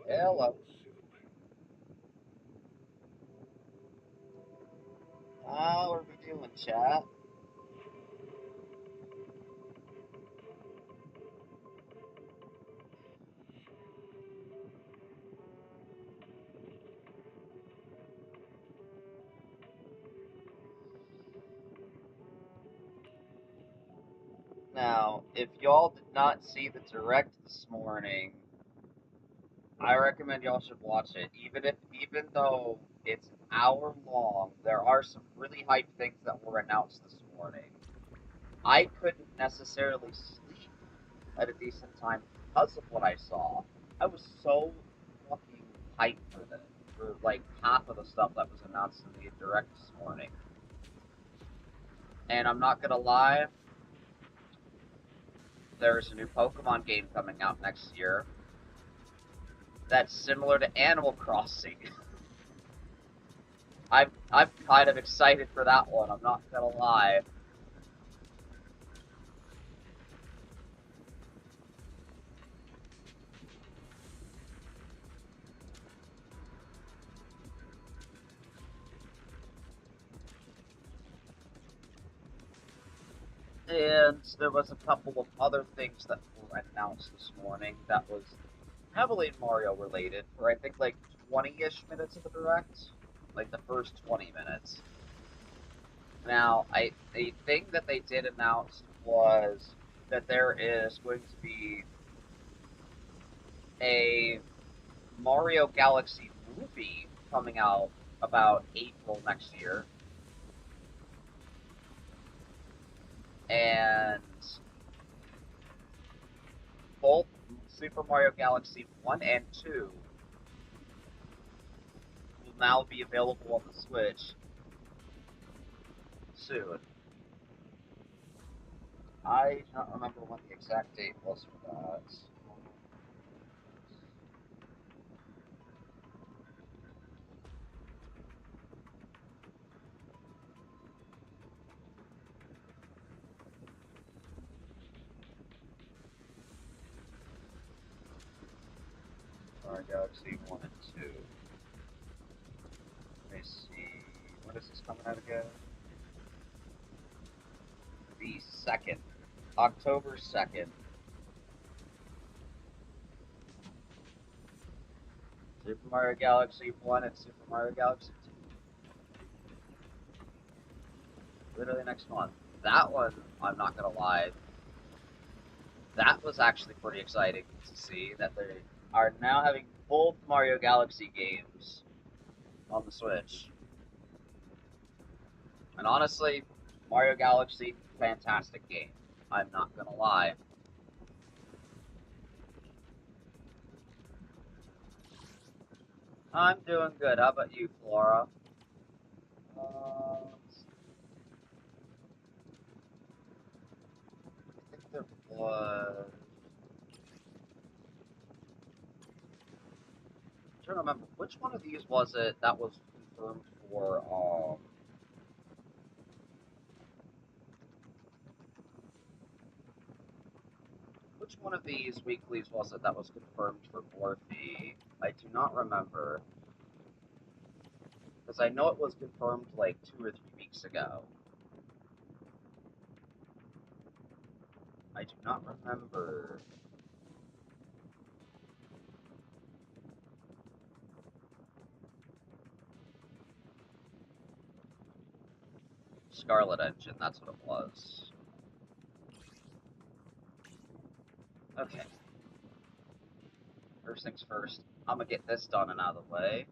Hello. How are we doing, chat? Now, if y'all did not see the direct this morning, I recommend y'all should watch it. Even though it's an hour long, there are some really hype things that were announced this morning. I couldn't necessarily sleep at a decent time because of what I saw. I was so fucking hyped for this, for like half of the stuff that was announced in the direct this morning. And I'm not gonna lie, there's a new Pokemon game coming out next year that's similar to Animal Crossing. I'm kind of excited for that one, I'm not gonna lie. And there was a couple of other things that were announced this morning that was heavily Mario related, for I think like 20-ish minutes of the direct, like the first 20 minutes. Now, the thing that they did announce was that there is going to be a Mario Galaxy movie coming out about April next year. And both Super Mario Galaxy 1 and 2 will now be available on the Switch soon. I don't remember what the exact date was for that. Mario Galaxy 1 and 2. Let me see. When is this coming out again? The 2nd. October 2nd. Super Mario Galaxy 1 and Super Mario Galaxy 2. Literally next month. That one, I'm not gonna lie, that was actually pretty exciting to see that they are now having both Mario Galaxy games on the Switch. And honestly, Mario Galaxy, fantastic game. I'm not gonna lie. I'm doing good. How about you, Flora? I think there was. I'm trying to remember which one of these was it that was confirmed for. Which one of these weeklies was it that was confirmed for Morphe? I do not remember. Because I know it was confirmed like 2 or 3 weeks ago. I do not remember. Scarlet Engine, that's what it was. Okay. First things first, I'm gonna get this done and out of the way.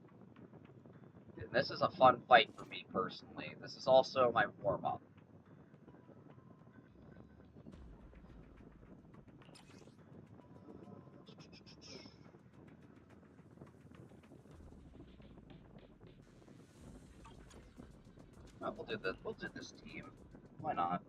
And this is a fun fight for me personally. This is also my warm-up. We'll do this. We'll do this team. Why not?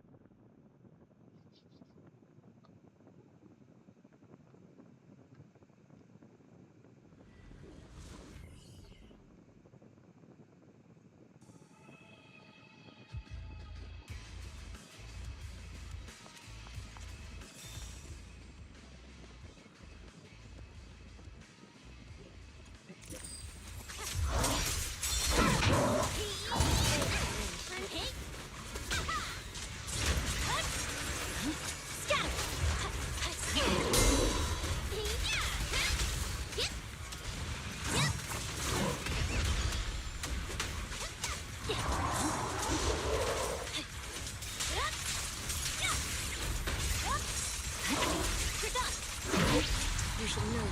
should know.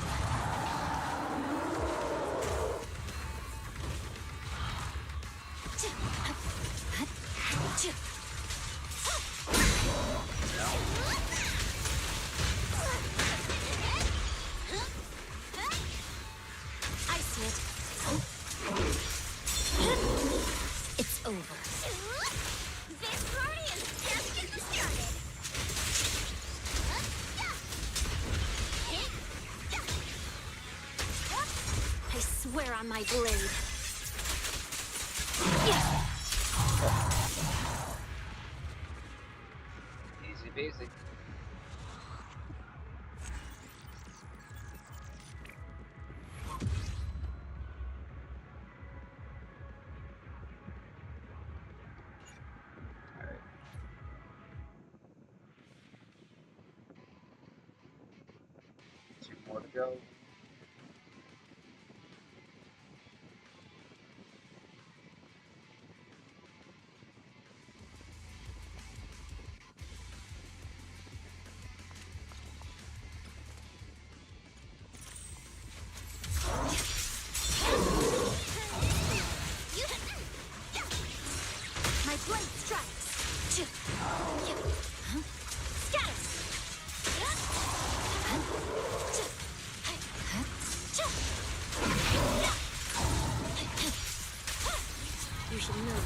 I see it. It's over. This party is just getting started. I swear on my blade. Easy peasy. Alright. Two more to go. My blade strikes. Scatter. You should know.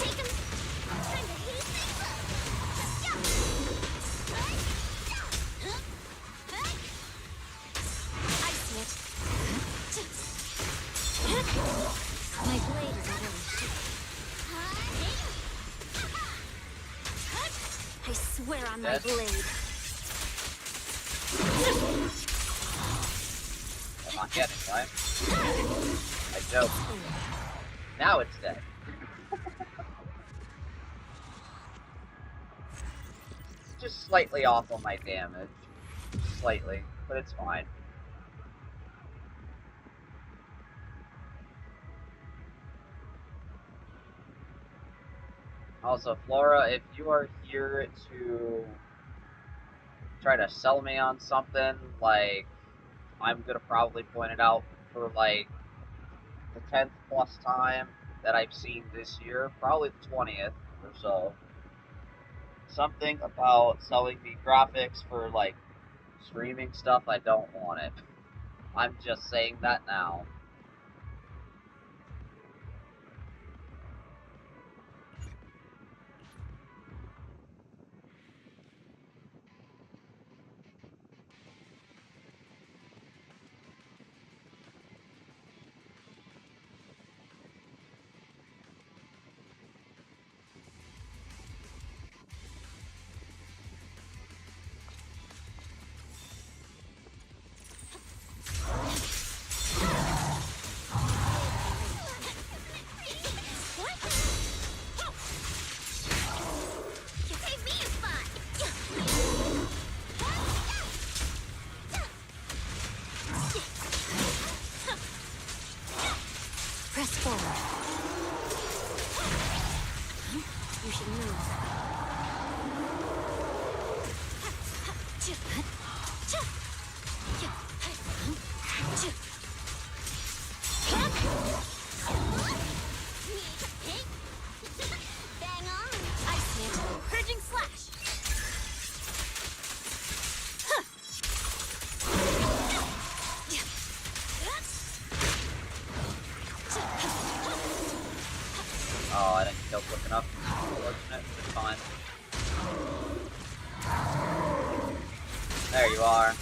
Take him. Time to heat things up. I see it. My blade is already I swear on my blade. I'm not getting it, right? I joke. Now it's dead. Just slightly off on my damage. Slightly, but it's fine. Also, Flora, if you are here to try to sell me on something, like, I'm gonna probably point it out for, like, the 10th plus time that I've seen this year, probably the 20th or so. Something about selling me graphics for, like, streaming stuff, I don't want it. I'm just saying that now. Press forward. You should move. Bang on. I see it. Purging slash. Oh, I didn't kill quick enough. Unfortunate, it's fine. There you are.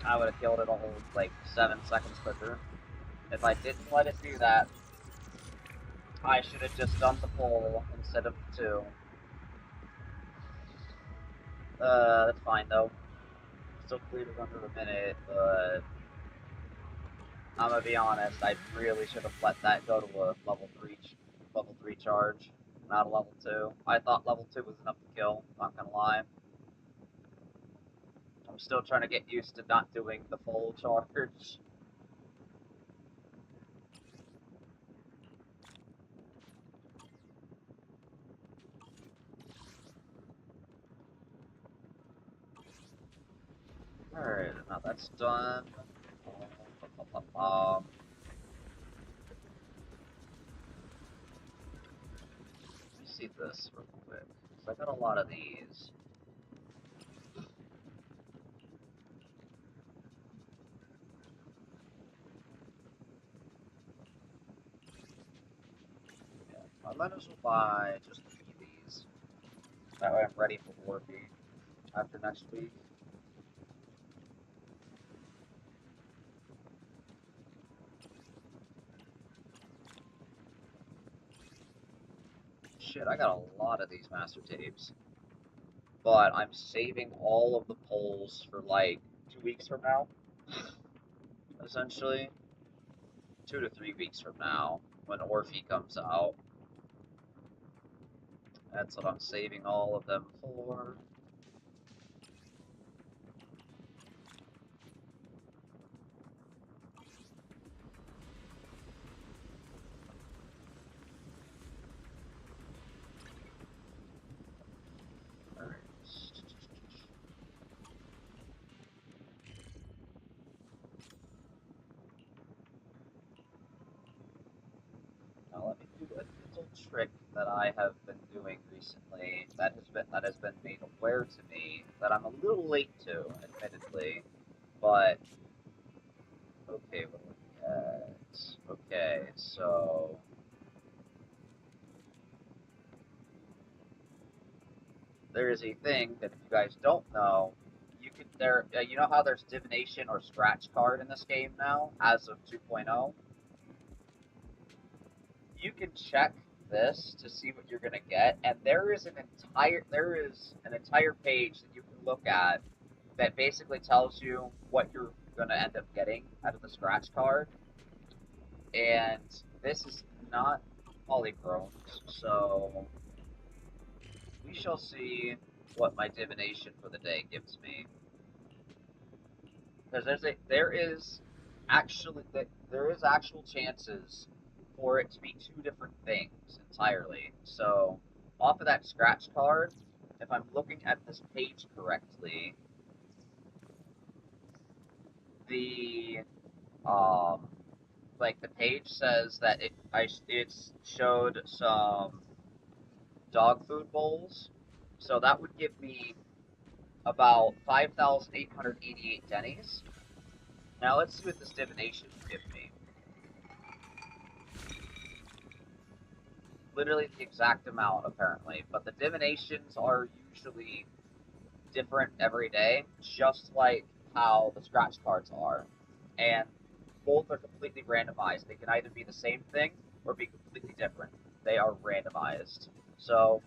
I would have killed it a whole, like, 7 seconds quicker. If I didn't let it do that, I should have just done the pull instead of the 2. That's fine though. Still cleared it under a minute, but I'm gonna be honest, I really should have let that go to a level 3 charge, not a level 2. I thought level 2 was enough to kill, not gonna lie. I'm still trying to get used to not doing the full charge. Alright, now that's done. Let me see this real quick, because I got a lot of these. Yeah, I might as well buy just a few of these. That way I'm ready for Warpy after next week. Shit, I got a lot of these master tapes. But I'm saving all of the polls for like 2 weeks from now. Essentially. 2 to 3 weeks from now, when Orphe comes out. That's what I'm saving all of them for. Alright. Now let me do a little trick that I have been doing recently that has been made aware to me that I'm a little late to, admittedly, but okay, what are we at? Okay, so there is a thing that if you guys don't know, you could you know how there's divination or scratch card in this game now as of 2.0. You can check this to see what you're gonna get, and there is an entire page that you can look at that basically tells you what you're gonna end up getting out of the scratch card. And this is not polychromes, so we shall see what my divination for the day gives me. Because there is actual chances for it to be two different things entirely. So off of that scratch card, if I'm looking at this page correctly, the like the page says that it showed some dog food bowls, so that would give me about 5,888 Denny's. Now let's see what this divination will give me. Literally the exact amount, apparently, but the divinations are usually different every day, just like how the scratch cards are. And both are completely randomized. They can either be the same thing or be completely different. They are randomized. So,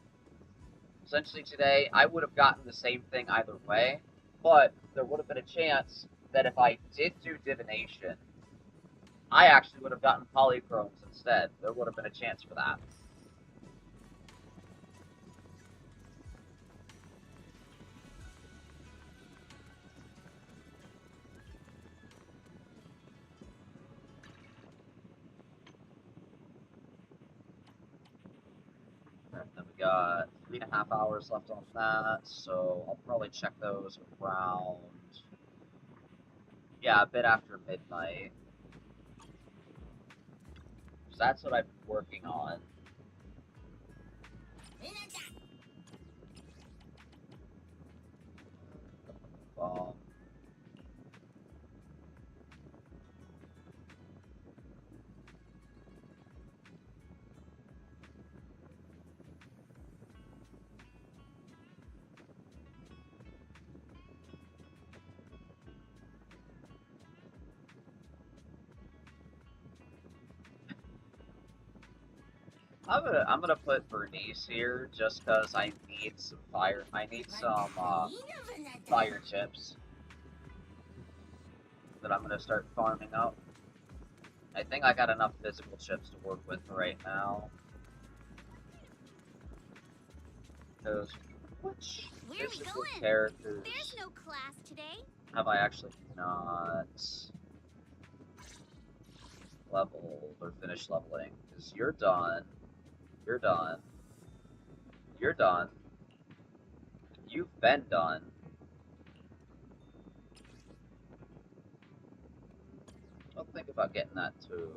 essentially today, I would have gotten the same thing either way, but there would have been a chance that if I did do divination, I actually would have gotten polychromes instead. There would have been a chance for that. And then we got 3.5 hours left on that, so I'll probably check those around, yeah, a bit after midnight. So that's what I've been working on. Um, I'm gonna put Bernice here just because I need some fire. I need some fire chips that I'm gonna start farming up. I think I got enough physical chips to work with right now. Because which physical characters There's no class today. have I actually not leveled or finished leveling? Because you're done. You're done. You're done. You've been done. I'll think about getting that to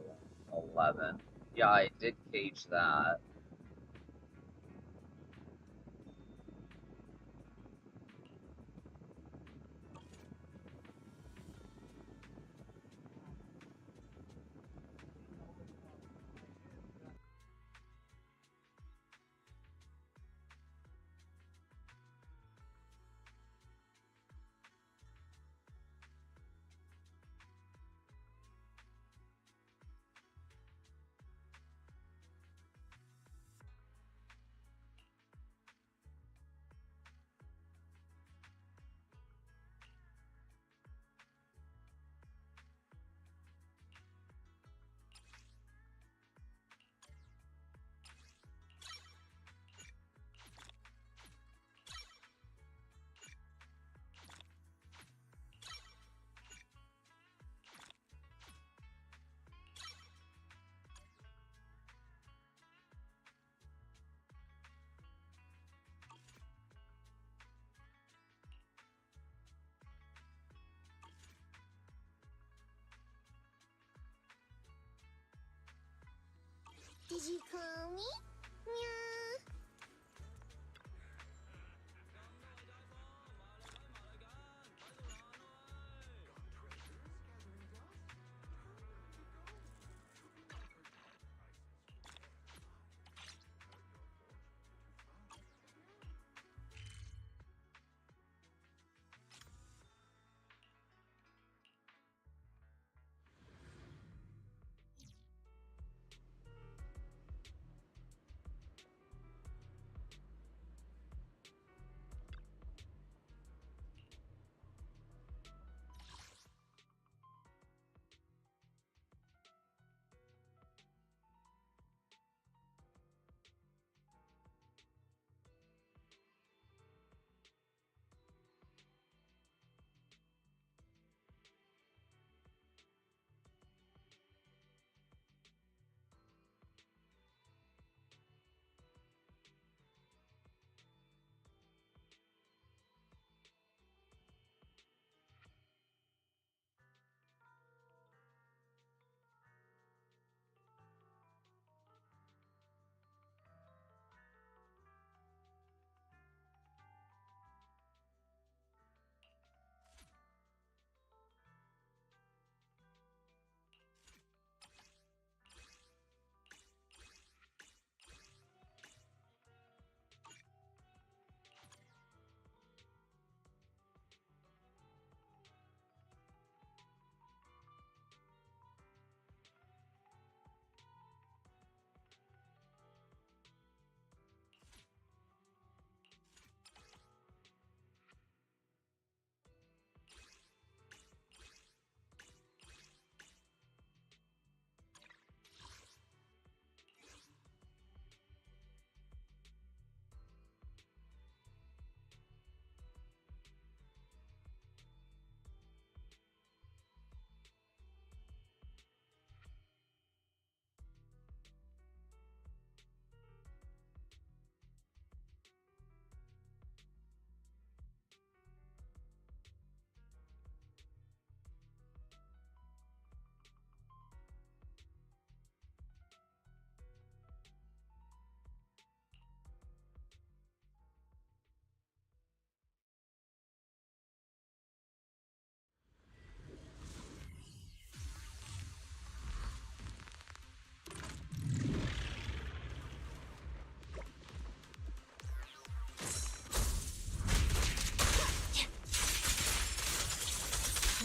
11. Yeah, I did cage that. Did you call me? Meow.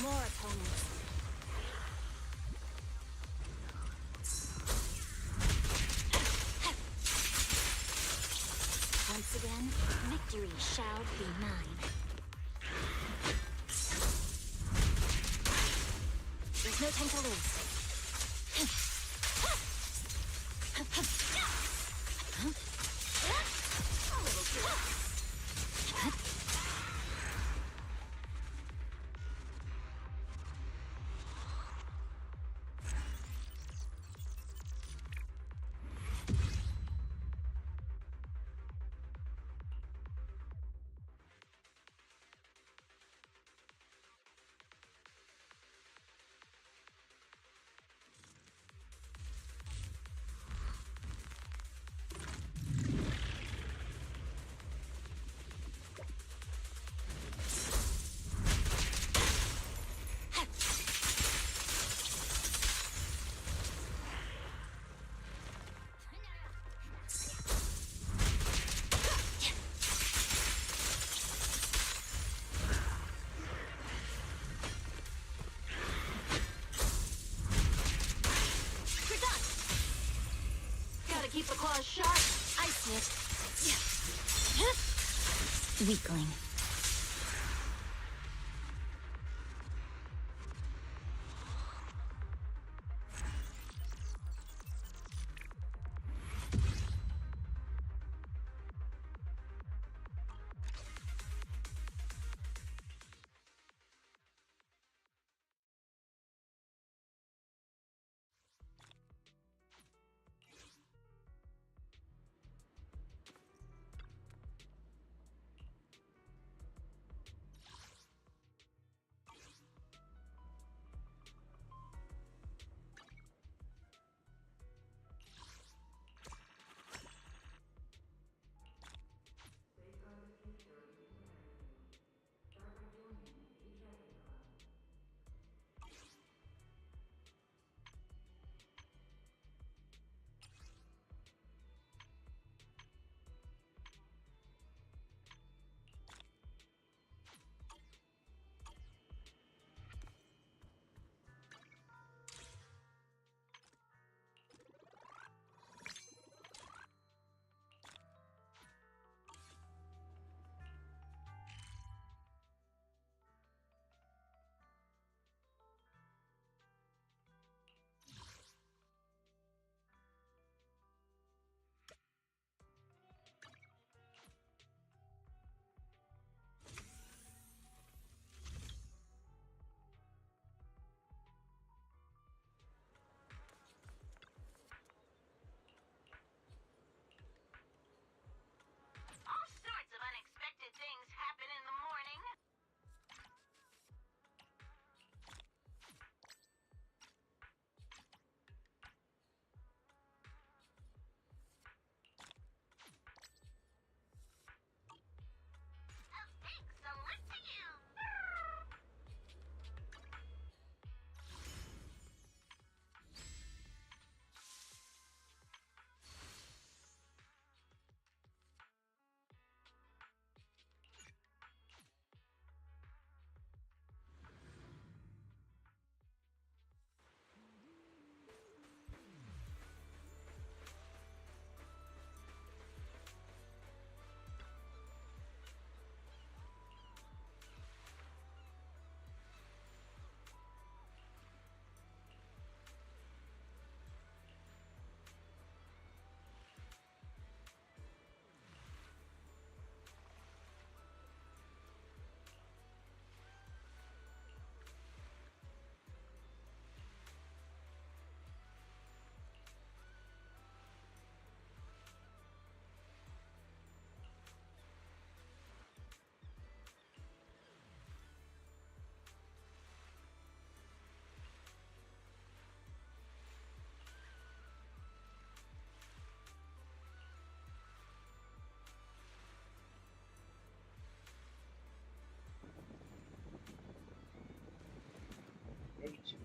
More opponents. Once again, victory shall be mine. There's no time to lose. keep the claws sharp. I see it. Weakling. HP.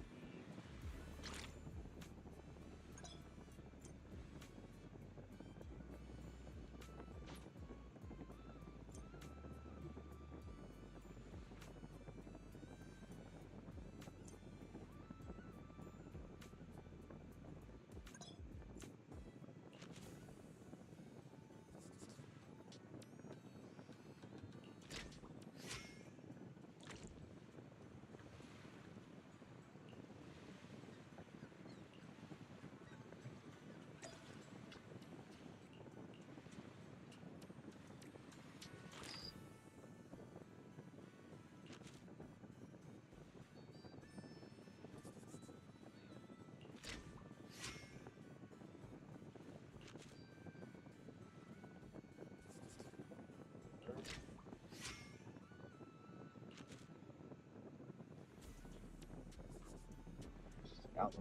Out.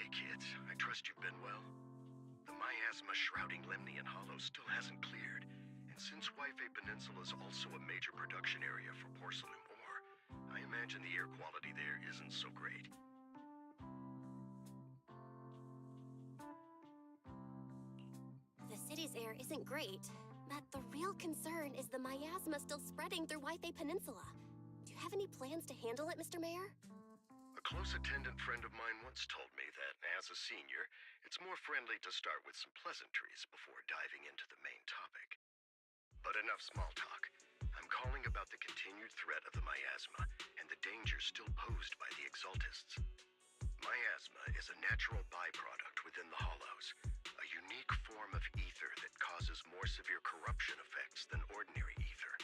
Hey kids, I trust you've been well. The miasma shrouding Lemnian Hollow still hasn't cleared, and since Wi-Fi Peninsula is also a major production area for porcelain ore, I imagine the air quality there isn't so great. The city's air isn't great, but the real concern is the miasma still spreading through Wi-Fi Peninsula. Do you have any plans to handle it, Mr. Mayor? A close attendant friend of mine once told me that, as a senior, it's more friendly to start with some pleasantries before diving into the main topic. But enough small talk. I'm calling about the continued threat of the miasma and the danger still posed by the Exaltists. Miasma is a natural byproduct within the Hollows, a unique form of ether that causes more severe corruption effects than ordinary ether,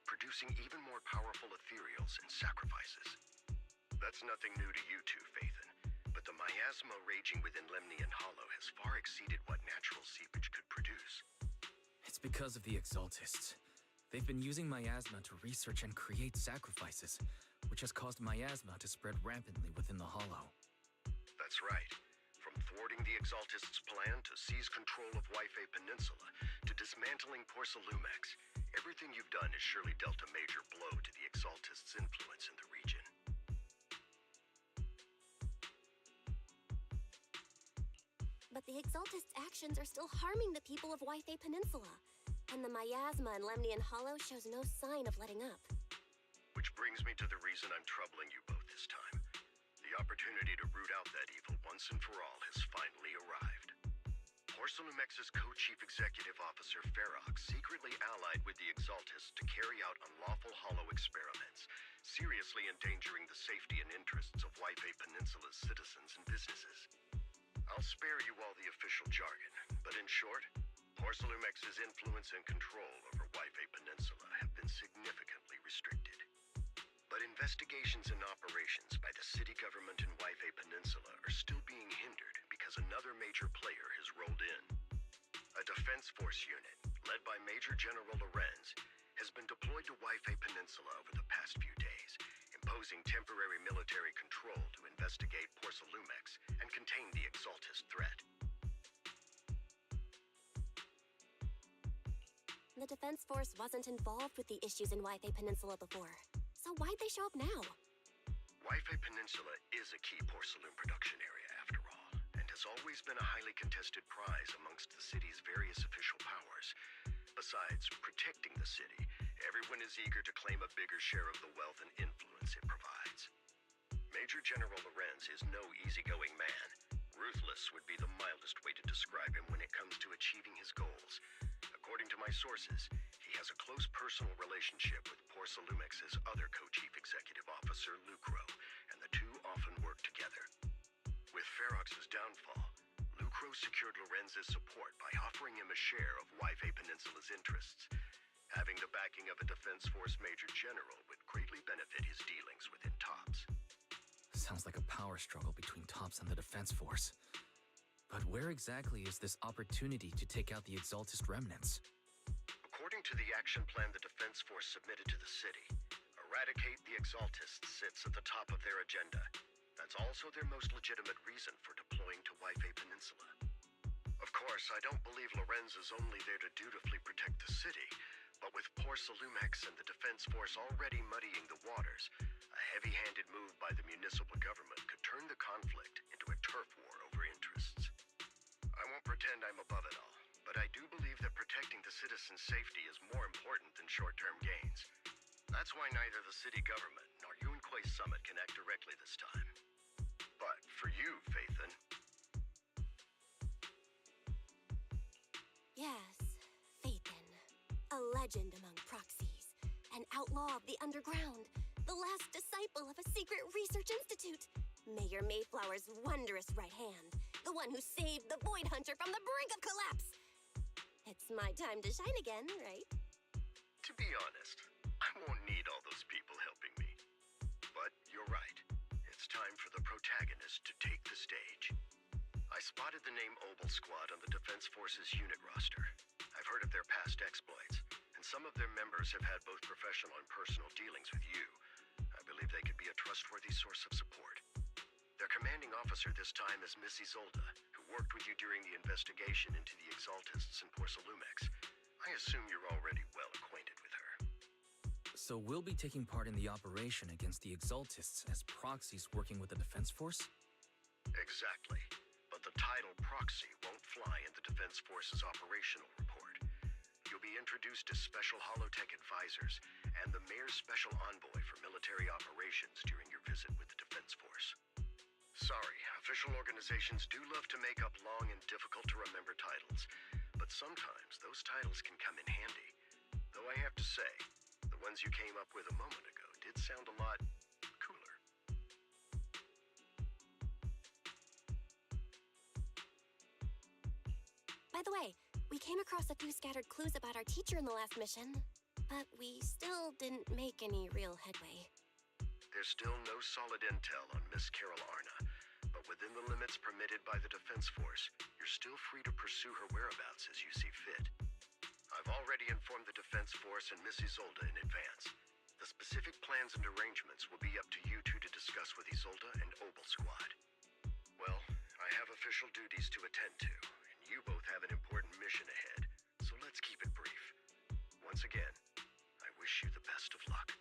producing even more powerful ethereals and sacrifices. That's nothing new to you two, Phaethon, but the miasma raging within Lemnian Hollow has far exceeded what natural seepage could produce. It's because of the Exaltists. They've been using miasma to research and create sacrifices, which has caused miasma to spread rampantly within the Hollow. That's right. From thwarting the Exaltists' plan to seize control of Wi-Fi Peninsula to dismantling Porcelumex, everything you've done has surely dealt a major blow to the Exaltists' influence in the region. But the Exaltists' actions are still harming the people of Wi-Fi Peninsula, and the miasma in Lemnian Hollow shows no sign of letting up. Which brings me to the reason I'm troubling you both this time. The opportunity to root out that evil once and for all has finally arrived. Porcelumex's co-chief executive officer Ferox secretly allied with the Exaltists to carry out unlawful hollow experiments, seriously endangering the safety and interests of Wi-Fi Peninsula's citizens and businesses. I'll spare you all the official jargon, but in short, Porcelumex's influence and control over Wi-Fi Peninsula have been significantly restricted. But investigations and operations by the city government in Wi-Fi Peninsula are still being hindered because another major player has rolled in. A defense force unit, led by Major General Lorenz, has been deployed to Wi-Fi Peninsula over the past few days, imposing temporary military control to investigate Porcelumex and contain the Exaltist threat. The Defense Force wasn't involved with the issues in Wi-Fi Peninsula before, so why'd they show up now? Wi-Fi Peninsula is a key porcelain production area, after all, and has always been a highly contested prize amongst the city's various official powers. Besides protecting the city, everyone is eager to claim a bigger share of the wealth and influence it provides. Major General Lorenz is no easygoing man. Ruthless would be the mildest way to describe him when it comes to achieving his goals. According to my sources, he has a close personal relationship with Porcelumex's other co-chief executive officer, Lucro, and the two often work together. With Ferox's downfall, Lucro secured Lorenz's support by offering him a share of Wi-Fi Peninsula's interests. Having the backing of a Defense Force Major General would greatly benefit his dealings within TOPS. Sounds like a power struggle between TOPS and the Defense Force. But where exactly is this opportunity to take out the Exaltist remnants? According to the action plan the Defense Force submitted to the city, eradicate the Exaltists sits at the top of their agenda. That's also their most legitimate reason for deploying to Wi-Fi Peninsula. Of course, I don't believe Lorenz is only there to dutifully protect the city, but with Porcelumex and the Defense Force already muddying the waters, a heavy-handed move by the municipal government could turn the conflict into a turf war over interests. I won't pretend I'm above it all, but I do believe that protecting the citizens' safety is more important than short-term gains. That's why neither the city government nor Yunquay Summit can act directly this time. But for you, Phaethon... Yes, Phaethon. A legend among proxies. An outlaw of the underground. The last disciple of a secret research institute. Mayor Mayflower's wondrous right hand. The one who saved the Void Hunter from the brink of collapse. It's my time to shine again, right? To be honest, I won't need all those people helping me. But you're right. It's time for the protagonist to take the stage. I spotted the name Obel Squad on the Defense Force's unit roster. I've heard of their past exploits, and some of their members have had both professional and personal dealings with you. I believe they could be a trustworthy source of support. Their commanding officer this time is Miss Isolde, who worked with you during the investigation into the Exaltists and Porcelumex. I assume you're already well acquainted with her. So we'll be taking part in the operation against the Exaltists as proxies working with the Defense Force? Exactly. But the title proxy won't fly in the Defense Force's operational report. You'll be introduced as Special Holotech Advisors and the Mayor's Special Envoy for Military Operations during your visit with the Defense Force. Sorry, official organizations do love to make up long and difficult-to-remember titles, but sometimes those titles can come in handy. Though I have to say, the ones you came up with a moment ago did sound a lot cooler. By the way, we came across a few scattered clues about our teacher in the last mission, but we still didn't make any real headway. There's still no solid intel on Miss Carol Arna, but within the limits permitted by the Defense Force, you're still free to pursue her whereabouts as you see fit. I've already informed the Defense Force and Miss Isolde in advance. The specific plans and arrangements will be up to you two to discuss with Isolde and Obel Squad. Well, I have official duties to attend to, and you both have an important mission ahead, so let's keep it brief. Once again, I wish you the best of luck.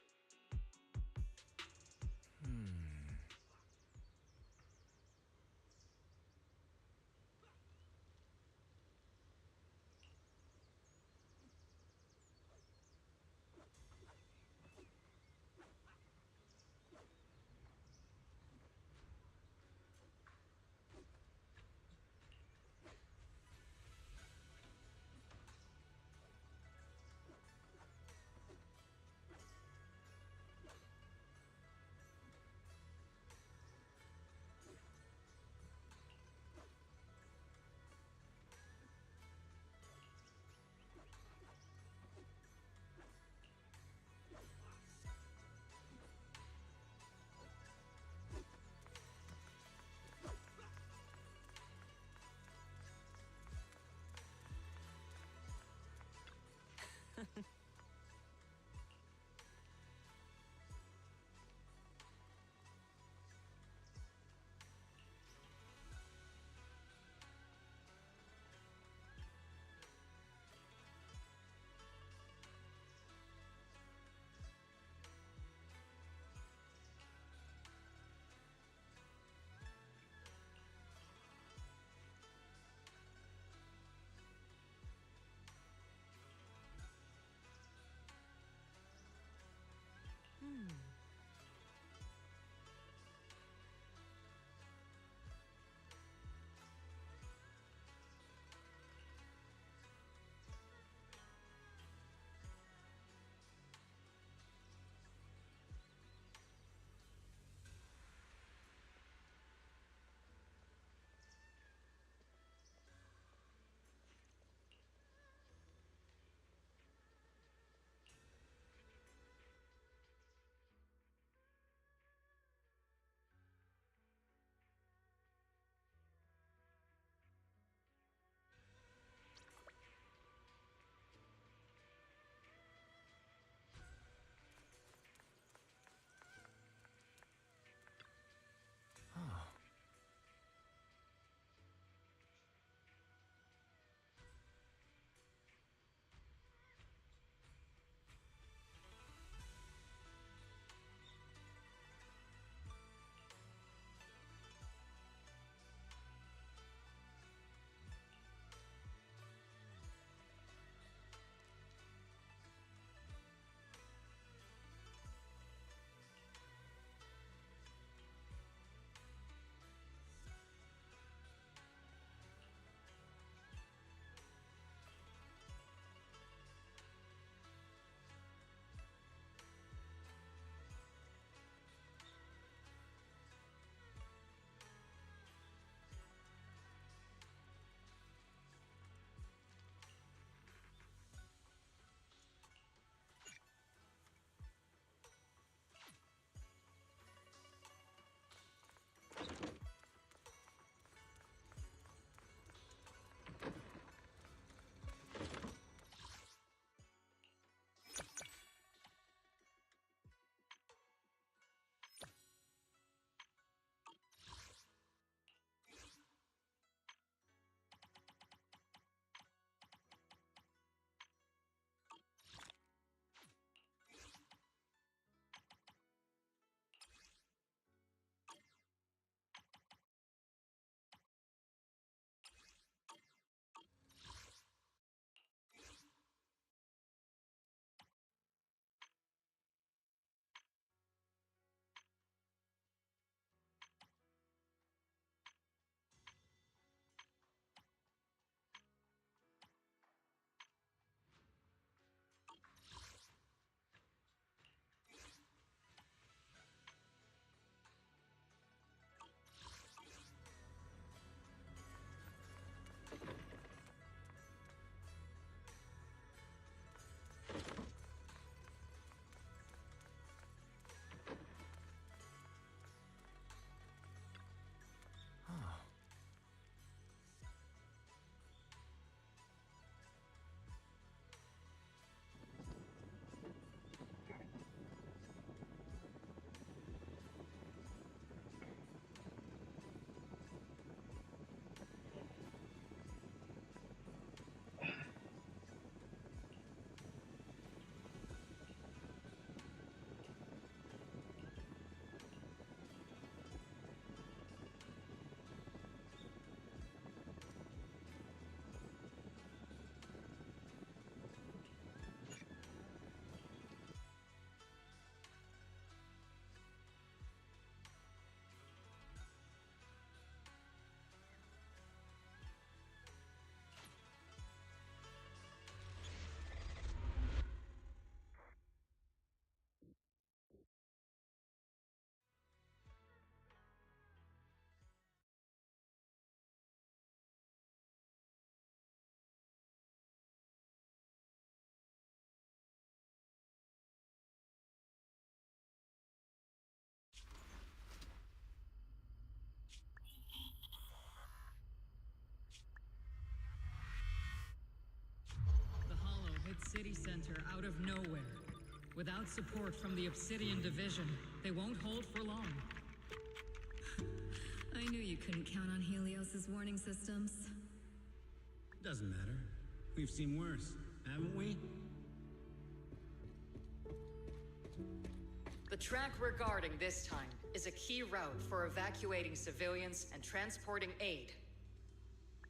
center out of nowhere. Without support from the Obsidian Division, they won't hold for long. I knew you couldn't count on Helios's warning systems. Doesn't matter. We've seen worse, haven't we? The track we're guarding this time is a key route for evacuating civilians and transporting aid.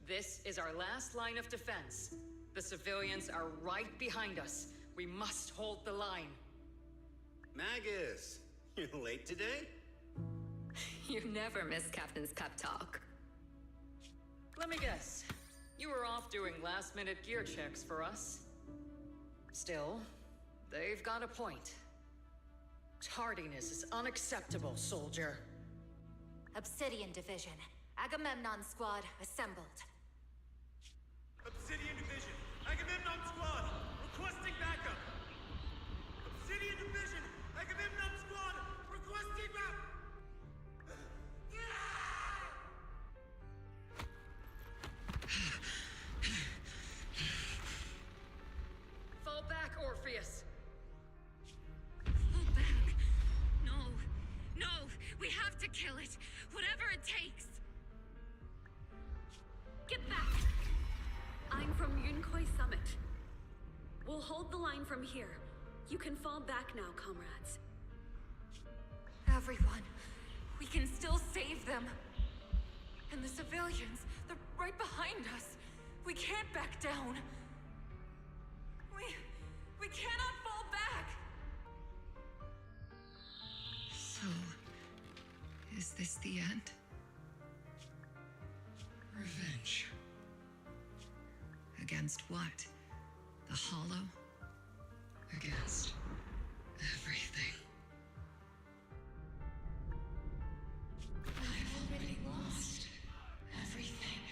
This is our last line of defense. The civilians are right behind us. We must hold the line. Magus, you're late today? You never miss Captain's pep talk. Let me guess. You were off doing last-minute gear checks for us. Still, they've got a point. Tardiness is unacceptable, soldier. Obsidian Division. Agamemnon Squad assembled. Obsidian Division, Agamemnon Squad, requesting backup. Obsidian Division, Agamemnon Squad, requesting backup. Fall back, Orpheus. Fall back. No. No. We have to kill it. Whatever it takes. Get back. I'm from Yunkoi Summit. We'll hold the line from here. You can fall back now, comrades. Everyone. We can still save them. And the civilians, they're right behind us. We can't back down. We cannot fall back! So... is this the end? Revenge. Against what? The Hollow? Against... everything. I've already lost everything.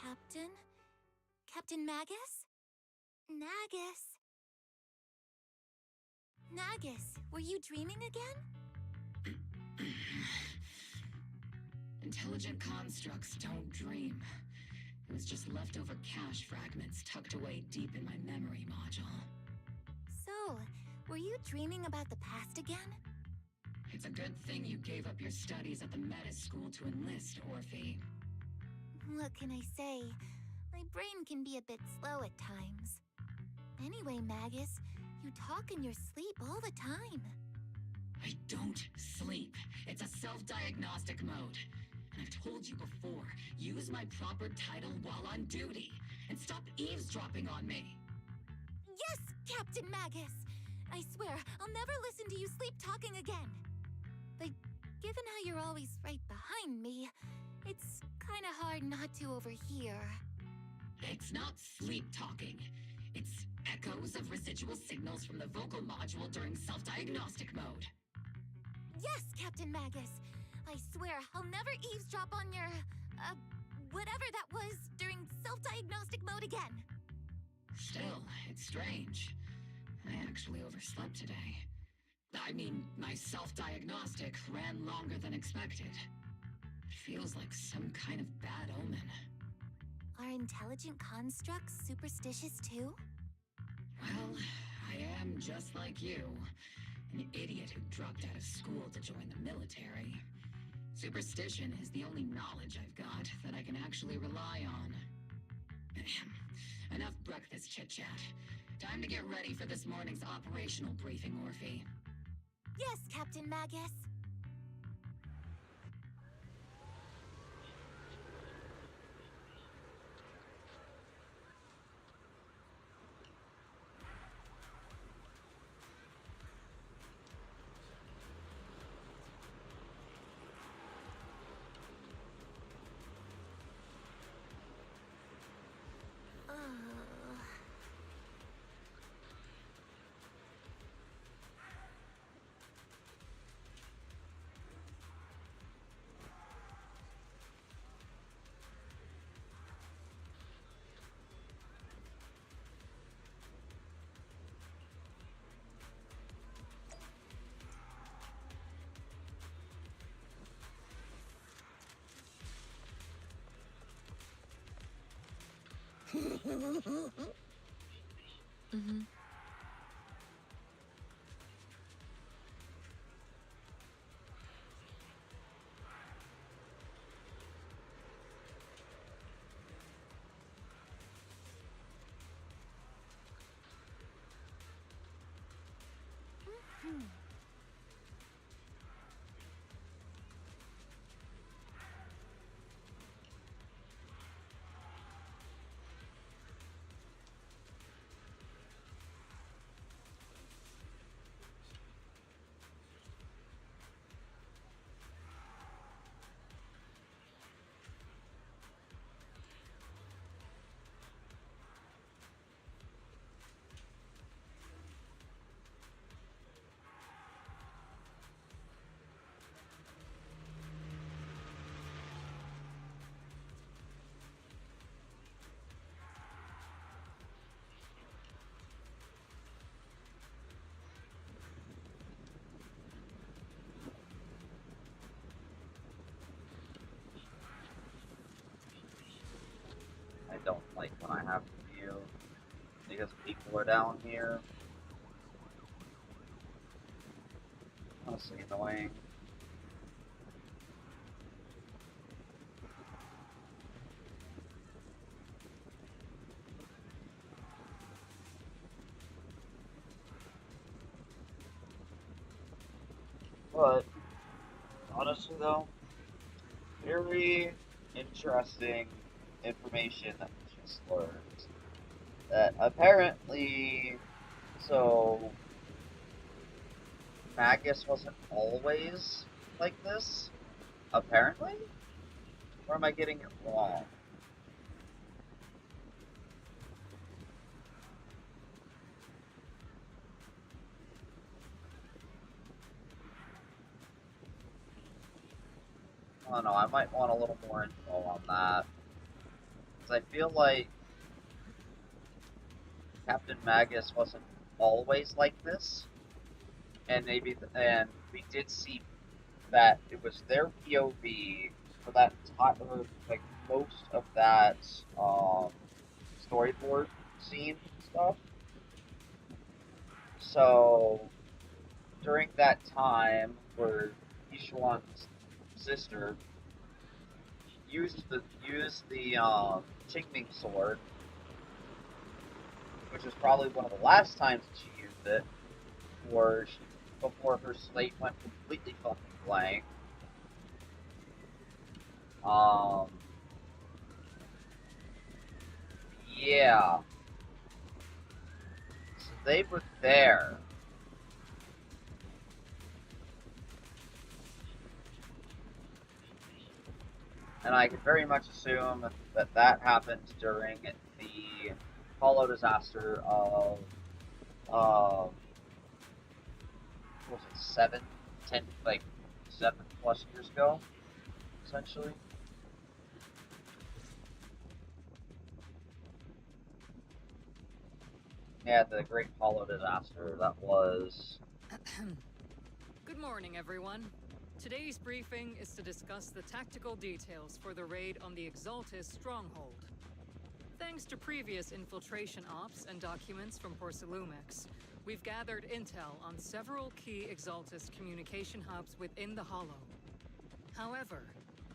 Captain? Captain Magus? Nagus? Nagus, were you dreaming again? Intelligent constructs don't dream. It was just leftover cache fragments tucked away deep in my memory module. So, were you dreaming about the past again? It's a good thing you gave up your studies at the Meta School to enlist, Orphe. What can I say? My brain can be a bit slow at times. Anyway, Magus, you talk in your sleep all the time. I don't sleep. It's a self-diagnostic mode. And I've told you before, use my proper title while on duty, and stop eavesdropping on me. Yes, Captain Magus! I swear, I'll never listen to you sleep-talking again. But given how you're always right behind me, it's kinda hard not to overhear. It's not sleep-talking. It's echoes of residual signals from the vocal module during self-diagnostic mode. Yes, Captain Magus. I swear, I'll never eavesdrop on your, whatever that was during self-diagnostic mode again. Still, it's strange. I actually overslept today. I mean, my self-diagnostic ran longer than expected. It feels like some kind of bad omen. Are intelligent constructs superstitious too? Well, I am just like you. An idiot who dropped out of school to join the military. Superstition is the only knowledge I've got that I can actually rely on. Enough breakfast chit-chat. Time to get ready for this morning's operational briefing, Orphe. Yes, Captain Magus. Mm-hmm. I don't like when I have to view because people are down here. Honestly annoying. But honestly though, very interesting information that we just learned. That apparently, so Magus wasn't always like this, apparently? Or am I getting it wrong? I don't know, I might want a little more info on that. Because I feel like Captain Magus wasn't always like this. And and we did see that it was their POV for that entire, like, most of that, storyboard scene stuff. So, during that time where Yishuan's sister used the Qingming sword, which was probably one of the last times that she used it, before her slate went completely fucking blank. Yeah. So they were there. And I could very much assume that happened during the hollow disaster of, what was it, 7 plus years ago, essentially. Yeah, the Great Hollow disaster, that was... Good morning, everyone. Today's briefing is to discuss the tactical details for the raid on the Exaltis stronghold. Thanks to previous infiltration ops and documents from Porcelumex, we've gathered intel on several key Exaltis communication hubs within the Hollow. However,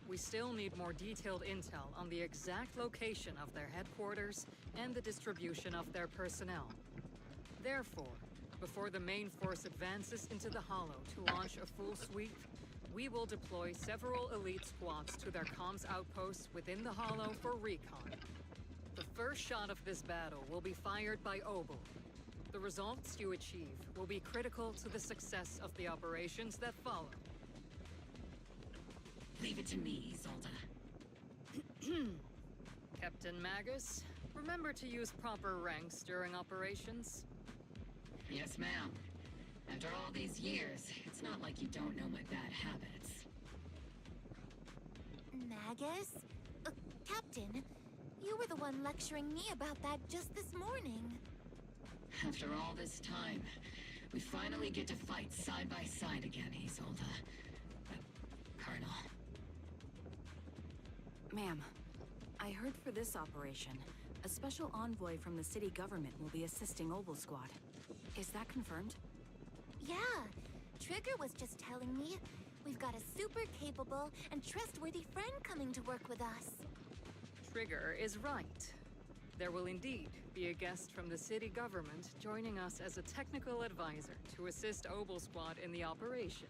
we still need more detailed intel on the exact location of their headquarters and the distribution of their personnel. Therefore, before the main force advances into the Hollow to launch a full sweep, we will deploy several elite squads to their comms outposts within the Hollow for recon. The first shot of this battle will be fired by Obel. The results you achieve will be critical to the success of the operations that follow. Leave it to me, Isolde. Captain Magus, remember to use proper ranks during operations? Yes, ma'am. After all these years, it's not like you don't know my bad habits. Magus? Captain, you were the one lecturing me about that just this morning. After all this time, we finally get to fight side by side again, Isolde. Colonel. Ma'am, I heard for this operation, A special envoy from the city government will be assisting Obel Squad. Is that confirmed? Yeah, Trigger was just telling me we've got a super capable and trustworthy friend coming to work with us. Trigger is right. There will indeed be a guest from the city government joining us as a technical advisor to assist Obel Squad in the operation.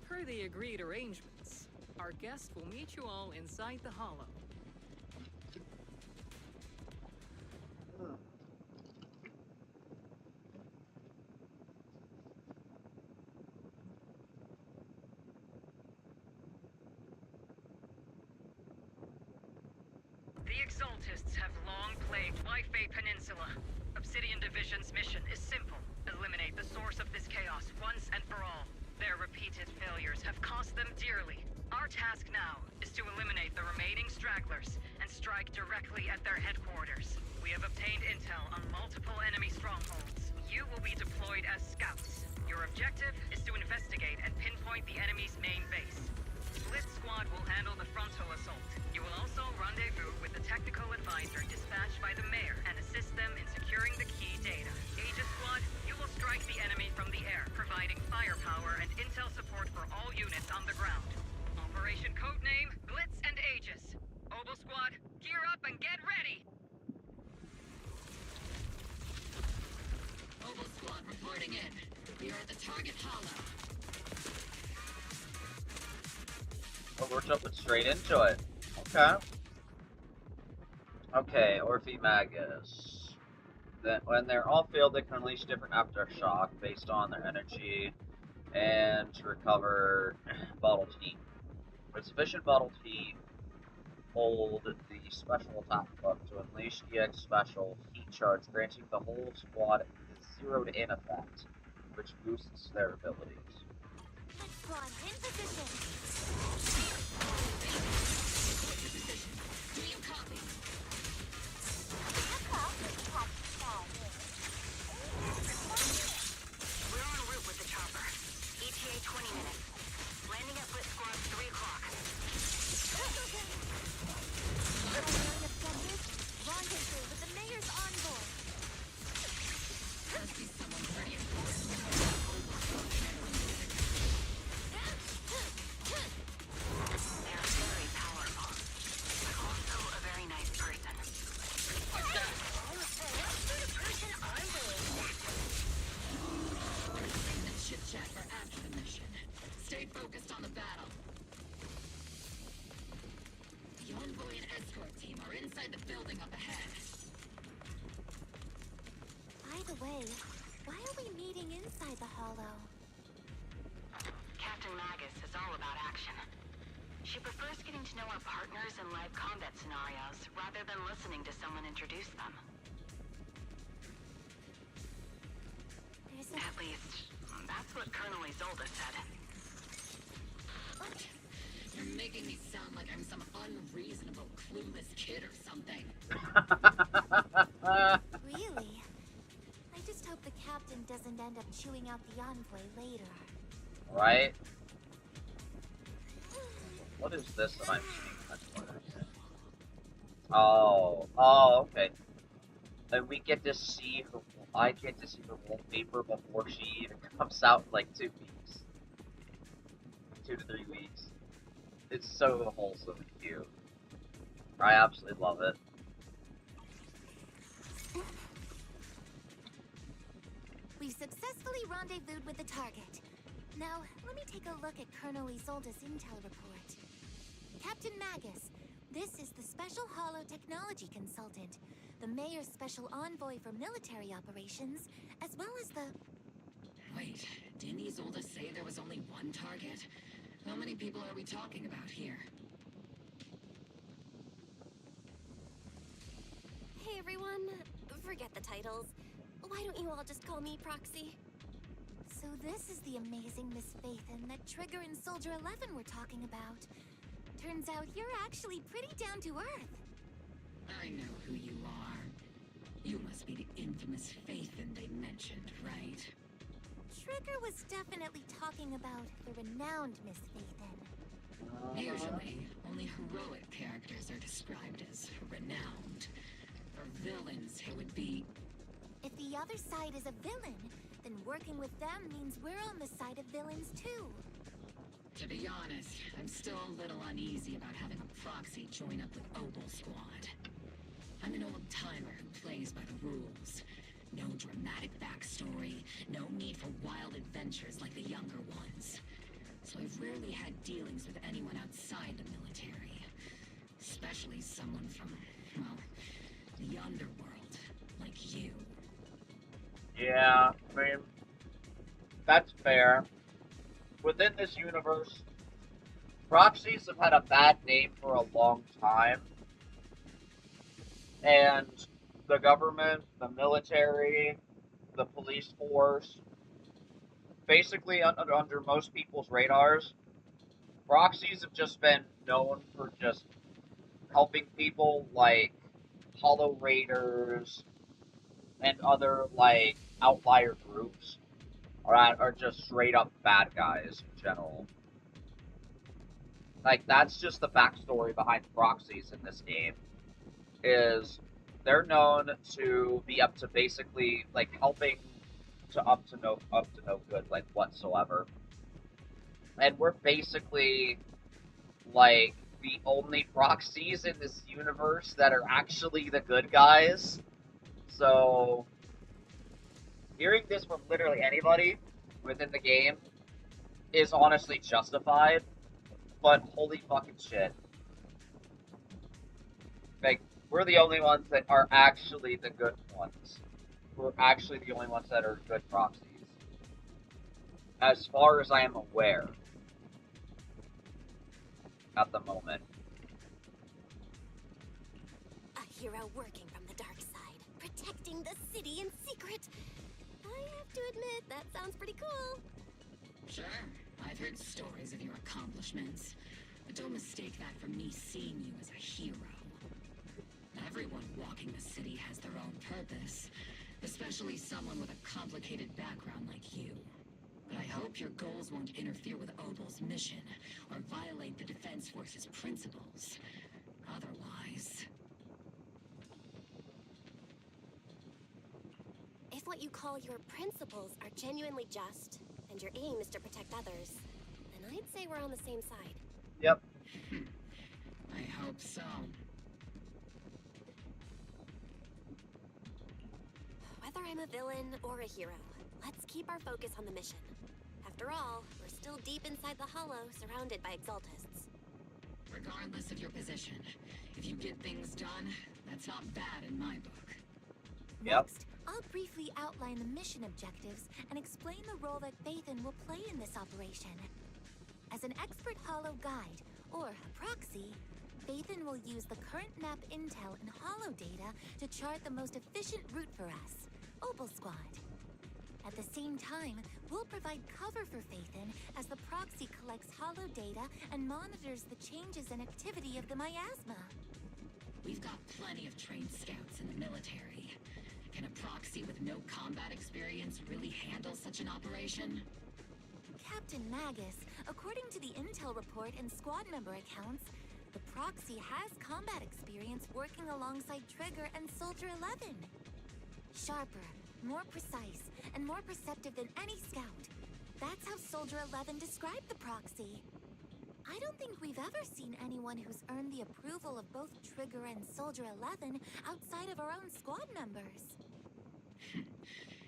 Per the agreed arrangements, our guest will meet you all inside the Hollow. The Exaltists have long plagued Wi-Fi Peninsula. Obsidian Division's mission is simple. Eliminate the source of this chaos once and for all. Their repeated failures have cost them dearly. Our task now is to eliminate the remaining stragglers and strike directly at their headquarters. We have obtained intel on multiple enemy strongholds. You will be deployed as scouts. Your objective is to investigate and pinpoint the enemy's main base. Blitz Squad will handle the frontal assault. You will also rendezvous with the technical advisor dispatched by the mayor and assist them in securing the key data. Aegis Squad, you will strike the enemy from the air, providing firepower and intel support for all units on the ground. Operation codename Blitz and Aegis. Obel Squad, gear up and get ready! Obel Squad reporting in. We are at the target hollow. Oh, we're jumping straight into it. Okay. Okay, Orphe Magus. Then, when they're all filled, they can unleash different aftershock based on their energy and to recover bottled heat. With sufficient bottled heat, hold the special attack buff to unleash EX special heat charge, granting the whole squad the zeroed in effect, which boosts their abilities. Squad in position. Do you copy? We're en route with the chopper. ETA 20 minutes. Landing at Blitz Squad 3 o'clock. Rendezvous with the mayor's envoy. Must be someone pretty important. They're very powerful, but also a very nice person. What's that? Save the chit-chat for after the mission. Stay focused on the battle. The envoy and escort team are inside the building up ahead. By the way, why are we meeting inside the Hollow? Captain Magus is all about action. She prefers getting to know our partners in live combat scenarios rather than listening to someone introduce them. There's At least, that's what Colonel Isolde said. You're making me sound like I'm some unreasonable, clueless kid or something. Really? I just hope the captain doesn't end up chewing out the envoy later. Right? What is this that I'm seeing? That's what it is. Oh, okay. And we get to see her. I get to see her wallpaper before she even comes out in like 2 weeks. 2 to 3 weeks. It's so wholesome and cute. I absolutely love it. We've successfully rendezvoused with the target. Now, let me take a look at Colonel Isolde's intel report. Captain Magus, this is the Special Hollow Technology Consultant, the Mayor's Special Envoy for Military Operations, as well as the... Wait, didn't Isolde say there was only one target? How many people are we talking about here? Hey everyone, forget the titles. Why don't you all just call me Proxy? So this is the amazing Miss Faithin that Trigger and Soldier 11 were talking about. Turns out you're actually pretty down to earth. I know who you are. You must be the infamous Faithin they mentioned, right? Trigger was definitely talking about the renowned Miss Faithin. Usually, only heroic characters are described as renowned. villains, it would be... If the other side is a villain, then working with them means we're on the side of villains too. To be honest, I'm still a little uneasy about having a proxy join up with Obel Squad. I'm an old-timer who plays by the rules. No dramatic backstory, no need for wild adventures like the younger ones. So I've rarely had dealings with anyone outside the military. Especially someone from, well, the underworld, like you. Yeah, I mean, that's fair. Within this universe, proxies have had a bad name for a long time. And the government, the military, the police force, basically under most people's radars, proxies have just been known for just helping people like Hollow Raiders and other like outlier groups, or just straight up bad guys in general. Like, that's just the backstory behind proxies in this game. Is they're known to be up to basically like helping to up to no good like whatsoever. And we're basically like the only proxies in this universe that are actually the good guys. So hearing this from literally anybody within the game is honestly justified, but holy fucking shit. Like, we're the only ones that are actually the good ones. We're actually the only ones that are good proxies. As far as I am aware. At the moment. A hero working from the dark side, protecting the city in secret. I have to admit, that sounds pretty cool. Sure, I've heard stories of your accomplishments. But don't mistake that for me seeing you as a hero. Everyone walking the city has their own purpose, especially someone with a complicated background like you. But I hope your goals won't interfere with Obel's mission, or violate the Defense Force's principles. Otherwise... If what you call your principles are genuinely just, and your aim is to protect others, then I'd say we're on the same side. Yep. I hope so. Whether I'm a villain or a hero, let's keep our focus on the mission. After all, we're still deep inside the Hollow, surrounded by Exaltists. Regardless of your position, if you get things done, that's not bad in my book. Next, I'll briefly outline the mission objectives and explain the role that Phaethon will play in this operation. As an expert Hollow guide, or proxy, Phaethon will use the current map intel and Hollow data to chart the most efficient route for us, Obel Squad. At the same time, we'll provide cover for Phaethon as the proxy collects Hollow data and monitors the changes and activity of the miasma. We've got plenty of trained scouts in the military. Can a proxy with no combat experience really handle such an operation? Captain Magus, according to the intel report and squad member accounts, the proxy has combat experience working alongside Trigger and Soldier 11. Sharper, more precise, and more perceptive than any scout. That's how Soldier 11 described the proxy. I don't think we've ever seen anyone who's earned the approval of both Trigger and Soldier 11 outside of our own squad members.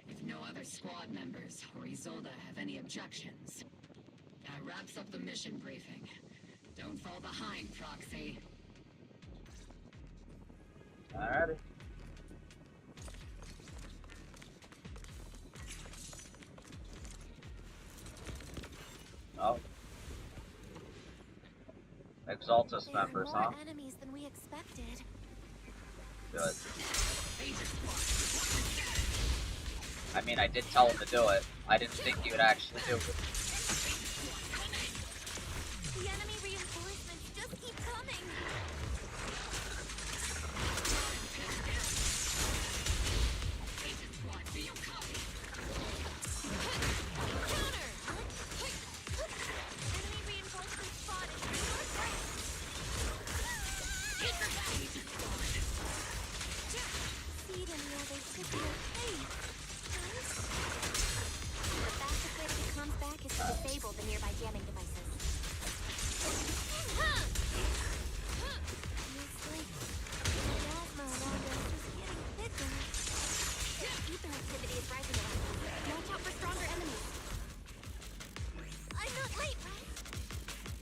If no other squad members or Isolde have any objections, that wraps up the mission briefing. Don't fall behind, Proxy. Alrighty. Oh. Exaltus members, huh? There are more enemies than we expected. Good. I mean, I did tell him to do it. I didn't think he would actually do it. The enemy reinforcements just keep coming. Counter! Enemy reinforcements spotted. Northwest. Hit the back. the nearby jamming devices. Looks like the asthma around us is getting bigger. Ether activity is rising around us. Watch out for stronger enemies. I'm not late, right?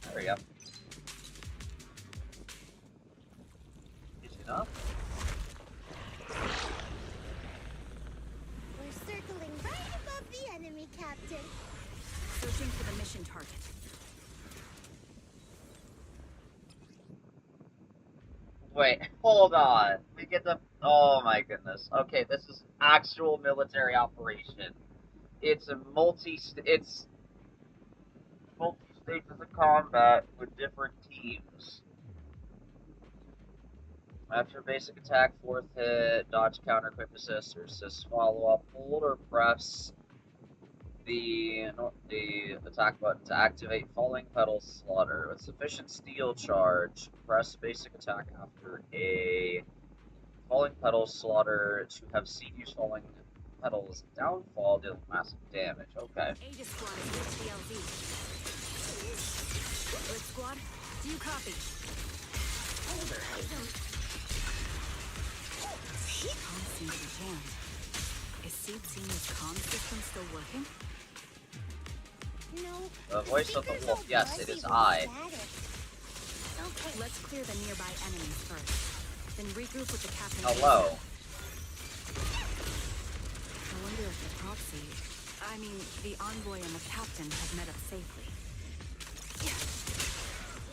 There we go. Easy enough. We're circling right above the enemy, Captain. Searching for the mission target. Wait, hold on. We get the. Oh my goodness. Okay, this is actual military operation. It's It's multi-stages of combat with different teams. After basic attack, fourth hit, dodge, counter, quick assist, or assist follow up, hold or press the attack button to activate falling pedal slaughter. With sufficient steel charge, press basic attack after a falling pedal slaughter to have CU's falling pedals downfall, dealing massive damage. Okay. Aegis squad is with the LZ. Earth squad, do you copy? Comm seems to be jammed. Is Seed Senior's comm system still working? No. The voice of the wolf. Yes, it is I. Okay, let's clear the nearby enemies first. Then regroup with the captain. Hello. I wonder if the proxy, the envoy and the captain have met up safely.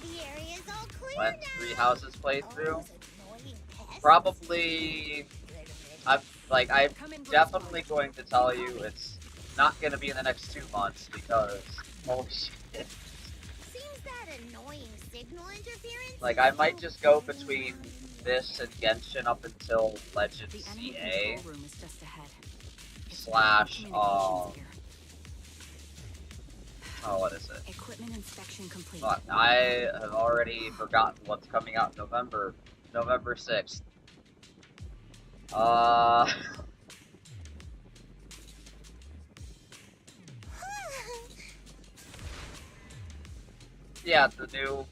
The area's all clear Went now. 3 houses playthrough. Those annoying pests. Probably, I'm definitely going to tell you it's not going to be in the next 2 months because, holy shit. Seems that annoying signal interference. Like, I might just go between this and Genshin up until Legend The enemy CA control room is just ahead. slash, oh, what is it? Equipment inspection complete. Fuck, I have already forgotten what's coming out in November 6th. Yeah, the new...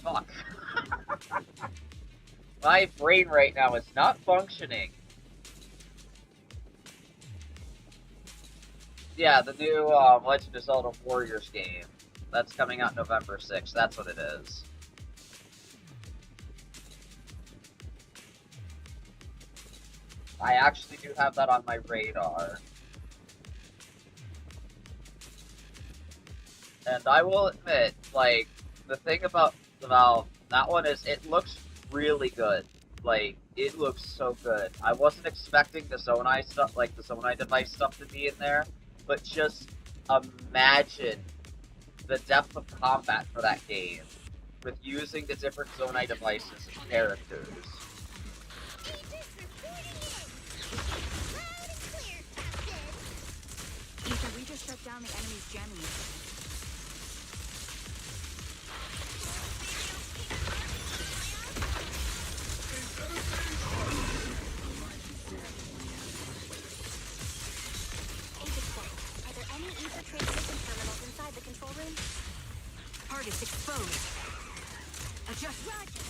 Fuck. My brain right now is not functioning. Yeah, the new Legend of Zelda Warriors game. That's coming out November 6th. That's what it is. I actually do have that on my radar. And I will admit, like, the thing about that one is it looks really good. Like, it looks so good. I wasn't expecting the Zonai stuff, like the Zonai device stuff to be in there, but just imagine the depth of combat for that game with using the different Zonai devices and characters. Ethan, we just shut down the enemy's jamming machine. Are there any ether transmission terminals inside the control room? Target's exposed. Adjust. Roger.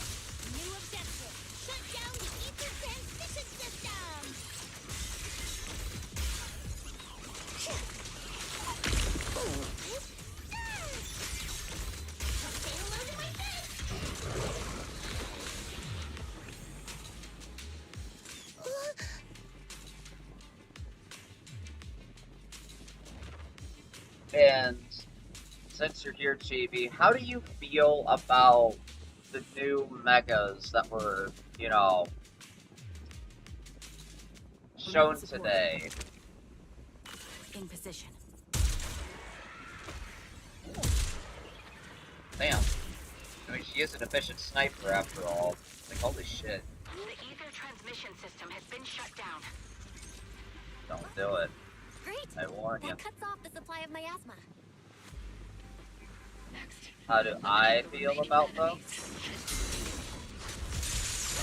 New objective. Shut down the ether transmission system. Say hello to my face. And since you're here, Chibi, how do you feel about the new megas that were, you know, shown today? In position. Damn. I mean, she is an efficient sniper after all. Like, holy shit. The ether transmission system has been shut down. Don't do it. Great. I warn you. That cuts off the supply of miasma. How do I feel about them?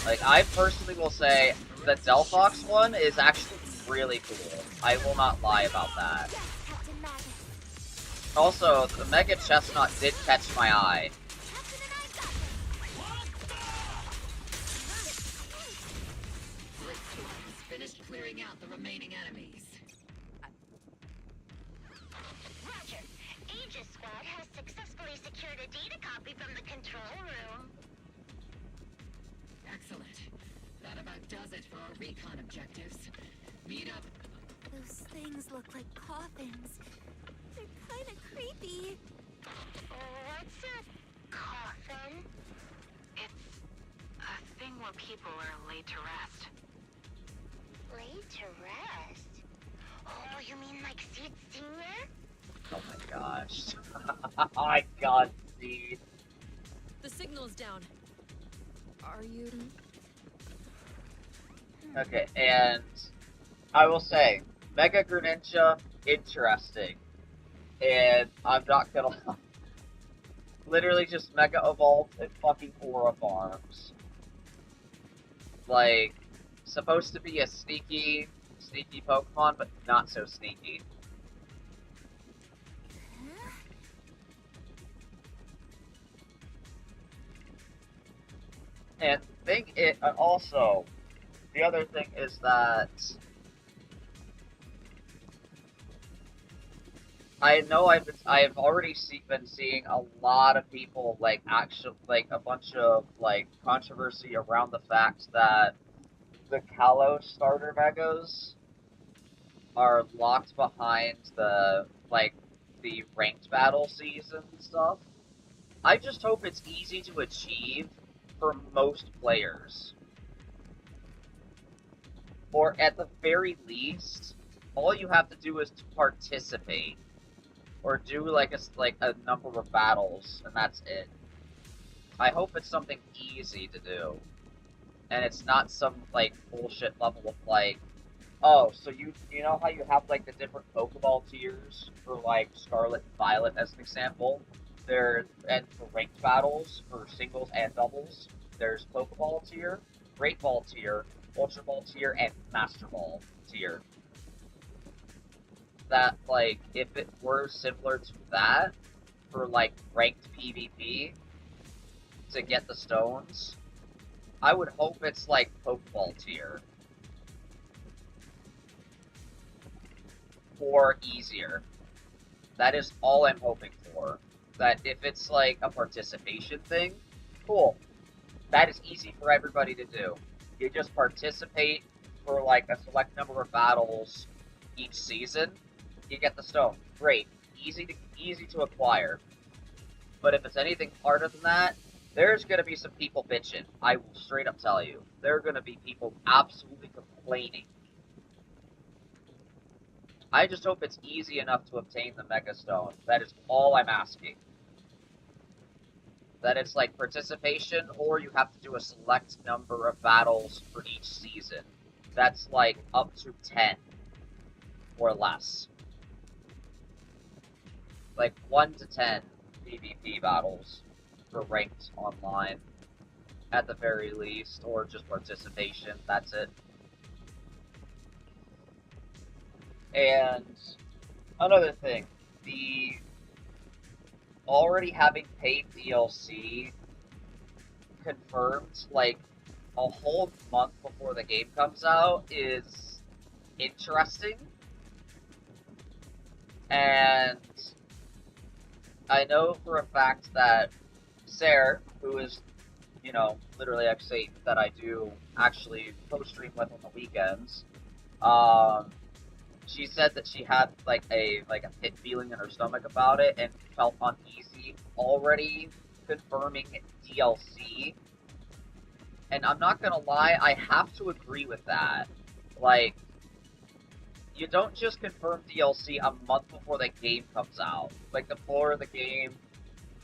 Like, I personally will say the Delphox one is actually really cool. I will not lie about that. Yes, Captain Magus. Also, the Mega Chestnut did catch my eye. Finished clearing out the remaining enemies. Roger. Aegis Squad has successfully secured a data copy from the control room. Excellent. That about does it for our recon objectives. Meet up. Those things look like coffins. They're kind of creepy. What's a coffin? It's a thing where people are laid to rest. Laid to rest? Oh, you mean like Seed Senior? Oh my gosh. Oh my god, Seed. The signal's down. Are you... Okay, and I will say, Mega Greninja, interesting. And I'm not gonna lie. Literally just Mega Evolved and fucking Aura Farms. Like, supposed to be a sneaky Pokemon, but not so sneaky. And also, the other thing is that I know I have already been seeing a lot of people like a bunch of like controversy around the fact that the Kalos starter megas are locked behind the ranked battle season stuff. I just hope it's easy to achieve for most players. Or at the very least, all you have to do is to participate. Or do like a number of battles, and that's it. I hope it's something easy to do. And it's not some like bullshit level of like, oh, so you know how you have like the different Pokeball tiers for like Scarlet and Violet as an example? And for ranked battles, for singles and doubles, there's Pokeball tier, Great Ball tier, Ultra Ball tier, and Master Ball tier. That, like, if it were similar to that, for, like, ranked PvP, to get the stones, I would hope it's, like, Pokeball tier. Or easier. That is all I'm hoping for. That if it's, like, a participation thing, cool. That is easy for everybody to do. You just participate for, like, a select number of battles each season, you get the stone. Great. Easy to acquire. But if it's anything harder than that, there's gonna be some people bitching. I will straight up tell you. There are gonna be people absolutely complaining. I just hope it's easy enough to obtain the Mega Stone. That is all I'm asking. That it's like participation, or you have to do a select number of battles for each season. That's like up to 10 or less. Like 1 to 10 PvP battles for ranked online, at the very least, or just participation, that's it. And another thing, the already having paid DLC confirmed, like, a whole month before the game comes out is interesting. And I know for a fact that Sarah, who is, literally actually that I do actually post-stream with on the weekends, she said that she had like a pit feeling in her stomach about it and felt uneasy already confirming DLC. And I'm not gonna lie, I have to agree with that. Like, you don't just confirm DLC a month before the game comes out. Like, before the game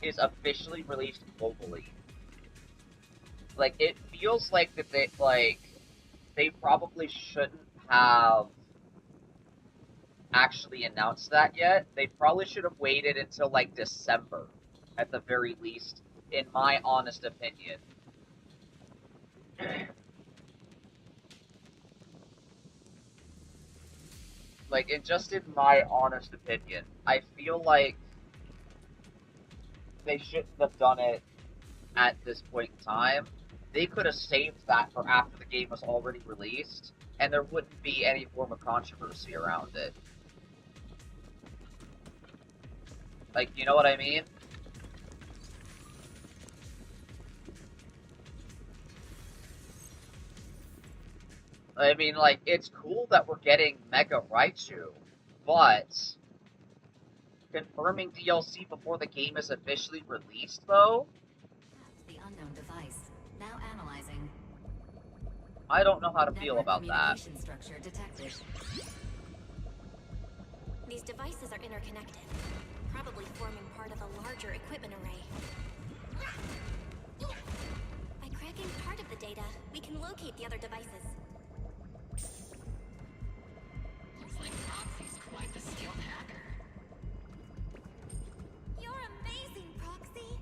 is officially released globally. Like, it feels like that they probably shouldn't have actually announced that yet. They probably should have waited until, like, December, at the very least, in my honest opinion. Like, just in my honest opinion, I feel like they shouldn't have done it at this point in time. They could have saved that for after the game was already released, and there wouldn't be any form of controversy around it. Like, you know what I mean? I mean, like, it's cool that we're getting Mega Raichu, but confirming DLC before the game is officially released, though? The unknown device. Now analyzing. I don't know how to feel about that. Structure detected. These devices are interconnected, probably forming part of a larger equipment array. By cracking part of the data, we can locate the other devices. Looks like Proxy's quite the skilled hacker. You're amazing, Proxy!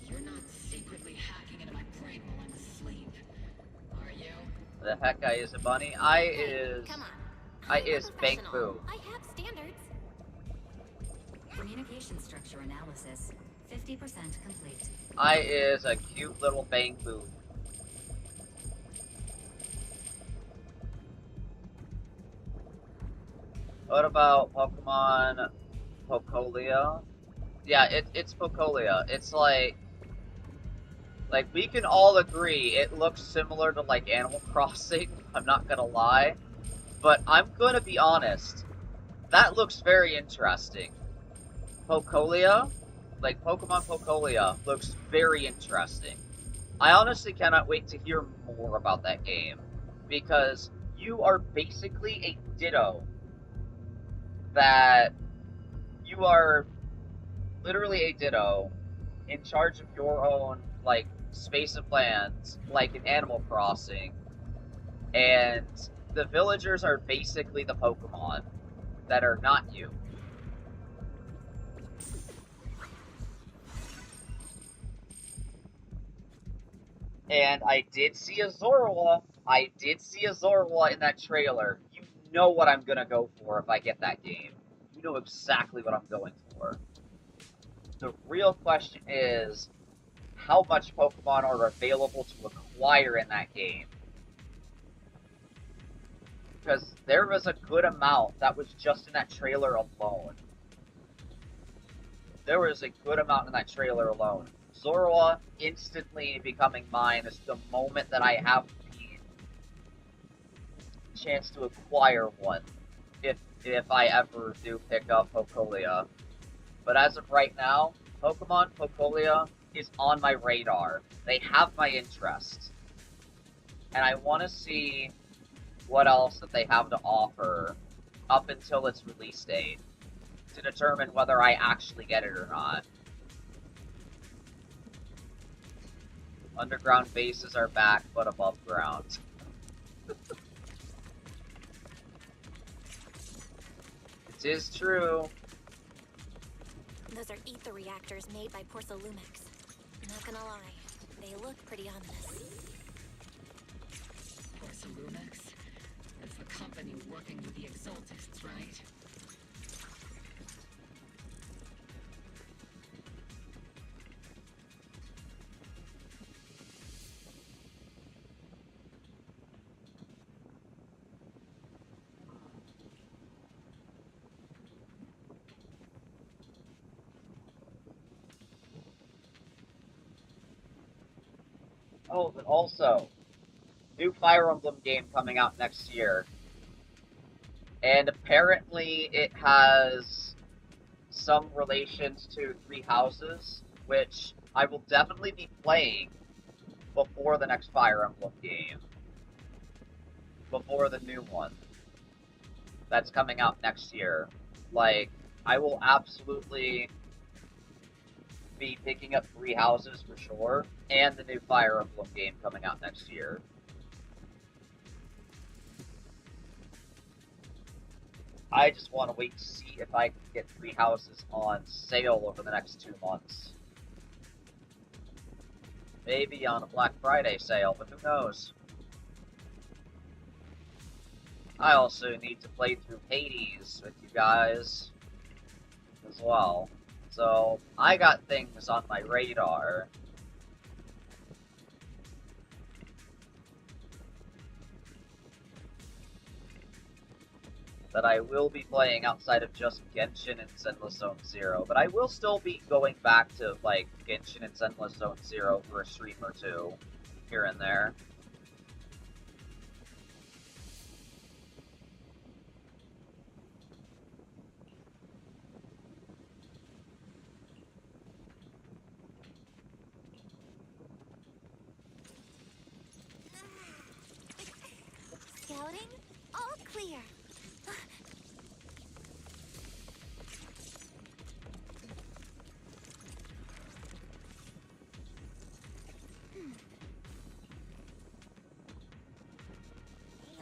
You're not secretly hacking into my brain while I'm asleep, are you? The heck I is a bunny? I is Bank Boo. I have standards. Communication structure analysis. 50% complete. I is a cute little Bank Boo. What about Pokemon Pocolia? Yeah, it's Pocolia. It's like we can all agree it looks similar to like Animal Crossing, I'm not gonna lie. But I'm gonna be honest, that looks very interesting. Pocolia, like Pokemon Pocolia, looks very interesting. I honestly cannot wait to hear more about that game, because you are basically a Ditto that you are literally a Ditto in charge of your own, like, space of lands, like in Animal Crossing, and the villagers are basically the Pokemon that are not you. And I did see a Zorua. I did see a Zorua in that trailer. You know what I'm gonna go for if I get that game. You know exactly what I'm going for. The real question is, how much Pokemon are available to acquire in that game? Because there was a good amount that was just in that trailer alone. There was a good amount in that trailer alone. Zorua instantly becoming mine is the moment that I have the chance to acquire one, if I ever do pick up Pocolia. But as of right now, Pokemon Pocolia is on my radar. They have my interest. And I want to see what else that they have to offer up until its release date to determine whether I actually get it or not. Underground bases are back, but above ground. It is true. Those are ether reactors made by Porcelumex. Not gonna lie, they look pretty ominous. Porcelumex? That's the company working with the Exaltists, right? Oh, but also, new Fire Emblem game coming out next year. And apparently it has some relations to Three Houses, which I will definitely be playing before the next Fire Emblem game. Before the new one that's coming out next year. Like, I will absolutely be picking up Three Houses for sure, and the new Fire Emblem game coming out next year. I just want to wait to see if I can get Three Houses on sale over the next 2 months. Maybe on a Black Friday sale, but who knows? I also need to play through Hades with you guys as well. So, I got things on my radar. That I will be playing outside of just Genshin and Zenless Zone Zero. But I will still be going back to, like, Genshin and Zenless Zone Zero for a stream or two, here and there. Scouting? All clear.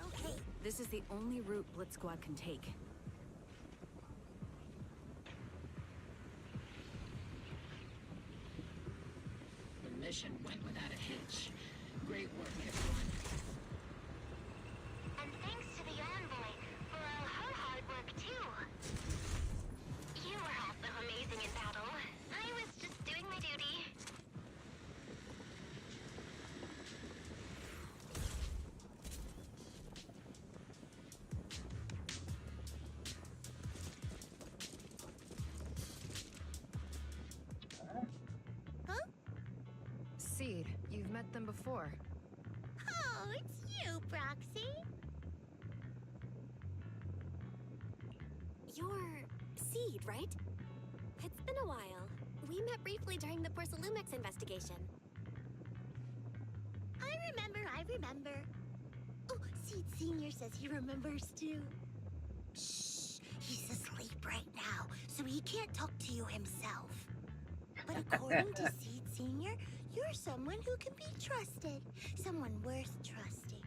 Okay. This is the only route Blitz Squad can take. The mission went without a hitch. Great work, everyone. And thanks to the envoy for all her hard work, too. You were also amazing in battle. I was just doing my duty. Seed, you've met them before. Oh, it's you, Proxy. You're Seed, right? It's been a while. We met briefly during the Porcelumex investigation. I remember. Oh, Seed Senior says he remembers too. Shh, he's asleep right now, so he can't talk to you himself. But according to Seed Senior, you're someone who can be trusted. Someone worth trusting.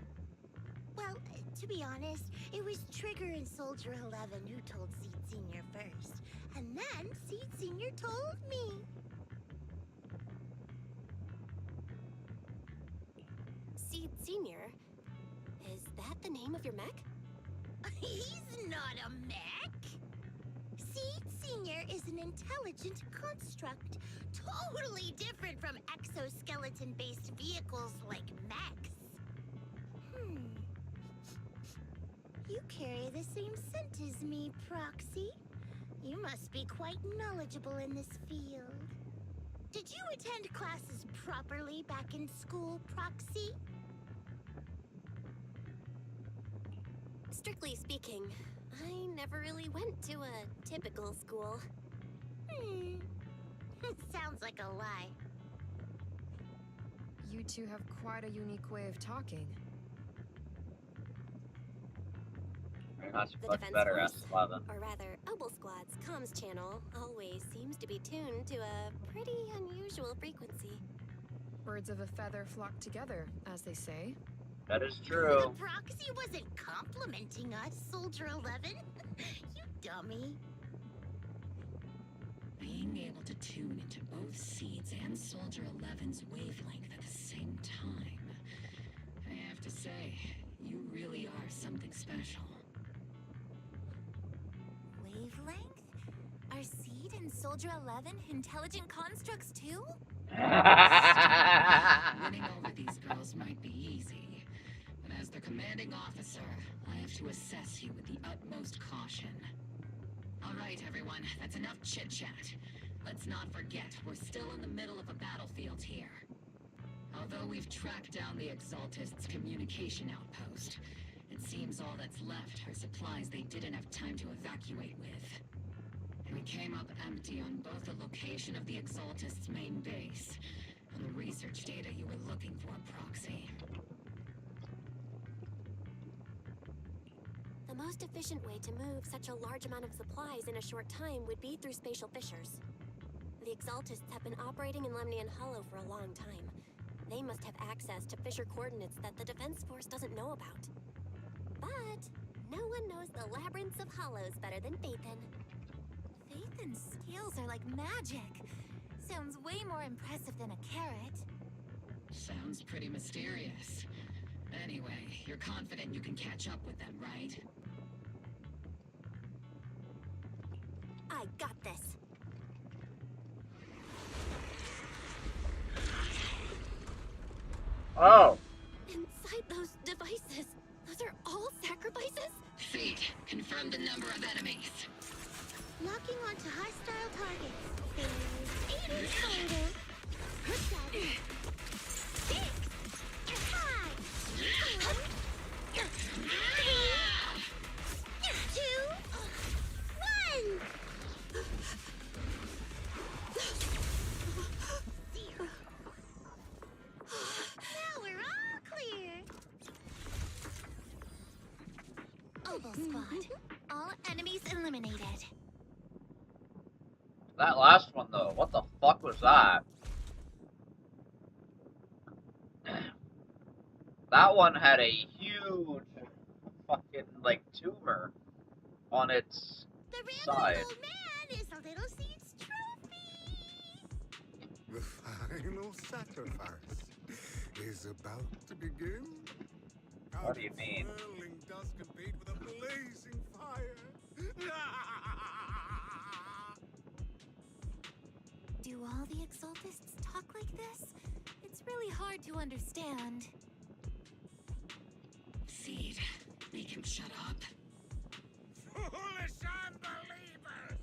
Well, to be honest, it was Trigger and Soldier 11 who told Seed Senior first. And then Seed Senior told me. Seed Senior? Is that the name of your mech? He's not a mech. Seed Senior is an intelligent construct, totally different from exoskeleton-based vehicles like mechs. You carry the same scent as me, Proxy. You must be quite knowledgeable in this field. Did you attend classes properly back in school, Proxy? Strictly speaking, I never really went to a typical school. Sounds like a lie. You two have quite a unique way of talking. That's The much Defense better, Force, S11. or rather, Obel Squad's comms channel always seems to be tuned to a pretty unusual frequency. Birds of a feather flock together, as they say. That is true. The Proxy wasn't complimenting us, Soldier 11. You dummy. Being able to tune into both Seeds and Soldier 11's wavelength at the same time. I have to say, you really are something special. Wavelength? Are Seed and Soldier 11 intelligent constructs too? Winning over these girls might be easy, but as their commanding officer, I have to assess you with the utmost caution. All right, everyone, that's enough chit-chat. Let's not forget, we're still in the middle of a battlefield here. Although we've tracked down the Exaltists' communication outpost, it seems all that's left are supplies they didn't have time to evacuate with. We came up empty on both the location of the Exaltists' main base and the research data you were looking for, Proxy. The most efficient way to move such a large amount of supplies in a short time would be through spatial fissures. The Exaltists have been operating in Lemnian Hollow for a long time. They must have access to fissure coordinates that the Defense Force doesn't know about. But no one knows the labyrinths of hollows better than Phaethon. Phaethon's skills are like magic. Sounds way more impressive than a carrot. Sounds pretty mysterious. Anyway, you're confident you can catch up with them, right? I got this. Oh. Inside those devices, those are all sacrifices? Feed. Confirm the number of enemies. Locking onto hostile targets. There's 8 in total. Good job. 6, 5, 4, 3, 2, 1. Now we're all clear. Oval Squad. All enemies eliminated. That last one, though, what the fuck was that? That one had a huge fucking, like, tumor on its side. Old man is a little seed's trophy. The final sacrifice is about to begin. What do you mean? Whirling dust compete with a blazing fire. Do all the Exaltists talk like this? It's really hard to understand. Seed, make him shut up. Foolish unbelievers!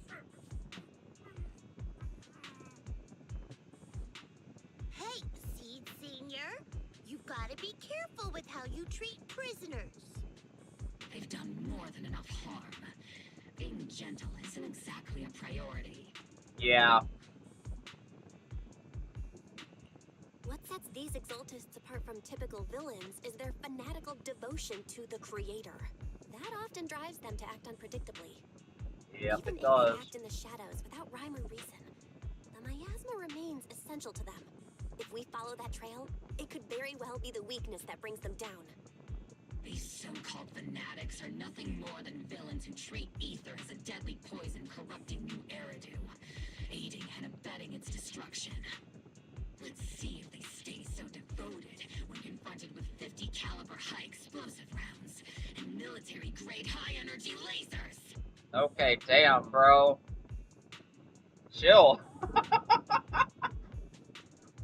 Hey, Seed Senior. You've got to be careful with how you treat prisoners. They've done more than enough harm. Being gentle isn't exactly a priority. Yeah. What sets these Exaltists apart from typical villains is their fanatical devotion to the Creator. That often drives them to act unpredictably. Yep, Even it if does. they act in the shadows without rhyme or reason, the miasma remains essential to them. If we follow that trail, it could very well be the weakness that brings them down. These so-called fanatics are nothing more than villains who treat ether as a deadly poison corrupting new Eridu, aiding and abetting its destruction. Let's see if they stay so devoted when confronted with 50 caliber high explosive rounds and military-grade high-energy lasers. Okay, damn, bro. Chill.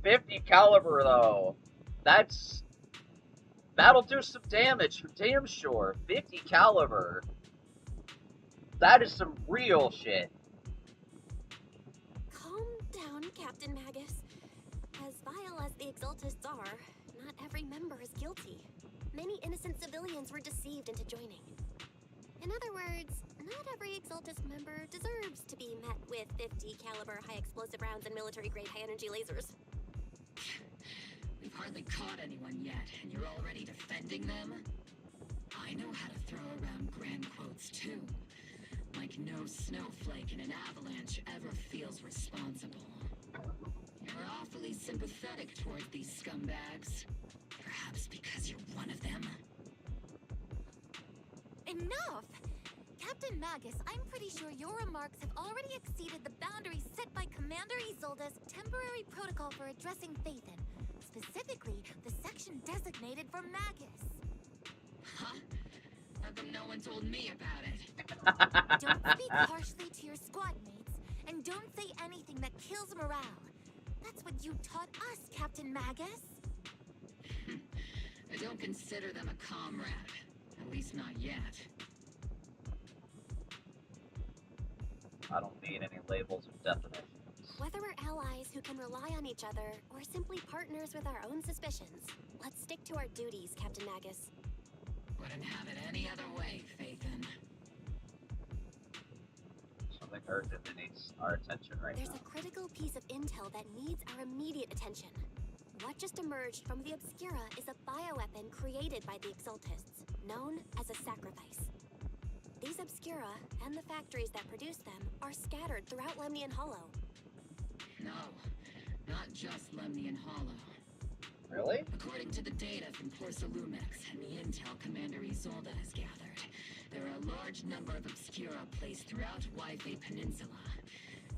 50 caliber, though. That'll do some damage for damn sure. 50 caliber. That is some real shit. Calm down, Captain Magus. As vile as the Exaltists are, not every member is guilty. Many innocent civilians were deceived into joining. In other words, not every Exaltist member deserves to be met with 50 caliber high explosive rounds and military-grade high-energy lasers. We've hardly caught anyone yet, and you're already defending them? I know how to throw around grand quotes, too. Like no snowflake in an avalanche ever feels responsible. You're awfully sympathetic toward these scumbags. Perhaps because you're one of them? Enough! Captain Magus, I'm pretty sure your remarks have already exceeded the boundaries set by Commander Isolde's temporary protocol for addressing Phaethon. Specifically, the section designated for Magus. Huh? How come no one told me about it? Don't speak harshly to your squad mates, and don't say anything that kills morale. That's what you taught us, Captain Magus. I don't consider them a comrade. At least not yet. I don't need any labels or definitions. Whether we're allies who can rely on each other, or simply partners with our own suspicions, let's stick to our duties, Captain Magus. Wouldn't have it any other way, Phaethon. Something urgent that needs our attention right There's now. a critical piece of intel that needs our immediate attention. What just emerged from the Obscura is a bioweapon created by the Exaltists, known as a sacrifice. These Obscura, and the factories that produce them, are scattered throughout Lemnian Hollow. No, not just Lemnian Hollow. Really? According to the data from Porsalumex and the intel Commander Isolde has gathered, there are a large number of Obscura placed throughout Waifei Peninsula.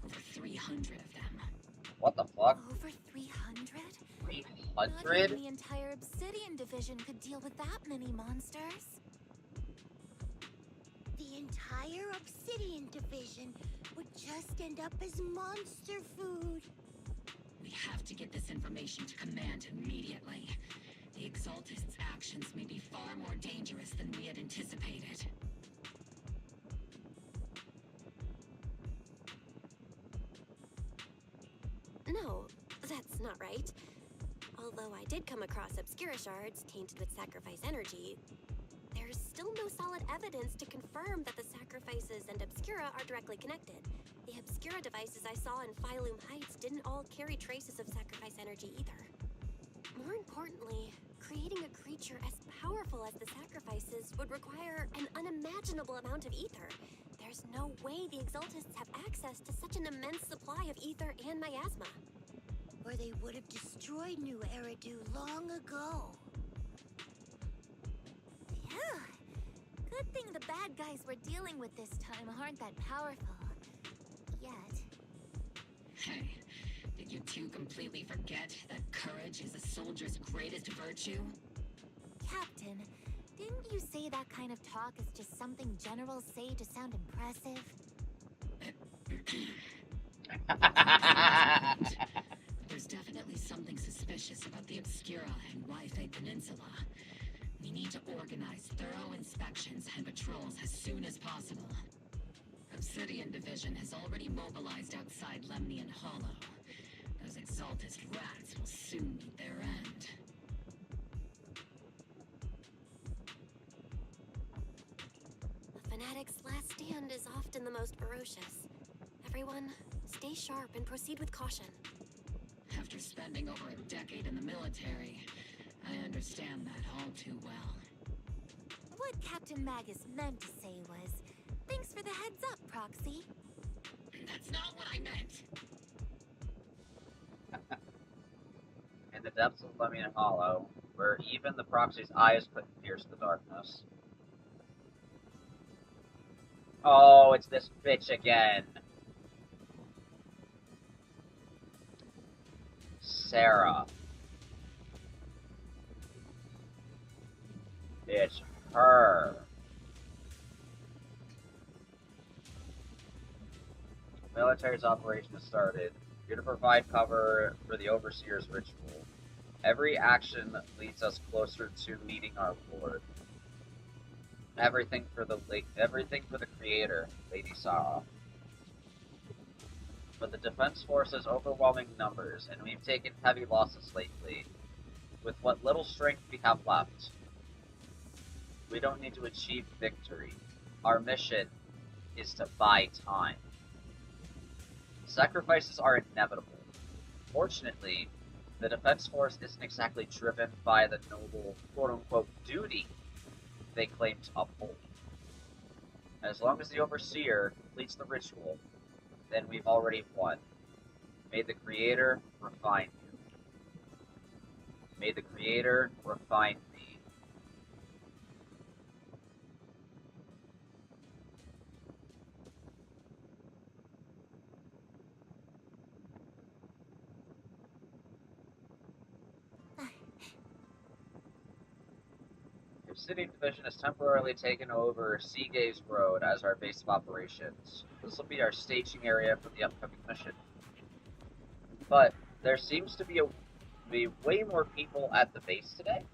Over 300 of them. What the fuck? Over 300? 300? Not even the entire Obsidian division could deal with that many monsters. The entire Obsidian division would just end up as monster food. We have to get this information to Command immediately. The Exaltist's actions may be far more dangerous than we had anticipated. No, that's not right. Although I did come across Obscura shards tainted with sacrifice energy, there's still no solid evidence to confirm that the sacrifices and Obscura are directly connected. The Obscura devices I saw in Phylum Heights didn't all carry traces of sacrifice energy either. More importantly, creating a creature as powerful as the sacrifices would require an unimaginable amount of ether. There's no way the Exaltists have access to such an immense supply of ether and miasma. Or they would have destroyed New Eridu long ago. Yeah. Good thing the bad guys we're dealing with this time aren't that powerful. Yet. Hey, did you two completely forget that courage is a soldier's greatest virtue? Captain, didn't you say that kind of talk is just something generals say to sound impressive? There's definitely something suspicious about the Obscura and Wi-Fi Peninsula. We need to organize thorough inspections and patrols as soon as possible. Obsidian Division has already mobilized outside Lemnian Hollow. Those Exaltist rats will soon meet their end. A fanatic's last stand is often the most ferocious. Everyone, stay sharp and proceed with caution. After spending over a decade in the military, I understand that all too well. What Captain Magus meant to say was, thanks for the heads up, Proxy. That's not what I meant. In the depths of Lemnian Hollow, where even the Proxy's eyes couldn't pierce the darkness. Oh, it's this bitch again. Sarah. It's her. Military's operation has started. You're to provide cover for the Overseer's ritual. Every action leads us closer to meeting our Lord. Everything for the Creator, Lady Sarah. But the Defense Force has overwhelming numbers, and we've taken heavy losses lately. With what little strength we have left, we don't need to achieve victory. Our mission is to buy time. Sacrifices are inevitable. Fortunately, the Defense Force isn't exactly driven by the noble, quote-unquote, duty they claim to uphold. As long as the Overseer completes the ritual, then we've already won. May the Creator refine you. May the Creator refine me. Obsidian Division has temporarily taken over Seagaze Road as our base of operations. This will be our staging area for the upcoming mission. But there seems to be way more people at the base today.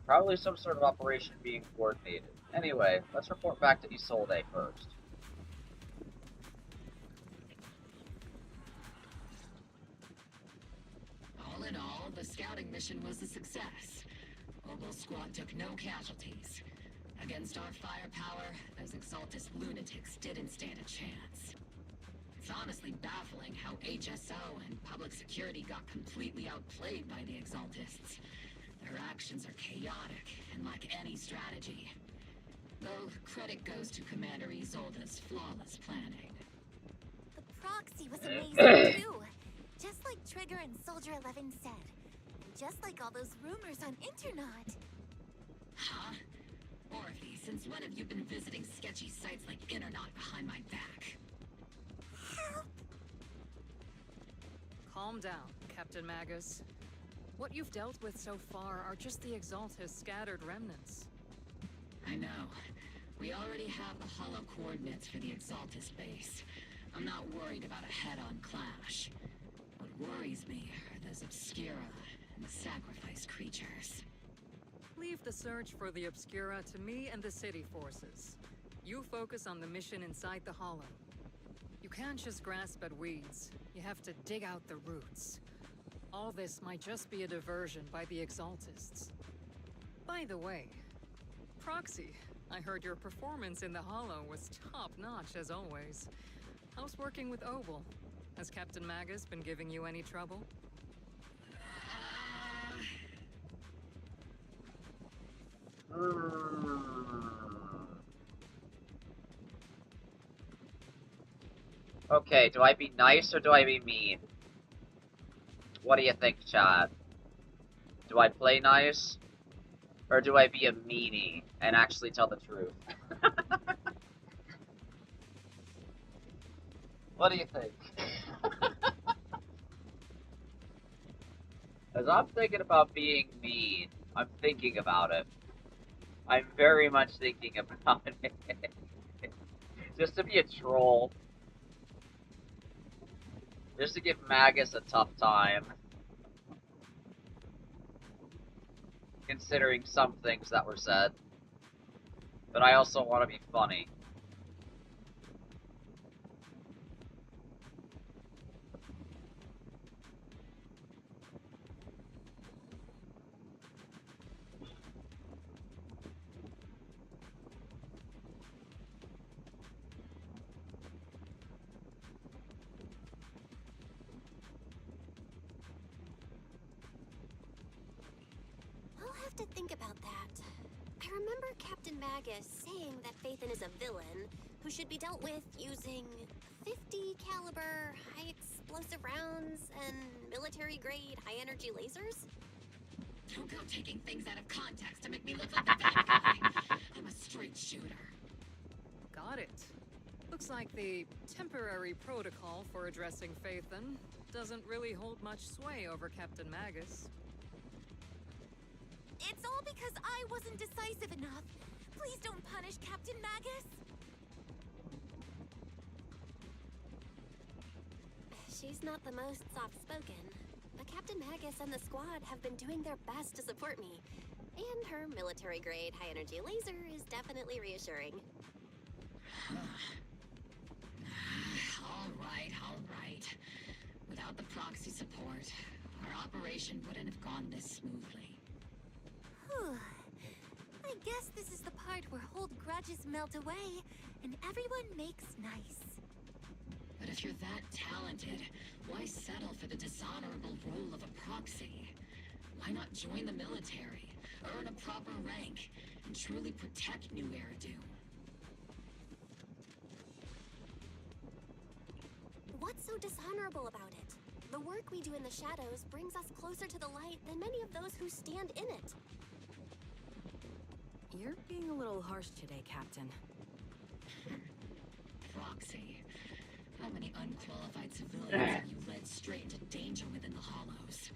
Probably some sort of operation being coordinated. Anyway, let's report back to Isolde first. All in all, the scouting mission was a success. Mobile Squad took no casualties. Against our firepower, those Exaltist lunatics didn't stand a chance. It's honestly baffling how HSO and public security got completely outplayed by the Exaltists. Their actions are chaotic and lack any strategy. Though credit goes to Commander Isolde's flawless planning. The Proxy was amazing too. Just like Trigger and Soldier 11 said. Just like all those rumors on Internet. Huh? Orphe, since when have you been visiting sketchy sites like Internet behind my back? Help! Calm down, Captain Magus. What you've dealt with so far are just the Exaltist scattered remnants. I know. We already have the hollow coordinates for the Exaltist base. I'm not worried about a head-on clash. What worries me are those Obscura and the sacrifice creatures. Leave the search for the Obscura to me and the city forces. You focus on the mission inside the Hollow. You can't just grasp at weeds. You have to dig out the roots. All this might just be a diversion by the Exaltists. By the way, Proxy, I heard your performance in the Hollow was top-notch as always. How's working with Obel? Has Captain Magus been giving you any trouble? Okay, do I be nice or do I be mean? What do you think, Chad? Do I play nice? Or do I be a meanie and actually tell the truth? What do you think? As I'm thinking about being mean, I'm thinking about it. I'm very much thinking about it. Just to be a troll. Just to give Magus a tough time. Considering some things that were said. But I also want to be funny. I'll have to think about that. I remember Captain Magus saying that Phaethon is a villain who should be dealt with using 50 caliber, high explosive rounds and military-grade high-energy lasers? Don't go taking things out of context to make me look like the bad guy. I'm a straight shooter. Got it. Looks like the temporary protocol for addressing Phaethon doesn't really hold much sway over Captain Magus. It's all because I wasn't decisive enough. Please don't punish Captain Magus. She's not the most soft-spoken, but Captain Magus and the squad have been doing their best to support me. And her military-grade high-energy laser is definitely reassuring. All right. Without the proxy support, our operation wouldn't have gone this smoothly. Whew. I guess this is the part where old grudges melt away and everyone makes nice. But if you're that talented, why settle for the dishonorable role of a proxy? Why not join the military, earn a proper rank, and truly protect New Eridu? What's so dishonorable about it? The work we do in the shadows brings us closer to the light than many of those who stand in it. You're being a little harsh today, Captain. Proxy. How many unqualified civilians have you led straight into danger within the Hollows?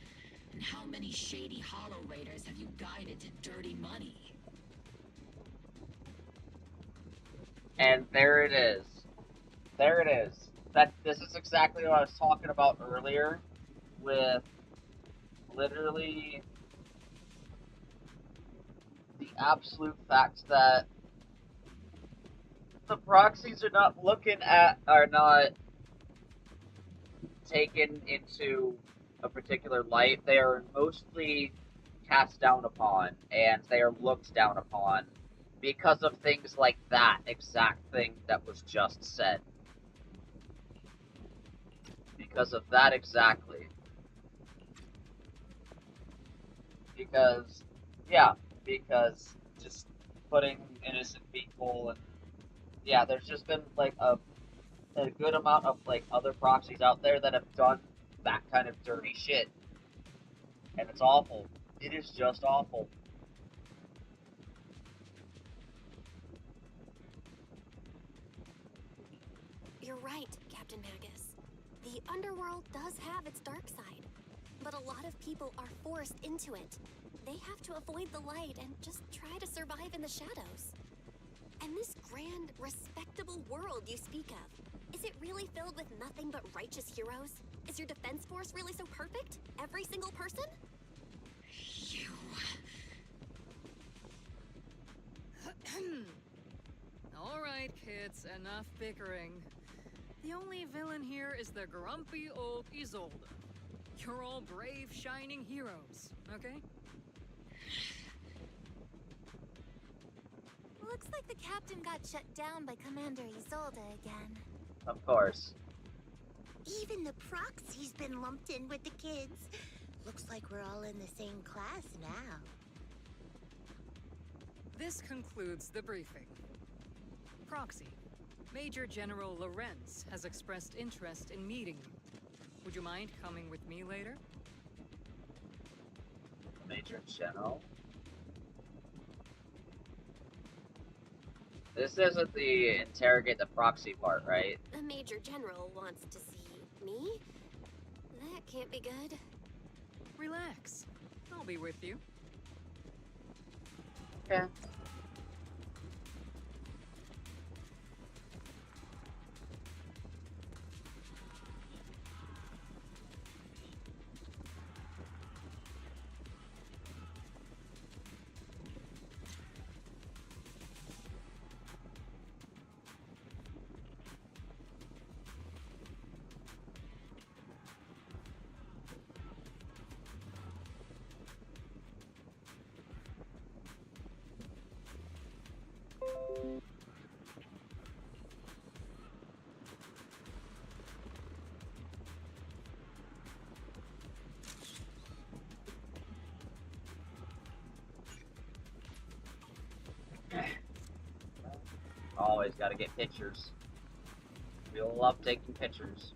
And how many shady Hollow Raiders have you guided to dirty money? And there it is. There it is. This is exactly what I was talking about earlier with literally the absolute fact that the proxies are not taken into a particular light. They are mostly cast down upon, and they are looked down upon because of things like that exact thing that was just said. Because of that exactly. Because just putting innocent people and yeah, there's just been like a good amount of like other proxies out there that have done that kind of dirty shit. And it's awful. It is just awful. You're right, Captain Magus. The underworld does have its dark side, but a lot of people are forced into it. They have to avoid the light and just try to survive in the shadows. And this grand, respectable world you speak of, is it really filled with nothing but righteous heroes? Is your defense force really so perfect? Every single person? All right, kids, enough bickering. The only villain here is the grumpy old Isolde. You're all brave, shining heroes, okay? Looks like the captain got shut down by Commander Isolde again. Of course. Even the proxy's been lumped in with the kids. Looks like we're all in the same class now. This concludes the briefing. Proxy, Major General Lorenz has expressed interest in meeting you. Would you mind coming with me later? Major General? This isn't the interrogate the proxy part, right? A Major General wants to see me? That can't be good. Relax. I'll be with you. Okay. Always gotta get pictures. We love taking pictures.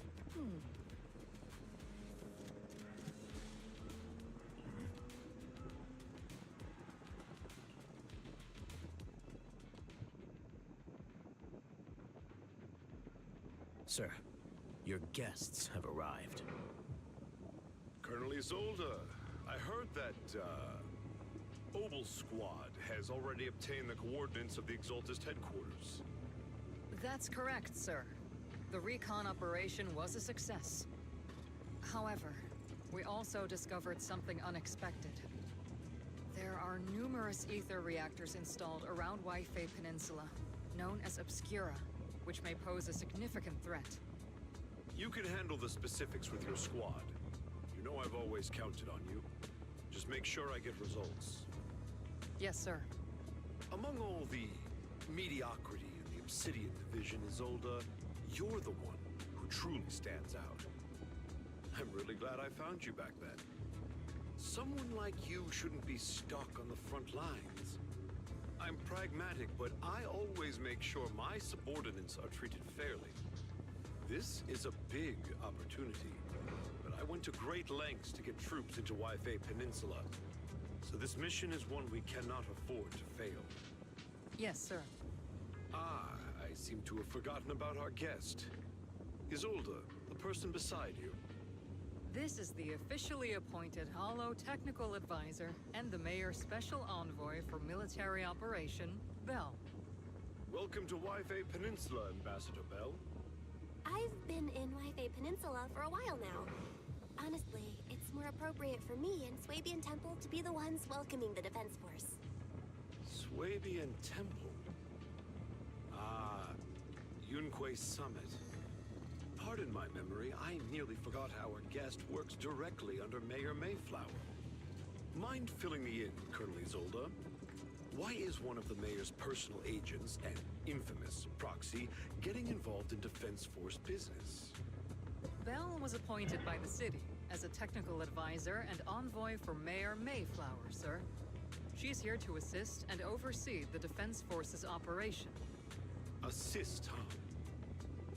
Sir, your guests have arrived. Colonel Isolde, I heard that, Obel Squad has already obtained the coordinates of the Exaltist headquarters. That's correct, sir. The recon operation was a success. However, we also discovered something unexpected. There are numerous ether reactors installed around Waifei Peninsula, known as Obscura, which may pose a significant threat. You can handle the specifics with your squad. You know I've always counted on you. Just make sure I get results. Yes, sir. Among all the mediocrity in the Obsidian Division, Isolde, you're the one who truly stands out. I'm really glad I found you back then. Someone like you shouldn't be stuck on the front lines. I'm pragmatic, but I always make sure my subordinates are treated fairly. This is a big opportunity, but I went to great lengths to get troops into Waifei Peninsula. So this mission is one we cannot afford to fail. Yes, sir. Ah, I seem to have forgotten about our guest. Isolde, the person beside you. This is the officially appointed Hollow Technical Advisor and the Mayor's Special Envoy for Military Operation, Bell. Welcome to Waifei Peninsula, Ambassador Bell. I've been in Waifei Peninsula for a while now. Honestly, it's more appropriate for me and Swabian Temple to be the ones welcoming the Defense Force. Swabian Temple? Ah, Yunquei Summit. Pardon my memory, I nearly forgot our guest works directly under Mayor Mayflower. Mind filling me in, Colonel Isolde? Why is one of the Mayor's personal agents, an infamous proxy, getting involved in Defense Force business? Bell was appointed by the city as a technical advisor and envoy for Mayor Mayflower, sir. She's here to assist and oversee the Defense Force's operation. Assist, huh?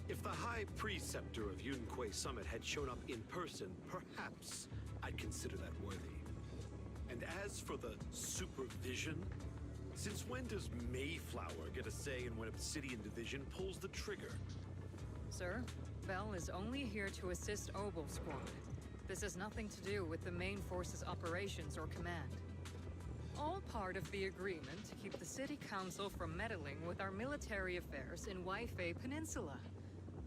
If the High Preceptor of Yunquei Summit had shown up in person, perhaps I'd consider that worthy. And as for the supervision, since when does Mayflower get a say in when Obsidian Division pulls the trigger? Sir, Bell is only here to assist Obel Squad. This has nothing to do with the main force's operations or command. All part of the agreement to keep the City Council from meddling with our military affairs in Waifei Peninsula.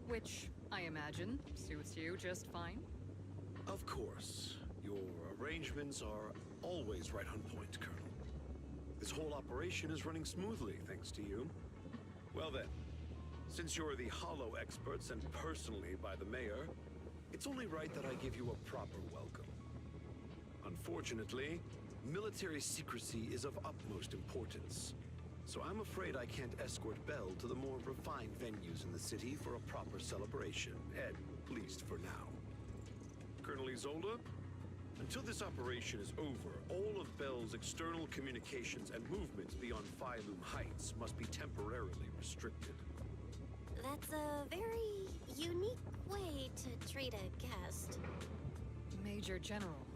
Which, I imagine, suits you just fine? Of course. Your arrangements are always right on point, Colonel. This whole operation is running smoothly, thanks to you. Well then, since you're the Hollow expert sent personally by the mayor, it's only right that I give you a proper welcome. Unfortunately, military secrecy is of utmost importance. So I'm afraid I can't escort Belle to the more refined venues in the city for a proper celebration, at least for now. Colonel Isolde, until this operation is over, all of Belle's external communications and movements beyond Phylum Heights must be temporarily restricted. That's a very unique way to treat a guest. Major General,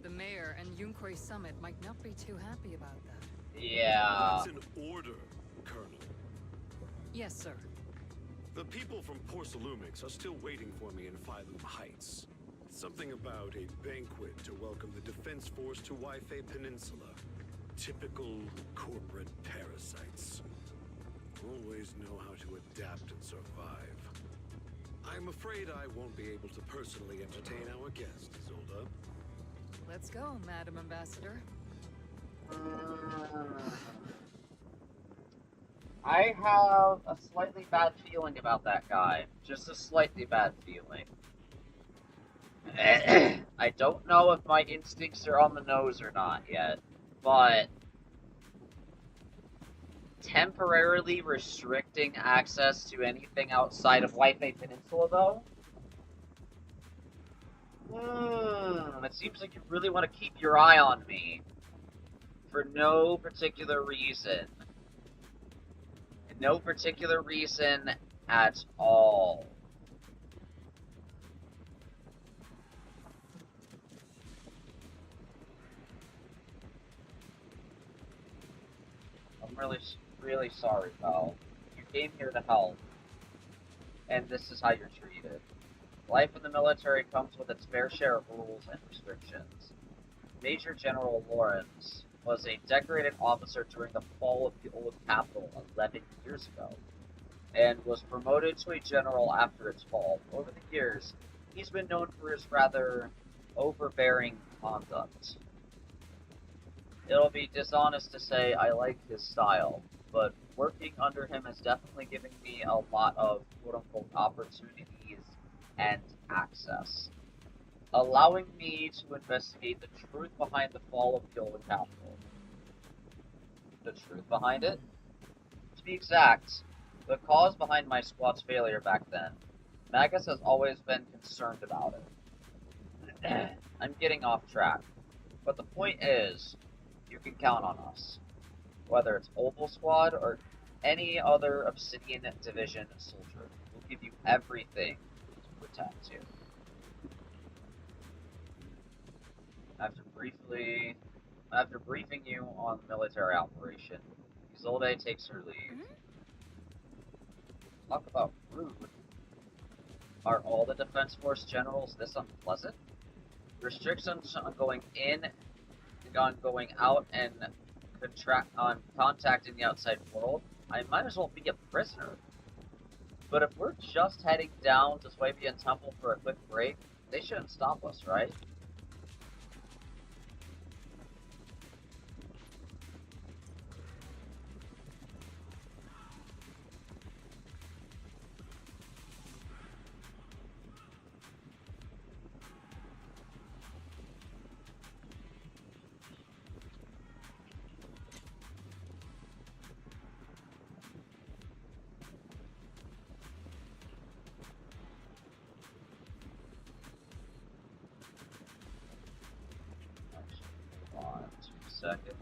the mayor and Yunkoi Summit might not be too happy about that. Yeah. That's an order, Colonel. Yes, sir. The people from Porcelumix are still waiting for me in Phylum Heights. Something about a banquet to welcome the Defense Force to Waifei Peninsula. Typical corporate parasites. Always know how to adapt and survive. I'm afraid I won't be able to personally entertain our guest, Isolde. Let's go, Madam Ambassador. I have a slightly bad feeling about that guy. Just a slightly bad feeling. I don't know if my instincts are on the nose or not yet, but temporarily restricting access to anything outside of Waifei Peninsula, though? It seems like you really want to keep your eye on me. For no particular reason. No particular reason at all. I'm really sorry, pal. You came here to help. And this is how you're treated. Life in the military comes with its fair share of rules and restrictions. Major General Lawrence was a decorated officer during the fall of the old capital 11 years ago, and was promoted to a general after its fall. Over the years, he's been known for his rather overbearing conduct. It'll be dishonest to say I like his style, but working under him has definitely given me a lot of quote-unquote opportunities and access, allowing me to investigate the truth behind the fall of the old capital. The truth behind it? To be exact, the cause behind my squad's failure back then. Magus has always been concerned about it. I'm getting off track, but the point is, you can count on us. Whether it's Opal Squad or any other Obsidian Division soldier, we'll give you everything to protect you. After briefing you on the military operation, Isolde takes her leave. Talk about rude. Are all the Defense Force generals this unpleasant? Restrictions on going in, on going out, and on contacting the outside world? I might as well be a prisoner. But if we're just heading down to Swabian Temple for a quick break, they shouldn't stop us, right? Second.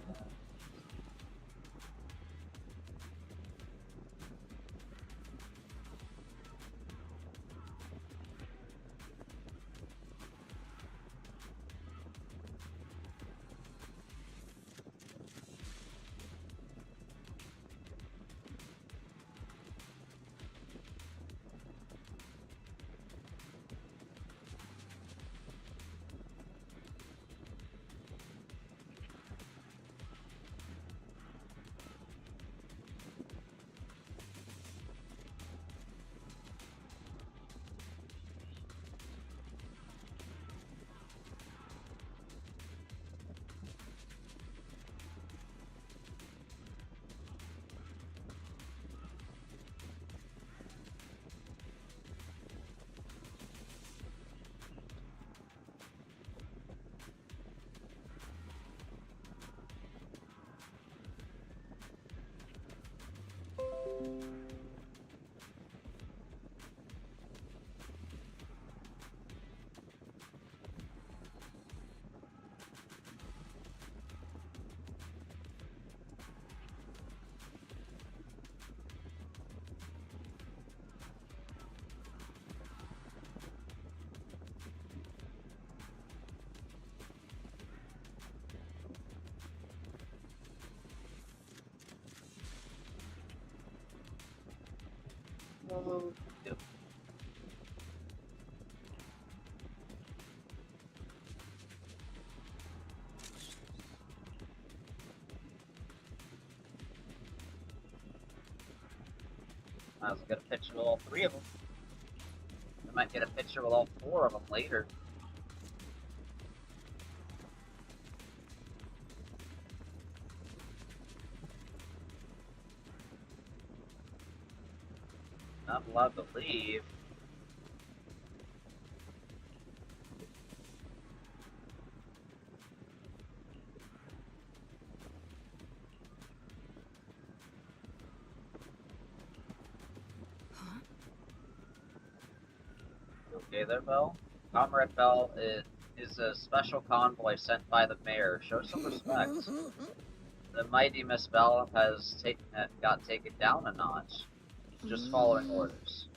Yep. I was gonna get a picture with all 3 of them. I might get a picture with all 4 of them later. Not allowed to leave. You okay there, Belle? Comrade Belle is a special convoy sent by the mayor. Show some respect. The mighty Miss Belle has got taken down a notch. Just following orders.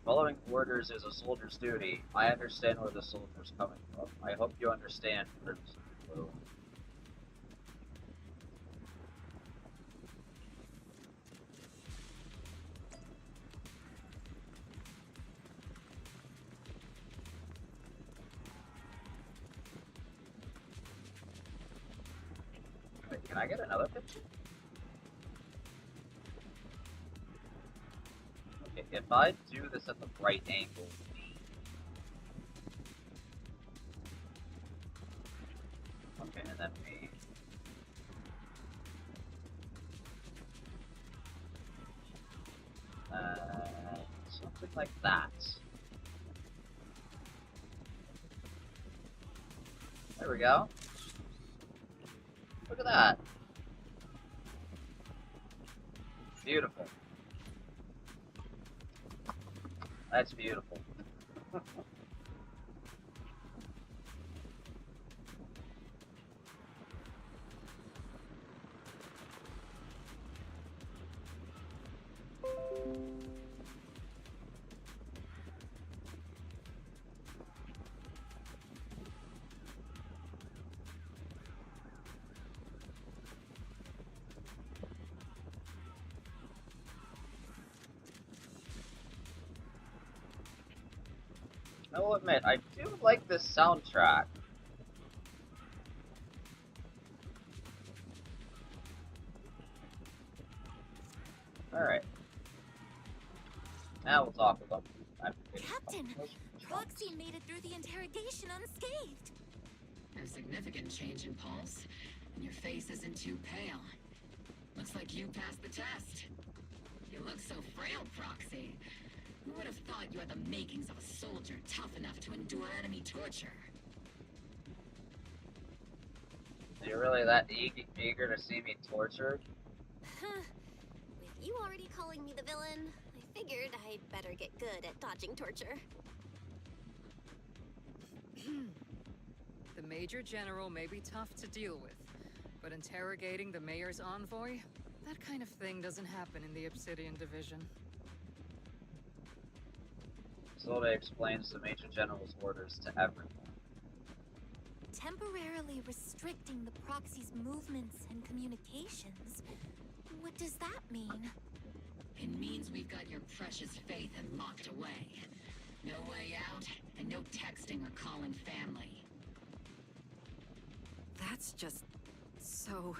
Following orders is a soldier's duty. I understand where the soldier's coming from. I hope you understand, Crimson Blue. Wait, can I get another picture? Okay, if I do this at the right angle, okay, and then we something like that. There we go. Look at that. Beautiful. That's beautiful. I will admit, I do like this soundtrack. Alright. Now we'll talk with them. Captain, Proxy made it through the interrogation unscathed. No significant change in pulse, and your face isn't too pale. Looks like you passed the test. You look so frail, Proxy. Who would have thought you had the makings of a soldier tough enough to endure enemy torture? Are you really that eager to see me tortured? With you already calling me the villain, I figured I'd better get good at dodging torture. The Major General may be tough to deal with, but interrogating the Mayor's envoy? That kind of thing doesn't happen in the Obsidian Division. Solde explains the Major General's orders to everyone. Temporarily restricting the Proxy's movements and communications? What does that mean? It means we've got your precious faith and locked away. No way out, and no texting or calling family. That's just... so...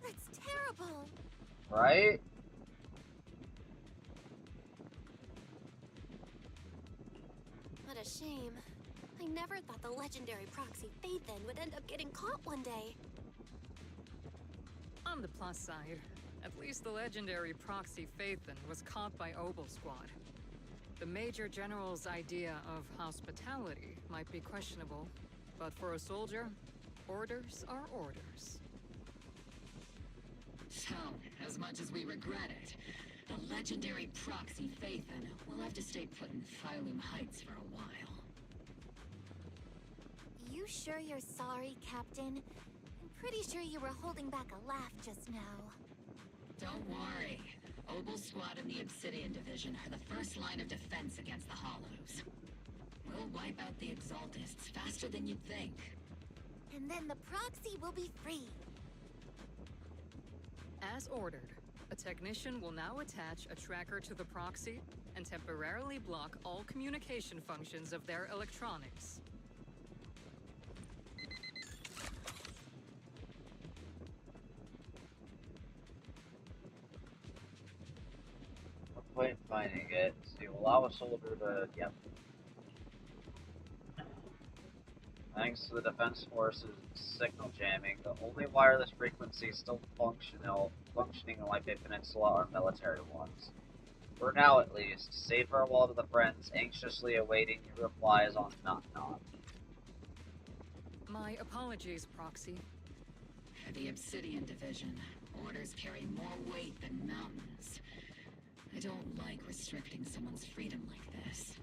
That's terrible! Right? What a shame. I never thought the legendary Proxy Phaethon would end up getting caught one day. On the plus side, at least the legendary Proxy Phaethon was caught by Obel Squad. The Major General's idea of hospitality might be questionable, but for a soldier, orders are orders. So, As much as we regret it, the legendary proxy Phaethon will have to stay put in Phylum Heights for a while. You sure you're sorry, Captain? I'm pretty sure you were holding back a laugh just now. Don't worry. Obel Squad and the Obsidian Division are the first line of defense against the Hollows. We'll wipe out the Exaltists faster than you'd think. And then the proxy will be free. As ordered, a technician will now attach a tracker to the proxy and temporarily block all communication functions of their electronics. No point in finding it. So you allow a soldier to, yep. Thanks to the Defense Force's signal jamming, the only wireless frequencies still functioning on Lycan Peninsula are military ones. For now, at least, save farewell to the friends, anxiously awaiting your replies on Not Not. My apologies, Proxy. For the Obsidian Division, orders carry more weight than mountains. I don't like restricting someone's freedom like this.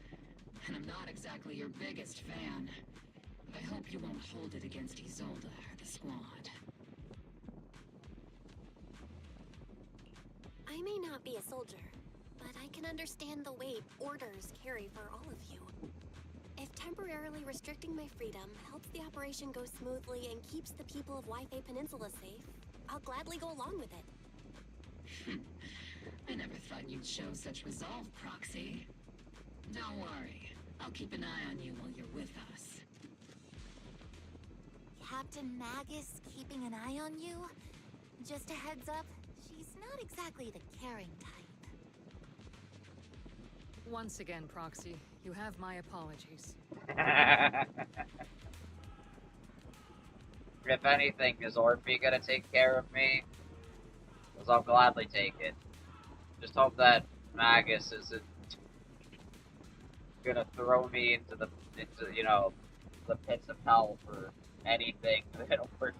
And I'm not exactly your biggest fan. But I hope you won't hold it against Isolde or the squad. I may not be a soldier, but I can understand the weight orders carry for all of you. If temporarily restricting my freedom helps the operation go smoothly and keeps the people of Wi-Fi Peninsula safe, I'll gladly go along with it. I never thought you'd show such resolve, Proxy. Don't worry. I'll keep an eye on you while you're with us. Captain Magus keeping an eye on you? Just a heads up, she's not exactly the caring type. Once again, Proxy, you have my apologies. If anything, is Orphe gonna take care of me? Because I'll gladly take it. Just hope that Magus isn't gonna throw me into the pits of hell for anything that Orphe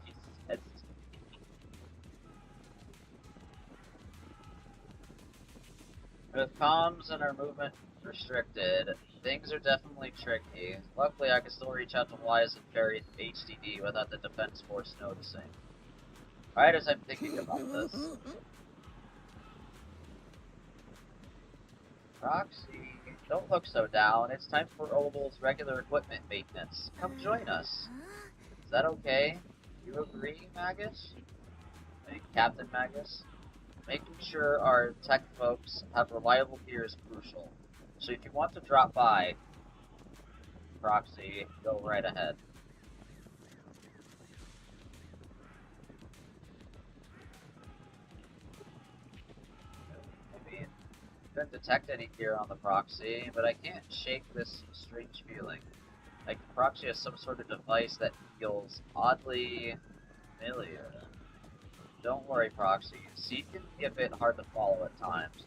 says. With comms and our movement restricted, things are definitely tricky. Luckily, I can still reach out to Wise and carry HDD without the Defense Force noticing. Right as I'm thinking about this. Proxy, don't look so down. It's time for Obel's regular equipment maintenance. Come join us. Is that okay? You agree, Magus? Captain Magus? Making sure our tech folks have reliable gear is crucial. So if you want to drop by, Proxy, go right ahead. I mean, couldn't detect any gear on the Proxy, but I can't shake this strange feeling. Like the Proxy has some sort of device that feels oddly familiar. Don't worry, Proxy. She can be a bit hard to follow at times.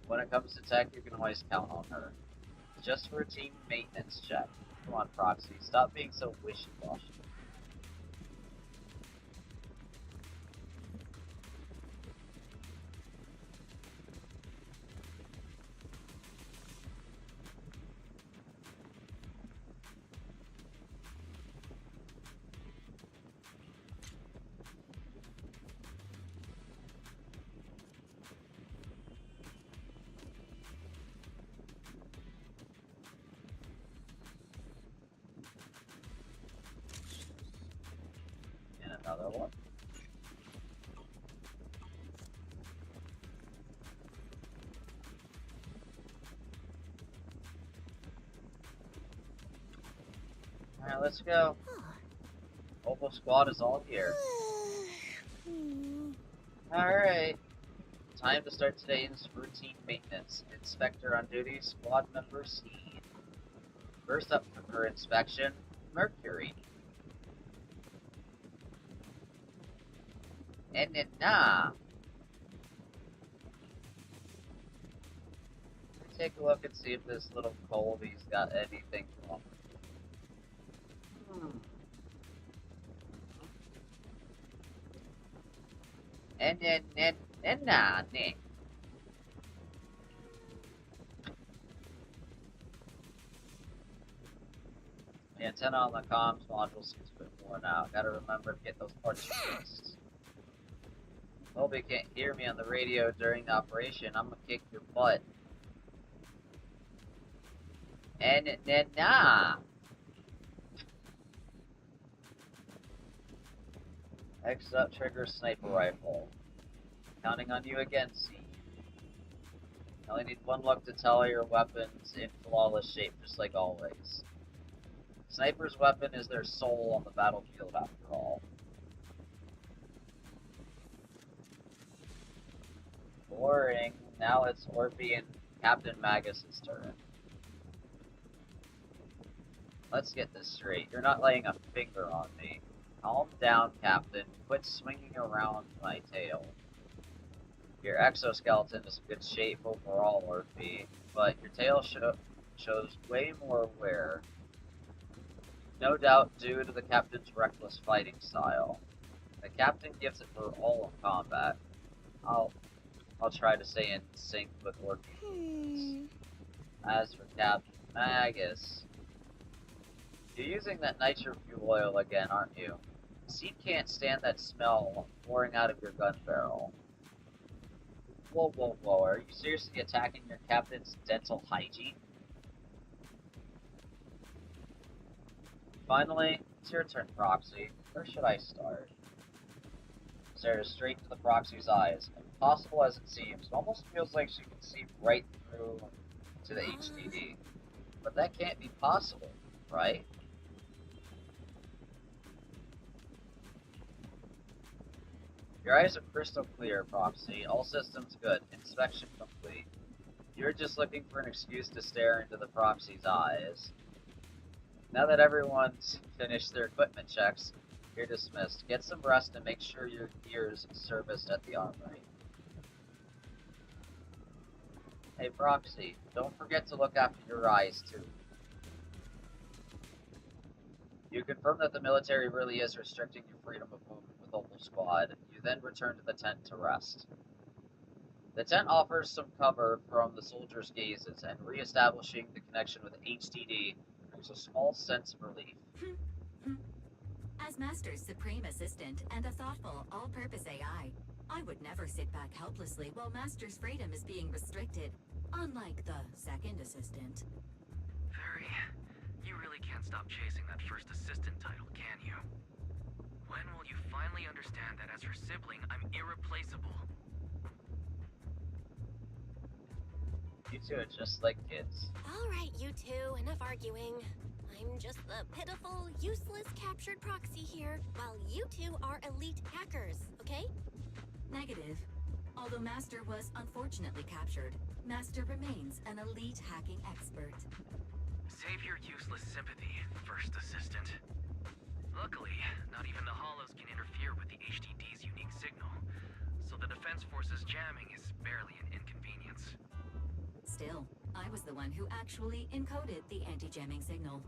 When it comes to tech, you can always count on her. Just for a team maintenance check. Come on, Proxy. Stop being so wishy-washy. Another one. Alright, let's go. Obel Squad is all here. Alright. Time to start today's routine maintenance. Inspector on duty, squad member C. First up for inspection, Mercury. And then, take a look and see if this little Colby's got anything wrong. And then, Nah. The antenna on the comms module seems a bit worn out. Gotta remember to get those parts fixed. Hope you can't hear me on the radio during the operation. I'm gonna kick your butt. And nah. Next up, trigger sniper rifle. Counting on you again, C. I only need one look to tell your weapon's in flawless shape, just like always. Sniper's weapon is their soul on the battlefield, after all. Boring. Now it's Orphe and Captain Magus's turn. Let's get this straight. You're not laying a finger on me. Calm down, Captain. Quit swinging around my tail. Your exoskeleton is in good shape overall, Orphe, but your tail shows way more wear. No doubt due to the Captain's reckless fighting style. The Captain gives it her all in combat. I'll try to stay in sync with Orphe. As for Captain Magus, you're using that nitro fuel oil again, aren't you? Seed can't stand that smell pouring out of your gun barrel. Whoa, are you seriously attacking your captain's dental hygiene? Finally, it's your turn, Proxy. Where should I start? Stares straight into the Proxy's eyes. Impossible as it seems, it almost feels like she can see right through to the HDD. But that can't be possible, right? Your eyes are crystal clear, Proxy. All systems good. Inspection complete. You're just looking for an excuse to stare into the Proxy's eyes. Now that everyone's finished their equipment checks, you're dismissed. Get some rest and make sure your gear's serviced at the armory. Hey, Proxy, don't forget to look after your eyes, too. You confirm that the military really is restricting your freedom of movement with the whole squad. You then return to the tent to rest. The tent offers some cover from the soldiers' gazes, and re-establishing the connection with HDD brings a small sense of relief. As Master's supreme assistant and a thoughtful, all-purpose AI, I would never sit back helplessly while Master's freedom is being restricted, unlike the second assistant. Fairy, you really can't stop chasing that first assistant title, can you? When will you finally understand that as her sibling, I'm irreplaceable? You two are just like kids. Alright, you two, enough arguing. I'm just the pitiful, useless captured proxy here, while you two are elite hackers, okay? Negative. Although Master was unfortunately captured, Master remains an elite hacking expert. Save your useless sympathy, first assistant. Luckily, not even the Hollows can interfere with the HDD's unique signal, so the Defense Force's jamming is barely an inconvenience. Still, I was the one who actually encoded the anti-jamming signal.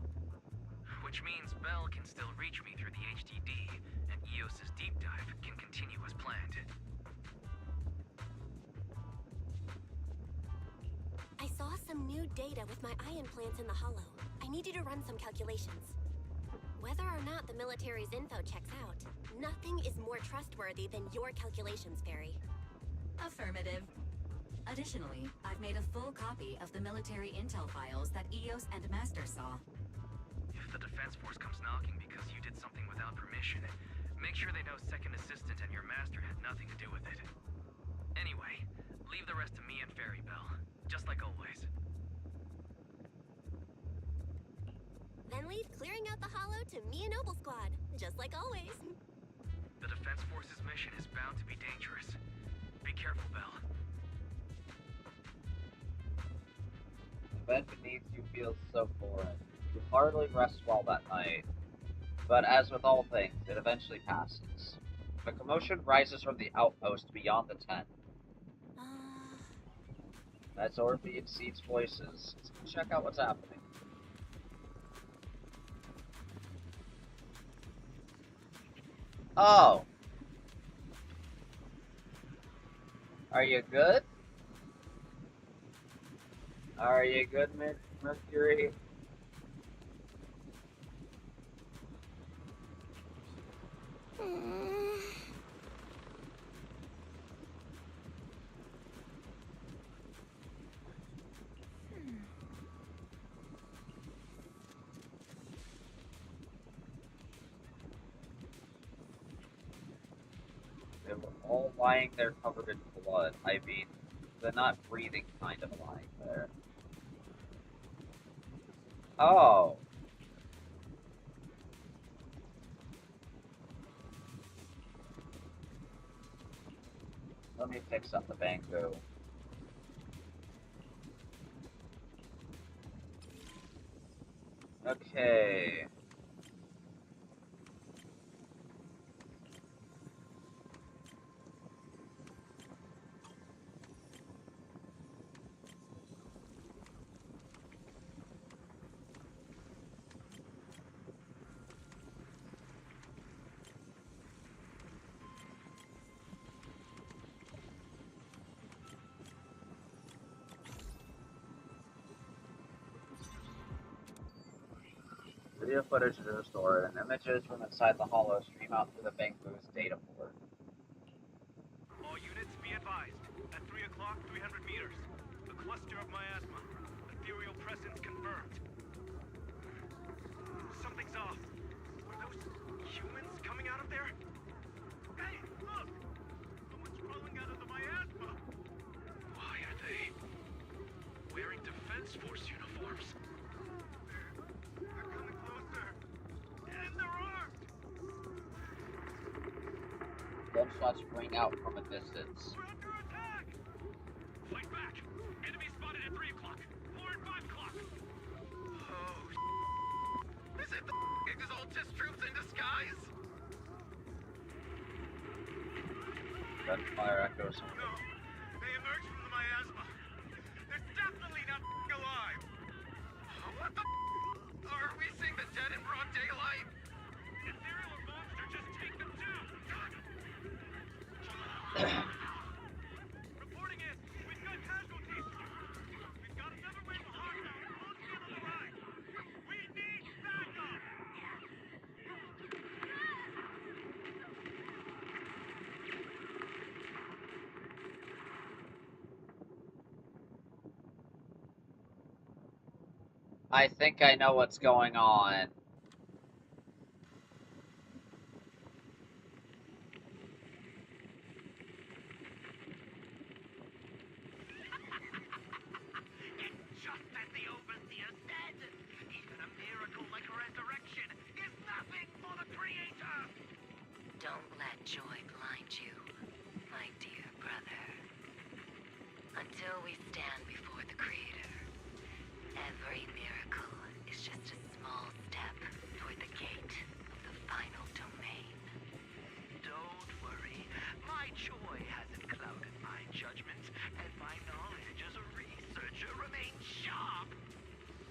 Which means Bell can still reach me through the HDD, and EOS's deep dive can continue as planned. I saw some new data with my eye implants in the hollow. I need you to run some calculations. Whether or not the military's info checks out, nothing is more trustworthy than your calculations, Fairy. Affirmative. Additionally, I've made a full copy of the military intel files that EOS and Master saw. If the Defense Force comes knocking because you did something without permission, make sure they know Second Assistant and your Master had nothing to do with it. Anyway, leave the rest to me and Fairy Bell, just like always. Then leave clearing out the hollow to me and Noble Squad, just like always. The Defense Force's mission is bound to be dangerous. Be careful, Bell. The bed beneath you feels so foreign. You hardly rest well that night. But as with all things, it eventually passes. The commotion rises from the outpost beyond the tent. That's Orphe and Seed's voices. Let's go check out what's happening. Oh! Are you good? Are you good, Mercury? They were all lying there covered in blood. I mean, they're not breathing kind of lying there. Oh. Let me fix up the Banku. Okay. Video footage is restored, and images from inside the hollow stream out through the Banku's data port. All units, be advised. At 3 o'clock, 300 meters. A cluster of miasma. Ethereal presence confirmed. Something's off. Are those humans coming out of there? Hey, look! Someone's crawling out of the miasma! Why are they wearing Defense Force uniforms? They're coming closer. And they're armed! Gunshots ring out from a distance. We're under attack! Fight back! Enemy spotted at 3 o'clock. 4 and 5 o'clock. Oh, is it the Exaltus troops in disguise? Gunfire echoes. No, they emerged from the miasma. They're definitely not alive. What the are we seeing the dead in broad daylight? Ethereal or monster, just take them down. Reporting in. We've got casualties. We've got another wave of hostile. We won't be able to ride. We need backup. I think I know what's going on. Just as the Overseer said, even a miracle like resurrection is nothing for the Creator! Don't let joy blind you, my dear brother. Until we stand before the Creator, every miracle is just a small step toward the gate of the final domain. Don't worry, my joy hasn't clouded my judgment, and my knowledge as a researcher remains sharp.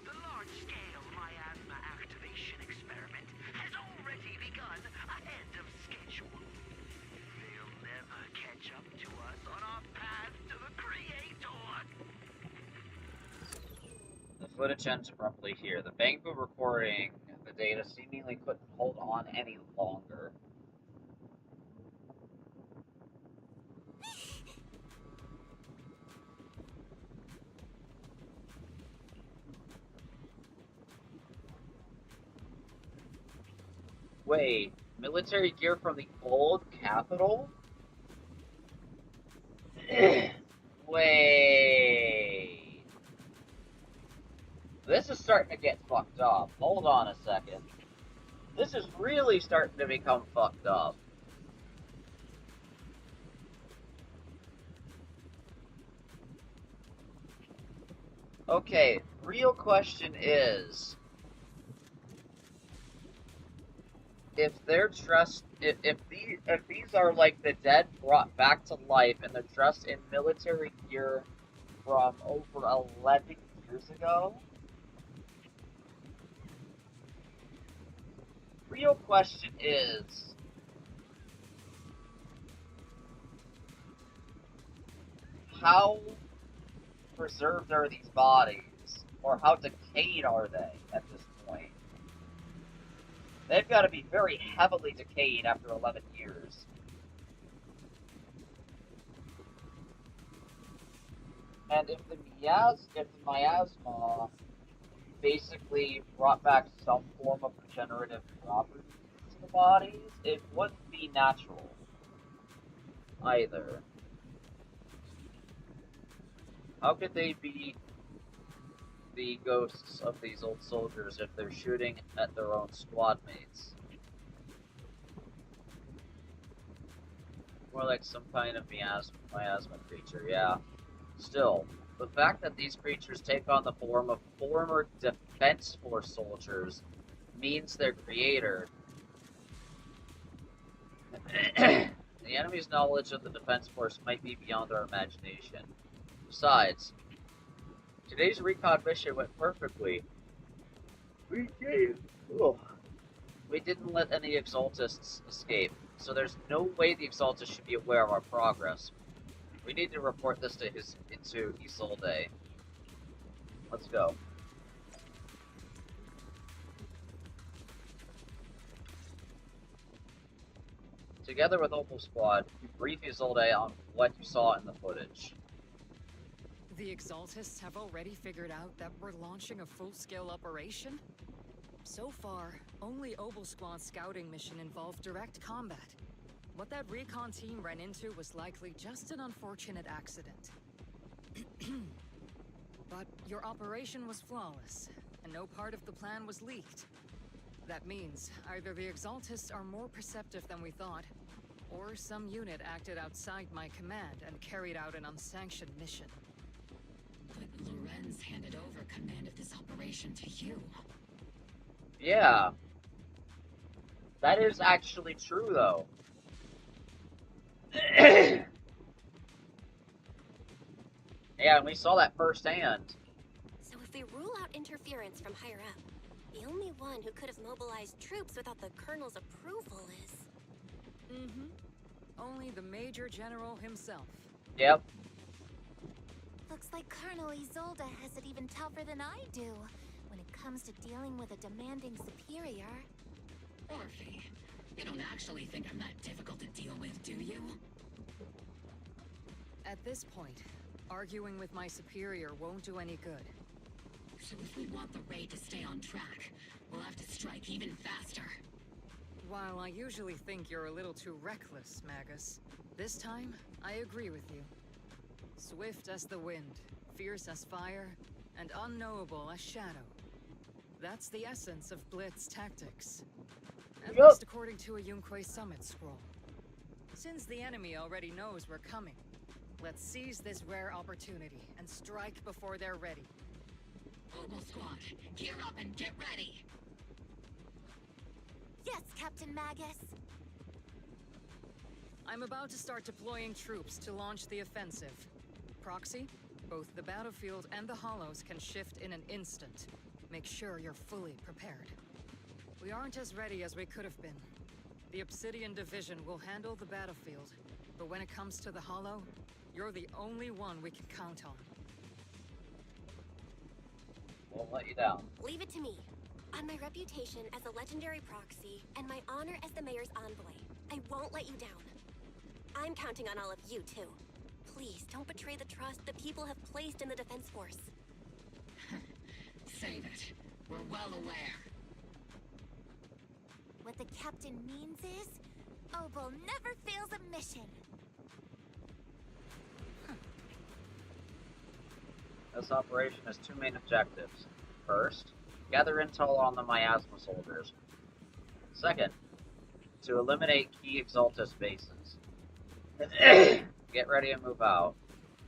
The large-scale miasma activation experiment has already begun ahead of schedule. They'll never catch up to us on our path to the Creator. The footage ends abruptly here. The Banku recording the data seemingly couldn't hold on any longer. Wait, military gear from the old capital? Wait. This is starting to get fucked up. Hold on a second. This is really starting to become fucked up. Okay, real question is, if they're dressed, if these are like the dead brought back to life and they're dressed in military gear from over 11 years ago, real question is, how preserved are these bodies? Or how decayed are they at this point? They've got to be very heavily decayed after 11 years. And if the miasma basically brought back some form of regenerative properties to the bodies, it wouldn't be natural either. How could they be the ghosts of these old soldiers if they're shooting at their own squad mates? More like some kind of miasma creature, yeah. Still, the fact that these creatures take on the form of former Defense Force soldiers means their creator. The enemy's knowledge of the Defense Force might be beyond our imagination. Besides, today's recon mission went perfectly. We didn't let any Exaltists escape, so there's no way the Exaltists should be aware of our progress. We need to report this to Isolde. Let's go. Together with Opal Squad, you brief Isolde on what you saw in the footage. The Exaltists have already figured out that we're launching a full-scale operation? So far, only Opal Squad's scouting mission involved direct combat. What that recon team ran into was likely just an unfortunate accident. But your operation was flawless, and no part of the plan was leaked. That means either the Exaltists are more perceptive than we thought, or some unit acted outside my command and carried out an unsanctioned mission. But Lorenz handed over command of this operation to you. Yeah. That is actually true, though. Yeah, and we saw that firsthand. So if we rule out interference from higher up, the only one who could have mobilized troops without the Colonel's approval is... Only the Major General himself. Yep. Looks like Colonel Isolde has it even tougher than I do when it comes to dealing with a demanding superior. Orphe, you don't actually think I'm that difficult to deal with, do you? At this point, arguing with my superior won't do any good. So if we want the raid to stay on track, we'll have to strike even faster. While I usually think you're a little too reckless, Magus, this time, I agree with you. Swift as the wind, fierce as fire, and unknowable as shadow. That's the essence of Blitz tactics. At least according to a Yunquei Summit scroll. Since the enemy already knows we're coming, let's seize this rare opportunity and strike before they're ready. Opal Squad, gear up and get ready! Yes, Captain Magus. I'm about to start deploying troops to launch the offensive. Proxy, both the battlefield and the hollows can shift in an instant. Make sure you're fully prepared. We aren't as ready as we could have been. The Obsidian Division will handle the battlefield, but when it comes to the hollow, you're the only one we can count on. Won't let you down. Leave it to me. On my reputation as a legendary proxy, and my honor as the mayor's envoy, I won't let you down. I'm counting on all of you, too. Please, don't betray the trust the people have placed in the Defense Force. Save it. We're well aware. What the captain means is, Opal never fails a mission. This operation has two main objectives. First, gather intel on the miasma soldiers. Second, to eliminate key Exaltus bases. Get ready and move out.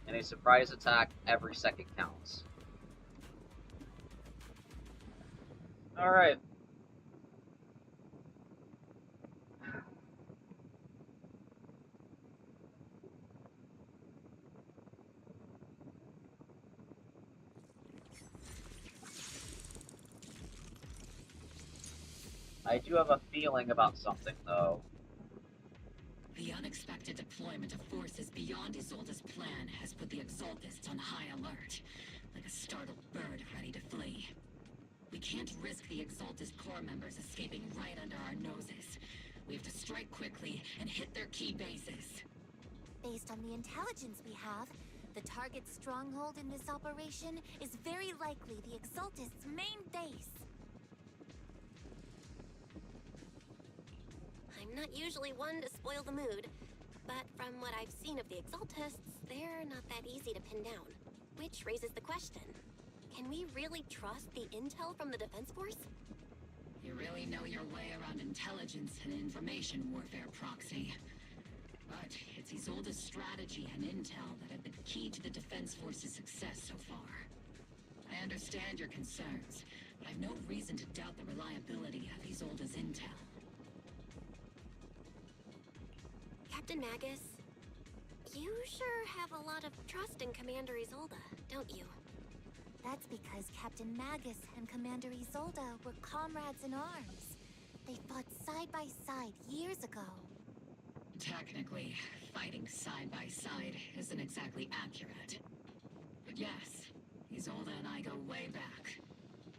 In a surprise attack, every second counts. Alright. I do have a feeling about something, though. The unexpected unexpected deployment of forces beyond Isolde's plan has put the Exaltists on high alert, like a startled bird ready to flee. We can't risk the Exaltist core members escaping right under our noses. We have to strike quickly and hit their key bases. Based on the intelligence we have, the target's stronghold in this operation is very likely the Exaltists' main base. I'm not usually one to spoil the mood, but from what I've seen of the Exaltists, they're not that easy to pin down. Which raises the question, can we really trust the intel from the Defense Force? You really know your way around intelligence and information warfare, Proxy. But it's Isolde's strategy and intel that have been key to the Defense Force's success so far. I understand your concerns, but I've no reason to doubt the reliability of Isolde's intel. Captain Magus, you sure have a lot of trust in Commander Isolde, don't you? That's because Captain Magus and Commander Isolde were comrades in arms. They fought side by side years ago. Technically, fighting side by side isn't exactly accurate. But yes, Isolde and I go way back.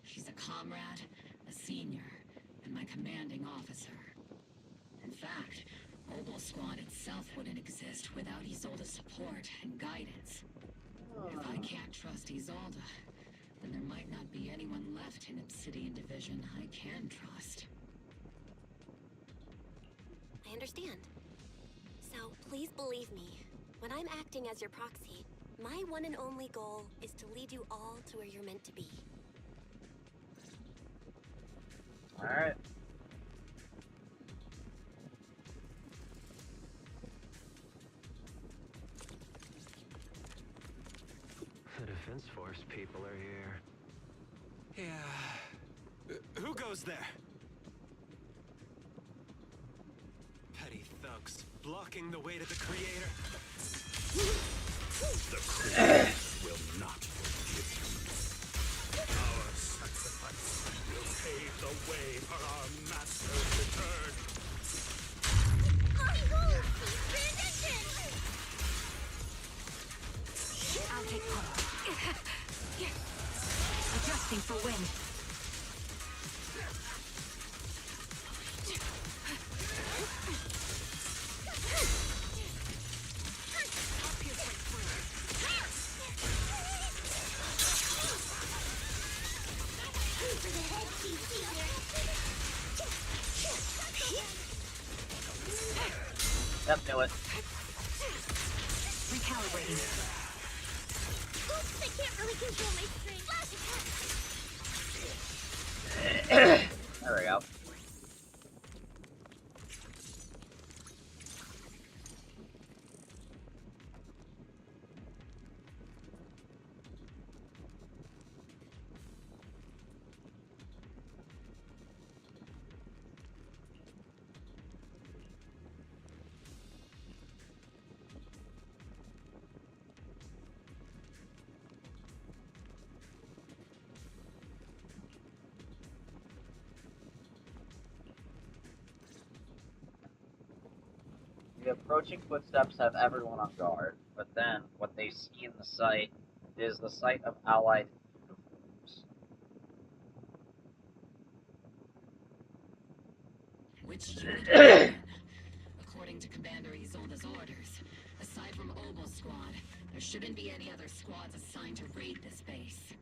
She's a comrade, a senior, and my commanding officer. In fact, Obel Squad itself wouldn't exist without Isolde's support and guidance. If I can't trust Isolde, then there might not be anyone left in Obsidian Division I can trust. I understand. So please believe me, when I'm acting as your proxy, my one and only goal is to lead you all to where you're meant to be. Alright. The Defense Force people are here. Yeah. Who goes there? Petty thugs blocking the way to the Creator. The Creator will not forgive you. Our sacrifice will pave the way for our master's return. I'll take cover. Adjusting for wind. Yep, do it. Recalibrating. Oops, I can't really control my string. Flash attack! There we go. The approaching footsteps have everyone on guard, but then what they see in the sight is the sight of allied uniforms. Which unit are you in? According to Commander Isolde's orders, aside from Obel Squad, there shouldn't be any other squads assigned to raid this base.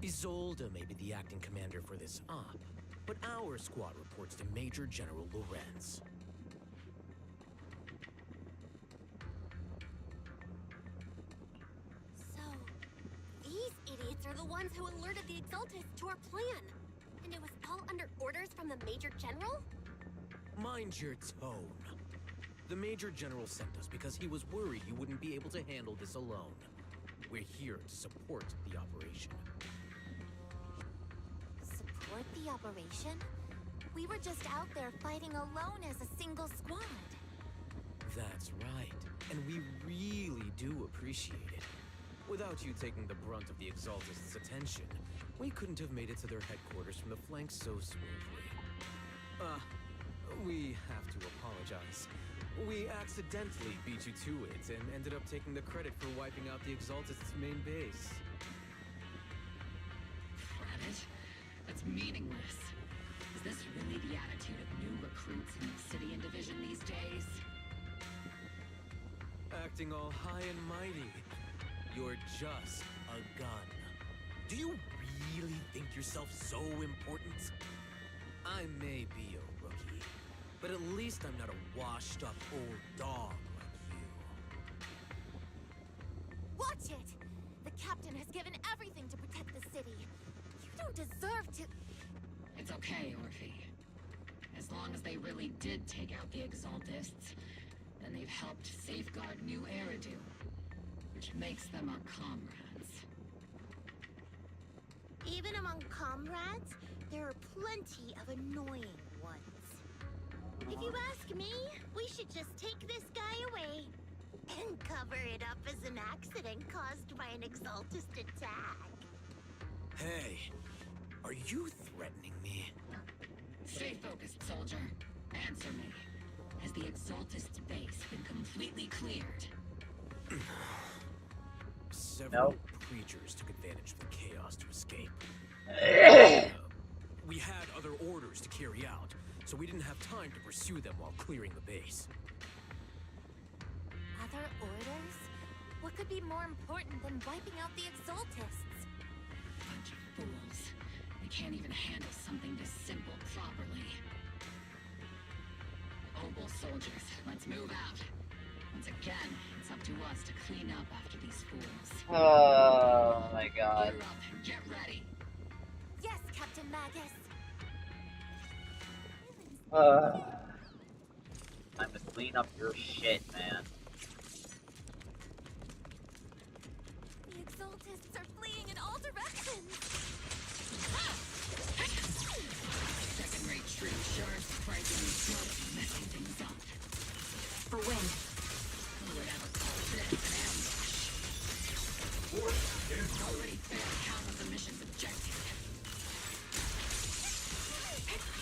Isolde may be the acting commander for this op, but our squad reports to Major General Lorenz. So, these idiots are the ones who alerted the Exaltists to our plan. And it was all under orders from the Major General? Mind your tone. The Major General sent us because he was worried you wouldn't be able to handle this alone. We're here to support the operation. Support the operation? We were just out there fighting alone as a single squad. That's right, and we really do appreciate it. Without you taking the brunt of the Exaltists' attention, we couldn't have made it to their headquarters from the flank so smoothly. We have to apologize. We accidentally beat you to it and ended up taking the credit for wiping out the Exaltist's main base. Credit? That's meaningless. Is this really the attitude of new recruits in Obsidian Division these days? Acting all high and mighty. You're just a gun. Do you really think yourself so important? I may be a rookie, but at least I'm not a washed-up old dog like you. Watch it! The captain has given everything to protect the city. You don't deserve to... It's okay, Orphe. As long as they really did take out the Exaltists, then they've helped safeguard New Eridu, which makes them our comrades. Even among comrades, there are plenty of annoying ones. If you ask me, we should just take this guy away and cover it up as an accident caused by an Exaltist attack. Hey, are you threatening me? Stay focused, soldier. Answer me. Has the Exaltist's base been completely cleared? Several creatures took advantage of the chaos to escape. We had other orders to carry out, so we didn't have time to pursue them while clearing the base. Other orders? What could be more important than wiping out the Exaltists? Bunch of fools. They can't even handle something this simple properly. Obel soldiers, let's move out. Once again, it's up to us to clean up after these fools. Oh my god. Gear up and get ready. Yes, Captain Magus. Time to clean up your shit, man. The Exaltists are fleeing in all directions. Second-rate troop sure surprisingly slow at messing things up. For when? Who would ever call this an ambush? Already failed half of the mission's objective.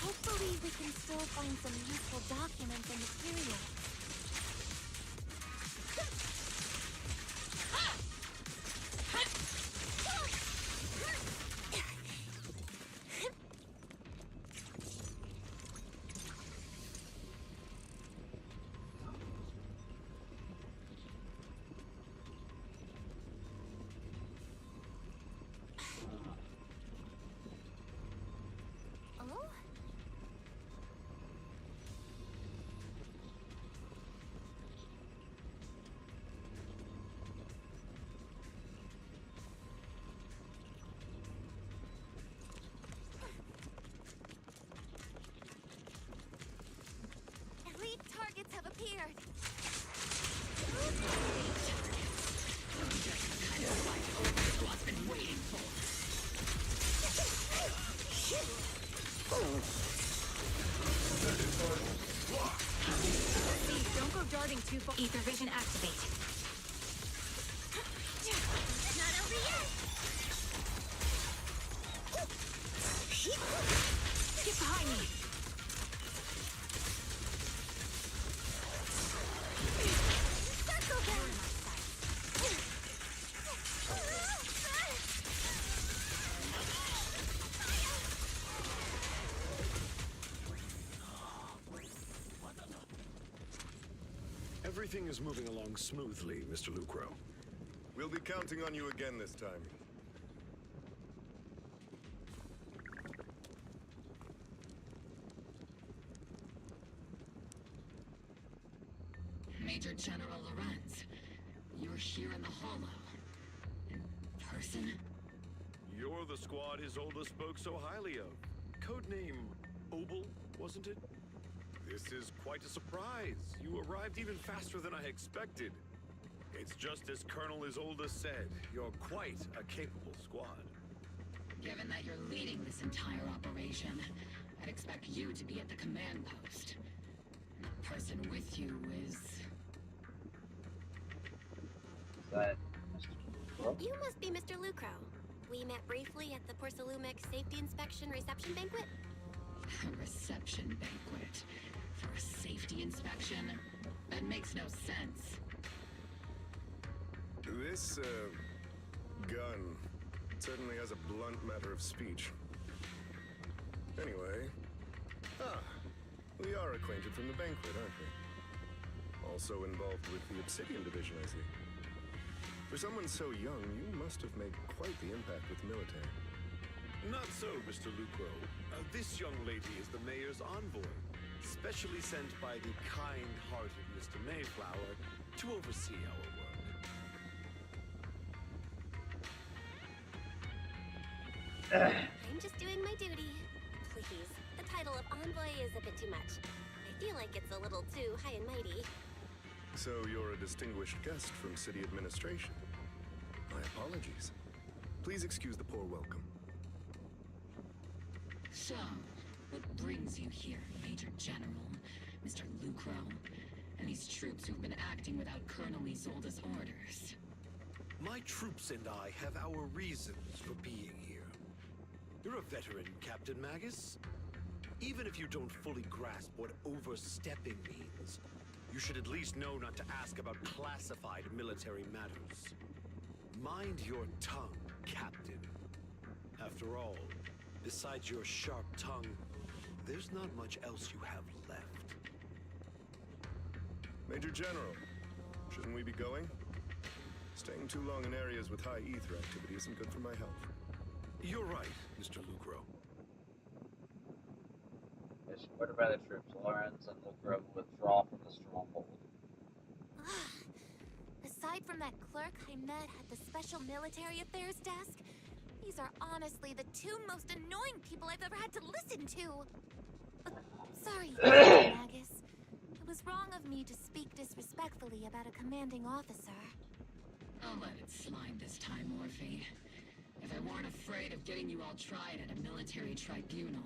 Hopefully we can still find some useful documents and materials. Elite targets have appeared. Squad's been waiting for. Please, don't go darting too far. Ether vision activate. Not over yet! Get behind me. Circle them! Everything is moving along smoothly, Mr. Lucro. We'll be counting on you again this time. Major General Lorenz, you're here in the Hollow. In person? You're the squad his oldest spoke so highly of. Codename Obel, wasn't it? This is quite a surprise. You arrived even faster than I expected. It's just as Colonel Isolde said, you're quite a capable squad. Given that you're leading this entire operation, I'd expect you to be at the command post. And the person with you is... That You must be Mr. Lucro. We met briefly at the Porcelumex Safety Inspection Reception Banquet. A reception banquet? For a safety inspection? That makes no sense. This, gun certainly has a blunt matter of speech. Anyway, we are acquainted from the banquet, aren't we? Also involved with the Obsidian Division, I see. For someone so young, you must have made quite the impact with the military. Not so, Mr. Lucro. This young lady is the mayor's envoy, specially sent by the kind-hearted Mr. Mayflower to oversee our work. I'm just doing my duty. Please, the title of envoy is a bit too much. I feel like it's a little too high and mighty. So you're a distinguished guest from city administration. My apologies. Please excuse the poor welcome. So, what brings you here, Major General, Mr. Lucro, and these troops who've been acting without Colonel Isolde's orders? My troops and I have our reasons for being here. You're a veteran, Captain Magus. Even if you don't fully grasp what overstepping means, you should at least know not to ask about classified military matters. Mind your tongue, Captain. After all, besides your sharp tongue, there's not much else you have left. Major General, shouldn't we be going? Staying too long in areas with high ether activity isn't good for my health. You're right, Mr. Lucro. Is ordered by the troops. Lawrence and Lucro withdraw from the stronghold. Aside from that clerk I met at the Special Military Affairs desk, these are honestly the two most annoying people I've ever had to listen to. Sorry, Magus. It was wrong of me to speak disrespectfully about a commanding officer. I'll let it slide this time, Morphe. If I weren't afraid of getting you all tried at a military tribunal,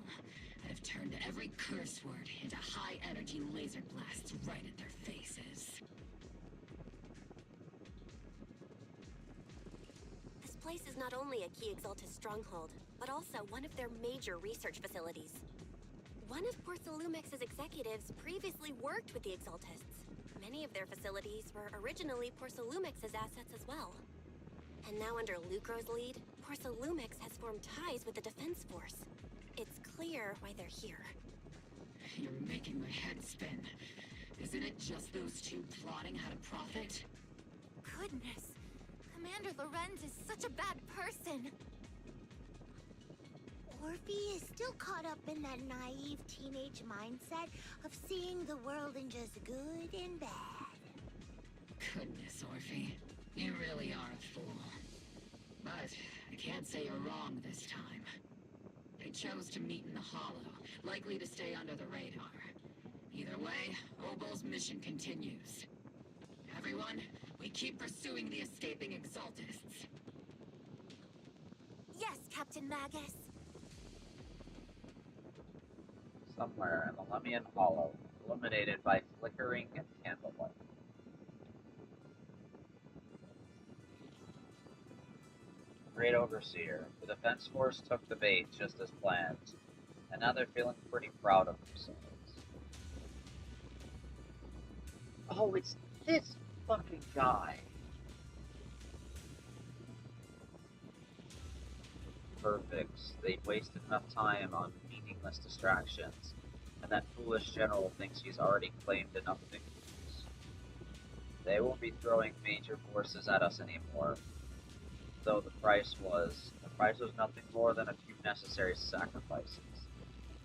I'd have turned every curse word into high-energy laser blasts right at their faces. This place is not only a key Exaltus stronghold, but also one of their major research facilities. One of Porcelumex's executives previously worked with the Exaltists. Many of their facilities were originally Porcelumex's assets as well. And now under Lucro's lead, Porcelumex has formed ties with the Defense Force. It's clear why they're here. You're making my head spin. Isn't it just those two plotting how to profit? Goodness, Commander Lorenz is such a bad person. Orphe is still caught up in that naive teenage mindset of seeing the world in just good and bad. Goodness, Orphe. You really are a fool. But I can't say you're wrong this time. They chose to meet in the Hollow, likely to stay under the radar. Either way, Obol's mission continues. Everyone, we keep pursuing the escaping Exaltists. Yes, Captain Magus. Somewhere in the Lemian Hollow, illuminated by flickering candlelight. Great Overseer, the Defense Force took the bait just as planned, and now they're feeling pretty proud of themselves. Oh, it's this fucking guy. Perfect. They've wasted enough time on meaningless distractions, and that foolish general thinks he's already claimed enough victories. They won't be throwing major forces at us anymore, though the price was nothing more than a few necessary sacrifices.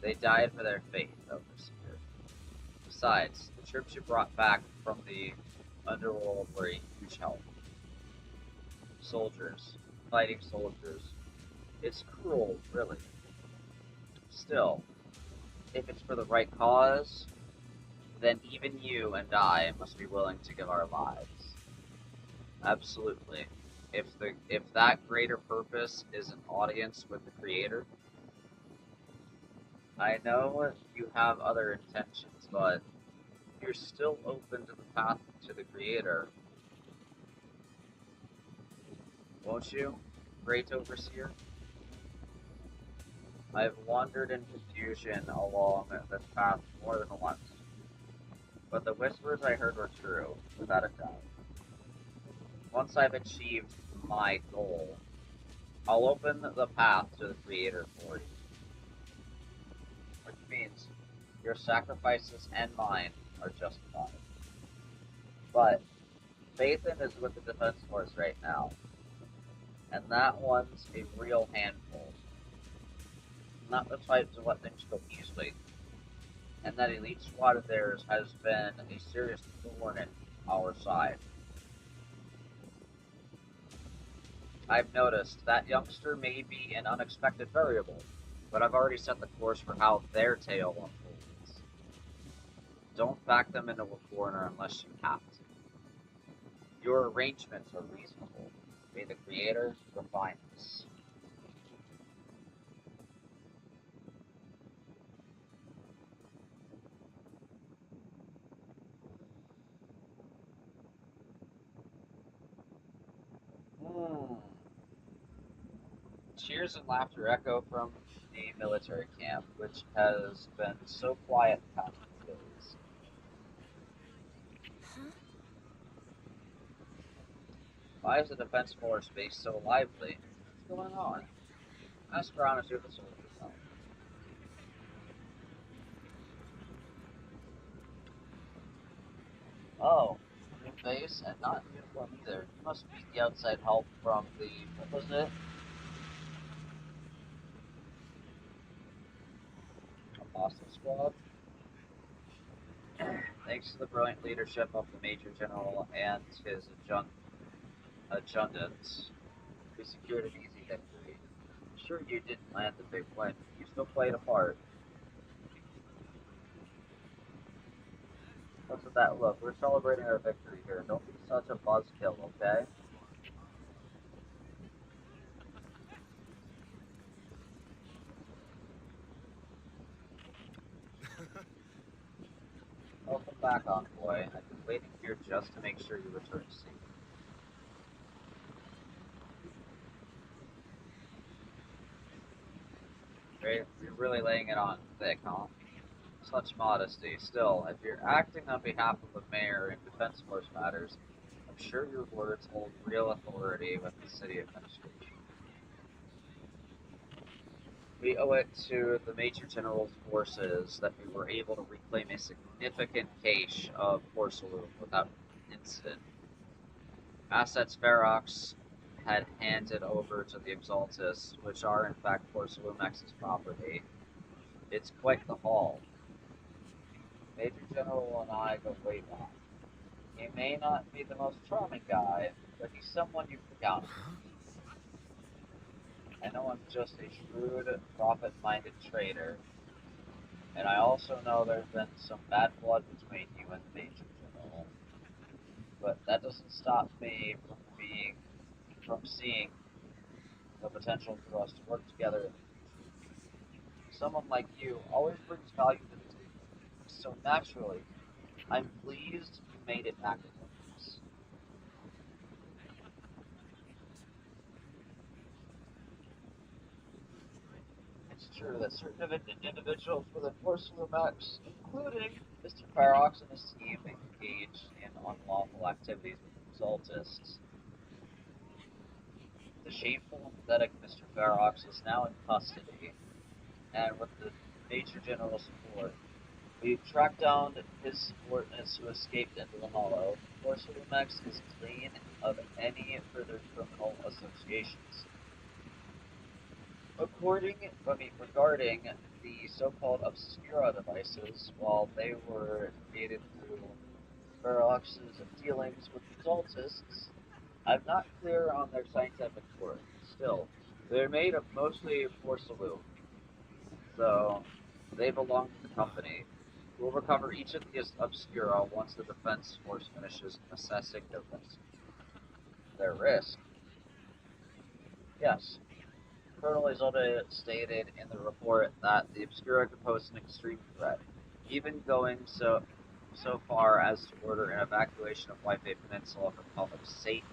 They died for their faith, Overseer. Besides, the troops you brought back from the underworld were a huge help. Soldiers, fighting soldiers. It's cruel, really. Still, if it's for the right cause, then even you and I must be willing to give our lives. Absolutely. If that greater purpose is an audience with the Creator, I know you have other intentions, but you're still open to the path to the Creator. Won't you, Great Overseer? I've wandered in confusion along this path more than once. but the whispers I heard were true, without a doubt. Once I've achieved my goal, I'll open the path to the Creator for you. Which means your sacrifices and mine are justified. But Bathan is with the Defense Force right now, and that one's a real handful. Not the type to let things go easily. And that elite squad of theirs has been a serious thorn in our side. I've noticed that youngster may be an unexpected variable, but I've already set the course for how their tale unfolds. Don't back them into a corner unless you have to. Your arrangements are reasonable. May the Creator refine us. Cheers and laughter echo from the military camp, which has been so quiet the past few days. Huh? Why is the Defense Force base so lively? What's going on? Ask around and see what the soldiers know. Oh, new base and not in uniform either. You must be the outside help from the, what was it? Apostle Squad? Thanks to the brilliant leadership of the Major General and his adjutants, we secured an easy victory. Sure, you didn't land the big win, but you still played a part. What's with that look? We're celebrating our victory here. Don't be such a buzzkill, okay? Welcome back, Envoy. I've been waiting here just to make sure you return safe. Great. You're really laying it on thick, huh? Such modesty. Still, if you're acting on behalf of the mayor in Defense Force matters, I'm sure your words hold real authority with the city administration. We owe it to the Major General's forces that we were able to reclaim a significant cache of porcelain without incident. Assets Ferox had handed over to the Exaltus, which are in fact Porcelumex's property. It's quite the haul. Major General and I go way back. He may not be the most charming guy, but he's someone you can count on. I know I'm just a shrewd, profit-minded trader, and I also know there's been some bad blood between you and the Major General. But that doesn't stop me from seeing the potential for us to work together in the future. Someone like you always brings value to the table. So naturally, I'm pleased you made it back with us. It's true that certain individuals within Porcelumex, including Mr. Ferox and his team, engaged in unlawful activities with Exaltists. The shameful and pathetic Mr. Ferox is now in custody, and with the Major General's support, we've tracked down his subordinates who escaped into the Hollow. Porcelumex is clean of any further criminal associations. Regarding the so-called Obscura devices, while they were created through Ferox's dealings with Exaltists, I'm not clear on their scientific worth. Still, they're made of mostly porcelain, so they belong to the company. We'll recover each of these Obscura once the Defense Force finishes assessing their risk. Their risk? Yes. Colonel Isolde stated in the report that the Obscura could pose an extreme threat, even going so far as to order an evacuation of White Bay Peninsula for public safety.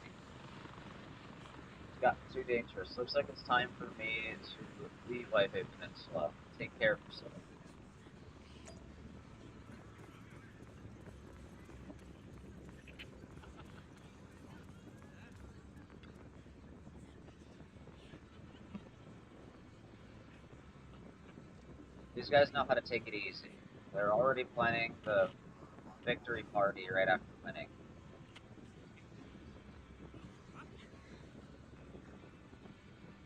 It's gotten too dangerous. Looks like it's time for me to leave White Bay Peninsula. Take care of yourself. These guys know how to take it easy. They're already planning the victory party right after winning.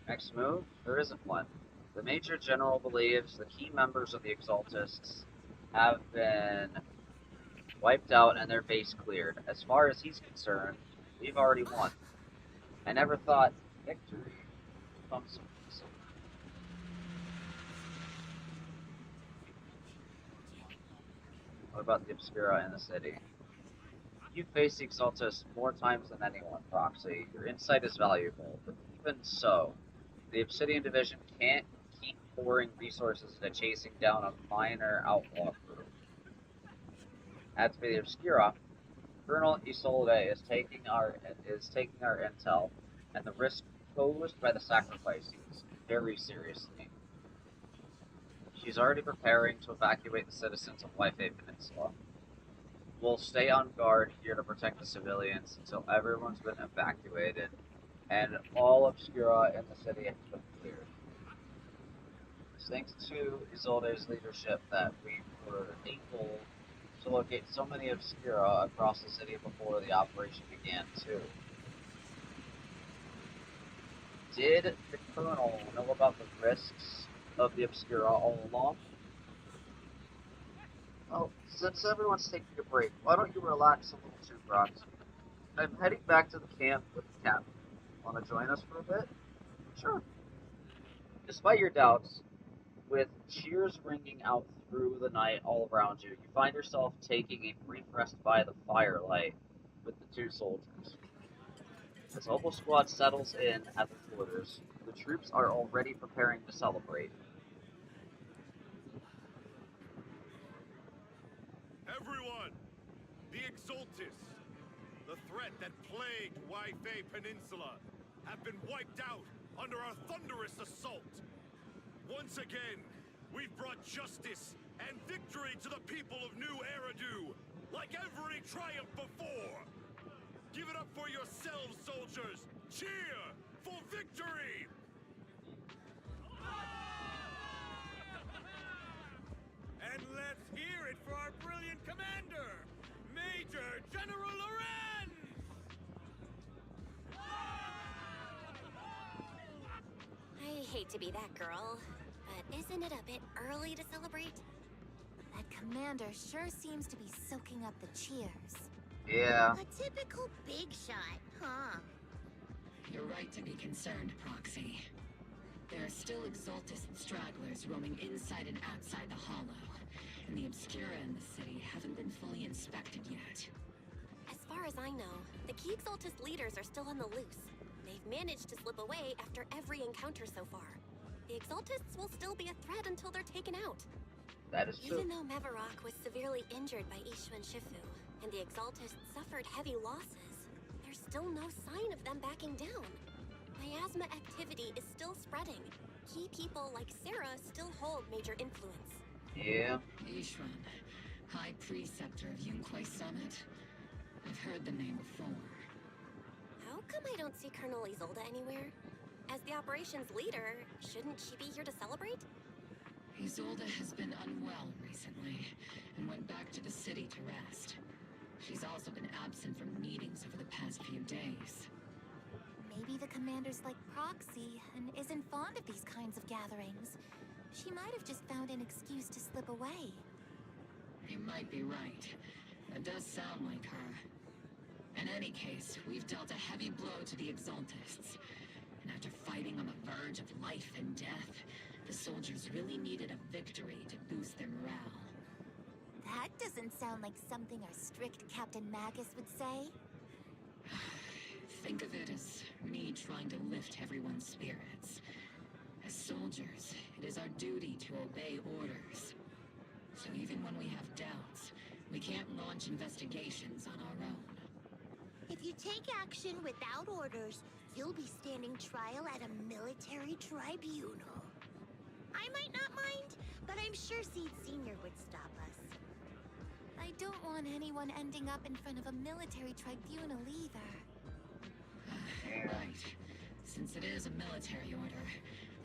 Next move? There isn't one. The Major General believes the key members of the Exaltists have been wiped out and their base cleared. As far as he's concerned, we've already won. I never thought victory comes so easy. What about the Obscura in the city? You've faced the Exaltists more times than anyone, Proxy. Your insight is valuable, but even so, the Obsidian Division can't keep pouring resources into chasing down a minor outlaw group. As for the Obscura, Colonel Isolde is taking our intel and the risk posed by the sacrifices very seriously. She's already preparing to evacuate the citizens of Waifei Peninsula. We'll stay on guard here to protect the civilians until everyone's been evacuated and all Obscura in the city has been cleared. It's thanks to Isolde's leadership that we were able to locate so many Obscura across the city before the operation began, too. Did the Colonel know about the risks of the Obscura all along? Well, since everyone's taking a break, why don't you relax a little too, Proxy? I'm heading back to the camp with the captain. Want to join us for a bit? Sure. Despite your doubts, with cheers ringing out through the night all around you, you find yourself taking a brief rest by the firelight with the two soldiers. As Opal Squad settles in at the quarters, the troops are already preparing to celebrate. Everyone! The Exaltists, the threat that plagued Waifei Peninsula, have been wiped out under our thunderous assault. Once again, we've brought justice and victory to the people of New Eridu, like every triumph before. Give it up for yourselves, soldiers! Cheer for victory! And let's hear it for our brilliant commander, Major General Lorenz! I hate to be that girl, but isn't it a bit early to celebrate? That commander sure seems to be soaking up the cheers. Yeah. A typical big shot, huh? You're right to be concerned, Proxy. There are still Exaltist stragglers roaming inside and outside the Hollow, and the Obscura in the city haven't been fully inspected yet. As far as I know, the key Exaltist leaders are still on the loose. They've managed to slip away after every encounter so far. The Exaltists will still be a threat until they're taken out. That is true. Even though Mevarok was severely injured by Ishu and Shifu, and the Exaltists suffered heavy losses, there's still no sign of them backing down. Miasma activity is still spreading. Key people like Sarah still hold major influence. Yeah. Ishran, High Preceptor of Yunquai Summit. I've heard the name before. How come I don't see Colonel Isolde anywhere? As the operations leader, shouldn't she be here to celebrate? Isolde has been unwell recently, and went back to the city to rest. She's also been absent from meetings over the past few days. Maybe the commander's like Proxy and isn't fond of these kinds of gatherings. She might have just found an excuse to slip away. You might be right. That does sound like her. In any case, we've dealt a heavy blow to the Exaltists. And after fighting on the verge of life and death, the soldiers really needed a victory to boost their morale. That doesn't sound like something our strict Captain Magus would say. Think of it as me trying to lift everyone's spirits. As soldiers, it is our duty to obey orders. So even when we have doubts, we can't launch investigations on our own. If you take action without orders, you'll be standing trial at a military tribunal. I might not mind, but I'm sure Seed Senior would stop us. I don't want anyone ending up in front of a military tribunal either. Right. Since it is a military order,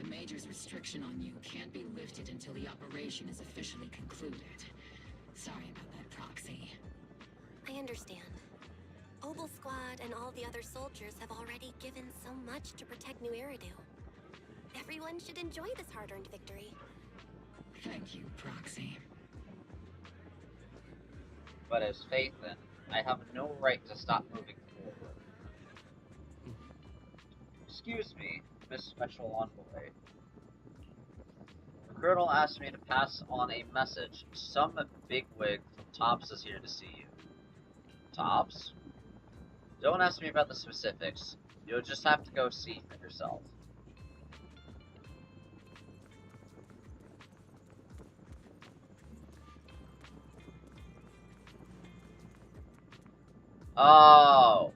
The Major's restriction on you can't be lifted until the operation is officially concluded. Sorry about that, Proxy. I understand. Obel Squad and all the other soldiers have already given so much to protect New Eridu. Everyone should enjoy this hard-earned victory. Thank you, Proxy. But as Phaethon, I have no right to stop moving forward. Excuse me, Miss Special Envoy. The Colonel asked me to pass on a message. Some bigwig from Tops is here to see you. Tops? Don't ask me about the specifics. You'll just have to go see for yourself. Oh.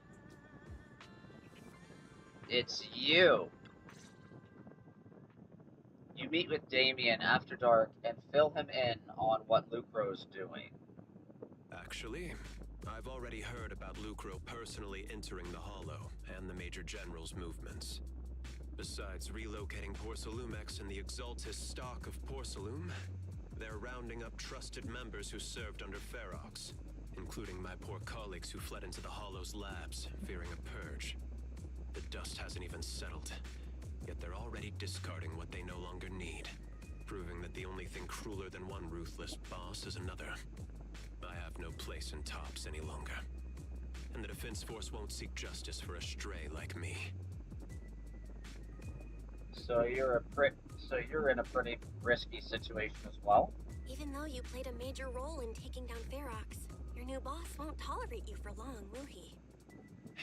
It's you. You meet with Damien after dark and fill him in on what Lucro's doing. Actually, I've already heard about Lucro personally entering the Hollow and the Major General's movements. Besides relocating Porcelumex and the Exaltis stock of Porcelume, they're rounding up trusted members who served under Ferox, including my poor colleagues who fled into the Hollow's labs, fearing a purge. The dust hasn't even settled, yet they're already discarding what they no longer need, proving that the only thing crueler than one ruthless boss is another. I have no place in Tops any longer, and the Defense Force won't seek justice for a stray like me. So you're in a pretty risky situation as well? Even though you played a major role in taking down Ferox, your new boss won't tolerate you for long, will he?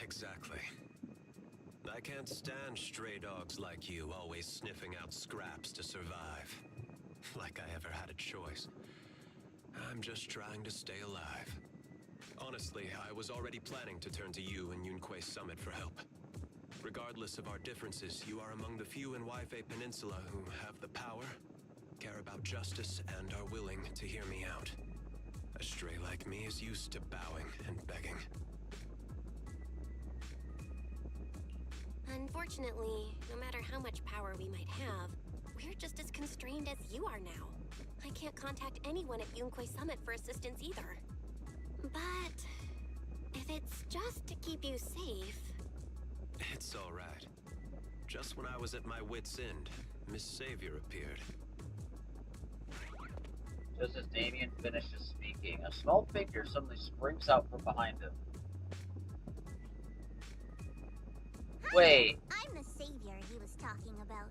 Exactly. I can't stand stray dogs like you always sniffing out scraps to survive. Like I ever had a choice. I'm just trying to stay alive. Honestly, I was already planning to turn to you and Yunquay Summit for help. Regardless of our differences, you are among the few in Waifei Peninsula who have the power, care about justice, and are willing to hear me out. A stray like me is used to bowing and begging. Unfortunately, no matter how much power we might have, we're just as constrained as you are now. I can't contact anyone at Yunquay Summit for assistance either. But if it's just to keep you safe... It's all right. Just when I was at my wit's end, Miss Savior appeared. Just as Damien finishes speaking, a small figure suddenly springs out from behind him. Wait. I'm the savior he was talking about.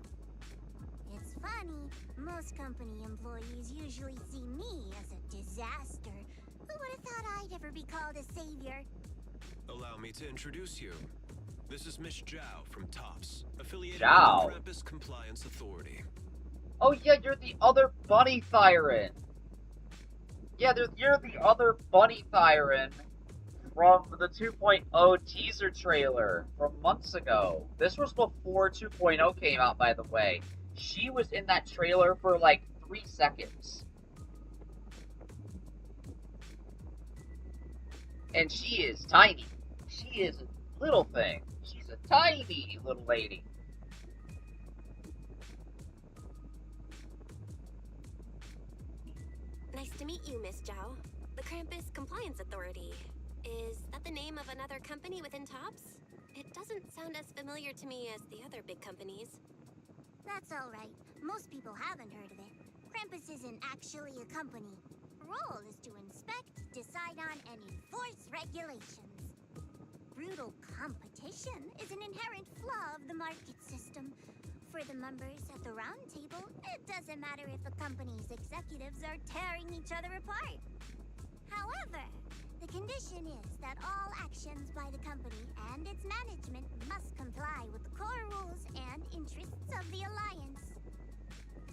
It's funny, most company employees usually see me as a disaster. Who would have thought I'd ever be called a savior? Allow me to introduce you. This is Miss Zhao from Tops, affiliated Zhao. with the Krampus Compliance Authority. Oh yeah, you're the other Bunny Thyran. Yeah, you're the other Bunny Thyran from the 2.0 teaser trailer from months ago. This was before 2.0 came out, by the way. She was in that trailer for like 3 seconds. And she is tiny. She is a little thing. She's a tiny little lady. Nice to meet you, Miss Zhao. The Krampus Compliance Authority. Is that the name of another company within Tops? It doesn't sound as familiar to me as the other big companies. That's alright. Most people haven't heard of it. Krampus isn't actually a company. Her role is to inspect, decide on, and enforce regulations. Brutal competition is an inherent flaw of the market system. For the members at the round table, it doesn't matter if a company's executives are tearing each other apart. However, the condition is that all actions by the company and its management must comply with the core rules and interests of the Alliance.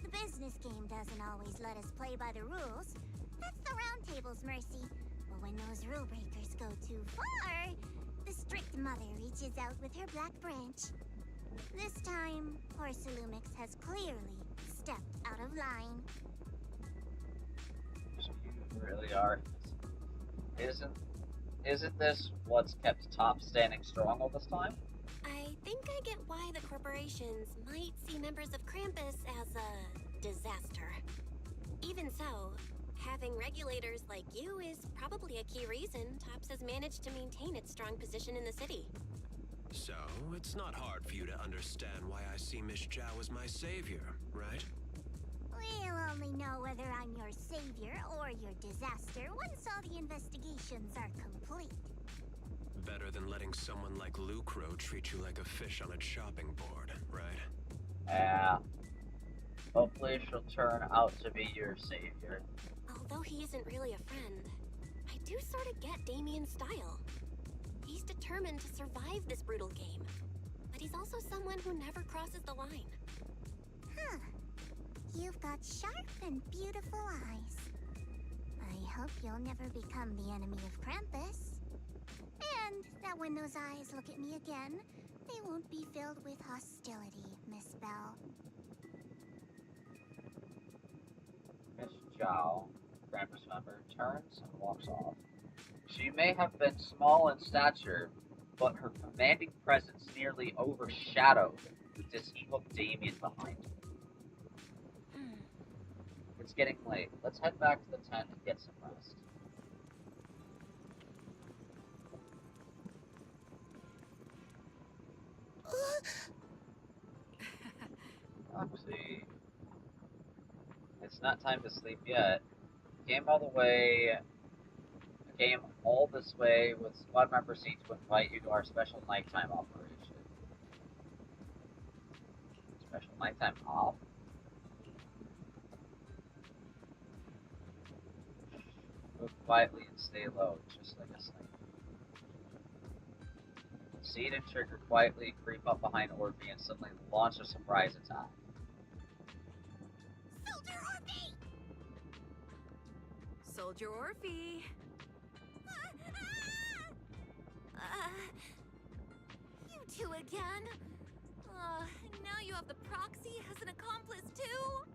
The business game doesn't always let us play by the rules. That's the round table's mercy. But when those rule breakers go too far, the strict mother reaches out with her black branch. This time, Porcelumix has clearly stepped out of line. You really are. Isn't this what's kept Top standing strong all this time? I think I get why the corporations might see members of Krampus as a disaster. Even so, having regulators like you is probably a key reason TOPS has managed to maintain its strong position in the city. So, it's not hard for you to understand why I see Miss Zhao as my savior, right? We'll only know whether I'm your savior or your disaster once all the investigations are complete. Better than letting someone like Lucro treat you like a fish on a chopping board, right? Yeah. Hopefully she'll turn out to be your savior. Although he isn't really a friend, I do sort of get Damien's style. He's determined to survive this brutal game, but he's also someone who never crosses the line. Huh. You've got sharp and beautiful eyes. I hope you'll never become the enemy of Krampus. And that when those eyes look at me again, they won't be filled with hostility, Miss Bell. Miss Zhao, Krampus member, turns and walks off. She may have been small in stature, but her commanding presence nearly overshadowed the disabled Damien behind her. It's getting late. Let's head back to the tent and get some rest. Oopsie. It's not time to sleep yet. Came all this way with squad member C to invite you to our special nighttime operation. Special nighttime op? Move quietly and stay low, just like a snake. Seed and Trigger quietly creep up behind Orphe and suddenly launch a surprise attack. Soldier Orphe! Soldier Orphe! You two again? Now you have the proxy as an accomplice too?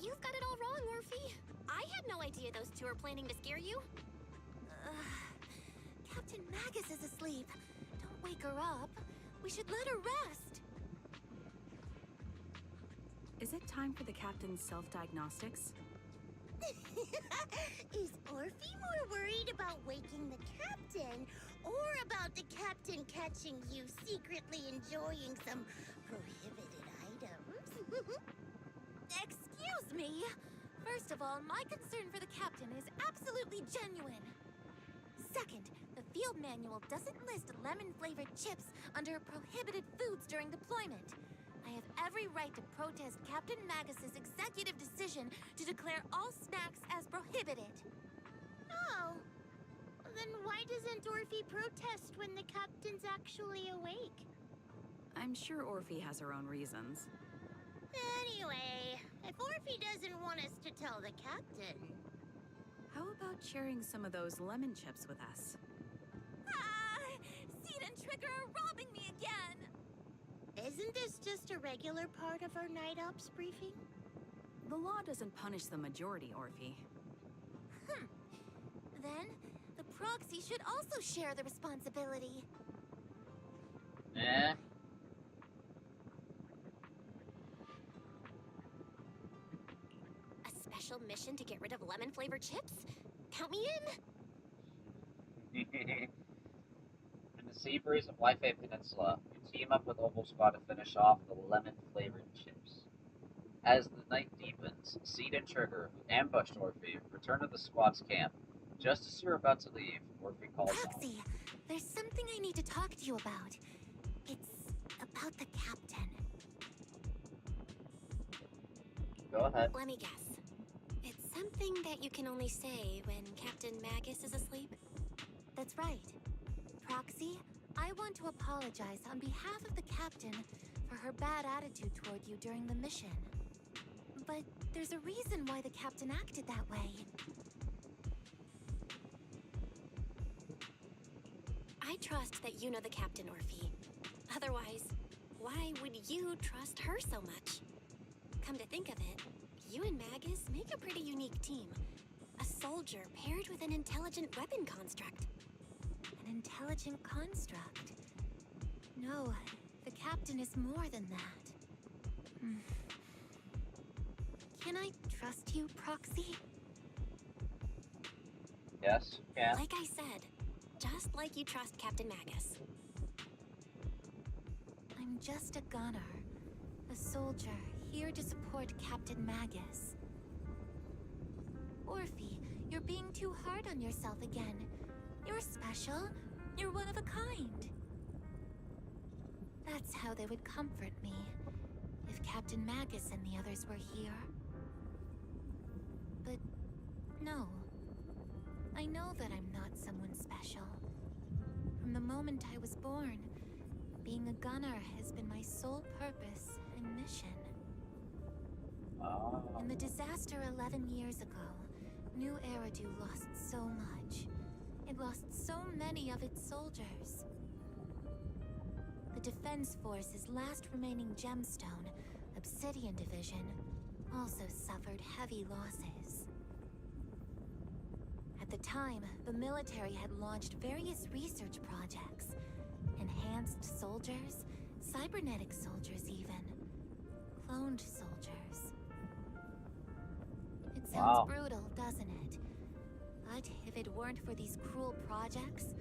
You've got it all wrong, Orphe. I had no idea those two were planning to scare you. Captain Magus is asleep. Don't wake her up. We should let her rest. Is it time for the captain's self-diagnostics? Is Orphe more worried about waking the captain, or about the captain catching you secretly enjoying some prohibited items? Excuse me. First of all, my concern for the captain is absolutely genuine. Second, the field manual doesn't list lemon-flavored chips under prohibited foods during deployment. I have every right to protest Captain Magus's executive decision to declare all snacks as prohibited. Oh. Then why doesn't Orphe protest when the captain's actually awake? I'm sure Orphe has her own reasons. Anyway, if Orphe doesn't want us to tell the captain... How about sharing some of those lemon chips with us? Seed and Trigger are robbing me again! Isn't this just a regular part of our night ops briefing? The law doesn't punish the majority, Orphe. Then, the proxy should also share the responsibility. Eh? A special mission to get rid of lemon-flavored chips? Count me in! In the sea breeze of Life-A Peninsula, you team up with Opal Squad to finish off the lemon-flavored chips. As the night deepens, Seed and Trigger, who ambushed Orphe, return to the squad's camp. Just as you're about to leave, Orphe calls out. Proxy, there's something I need to talk to you about. It's about the captain. Go ahead. Let me guess. It's something that you can only say when Captain Magus is asleep? That's right. Proxy, I want to apologize on behalf of the captain for her bad attitude toward you during the mission. But there's a reason why the captain acted that way. I trust that you know the captain, Orphe. Otherwise, why would you trust her so much? Come to think of it, you and Magus make a pretty unique team. A soldier paired with an intelligent weapon construct. An intelligent construct? No, the captain is more than that. Can I trust you, Proxy? Yes, can. Like I said, just like you trust Captain Magus. I'm just a gunner. A soldier, here to support Captain Magus. Orphe, you're being too hard on yourself again. You're special. You're one of a kind. That's how they would comfort me, if Captain Magus and the others were here. But no. I know that I'm not someone special. From the moment I was born, being a gunner has been my sole purpose and mission. In the disaster 11 years ago, New Eridu lost so much. It lost so many of its soldiers. The Defense Force's last remaining gemstone, Obsidian Division, also suffered heavy losses. At the time, the military had launched various research projects. Enhanced soldiers, cybernetic soldiers even. Cloned soldiers. It sounds brutal, doesn't it? But if it weren't for these cruel projects,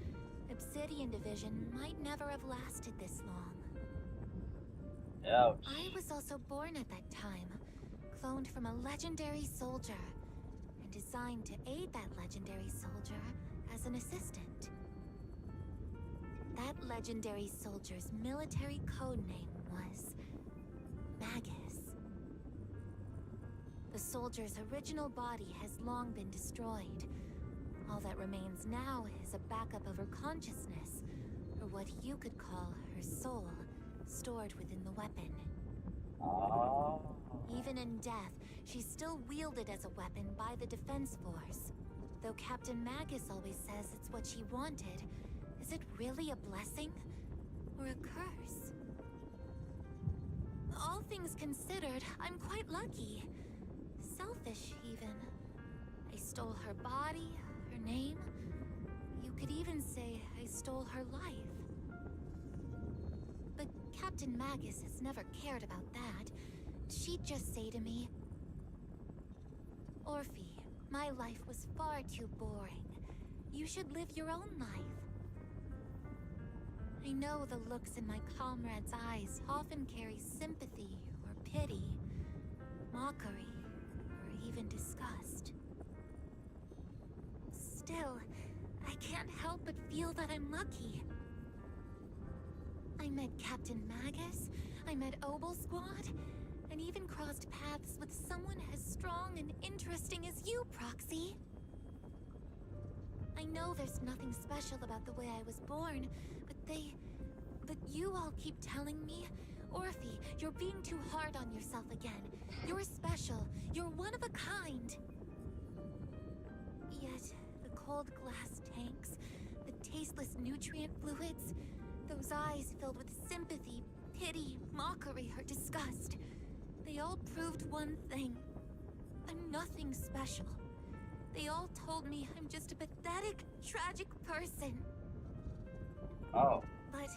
Obsidian Division might never have lasted this long. Ouch. I was also born at that time, cloned from a legendary soldier, and designed to aid that legendary soldier as an assistant. That legendary soldier's military code name was Magus. The soldier's original body has long been destroyed. All that remains now is a backup of her consciousness, or what you could call her soul, stored within the weapon. Even in death, she's still wielded as a weapon by the Defense Force. Though Captain Magus always says it's what she wanted, is it really a blessing? Or a curse? All things considered, I'm quite lucky. Selfish, even. I stole her body, her name. You could even say I stole her life. But Captain Magus has never cared about that. She'd just say to me, Orphe, my life was far too boring. You should live your own life. I know the looks in my comrades' eyes often carry sympathy or pity, mockery, or even disgust. Still, I can't help but feel that I'm lucky. I met Captain Magus, I met Obel Squad, and even crossed paths with someone as strong and interesting as you, Proxy. I know there's nothing special about the way I was born, but you all keep telling me, Orphe, you're being too hard on yourself again. You're special. You're one of a kind. Yet, the cold glass tanks, the tasteless nutrient fluids, those eyes filled with sympathy, pity, mockery, or disgust, they all proved one thing. I'm nothing special. They all told me I'm just a pathetic, tragic person. Oh. But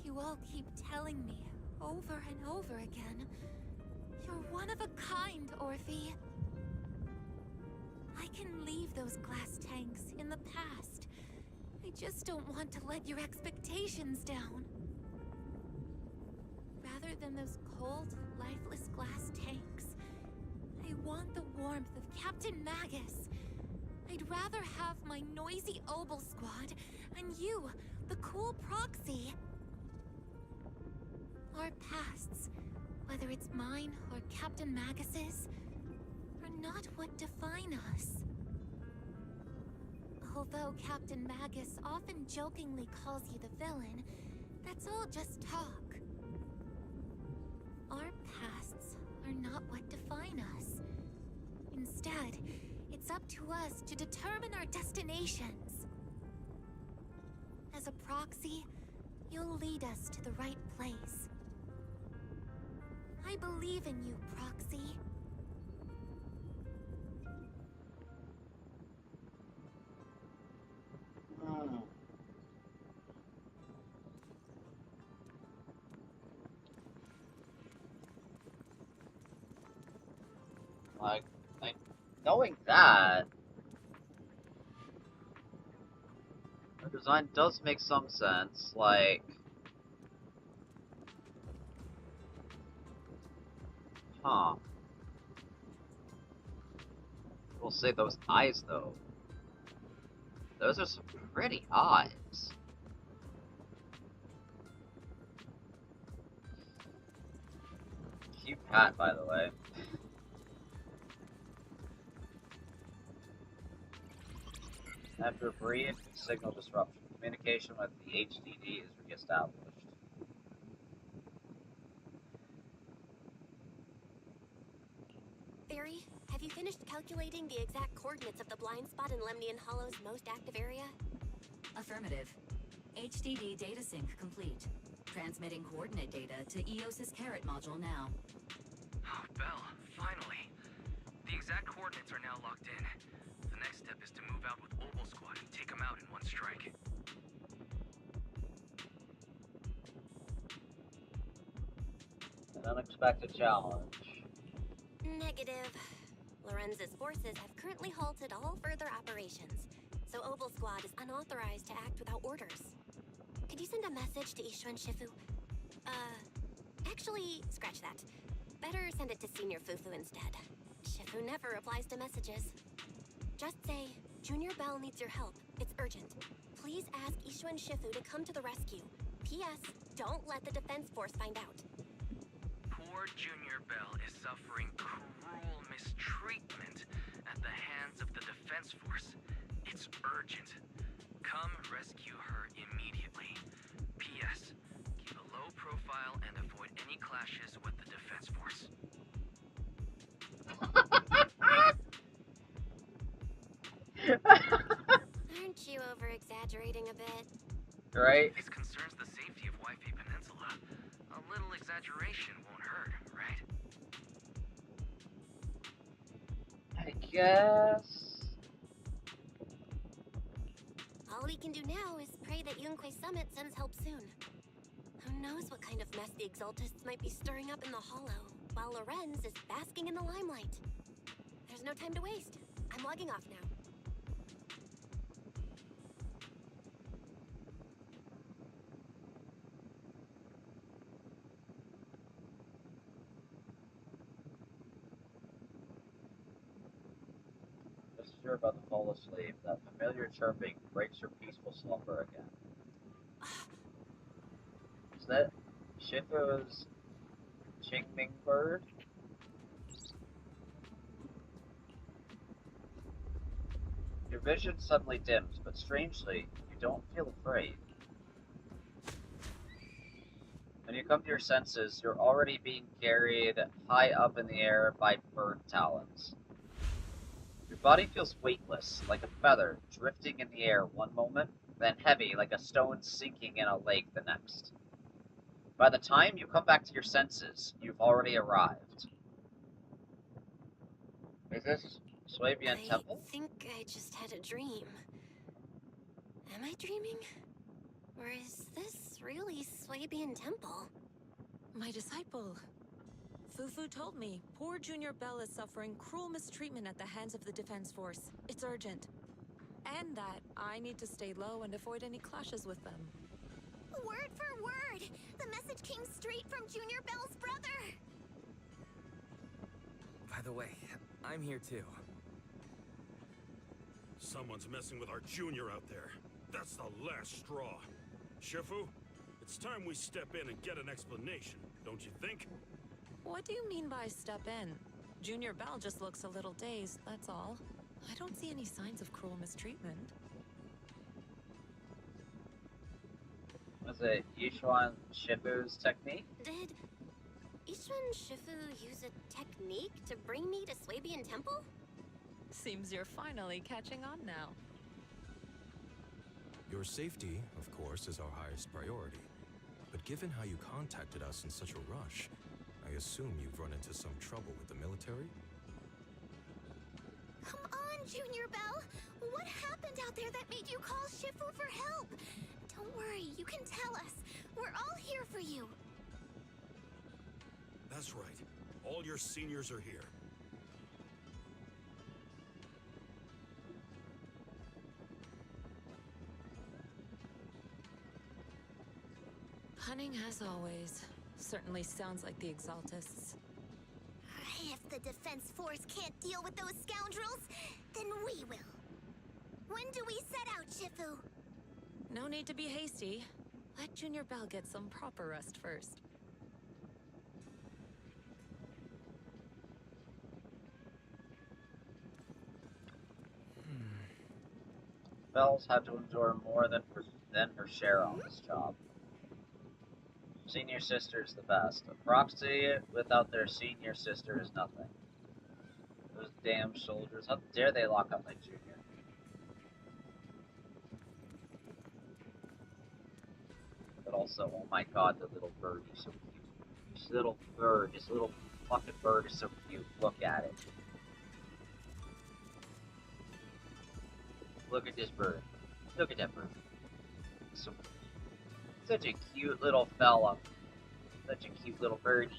you all keep telling me over and over again, you're one of a kind, Orphe. I can leave those glass tanks in the past. I just don't want to let your expectations down. Rather than those cold, lifeless glass tanks, I want the warmth of Captain Magus. I'd rather have my noisy Obel Squad and you, the cool Proxy. Our pasts, whether it's mine or Captain Magus's, are not what define us. Although Captain Magus often jokingly calls you the villain, that's all just talk. Our pasts are not what define us. Instead, it's up to us to determine our destinations. As a Proxy, you'll lead us to the right place. I believe in you, Proxy. Like, knowing that, the design does make some sense. Like, huh? We'll say those eyes though. Those are some pretty eyes. Cute hat, by the way. After a brief signal disruption, communication with the HDD is reestablished. Barry, have you finished calculating the exact coordinates of the blind spot in Lemnian Hollow's most active area? Affirmative. HDD data sync complete. Transmitting coordinate data to EOS's Carrot module now. Oh, Belle, finally. The exact coordinates are now locked in. The next step is to move out with Oval Squad and take them out in one strike. An unexpected challenge. Negative. Lorenz's forces have currently halted all further operations, so Oval Squad is unauthorized to act without orders. Could you send a message to Ishu and Shifu? Actually, scratch that. Better send it to Senior Fufu instead. Shifu never replies to messages. Just say, Junior Bell needs your help. It's urgent. Please ask Ishu and Shifu to come to the rescue. P.S. Don't let the defense force find out. Poor Junior Bell is suffering cruel mistreatment at the hands of the defense force. It's urgent. Come rescue her immediately. P.S. Keep a low profile and avoid any clashes with the defense force. Aren't you over-exaggerating a bit? Right? This concerns the safety of Waifei Peninsula. A little exaggeration won't hurt, right? I guess. All we can do now is pray that Yunquei Summit sends help soon. Who knows what kind of mess the Exaltists might be stirring up in the Hollow, while Lorenz is basking in the limelight. There's no time to waste. I'm logging off now. Just as you're about to fall asleep, that familiar chirping breaks your peaceful slumber again. Is that Shifu's Qingming bird? Your vision suddenly dims, but strangely, you don't feel afraid. When you come to your senses, you're already being carried high up in the air by bird talons. Your body feels weightless, like a feather drifting in the air one moment, then heavy, like a stone sinking in a lake the next. By the time you come back to your senses, you've already arrived. Is this Swabian Temple? I think I just had a dream. Am I dreaming? Or is this really Swabian Temple? My disciple. Fufu told me poor Junior Bell is suffering cruel mistreatment at the hands of the defense force. It's urgent. And that I need to stay low and avoid any clashes with them. Word for word! The message came straight from Junior Bell's brother! By the way, I'm here too. Someone's messing with our junior out there. That's the last straw. Shifu, it's time we step in and get an explanation, don't you think? What do you mean by step in? Junior Bell just looks a little dazed, that's all. I don't see any signs of cruel mistreatment. Was it Yishuan Shifu's technique? Did Ishu and Shifu use a technique to bring me to Swabian Temple? Seems you're finally catching on now. Your safety, of course, is our highest priority. But given how you contacted us in such a rush, I assume you've run into some trouble with the military? Come on, Junior Bell! What happened out there that made you call Shifu for help? Don't worry, you can tell us. We're all here for you. That's right. All your seniors are here. As always, certainly sounds like the Exaltists. If the defense force can't deal with those scoundrels, then we will. When do we set out, Shifu? No need to be hasty. Let Junior Bell get some proper rest first. Belle's had to endure more than her share on this job. Senior sister is the best. A proxy without their senior sister is nothing. Those damn soldiers. How dare they lock up my junior? But also, oh my god, the little bird is so cute. This little bird, this little fucking bird is so cute. Look at it. Look at this bird. Look at that bird. So, such a cute little fella. Such a cute little bird.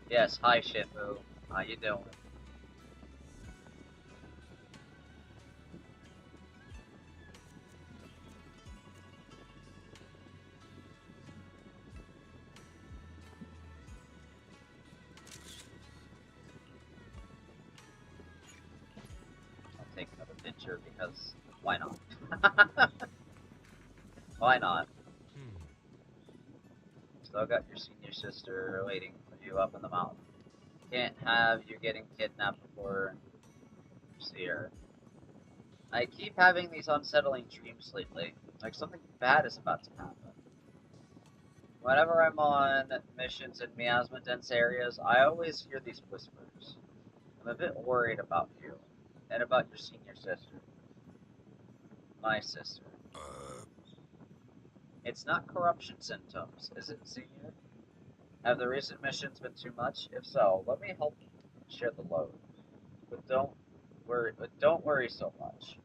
Yes, hi Shifu. How you doing? I'll take another picture because why not? Why not? Still got your senior sister waiting for you up in the mountain. Can't have you getting kidnapped before you see her. I keep having these unsettling dreams lately, like something bad is about to happen. Whenever I'm on missions in miasma-dense areas, I always hear these whispers. I'm a bit worried about you, and about your senior sister. My sister. It's not corruption symptoms, is it, Senior? Have the recent missions been too much? If so, let me help share the load. But don't worry so much.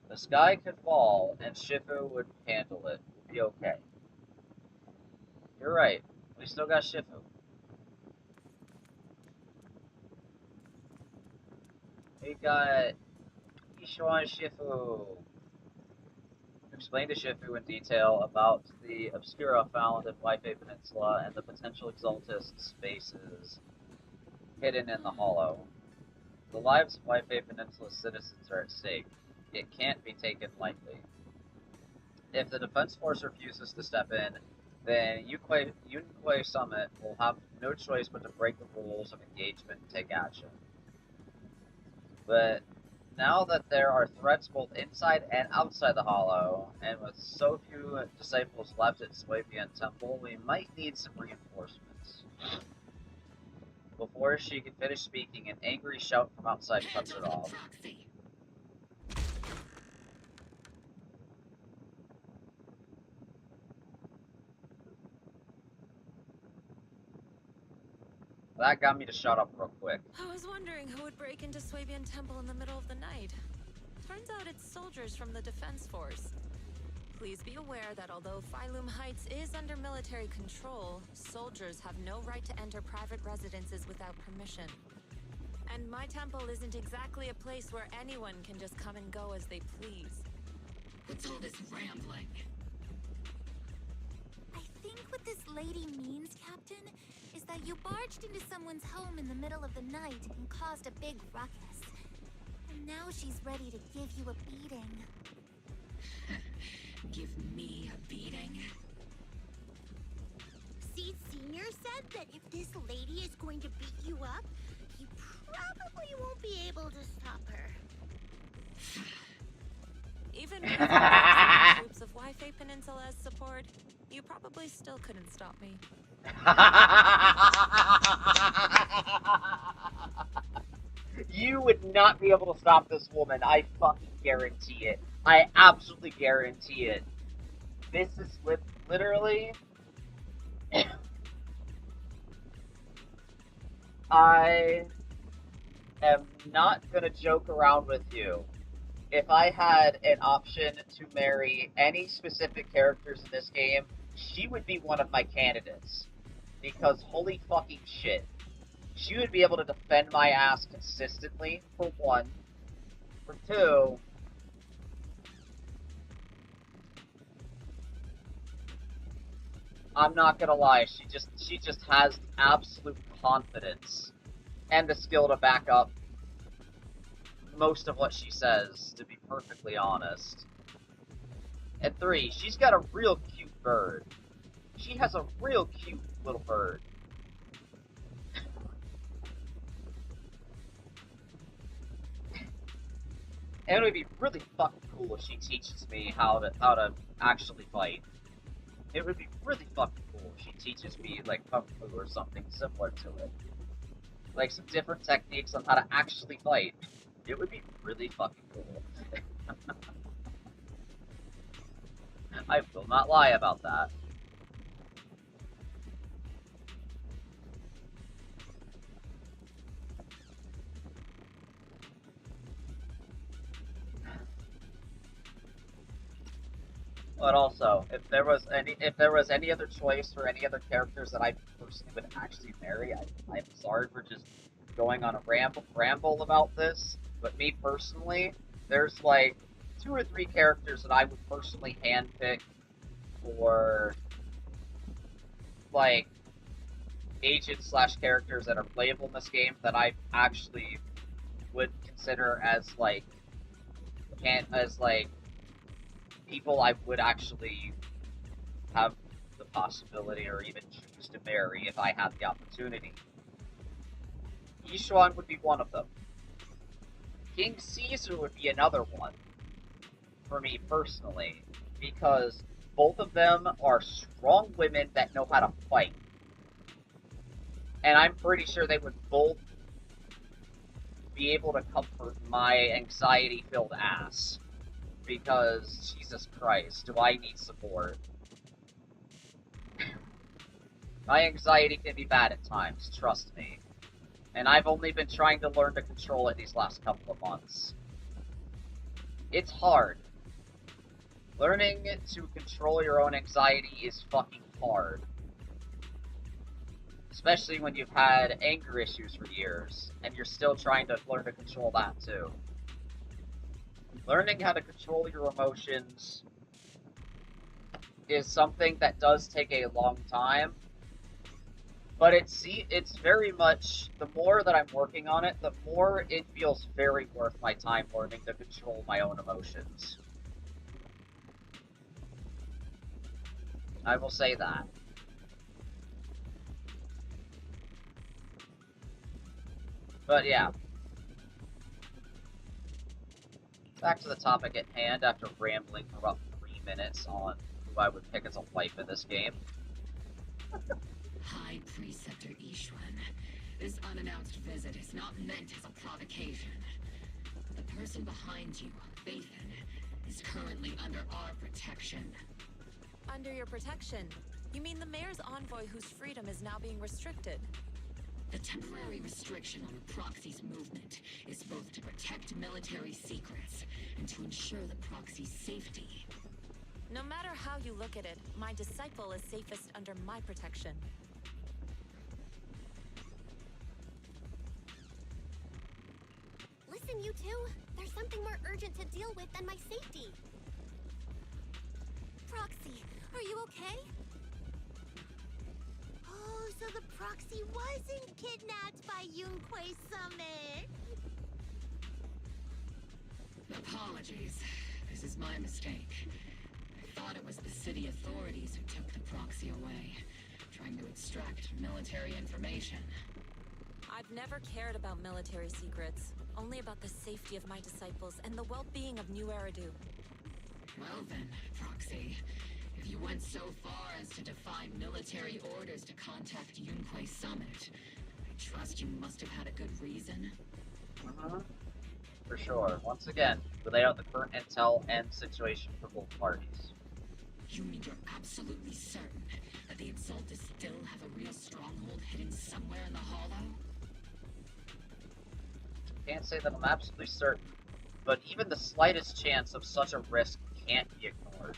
The sky could fall, and Shifu would handle it. We'll be okay. You're right. We still got Shifu. We got Ishuan Shifu. Explain to Shifu in detail about the Obscura found in Waifei Peninsula and the potential Exaltist bases hidden in the Hollow. The lives of Waifei Peninsula citizens are at stake. It can't be taken lightly. If the Defense Force refuses to step in, then Yunquay Summit will have no choice but to break the rules of engagement and take action. But now that there are threats both inside and outside the Hollow, and with so few disciples left at Swabian Temple, we might need some reinforcements. Before she could finish speaking, an angry shout from outside cuts it off. That got me to shut up real quick. I was wondering who would break into Swabian Temple in the middle of the night. Turns out it's soldiers from the Defense Force. Please be aware that although Phylum Heights is under military control, soldiers have no right to enter private residences without permission. And my temple isn't exactly a place where anyone can just come and go as they please. What's all this rambling? I think what this lady means, Captain, is that you barged into someone's home in the middle of the night and caused a big ruckus. And now she's ready to give you a beating. Give me a beating? See, Senior said that if this lady is going to beat you up, you probably won't be able to stop her. Even with the troops of Waifei Peninsula as support, you probably still couldn't stop me. You would not be able to stop this woman. I fucking guarantee it. I absolutely guarantee it. This is literally... I am not gonna joke around with you. If I had an option to marry any specific characters in this game, she would be one of my candidates. Because holy fucking shit. She would be able to defend my ass consistently, for one. For two, I'm not gonna lie, she just has the absolute confidence and the skill to back up most of what she says, to be perfectly honest. And 3, she's got a real cute bird. She has a real cute little bird. And it would be really fucking cool if she teaches me how to actually fight. It would be really fucking cool if she teaches me, like, Kung Fu or something similar to it. Like, some different techniques on how to actually fight. It would be really fucking cool. I will not lie about that. But also, if there was any other choice or any other characters that I personally would actually marry, I'm sorry for just going on a ramble about this, but me personally, there's like 2 or 3 characters that I would personally handpick for like agents / characters that are playable in this game that I actually would consider as like people I would actually have the possibility or even choose to marry if I had the opportunity. Yishuan would be one of them. King Caesar would be another one, for me personally, because both of them are strong women that know how to fight. And I'm pretty sure they would both be able to comfort my anxiety-filled ass. Because, Jesus Christ, do I need support? My anxiety can be bad at times, trust me. And I've only been trying to learn to control it these last couple of months. It's hard. Learning to control your own anxiety is fucking hard. Especially when you've had anger issues for years, and you're still trying to learn to control that too. Learning how to control your emotions is something that does take a long time, but it's very much, the more that I'm working on it, the more it feels very worth my time learning to control my own emotions. I will say that. But yeah. Back to the topic at hand after rambling for about 3 minutes on who I would pick as a wife in this game. High Preceptor Ishwan, this unannounced visit is not meant as a provocation. The person behind you, Bathan, is currently under our protection. Under your protection? You mean the mayor's envoy whose freedom is now being restricted? The temporary restriction on the proxy's movement is both to protect military secrets and to ensure the proxy's safety. No matter how you look at it, my disciple is safest under my protection. Listen, you two. There's something more urgent to deal with than my safety. Proxy, are you okay? Oh, so the proxy wasn't kidnapped by Yunquay Summit. Apologies. This is my mistake. I thought it was the city authorities who took the proxy away, trying to extract military information. I've never cared about military secrets, only about the safety of my disciples and the well-being of New Eridu. Well then, Proxy, if you went so far as to defy military orders to contact Yunquay Summit, I trust you must have had a good reason. For sure. Once again, we lay out the current intel and situation for both parties. You mean you're absolutely certain that the Exaltus still have a real stronghold hidden somewhere in the Hollow? Can't say that I'm absolutely certain, but even the slightest chance of such a risk can't be ignored.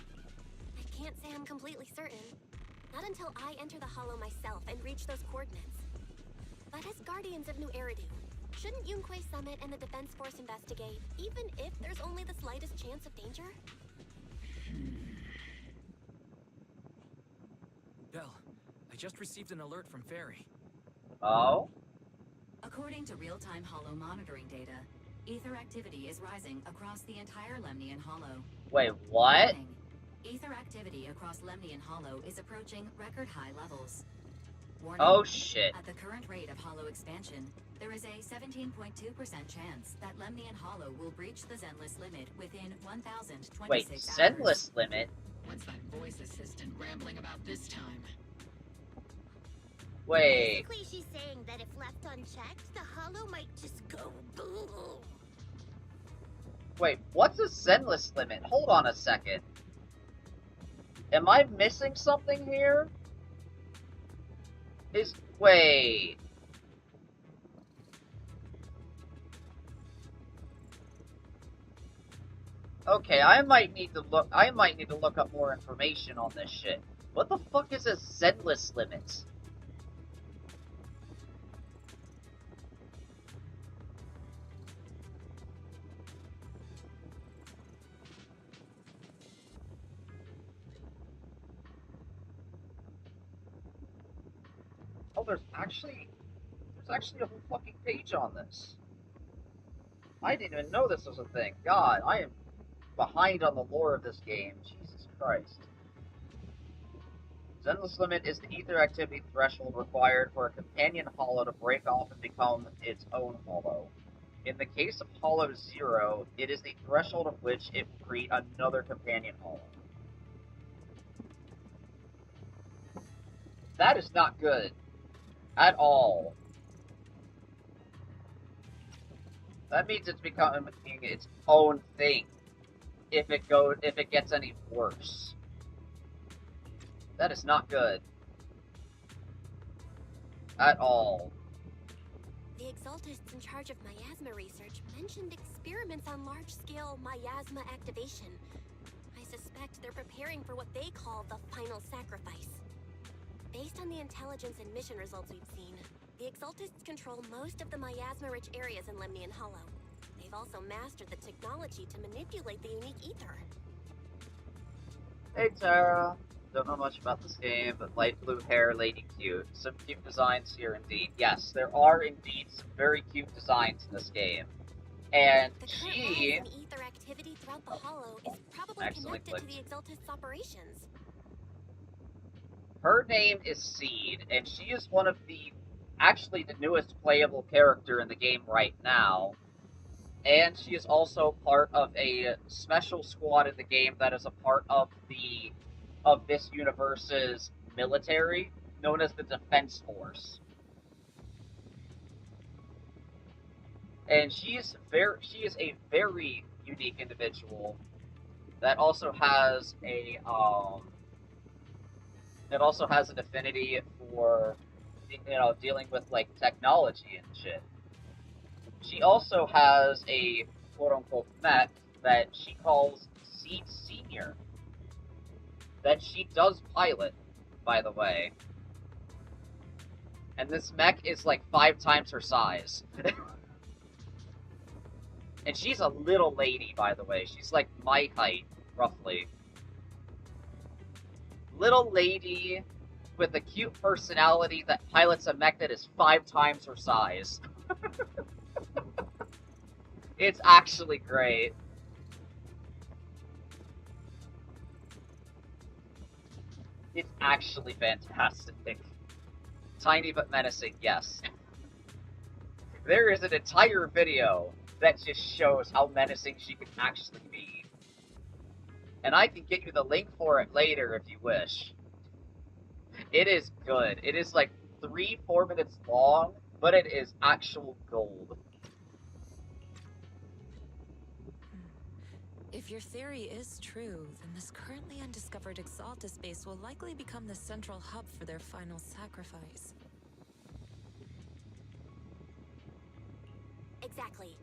I can't say I'm completely certain. Not until I enter the Hollow myself and reach those coordinates. But as Guardians of New Eridu, shouldn't Yunquay Summit and the Defense Force investigate, even if there's only the slightest chance of danger? Bell, I just received an alert from Fairy. Oh? According to real-time Hollow monitoring data, ether activity is rising across the entire Lemnian Hollow. Wait, what? Warning. Ether activity across Lemnian Hollow is approaching record-high levels. Warning. Oh shit. At the current rate of Hollow expansion, there is a 17.2% chance that Lemnian Hollow will breach the Zenless limit within 1,026 Wait, hours. Zenless limit? What's that voice assistant rambling about this time? Wait. Basically, she's saying that if left unchecked, the Hollow might just go boom. Wait, what's a Zenless limit? Hold on a second. Am I missing something here? Wait. Okay, I might need to look up more information on this shit. What the fuck is a Zenless limit? Oh, there's actually a whole fucking page on this. I didn't even know this was a thing. God, I am behind on the lore of this game. Jesus Christ. Zenless limit is the ether activity threshold required for a companion hollow to break off and become its own hollow. In the case of Hollow Zero, it is the threshold of which it will create another companion hollow. That is not good. At all. That means it's becoming its own thing. If it gets any worse. That is not good. At all. The Exaltists in charge of miasma research mentioned experiments on large-scale miasma activation. I suspect they're preparing for what they call the final sacrifice. Based on the intelligence and mission results we've seen, the Exaltists control most of the miasma-rich areas in Lemnian Hollow. They've also mastered the technology to manipulate the unique ether. Hey Tara. Don't know much about this game, but light blue hair, lady cute. Some cute designs here indeed. Yes, there are indeed some very cute designs in this game. And the current rise in ether activity throughout the Hollow is probably connected to the Exaltists' operations. Her name is Seed, and she is one of actually the newest playable character in the game right now. And she is also part of a special squad in the game that is a part of this universe's military, known as the Defense Force. And she is a very unique individual that also has an affinity for, dealing with like technology and shit. She also has a quote-unquote mech that she calls Seed Senior. That she does pilot, by the way. And this mech is like 5 times her size. And she's a little lady, by the way. She's like my height, roughly. Little lady with a cute personality that pilots a mech that is 5 times her size. It's actually great. It's actually fantastic. Tiny but menacing, yes. There is an entire video that just shows how menacing she can actually be. And I can get you the link for it later if you wish. It is good. It is like 3-4 minutes long, but it is actual gold. If your theory is true, then this currently undiscovered Exaltus base will likely become the central hub for their final sacrifice. Exactly.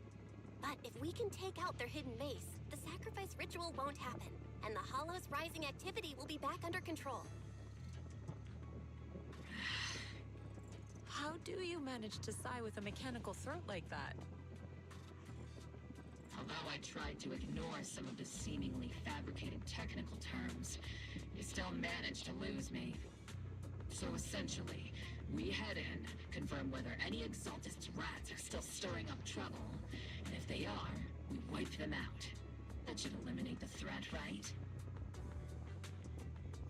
But if we can take out their hidden base, the sacrifice ritual won't happen, and the Hollow's rising activity will be back under control. How do you manage to sigh with a mechanical throat like that? Although I tried to ignore some of the seemingly fabricated technical terms, you still managed to lose me. So essentially, we head in, confirm whether any Exaltist rats are still stirring up trouble, and if they are, we wipe them out. That should eliminate the threat, right?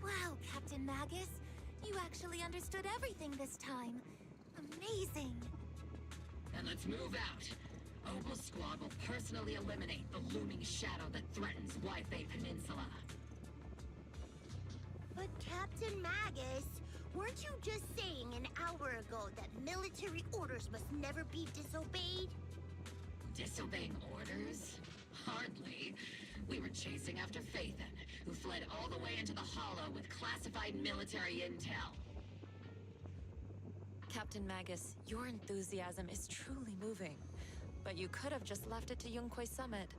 Wow, Captain Magus. You actually understood everything this time. Amazing. Then let's move out. Opal Squad will personally eliminate the looming shadow that threatens Wi-Fi Peninsula. But Captain Magus, weren't you just saying an hour ago that military orders must never be disobeyed? Disobeying orders? Hardly. We were chasing after Phaethon, who fled all the way into the Hollow with classified military intel. Captain Magus, your enthusiasm is truly moving. But you could have just left it to Yunquay Summit.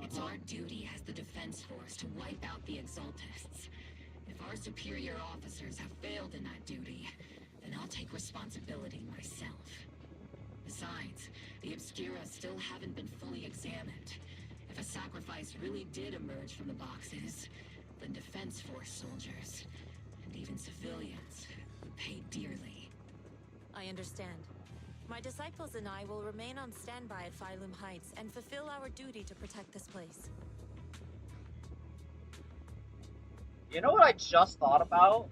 It's our duty as the Defense Force to wipe out the Exaltists. If our superior officers have failed in that duty, then I'll take responsibility myself. Besides, the Obscura still haven't been fully examined. If a sacrifice really did emerge from the boxes, then Defense Force soldiers, and even civilians, would pay dearly. I understand. My disciples and I will remain on standby at Phylum Heights and fulfill our duty to protect this place. You know what I just thought about?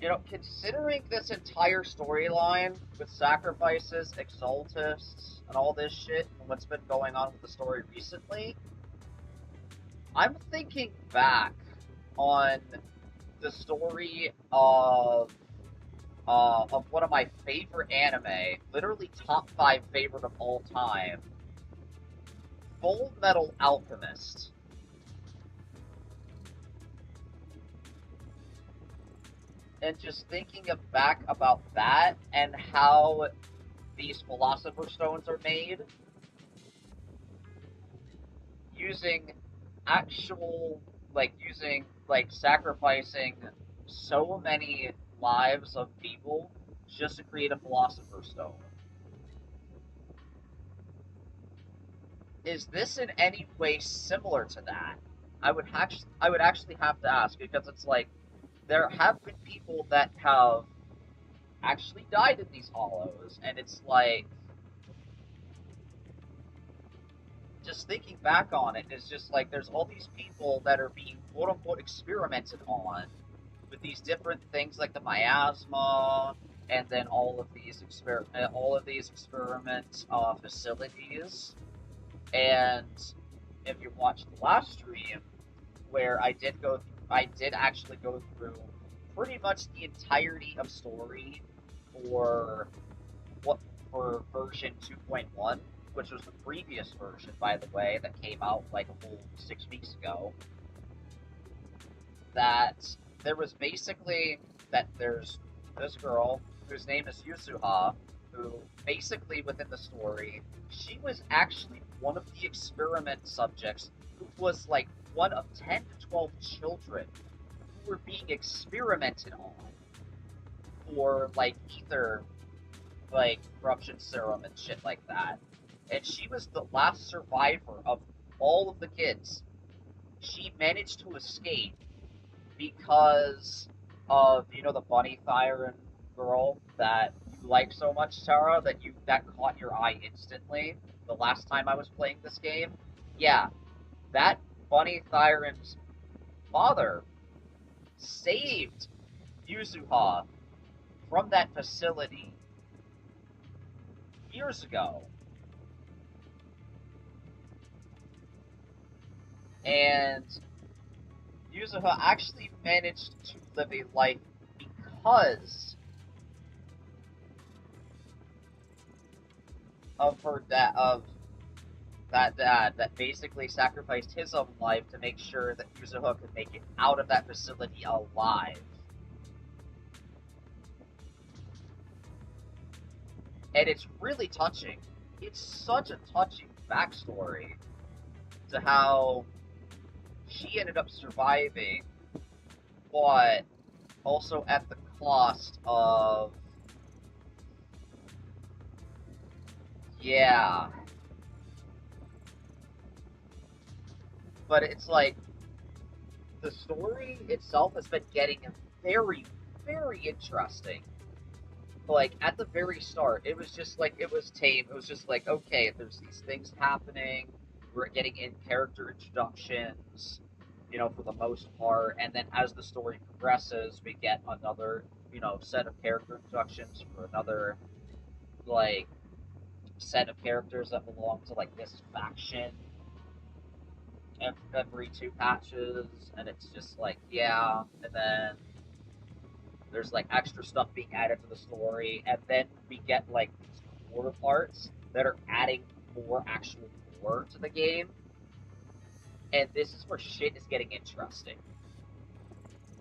You know, considering this entire storyline with sacrifices, Exaltists, and all this shit, and what's been going on with the story recently, I'm thinking back on the story of one of my favorite anime, literally top 5 favorite of all time, Full Metal Alchemist. And just thinking back about that and how these Philosopher's Stones are made, using sacrificing so many lives of people just to create a Philosopher's Stone. Is this in any way similar to that? I would actually have to ask, because it's like, there have been people that have actually died in these hollows, and it's like, just thinking back on it, it's just like, there's all these people that are being quote-unquote experimented on with these different things like the miasma, and then all of these experiment facilities. And if you watched the last stream, where I did actually go through pretty much the entirety of story for version 2.1, which was the previous version, by the way, that came out like a whole 6 weeks ago, that there was basically there's this girl whose name is Yusuha, who basically within the story, she was actually one of the experiment subjects who was like one of 10 to 12 children who were being experimented on for like ether, like corruption serum and shit like that. And she was the last survivor of all of the kids. She managed to escape because of, you know, the Bunny Thyron girl that you like so much, Tara, that caught your eye instantly the last time I was playing this game. Yeah, that Bunny Thyron's father saved Yuzuha from that facility years ago. And Yuzuha actually managed to live a life because of that dad that basically sacrificed his own life to make sure that Yuzuha could make it out of that facility alive. And it's really touching. It's such a touching backstory to how she ended up surviving, but also at the cost of, yeah. But it's like, the story itself has been getting very, very interesting. Like, at the very start, it was just like, it was tame. It was just like, okay, there's these things happening. We're getting in character introductions, you know, for the most part. And then as the story progresses, we get another, you know, set of character introductions for another, like, set of characters that belong to, like, this faction every 2 patches. And it's just like, yeah. And then there's like extra stuff being added to the story, and then we get like these core parts that are adding more actual lore to the game. And this is where shit is getting interesting.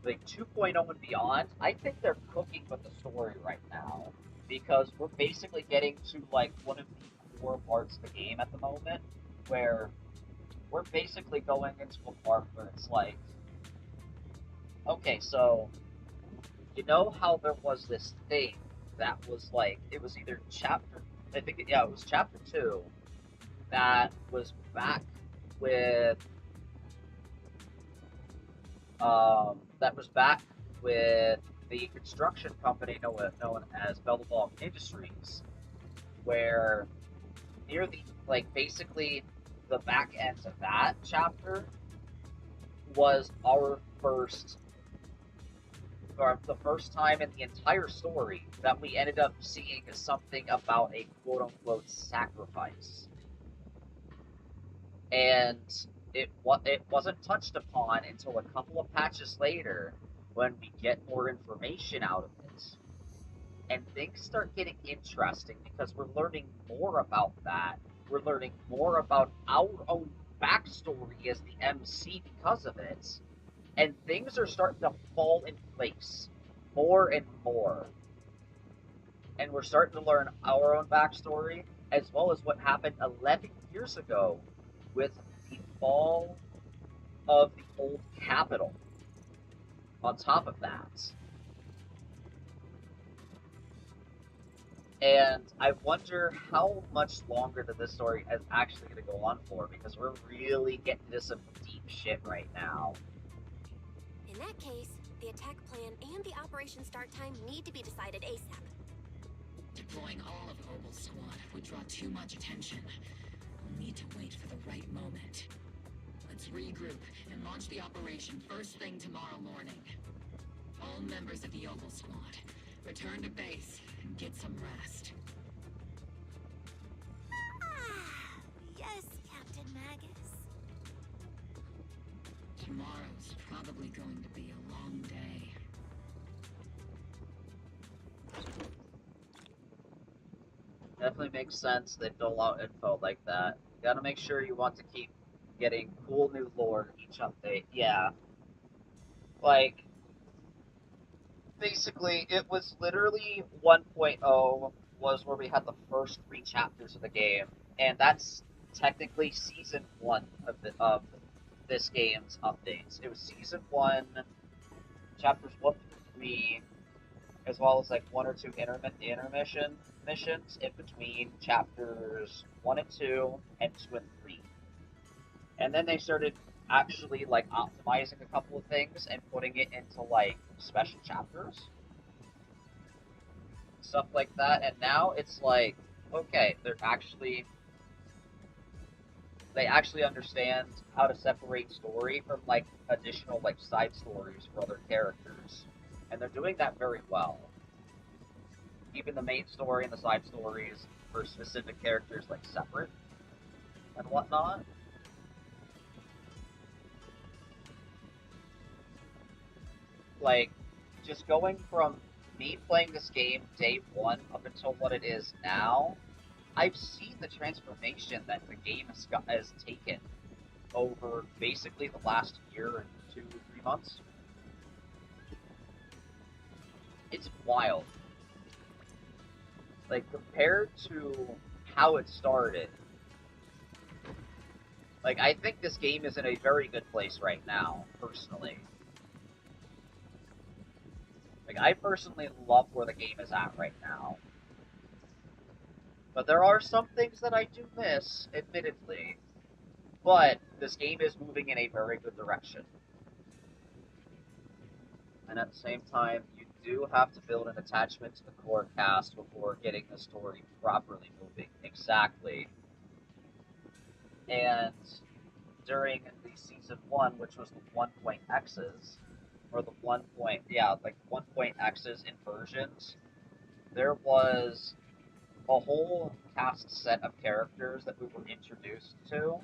Like 2.0 and beyond, I think they're cooking with the story right now, because we're basically getting to like one of the core parts of the game at the moment, where we're basically going into a part where it's like, okay, so you know how there was this thing that was like, it was either chapter, I think, yeah, it was chapter 2 that was back with, the construction company known as Bellabong Industries, where near the, like, basically the back end of that chapter was the first time in the entire story that we ended up seeing something about a quote-unquote sacrifice. And it wasn't touched upon until a couple of patches later when we get more information out of it. And things start getting interesting because we're learning more about that. We're learning more about our own backstory as the MC because of it. And things are starting to fall in place more and more. And we're starting to learn our own backstory, as well as what happened 11 years ago with the fall of the old capital. On top of that. And I wonder how much longer that this story is actually going to go on for, because we're really getting into some deep shit right now. In that case, the attack plan and the operation start time need to be decided ASAP. Deploying all of Opal's squad would draw too much attention. We'll need to wait for the right moment. Let's regroup and launch the operation first thing tomorrow morning. All members of the Opal squad, return to base and get some rest. Yes, Captain Magus. Tomorrow's probably going to be a long day. Definitely makes sense they dole out info like that. You gotta make sure you want to keep getting cool new lore each update. Yeah. Like, basically, it was literally 1.0 was where we had the first 3 chapters of the game, and that's technically Season 1 of this game's updates. It was Season 1, Chapters 1 through 3, as well as like 1 or 2 intermission missions in between Chapters 1 and 2, and 2 and 3. And then they started actually like optimizing a couple of things and putting it into like special chapters, stuff like that. And now it's like, okay, they actually understand how to separate story from like additional like side stories for other characters, and they're doing that very well. Keeping the main story and the side stories for specific characters like separate and whatnot. Like, just going from me playing this game day 1 up until what it is now, I've seen the transformation that the game has taken over basically the last year and 2 or 3 months. It's wild. Like, compared to how it started, like, I think this game is in a very good place right now, personally. Like, I personally love where the game is at right now. But there are some things that I do miss, admittedly. But this game is moving in a very good direction. and at the same time, you do have to build an attachment to the core cast before getting the story properly moving. Exactly. And during the season 1, which was the 1.X's, or the 1 point, yeah, like 1.X's inversions, there was a whole cast set of characters that we were introduced to,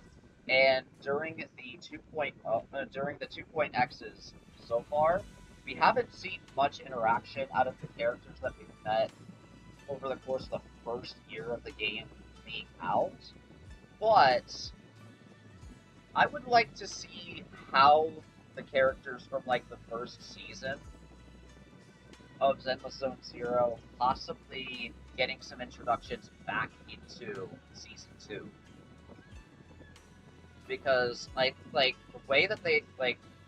and during the 2.X's so far, we haven't seen much interaction out of the characters that we've met over the course of the first year of the game being out, but I would like to see how the characters from like the first season of Zenless Zone Zero possibly getting some introductions back into season 2. Because the way that they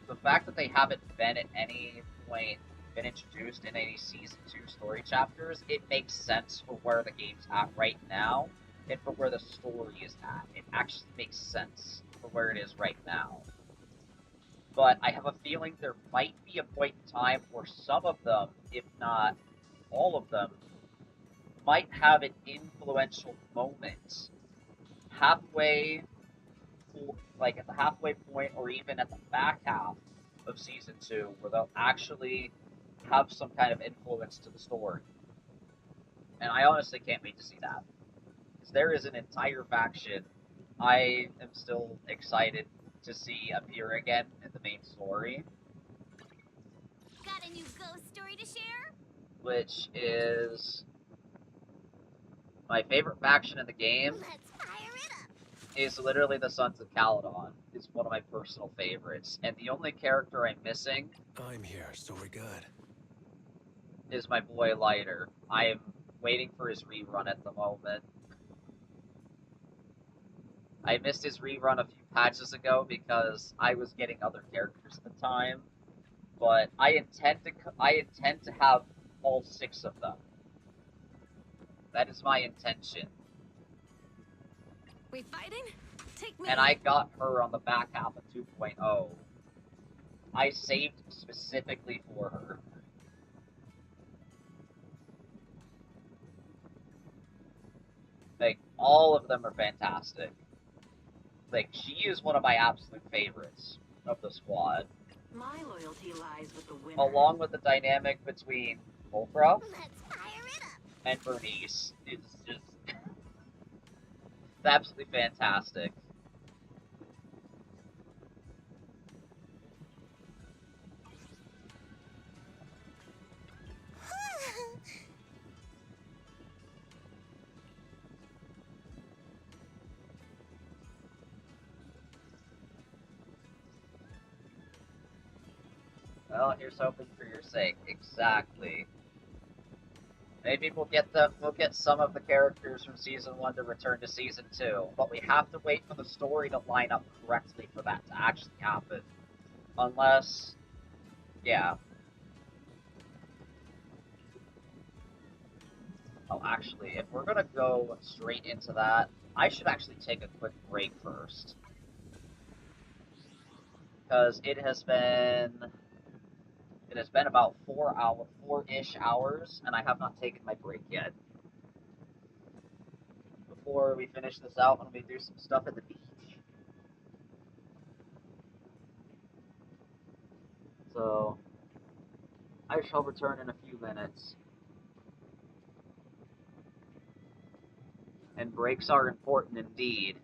the fact that they haven't been at any point been introduced in any season 2 story chapters, it makes sense for where the game's at right now and for where the story is at. It actually makes sense for where it is right now. But I have a feeling there might be a point in time where some of them, if not all of them, might have an influential moment halfway, like at the halfway point or even at the back half of season 2, where they'll actually have some kind of influence to the story. And I honestly can't wait to see that. Because there is an entire faction I am still excited to see appear again in the main story. Got a new ghost story to share? Which is my favorite faction in the game. Let's fire it up! Is literally the Sons of Caledon. It's one of my personal favorites. And the only character I'm missing... I'm here, so we're good. ...is my boy Lighter. I am waiting for his rerun at the moment. I missed his rerun a few patches ago because I was getting other characters at the time. But I intend to have all 6 of them. That is my intention. We fighting? Take me. And I got her on the back half of 2.0. I saved specifically for her. Like, all of them are fantastic. Like, she is one of my absolute favorites of the squad. My loyalty lies with the winner. Along with the dynamic between Volcra Let's fire it up! and Bernice. It's just... it's absolutely fantastic. Well, here's hoping for your sake. Exactly. Maybe we'll get some of the characters from Season 1 to return to Season 2, but we have to wait for the story to line up correctly for that to actually happen. Unless... yeah. Oh, actually, if we're gonna go straight into that, I should actually take a quick break first. Because it has been about 4-ish hours, and I have not taken my break yet. Before we finish this out, when we do some stuff at the beach. So, I shall return in a few minutes. And breaks are important indeed.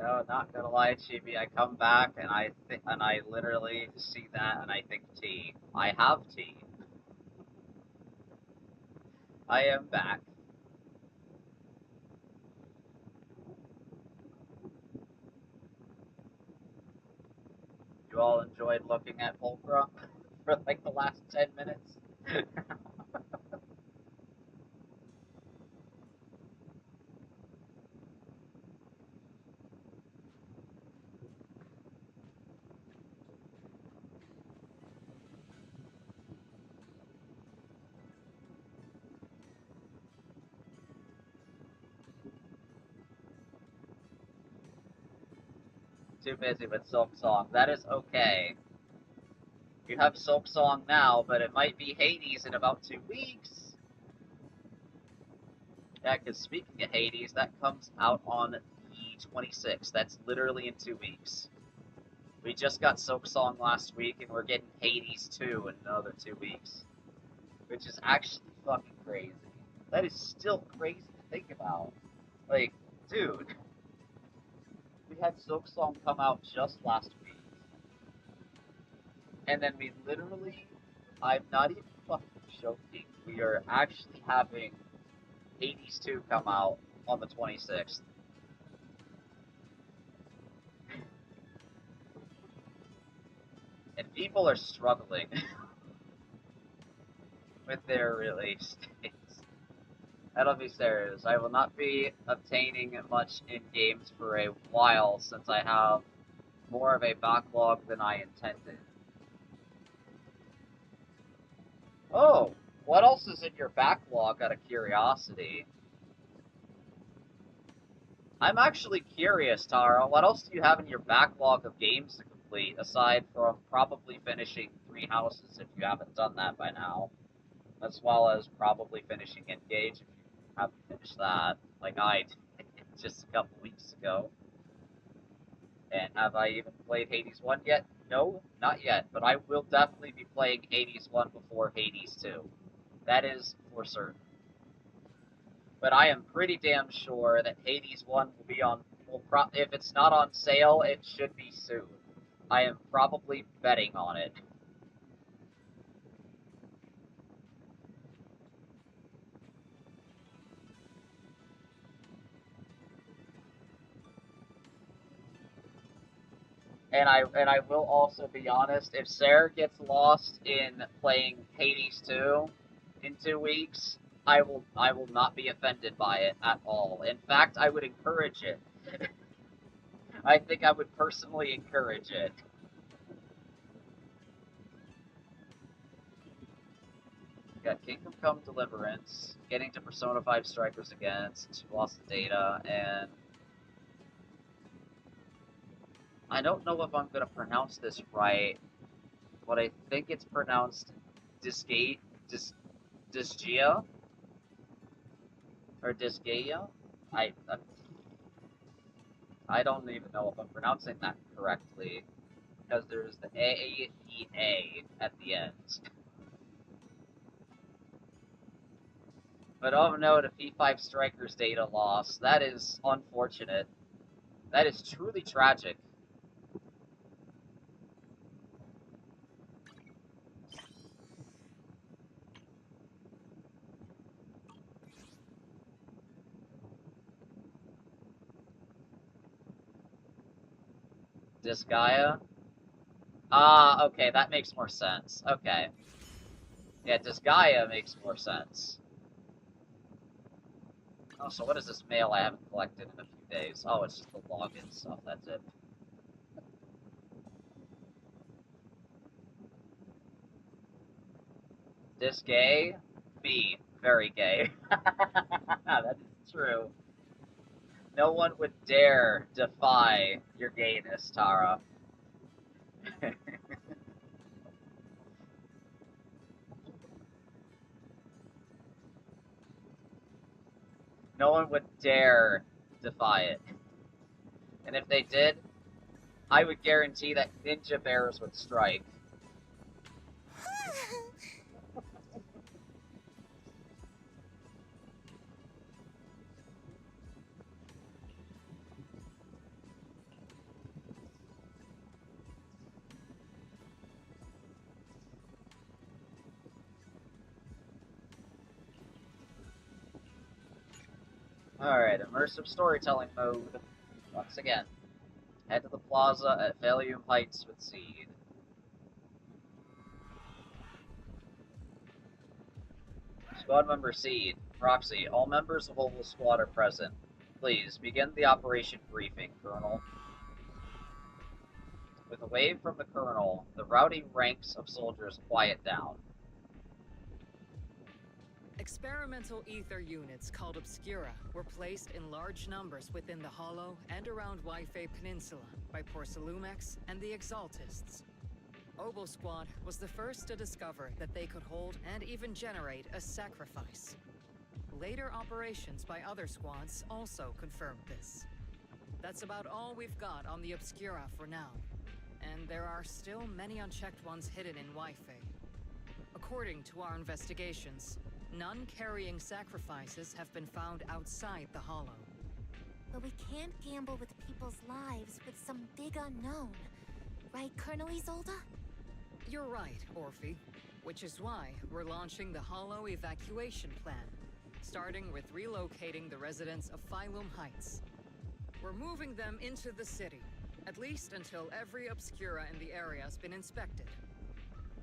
No, not gonna lie, Chibi. I come back and I literally see that and I think tea. I have tea. I am back. You all enjoyed looking at Pulcra for like the last 10 minutes? Too busy with Silk Song. That is okay. You have Silk Song now, but it might be Hades in about 2 weeks. Yeah, because speaking of Hades, that comes out on the 26th. That's literally in 2 weeks. We just got Silk Song last week, and we're getting Hades 2 in another 2 weeks. Which is actually fucking crazy. That is still crazy to think about. Like, dude. We had Silk Song come out just last week. And then we literally, I'm not even fucking joking, we are actually having Hades 2 come out on the 26th. And people are struggling with their release dates. That'll be serious. I will not be obtaining much in games for a while since I have more of a backlog than I intended. Oh, what else is in your backlog out of curiosity? I'm actually curious, Tara. What else do you have in your backlog of games to complete, aside from probably finishing 3 houses if you haven't done that by now? As well as probably finishing Engage if you haven't finished that, like I did just a couple weeks ago. And have I even played Hades 1 yet? No, not yet, but I will definitely be playing Hades 1 before Hades 2. That is for certain. But I am pretty damn sure that Hades 1 will be on, if it's not on sale, it should be soon. I am probably betting on it. And I will also be honest, if Sarah gets lost in playing Hades 2 in 2 weeks, I will not be offended by it at all. In fact, I would encourage it. I think I would personally encourage it. We got Kingdom Come Deliverance, getting to Persona 5 Strikers again since you lost the data, and I don't know if I'm going to pronounce this right, but I think it's pronounced Disgaea? Or Disgaea? I don't even know if I'm pronouncing that correctly, because there's the A at the end. But oh no, the P5 Strikers data loss. That is unfortunate. That is truly tragic. Disgaea? Ah, okay, that makes more sense. Okay. Yeah, Disgaea makes more sense. Oh, so what is this mail I haven't collected in a few days? Oh, it's just the login stuff, that's it. This gay? Me. Very gay. That is true. No one would dare defy your gayness, Tara. No one would dare defy it. And if they did, I would guarantee that ninja bears would strike. Alright, immersive storytelling mode. Once again, head to the plaza at Valium Heights with Seed. Squad member Seed, Proxy, all members of Oval Squad are present. Please, begin the operation briefing, Colonel. With a wave from the Colonel, the rowdy ranks of soldiers quiet down. Experimental ether units called Obscura were placed in large numbers within the Hollow and around Waifei Peninsula by Porcelumex and the Exaltists. Obel Squad was the first to discover that they could hold and even generate a sacrifice. Later operations by other squads also confirmed this. That's about all we've got on the Obscura for now, and there are still many unchecked ones hidden in Waifei. According to our investigations, none carrying sacrifices have been found outside the Hollow. But we can't gamble with people's lives with some big unknown. Right, Colonel Isolde? You're right, Orphe. Which is why we're launching the Hollow evacuation plan, starting with relocating the residents of Phylum Heights. We're moving them into the city, at least until every Obscura in the area has been inspected.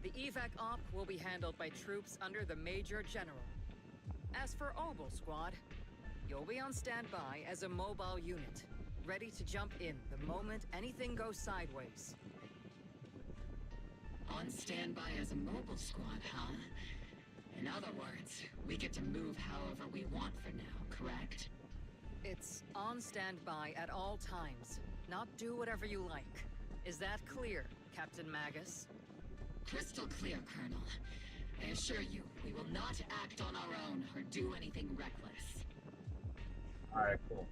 The evac op will be handled by troops under the Major General. As for Obel Squad, you'll be on standby as a mobile unit, ready to jump in the moment anything goes sideways. On standby as a mobile squad, huh? In other words, we get to move however we want for now, correct? It's on standby at all times, not do whatever you like. Is that clear, Captain Magus? Crystal clear, Colonel. I assure you, we will not act on our own or do anything reckless. Alright, cool.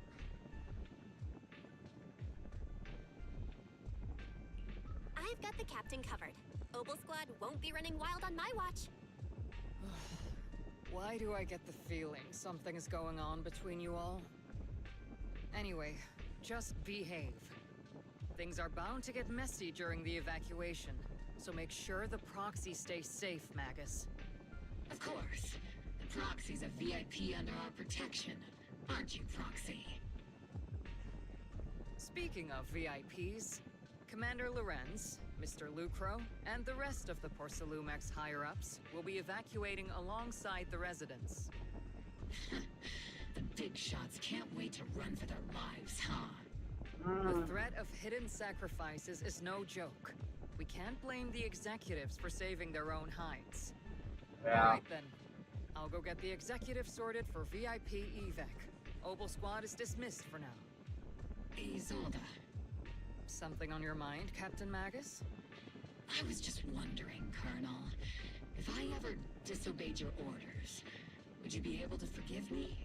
I've got the captain covered. Obel Squad won't be running wild on my watch. Why do I get the feeling something is going on between you all? Anyway, just behave. Things are bound to get messy during the evacuation, so make sure the proxy stays safe, Magus. Of course. The proxy's a VIP under our protection. Aren't you, Proxy? Speaking of VIPs, Commander Lorenz, Mr. Lucro, and the rest of the Porcelumex higher-ups will be evacuating alongside the residents. The big shots can't wait to run for their lives, huh? The threat of hidden sacrifices is no joke. We can't blame the executives for saving their own hides. Yeah. Alright then. I'll go get the executive sorted for VIP evac. Obel Squad is dismissed for now. Isolde. Something on your mind, Captain Magus? I was just wondering, Colonel. If I ever disobeyed your orders, would you be able to forgive me?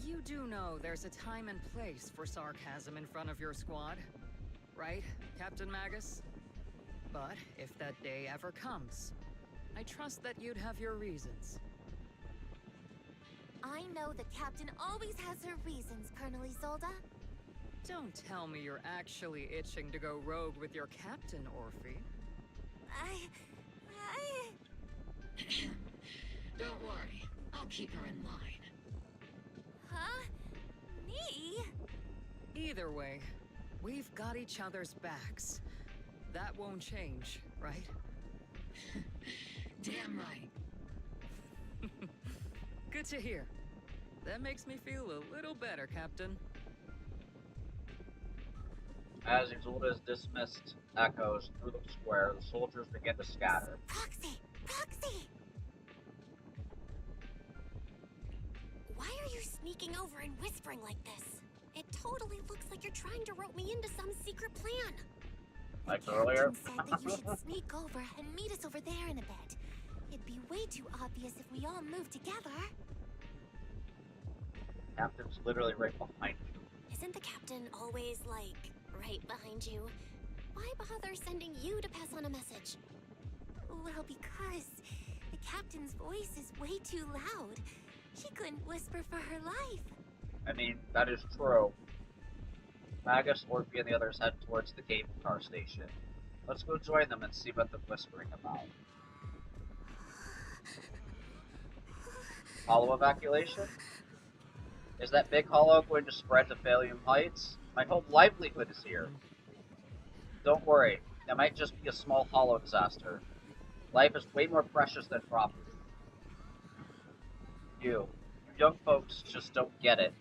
You do know there's a time and place for sarcasm in front of your squad, right, Captain Magus? But if that day ever comes, I trust that you'd have your reasons. I know the captain always has her reasons, Colonel Isolde. Don't tell me you're actually itching to go rogue with your captain, Orphe. Don't worry. I'll keep her in line. Huh? Me? Either way, we've got each other's backs. That won't change, right? Damn right. Good to hear. That makes me feel a little better, Captain. As Isolde is dismissed, echoes through the square, the soldiers begin to scatter. Proxy! Proxy! Why are you sneaking over and whispering like this? It totally looks like you're trying to rope me into some secret plan. Like earlier? Captain said that you should sneak over and meet us over there in a bit. It'd be way too obvious if we all moved together. Captain's literally right behind you. Isn't the captain always, like, right behind you? Why bother sending you to pass on a message? Well, because the captain's voice is way too loud. She couldn't whisper for her life. I mean, that is true. Magus, Orphe, and the others head towards the cable car station. Let's go join them and see what they're whispering about. Hollow evacuation? Is that big hollow going to spread to Phalium Heights? My whole livelihood is here. Don't worry, it might just be a small hollow disaster. Life is way more precious than property. You young folks just don't get it.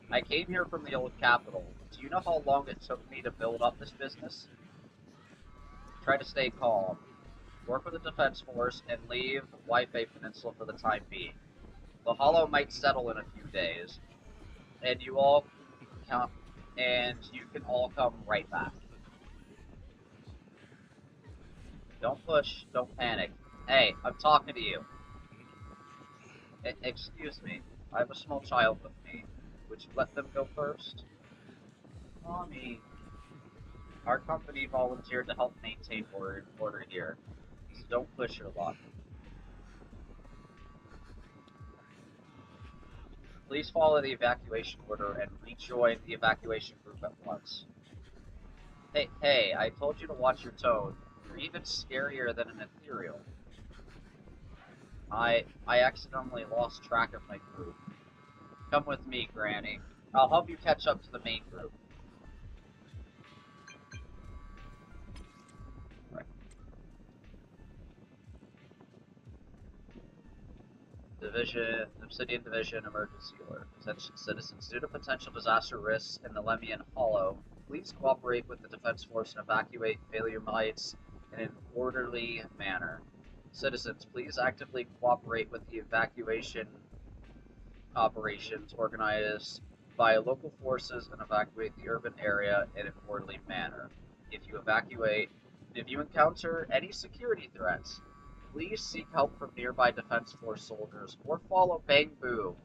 I came here from the old capital. Do you know how long it took me to build up this business? Try to stay calm. Work with the Defense Force and leave Wi-Fi Peninsula for the time being. The hollow might settle in a few days, and you can all come right back. Don't push, don't panic. Hey, I'm talking to you. Excuse me, I have a small child with me. Would you let them go first? Mommy. Our company volunteered to help maintain order here, so don't push your luck. Please follow the evacuation order and rejoin the evacuation group at once. Hey, I told you to watch your tone. You're even scarier than an ethereal. I accidentally lost track of my group. Come with me, Granny. I'll help you catch up to the main group. Right. Obsidian Division Emergency Alert. Attention citizens, due to potential disaster risks in the Lemian Hollow, please cooperate with the Defense Force and evacuate Phalium Heights in an orderly manner. Citizens, please actively cooperate with the evacuation operations organized by local forces and evacuate the urban area in an orderly manner. If you encounter any security threats, please seek help from nearby Defense Force soldiers or follow Bang Boo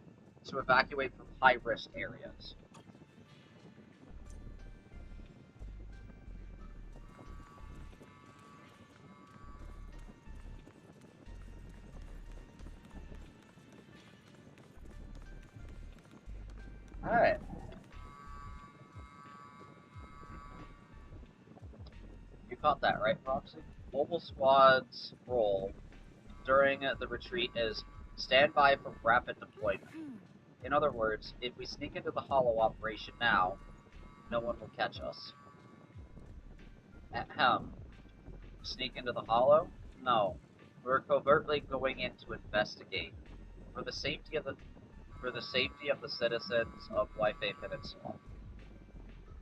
to evacuate from high-risk areas. Alright. You caught that, right, Proxy? Mobile Squad's role during the retreat is stand by for rapid deployment. In other words, if we sneak into the hollow operation now, no one will catch us. Ahem. Sneak into the hollow? No. We're covertly going in to investigate. For the safety of the citizens of Wi-Fi Peninsula.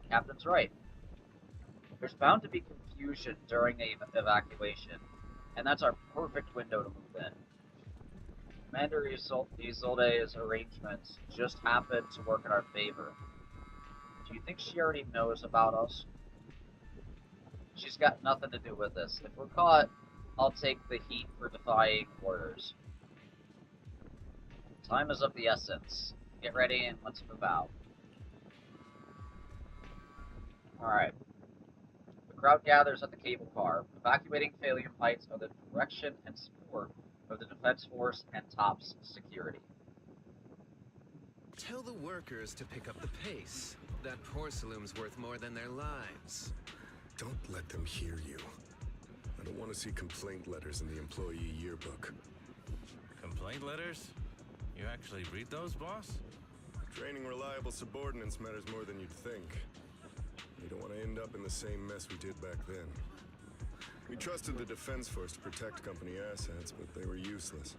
Captain's right. There's bound to be confusion during the evacuation, and that's our perfect window to move in. Commander Isolde's arrangements just happen to work in our favor. Do you think she already knows about us? She's got nothing to do with this. If we're caught, I'll take the heat for defying orders. Time is of the essence. Get ready and let's move out. Alright. The crowd gathers at the cable car. Evacuating Phalium Heights are the direction and support of the Defense Force and TOPS security. Tell the workers to pick up the pace. That porcelain's worth more than their lives. Don't let them hear you. I don't want to see complaint letters in the employee yearbook. Complaint letters? You actually read those, boss? Training reliable subordinates matters more than you'd think. You don't want to end up in the same mess we did back then. We trusted the Defense Force to protect company assets, but they were useless.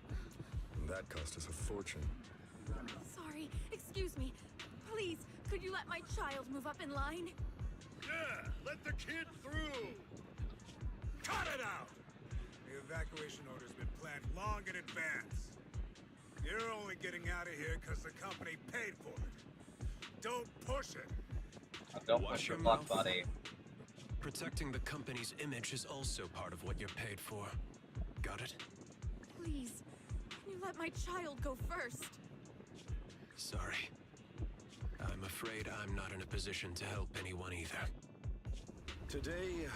And that cost us a fortune. Sorry, excuse me. Please, could you let my child move up in line? Yeah, let the kid through! Cut it out! The evacuation order's been planned long in advance. You're only getting out of here because the company paid for it. Don't push it. Don't push your luck, buddy. Protecting the company's image is also part of what you're paid for. Got it? Please, can you let my child go first? Sorry. I'm afraid I'm not in a position to help anyone either. Today,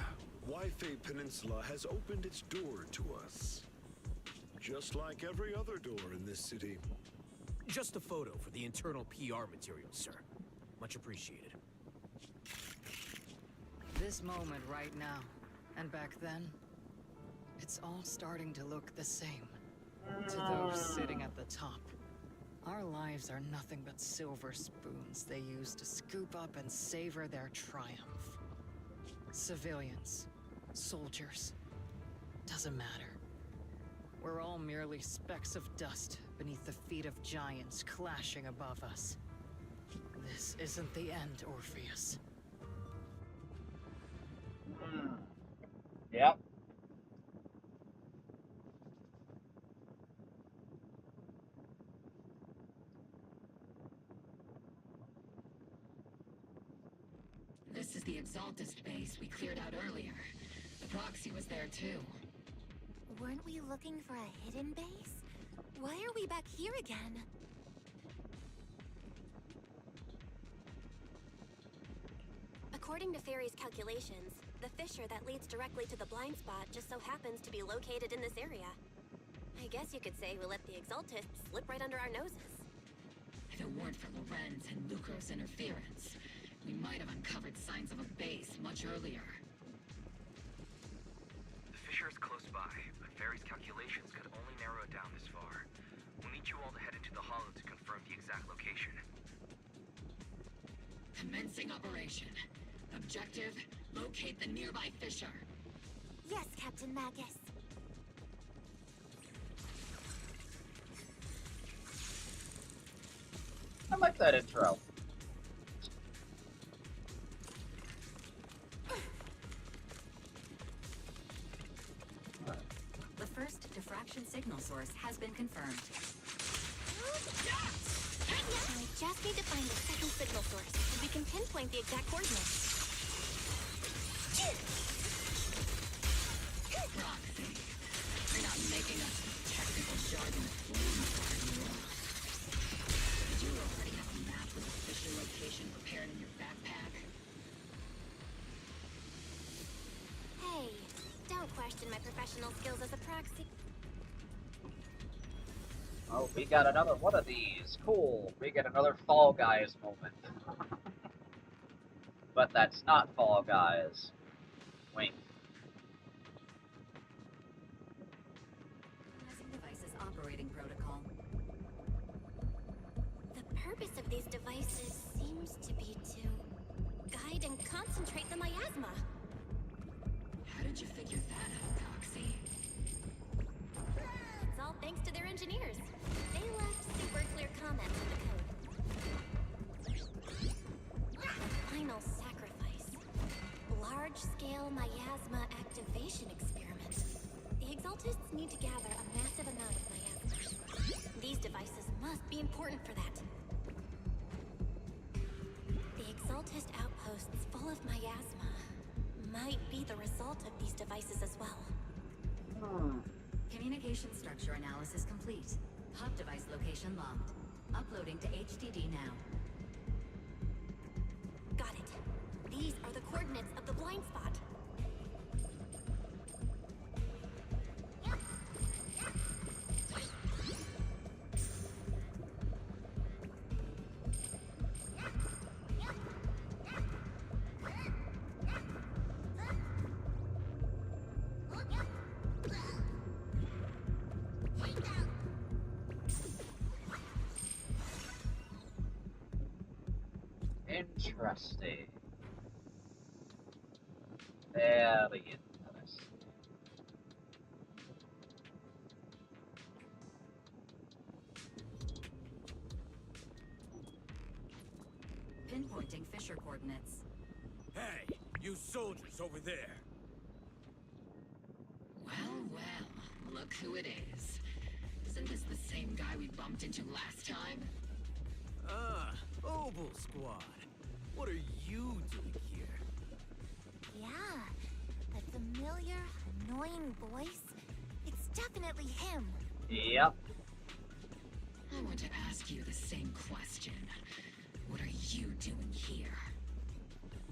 Wi-Fi Peninsula has opened its door to us. Just like every other door in this city. Just a photo for the internal PR material, sir. Much appreciated. This moment right now, and back then, it's all starting to look the same. To those sitting at the top. Our lives are nothing but silver spoons they use to scoop up and savor their triumph. Civilians, soldiers, doesn't matter. We're all merely specks of dust beneath the feet of giants clashing above us. This isn't the end, Orpheus. Yep. This is the Exaltist base we cleared out earlier. The proxy was there too. Weren't we looking for a hidden base? Why are we back here again? According to Fairy's calculations, the fissure that leads directly to the blind spot just so happens to be located in this area. I guess you could say we let the Exaltists slip right under our noses. If it weren't for Lorenz and Lucro's interference, we might have uncovered signs of a base much earlier. The fissure is close by, but Fairy's calculations could only narrow it down this far. We'll need you all to head into the hollow to confirm the exact location. Commencing operation. Objective, locate the nearby fissure. Yes, Captain Magus. I like that intro. The first diffraction signal source has been confirmed. I just need to find the second signal source, and we can pinpoint the exact coordinates. Proxy. You're not making us technical jargon anymore. Did you already have a map with the fissure location prepared in your backpack? Hey, don't question my professional skills as a proxy. Oh, we got another one of these. Cool. We get another Fall Guys moment. But that's not Fall Guys. Wink. Analyzing devices operating protocol. The purpose of these devices seems to be to guide and concentrate the miasma. How did you figure that out, Proxy? It's all thanks to their engineers. They left super clear comments in the code. Final sacrifice. Large-scale miasma activation experiment. The Exaltists need to gather a massive amount of miasma. These devices must be important for that. The Exaltist outposts full of miasma might be the result of these devices as well. Communication structure analysis complete. Hub device location logged. Uploading to HDD now. Got it. These are the coordinates of the blind spot. Interesting. Very interesting. Pinpointing fissure coordinates. Hey, you soldiers over there. Well, well, look who it is. Isn't this the same guy we bumped into last time? Ah, Obel Squad. What are you doing here? Yeah, that familiar, annoying voice. It's definitely him. Yep. I want to ask you the same question. What are you doing here?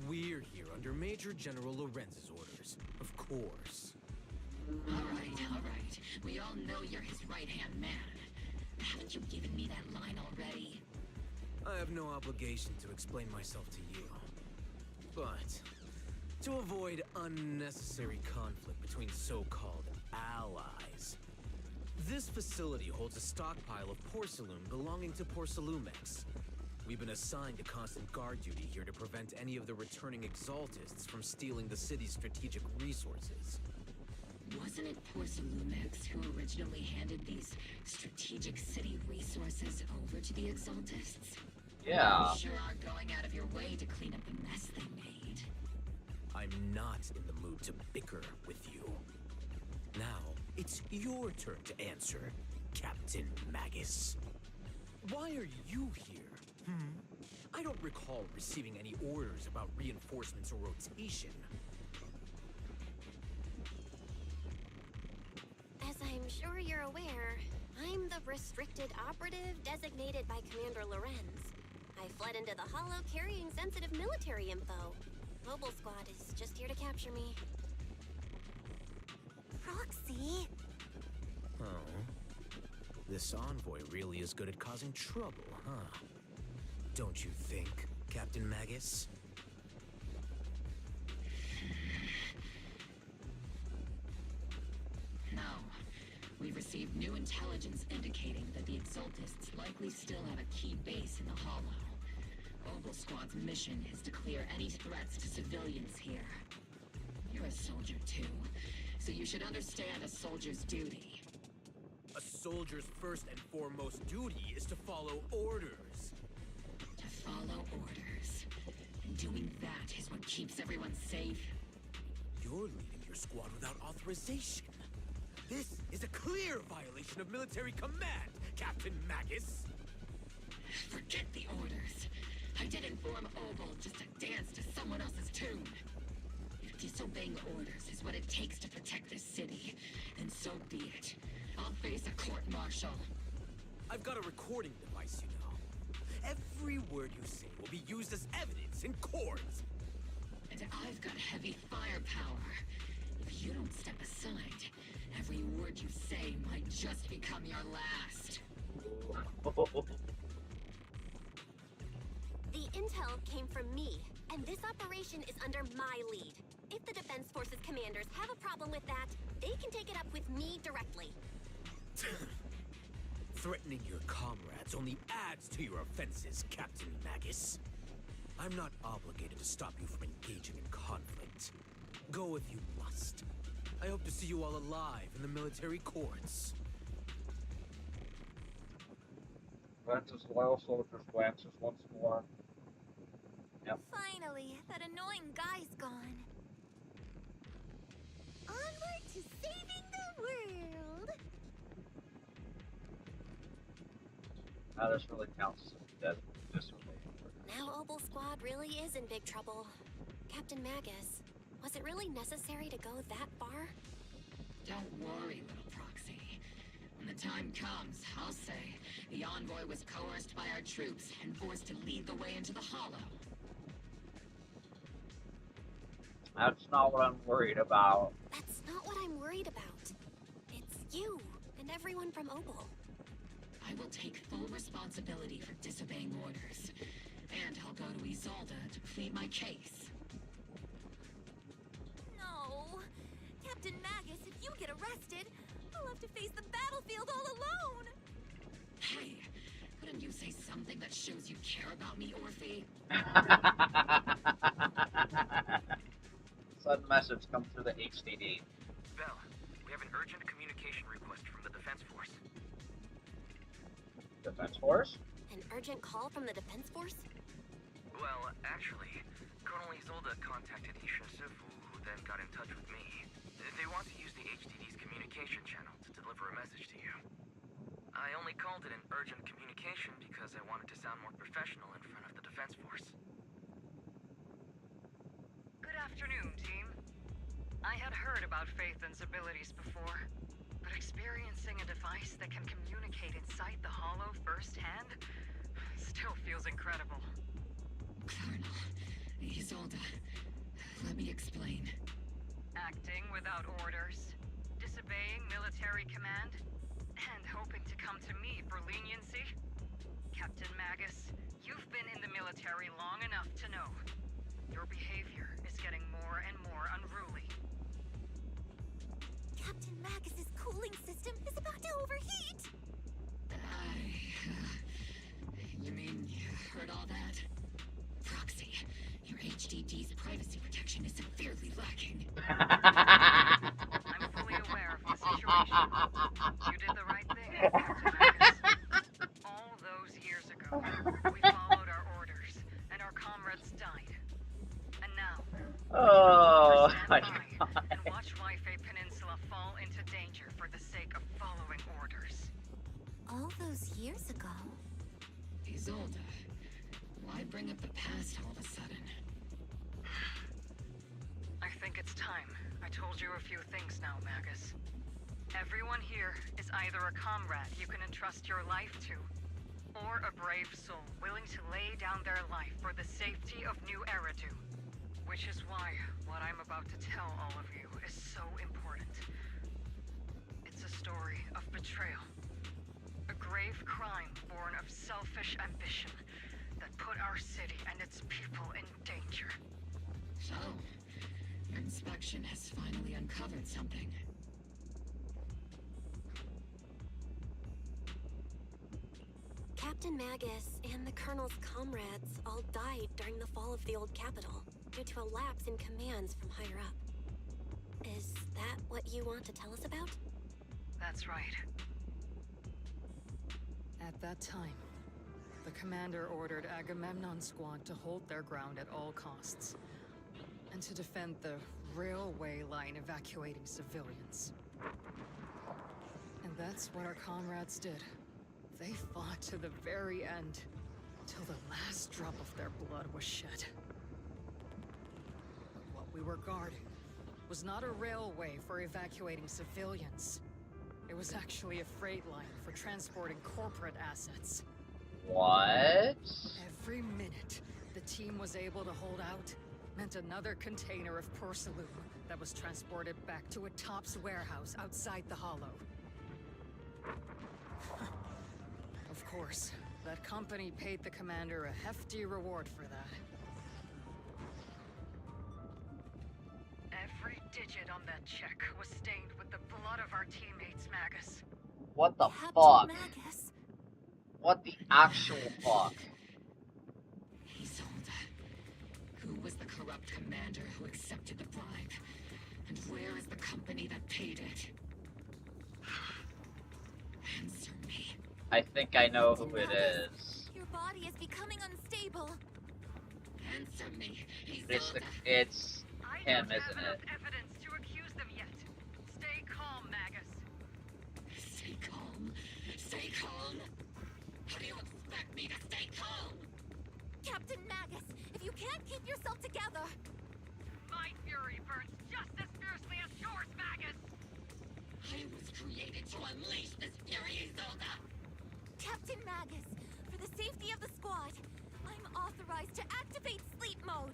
We're here under Major General Lorenz's orders, of course. All right. We all know you're his right-hand man. Haven't you given me that line already? I have no obligation to explain myself to you. But, to avoid unnecessary conflict between so-called allies, This facility holds a stockpile of porcelain belonging to Porcelumex. We've been assigned to constant guard duty here to prevent any of the returning Exaltists from stealing the city's strategic resources. Wasn't it Porcelumex who originally handed these strategic city resources over to the Exaltists? Yeah. You sure are going out of your way to clean up the mess they made. I'm not in the mood to bicker with you. Now, it's your turn to answer, Captain Magus. Why are you here? I don't recall receiving any orders about reinforcements or rotation. As I'm sure you're aware, I'm the restricted operative designated by Commander Lorenz. I fled into the Hollow carrying sensitive military info. Mobile Squad is just here to capture me. Proxy? Oh. This envoy really is good at causing trouble, huh? Don't you think, Captain Magus? No. We've received new intelligence indicating that the Exaltists likely still have a key base in the Hollow. Oval Squad's mission is to clear any threats to civilians here. You're a soldier too, so you should understand a soldier's duty. A soldier's first and foremost duty is to follow orders. To follow orders. And doing that is what keeps everyone safe. You're leading your squad without authorization. This is a clear violation of military command, Captain Magus. Forget the orders. I didn't form Oval just to dance to someone else's tune. If disobeying orders is what it takes to protect this city, then so be it. I'll face a court-martial. I've got a recording device, you know. Every word you say will be used as evidence in court. And I've got heavy firepower. If you don't step aside, every word you say might just become your last. The intel came from me, and this operation is under my lead. If the Defense Forces commanders have a problem with that, they can take it up with me directly. Threatening your comrades only adds to your offenses, Captain Magus. I'm not obligated to stop you from engaging in conflict. Go if you must. I hope to see you all alive in the military courts. Francis loyal soldiers glances once more. Yep. Finally, that annoying guy's gone. Onward to saving the world! Now this really counts as a dead disobey. Now Oval Squad really is in big trouble. Captain Magus, was it really necessary to go that far? Don't worry, little proxy. When the time comes, I'll say the envoy was coerced by our troops and forced to lead the way into the Hollow. That's not what I'm worried about. That's not what I'm worried about. It's you and everyone from Oval. I will take full responsibility for disobeying orders. And I'll go to Isolda to plead my case. No. Captain Magus, if you get arrested, I'll have to face the battlefield all alone. Hey, couldn't you say something that shows you care about me, Orphe? Sudden message comes through the HDD. Bell, we have an urgent communication request from the Defense Force. Defense Force? An urgent call from the Defense Force? Well, actually, Colonel Isolde contacted Isha Sifu, who then got in touch with me. They want to use the HDD's communication channel to deliver a message to you. I only called it an urgent communication because I wanted to sound more professional in front of the Defense Force. Good afternoon, team. I had heard about Phaethon's abilities before, but experiencing a device that can communicate inside the Hollow firsthand still feels incredible. Colonel, Isolde, let me explain. Acting without orders, disobeying military command, and hoping to come to me for leniency? Captain Magus, you've been in the military long enough to know. Your behavior is getting more and more unruly. Captain Magus's cooling system is about to overheat! You mean you heard all that? Proxy, your HDD's privacy protection is severely lacking. I'm fully aware of the situation. You did the right thing, Captain Magus. All those years ago, we followed our orders, and our comrades died. And now, Oh my stand by and watch Waifei Peninsula fall into danger for the sake of following orders. All those years ago? Isolde, why bring up the past all of a sudden? I think it's time. I told you a few things now, Magus. Everyone here is either a comrade you can entrust your life to, or a brave soul willing to lay down their life for the safety of New Eridu. Which is why what I'm about to tell all of you is so important. It's a story of betrayal. A grave crime born of selfish ambition that put our city and its people in danger. So, your inspection has finally uncovered something. Captain Magus and the Colonel's comrades all died during the fall of the old capital due to a lapse in commands from higher up. Is that what you want to tell us about? That's right. At that time, the commander ordered Agamemnon's squad to hold their ground at all costs, and to defend the railway line evacuating civilians. And that's what our comrades did. They fought to the very end, till the last drop of their blood was shed. But what we were guarding was not a railway for evacuating civilians. It was actually a freight line for transporting corporate assets. What? Every minute the team was able to hold out meant another container of porcelain that was transported back to a Topps warehouse outside the Hollow. Of course, that company paid the commander a hefty reward for that. Every digit on that check was stained with the blood of our teammates, Magus. What the Captain fuck? Magus. What the actual fuck? Isolde, who was the corrupt commander who accepted the bribe? And where is the company that paid it? Answer me. I think I know who it is. Your body is becoming unstable. Answer me. It's him, isn't it? Evidence to accuse them yet. Stay calm, Magus. Stay calm. Stay calm. How do you expect me to stay calm? Captain Magus, if you can't keep yourself together... My fury burns just as fiercely as yours, Magus! I was created to unleash this fury, Isolde! Captain Magus, for the safety of the squad, I'm authorized to activate sleep mode.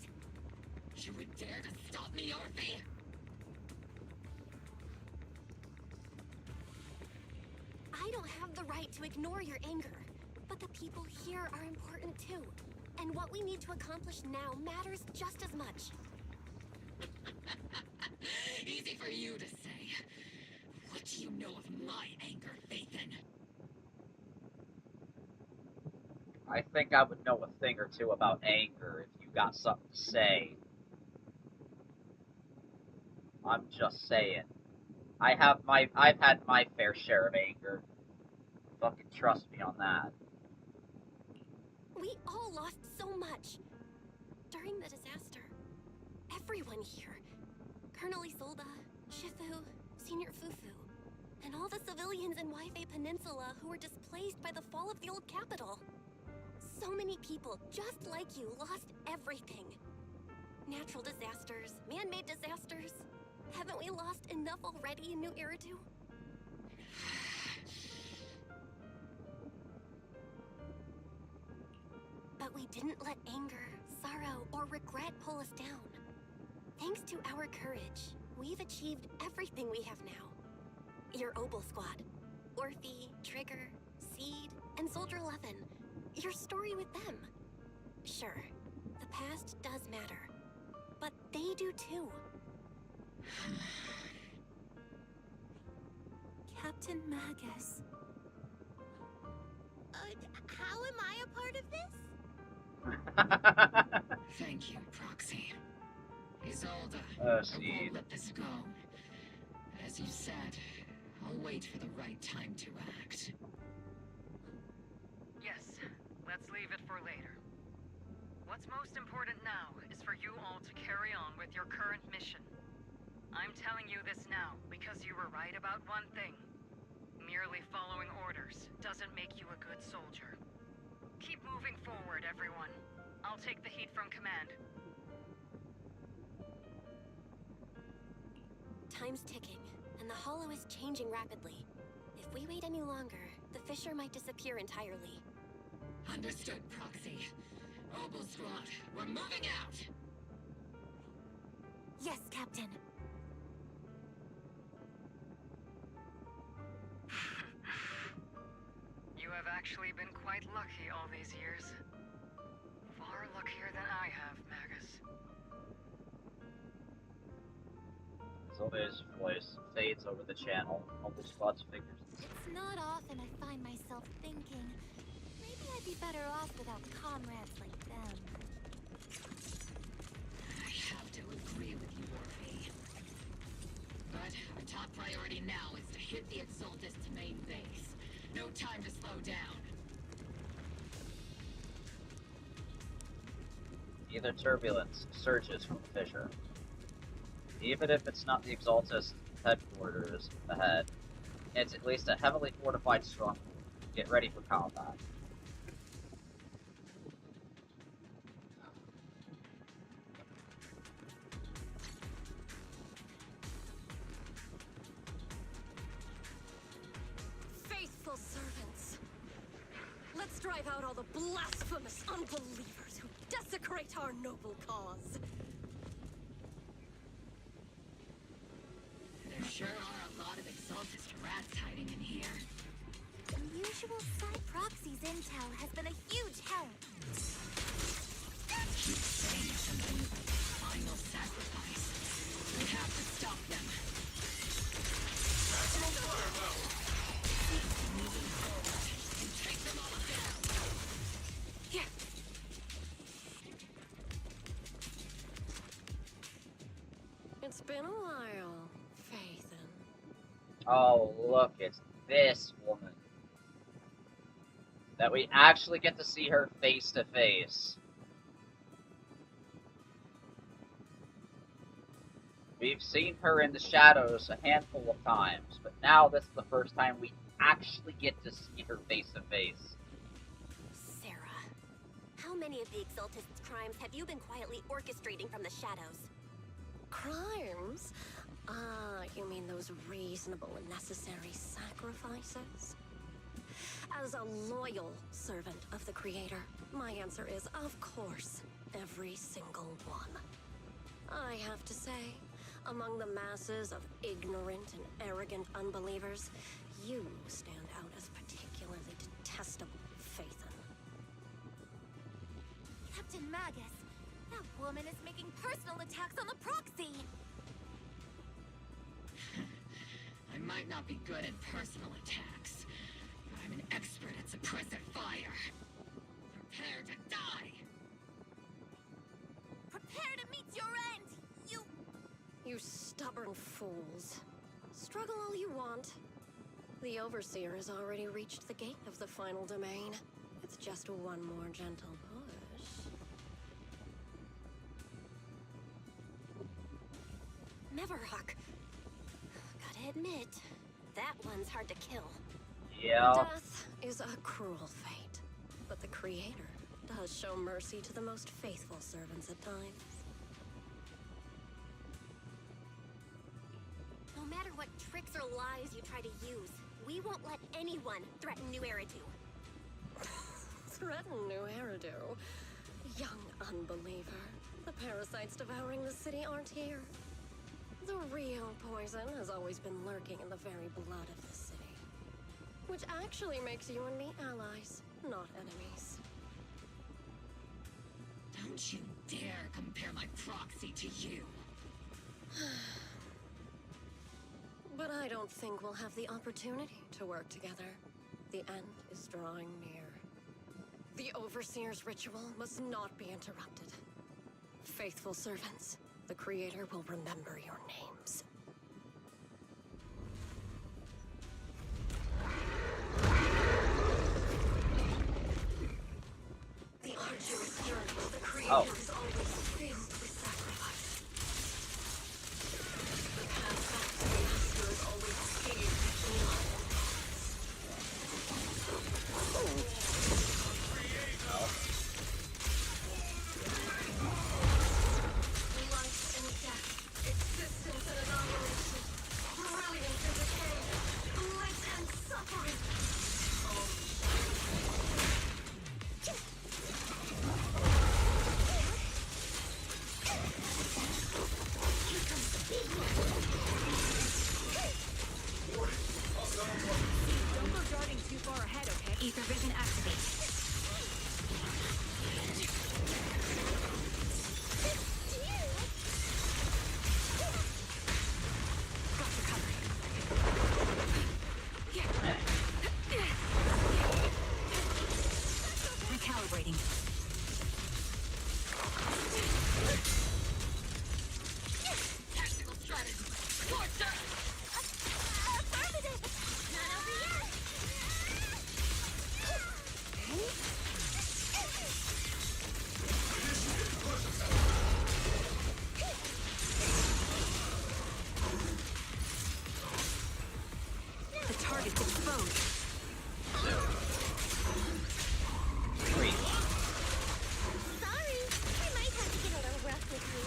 You would dare to stop me, Orphe? I don't have the right to ignore your anger, but the people here are important too. And what we need to accomplish now matters just as much. Easy for you to say. What do you know of my anger, Lathan? I think I would know a thing or two about anger if you got something to say. I'm just saying. I've had my fair share of anger. Fucking trust me on that. We all lost so much. During the disaster, everyone here, Colonel Isolde, Shifu, Senior Fufu, and all the civilians in Waifei Peninsula who were displaced by the fall of the old capital. So many people, just like you, lost everything. Natural disasters, man-made disasters. Haven't we lost enough already in New Eridu? But we didn't let anger, sorrow, or regret pull us down. Thanks to our courage, we've achieved everything we have now. Your Obel Squad, Orphe, Trigger, Seed, and Soldier 11. Your story with them. Sure, the past does matter, but they do too. Captain Magus. How am I a part of this? Thank you, Proxy. Isolde, I Seed. won't let this go. As you said, I'll wait for the right time to act. Yes, let's leave it for later. What's most important now is for you all to carry on with your current mission. I'm telling you this now because you were right about one thing. Merely following orders doesn't make you a good soldier. Keep moving forward, everyone. I'll take the heat from command. Time's ticking, and the Hollow is changing rapidly. If we wait any longer, the fissure might disappear entirely. Understood, Proxy. Obel Squad, we're moving out! Yes, Captain. You have actually been quite lucky all these years. Far luckier than I have, Magus. Isolde's voice fades over the channel. Obel Squad's figures. It's not often I find myself thinking, maybe I'd be better off without comrades like them. I have to agree with you, Orphe. But our top priority now is to hit the Exaltist's main base. No time to slow down. Either turbulence surges from the fissure. Even if it's not the Exaltist headquarters ahead, it's at least a heavily fortified stronghold. Get ready for combat. Faithful servants. Let's drive out all the blasphemous unbelievers who desecrate our noble cause. There sure are a lot of Exaltist rats hiding in here. Unusual side proxies intel has been a huge help. Keep saying something about the final sacrifice. We have to stop them. Maximum firepower! Keep moving forward and take them all down. Here. It's been a while, Phaethon. Oh, look, it's this woman. That we actually get to see her face to face. We've seen her in the shadows a handful of times, but now this is the first time we actually get to see her face to face. Sarah, how many of the Exaltist's crimes have you been quietly orchestrating from the shadows? Crimes? Ah, you mean those reasonable and necessary sacrifices? As a loyal servant of the Creator, my answer is, of course, every single one. I have to say, among the masses of ignorant and arrogant unbelievers, you stand out as particularly detestable, Phaethon. Captain Magus, that woman is making personal attacks on the proxy. I might not be good at personal attacks, but I'm an expert at suppressive fire. Prepare to die! Prepare to meet your end, you... You stubborn fools. Struggle all you want. The Overseer has already reached the gate of the final domain. It's just one more gentle push. Neverhawk. Gotta admit, that one's hard to kill. Yeah. Death is a cruel fate, but the Creator does show mercy to the most faithful servants at times. No matter what tricks or lies you try to use, we won't let anyone threaten New Eridu. Threaten New Eridu? Young unbeliever. The parasites devouring the city aren't here. The real poison has always been lurking in the very blood of the city. Which actually makes you and me allies, not enemies. Don't you dare compare my proxy to you. But I don't think we'll have the opportunity to work together. The end is drawing near. The Overseer's ritual must not be interrupted. Faithful servants, the Creator will remember your names. The arduous journey of the Creator is always filled with sacrifice. The path back to the Master is always paved with blood. Life and death, existence and annihilation, brilliance and decay, bliss and suffering. Don't go darting too far ahead, okay? Ether vision activate. Recalibrating. Tactical strategy. Torture! Affirmative! Not over yet! The target's exposed. Sorry, I might have to get a little rough with you.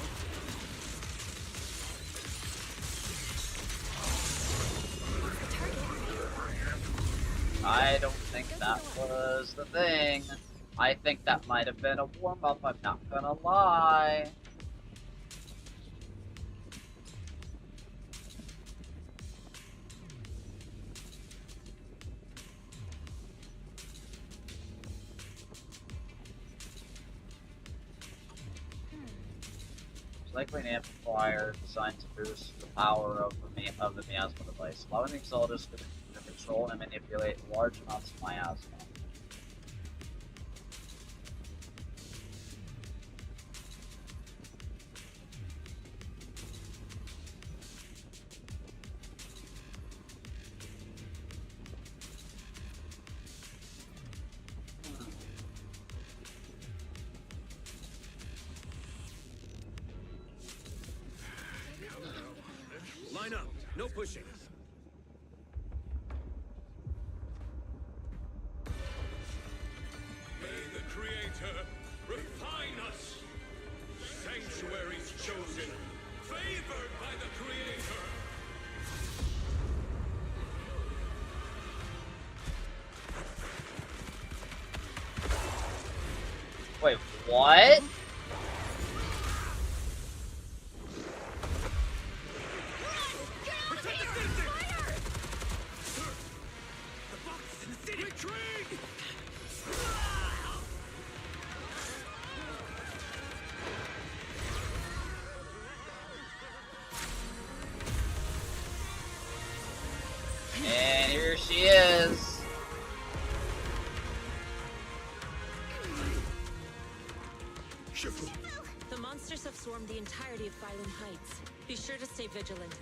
I don't think that was the thing. I think that might have been a warm-up, I'm not gonna lie. It's likely an amplifier designed to boost the power of the miasma device, allowing the Exaltus to control and manipulate large amounts of miasma. Line up. No pushing. May the Creator refine us. Sanctuaries chosen, favored by the Creator. Wait, what? And here she is. The monsters have swarmed the entirety of Phylum Heights. Be sure to stay vigilant.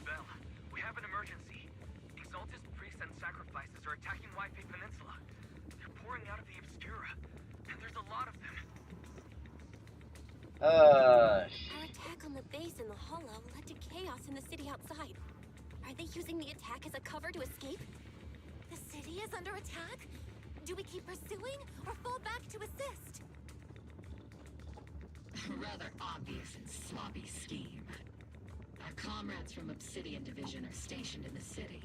Bell, we have an emergency. Exalted priests and sacrifices are attacking White Peninsula. They're pouring out of the Obscura, and there's a lot of them. Our attack on the base in the Hollow led to chaos in the city outside. Are they using the attack as a cover to escape? The city is under attack? Do we keep pursuing or fall back to assist? Rather obvious and sloppy scheme. Our comrades from Obsidian Division are stationed in the city,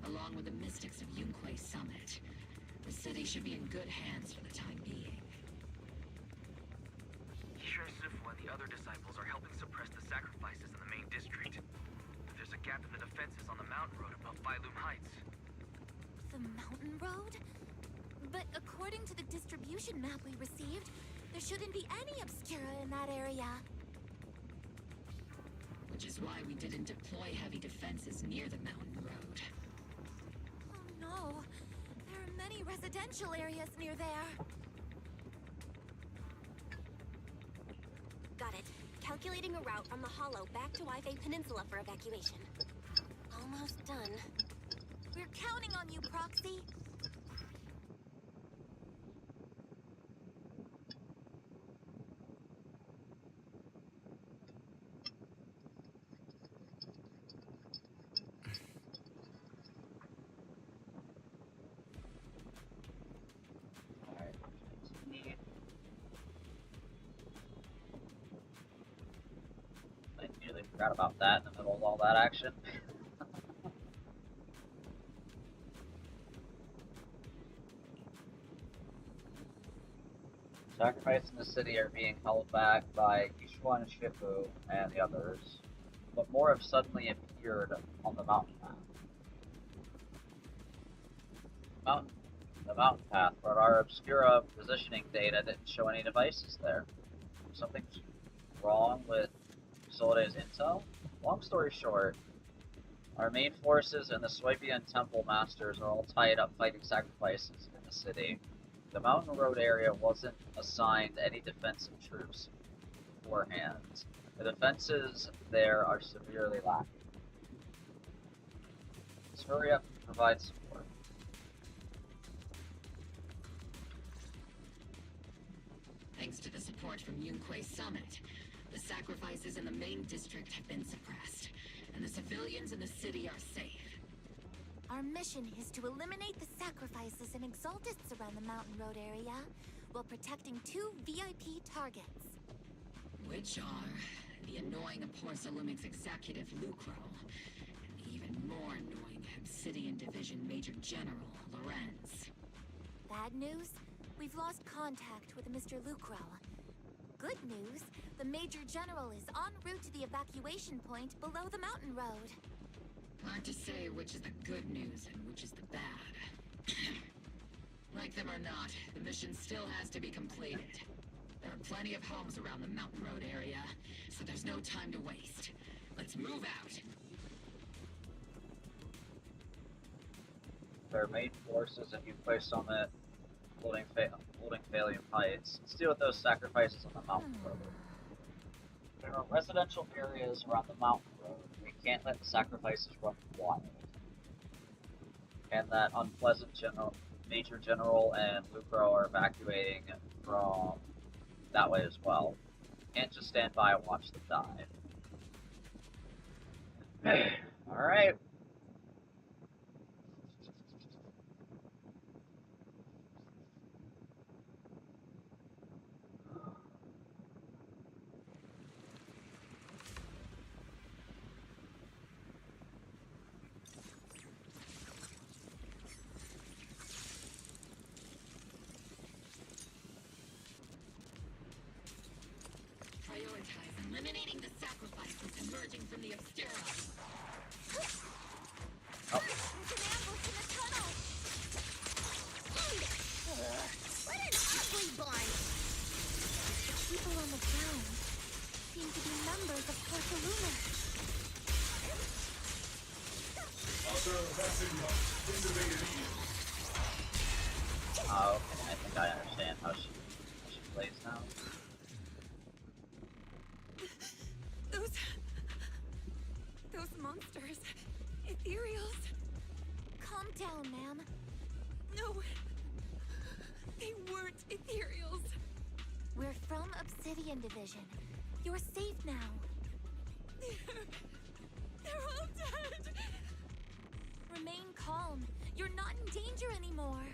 along with the mystics of Yunquay Summit. The city should be in good hands for the time being. Shifu and the other disciples are helping suppress the sacrifices in the main district. There's a gap in the defenses on the mountain road above Phylum Heights. The mountain road? But according to the distribution map we received, there shouldn't be any Obscura in that area. which is why we didn't deploy heavy defenses near the mountain road. Oh no, there are many residential areas near there. Got it. Calculating a route from the Hollow back to Ife Peninsula for evacuation. Almost done. We're counting on you, Proxy. I nearly forgot about that in the middle of all that action. Sacrifices in the city are being held back by Yishuan and Shifu and the others, but more have suddenly appeared on the mountain path. The mountain path, but our Obscura positioning data didn't show any devices there. Something's wrong with Solide's intel? Long story short, our main forces and the Swipian Temple Masters are all tied up fighting sacrifices in the city. The mountain road area wasn't assigned any defensive troops beforehand. The defenses there are severely lacking. Let's hurry up and provide support. Thanks to the support from Yunque's summit, the sacrifices in the main district have been suppressed, and the civilians in the city are safe. Our mission is to eliminate the sacrifices and exaltists around the mountain road area while protecting 2 VIP targets. Which are the annoying Porcelumix executive Lucro, and the even more annoying Obsidian Division Major General Lorenz. Bad news? We've lost contact with Mr. Lucro. Good news, the Major General is en route to the evacuation point below the mountain road. Hard to say which is the good news and which is the bad. Like them or not, the mission still has to be completed. There are plenty of homes around the mountain road area, so there's no time to waste. Let's move out. Their main forces and Yunque Summit holding Phalium Heights. Let's deal with those sacrifices on the mountain road. There are residential areas around the mountain road. We can't let the sacrifices run wild. And that unpleasant Major General and Lucro are evacuating from that way as well. Can't just stand by and watch them die. Alright. Prioritize eliminating the sacrifices emerging from the Obscura. Oh. There's an ambush in the tunnel! What an ugly bunch! The people on the ground seem to be members of Porcelumix. Oh, okay. I think I understand how she plays now. Those monsters. Ethereals. Calm down, ma'am. No. They weren't ethereals. We're from Obsidian Division. You're safe now. They're all dead. Remain calm. You're not in danger anymore.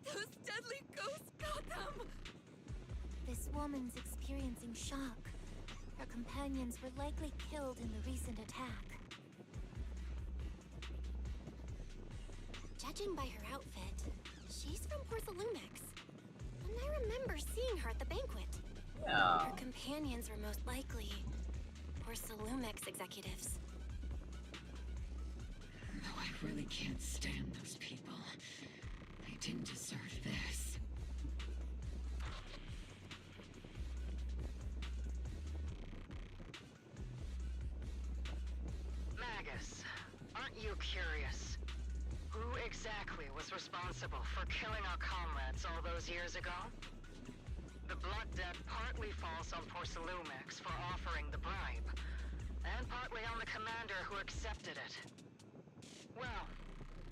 Those deadly ghosts got them. This woman's experiencing shock. Her companions were likely killed in the recent attack. Judging by her outfit, she's from Porcelumix. And I remember seeing her at the banquet. Yeah. Her companions were most likely Porcelumix executives. Though I really can't stand those people. They didn't deserve this. you curious? Who exactly was responsible for killing our comrades all those years ago? The blood debt partly falls on Porcelumex for offering the bribe, and partly on the commander who accepted it. Well,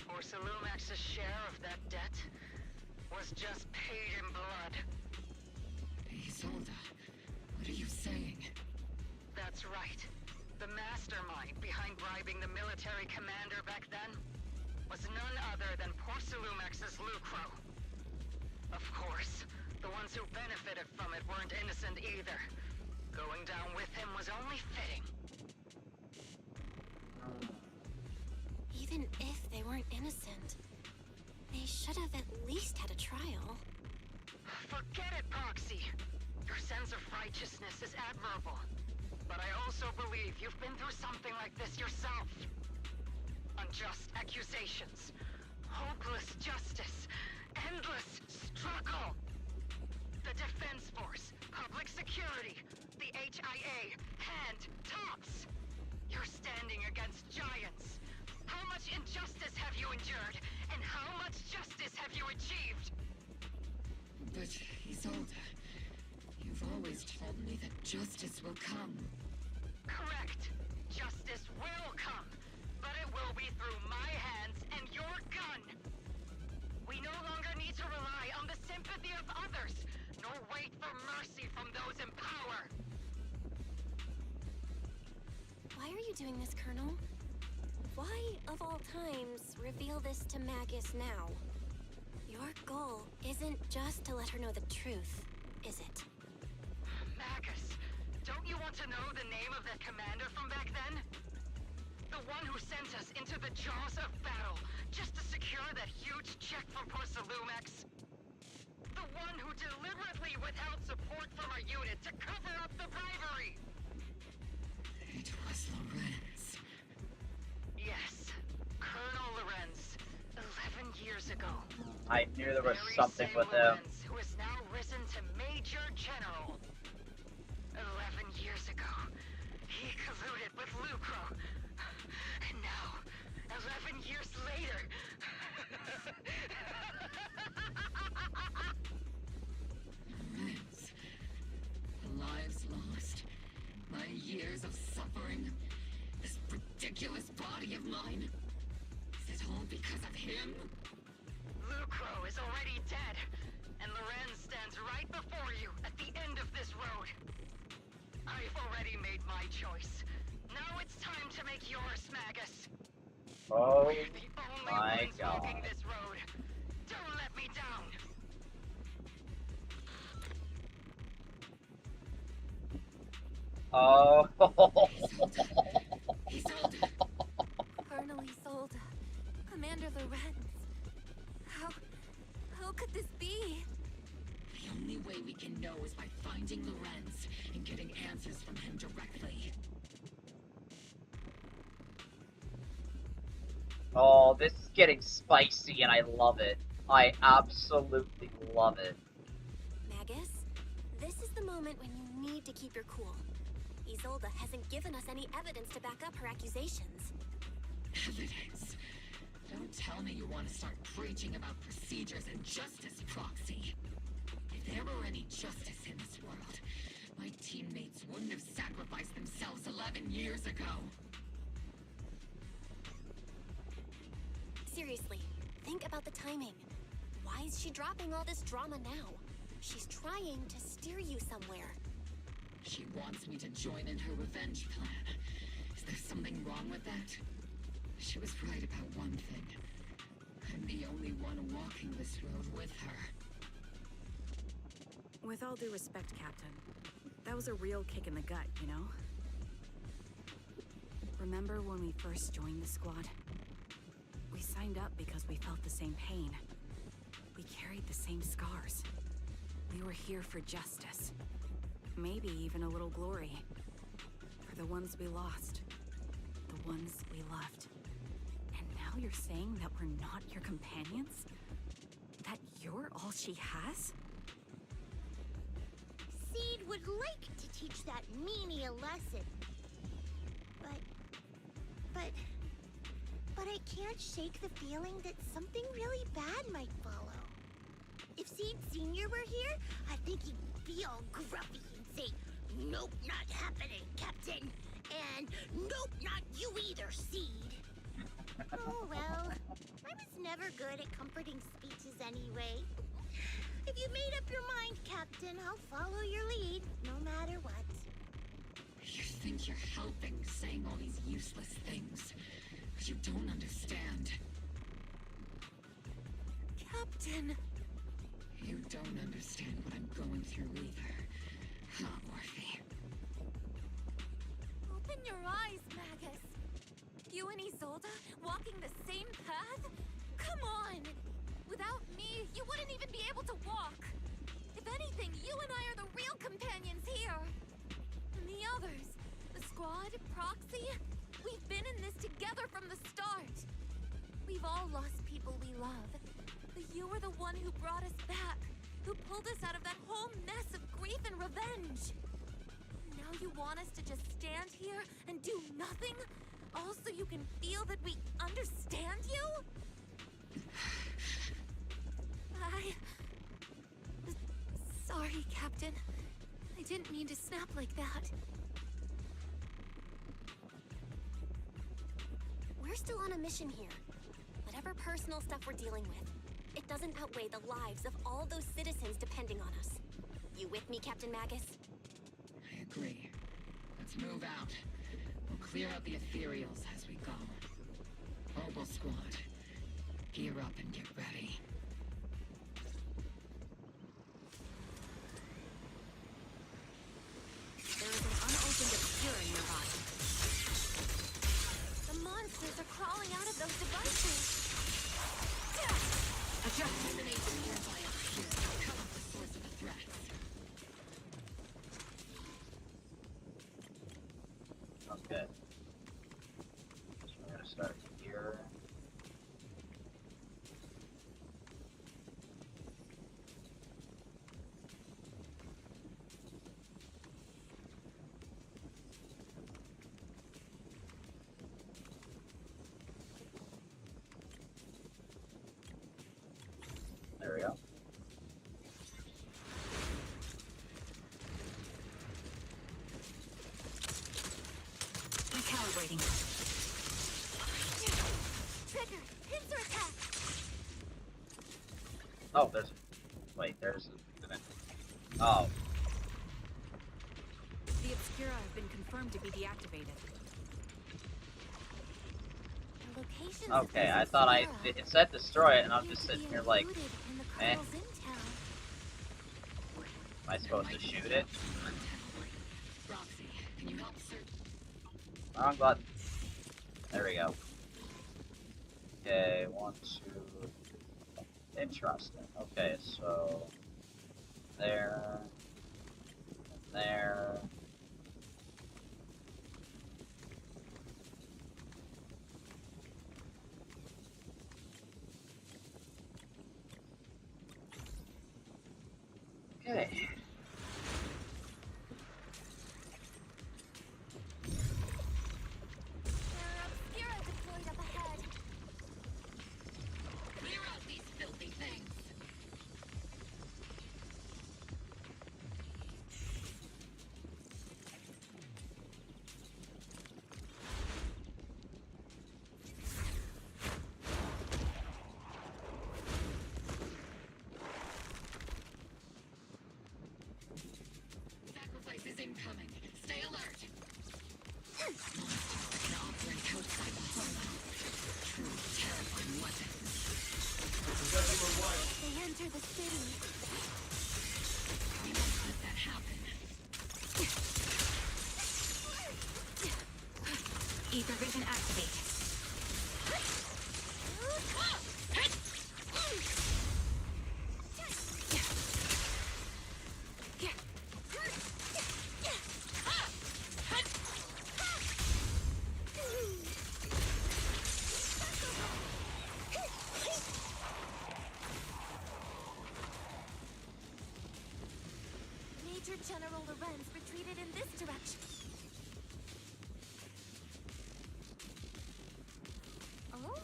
Porcelumex's share of that debt was just paid in blood. Isolde, what are you saying? That's right. The mastermind behind bribing the military commander back then was none other than Porcelumex's Lucro. Of course, the ones who benefited from it weren't innocent either. Going down with him was only fitting. Even if they weren't innocent, they should have at least had a trial. Forget it, Proxy. Your sense of righteousness is admirable. But I also believe you've been through something like this yourself. Unjust accusations, hopeless justice, endless struggle. The Defense Force, public security, the HIA, hand tops. You're standing against giants. How much injustice have you endured? And how much justice have you achieved? But, Isolde, you've always told me that justice will come. Correct. Justice will come. But it will be through my hands and your gun. We no longer need to rely on the sympathy of others, nor wait for mercy from those in power. Why are you doing this, Colonel? Why, of all times, reveal this to Magus now? Your goal isn't just to let her know the truth, is it? Magus, don't you want to know the name of that commander from back then? The one who sent us into the jaws of battle just to secure that huge check from Porcelumex? The one who deliberately withheld support from our unit to cover up the bribery? It was Lorenz. Yes, Colonel Lorenz, 11 years ago. I knew there was Very something same with him. Lorenz, who has now risen to Major General. 11 years ago, he colluded with Lucro. And now, 11 years later... Lorenz. The lives lost. My years of suffering. This ridiculous body of mine. Is it all because of him? Lucro is already dead, and Lorenz stands right before you at the end of this road. I've already made my choice. Now it's time to make yours, Magus. Oh We're the only my ones walking god. this road. Don't let me down. Oh. Isolde. Colonel Isolde. Commander Lorenz. How could this be? The only way we can know is by finding Lorenz and getting answers from him directly. Oh, this is getting spicy and I love it. I absolutely love it. Magus, this is the moment when you need to keep your cool. Isolde hasn't given us any evidence to back up her accusations. Evidence? Don't tell me you want to start preaching about procedures and justice, Proxy. If there were any justice in this world, my teammates wouldn't have sacrificed themselves 11 years ago. Seriously, think about the timing. Why is she dropping all this drama now? She's trying to steer you somewhere. She wants me to join in her revenge plan. Is there something wrong with that? She was right about one thing. I'm the only one walking this road with her. With all due respect, Captain, that was a real kick in the gut, you know? Remember when we first joined the squad? We signed up because we felt the same pain. We carried the same scars. We were here for justice. Maybe even a little glory. For the ones we lost. The ones we loved. And now you're saying that we're not your companions? That you're all she has? Seed would like to teach that meanie a lesson. But but I can't shake the feeling that something really bad might follow. If Seed Sr. were here, I think he'd be all grumpy and say, "Nope, not happening, Captain." And "Nope, not you either, Seed." Oh, well, I was never good at comforting speeches anyway. If you made up your mind, Captain, I'll follow your lead, no matter what. You think you're helping saying all these useless things, but you don't understand. Captain! You don't understand what I'm going through either, huh, Orphe? Open your eyes, Magus. You and Isolde walking the same path? Come on! Without me, you wouldn't even be able to walk. If anything, you and I are the real companions here. And the others, the squad, Proxy, we've been in this together from the start. We've all lost people we love. But you were the one who brought us back, who pulled us out of that whole mess of grief and revenge. Now you want us to just stand here and do nothing? All so you can feel that we understand you? Sorry, Captain. I didn't mean to snap like that. We're still on a mission here. Whatever personal stuff we're dealing with, it doesn't outweigh the lives of all those citizens depending on us. You with me, Captain Magus? I agree. Let's move out. We'll clear out the ethereals as we go. Mobile squad, gear up and get ready. There is an unopened obscura nearby. The monsters are crawling out of those devices. Adjust elimination nearby up here. Cut off the source of the threats. Okay. So we're gonna start here. There we go. Recalibrating. Trigger! Pincer attack! Oh, there's. Wait, there's. Oh. The obscura have been confirmed to be deactivated. The locations Okay, of I this thought obscura it said destroy it, and I'm appear just to sitting be here like, included in the eh. Colonel's intel. Am I supposed to shoot it? Roxy, can you help search? Wrong button. There we go. Okay, 1, 2. Interesting. Okay, so there, there. Okay. There are obscura deployed up ahead. Clear out these filthy things. Sacrifice is incoming. Stay alert. Monsters that can operate outside the holo. Truly terrifying weapons. They enter the city. We won't let that happen. Ether vision activate. Major General Lorenz retreated in this direction. Oh,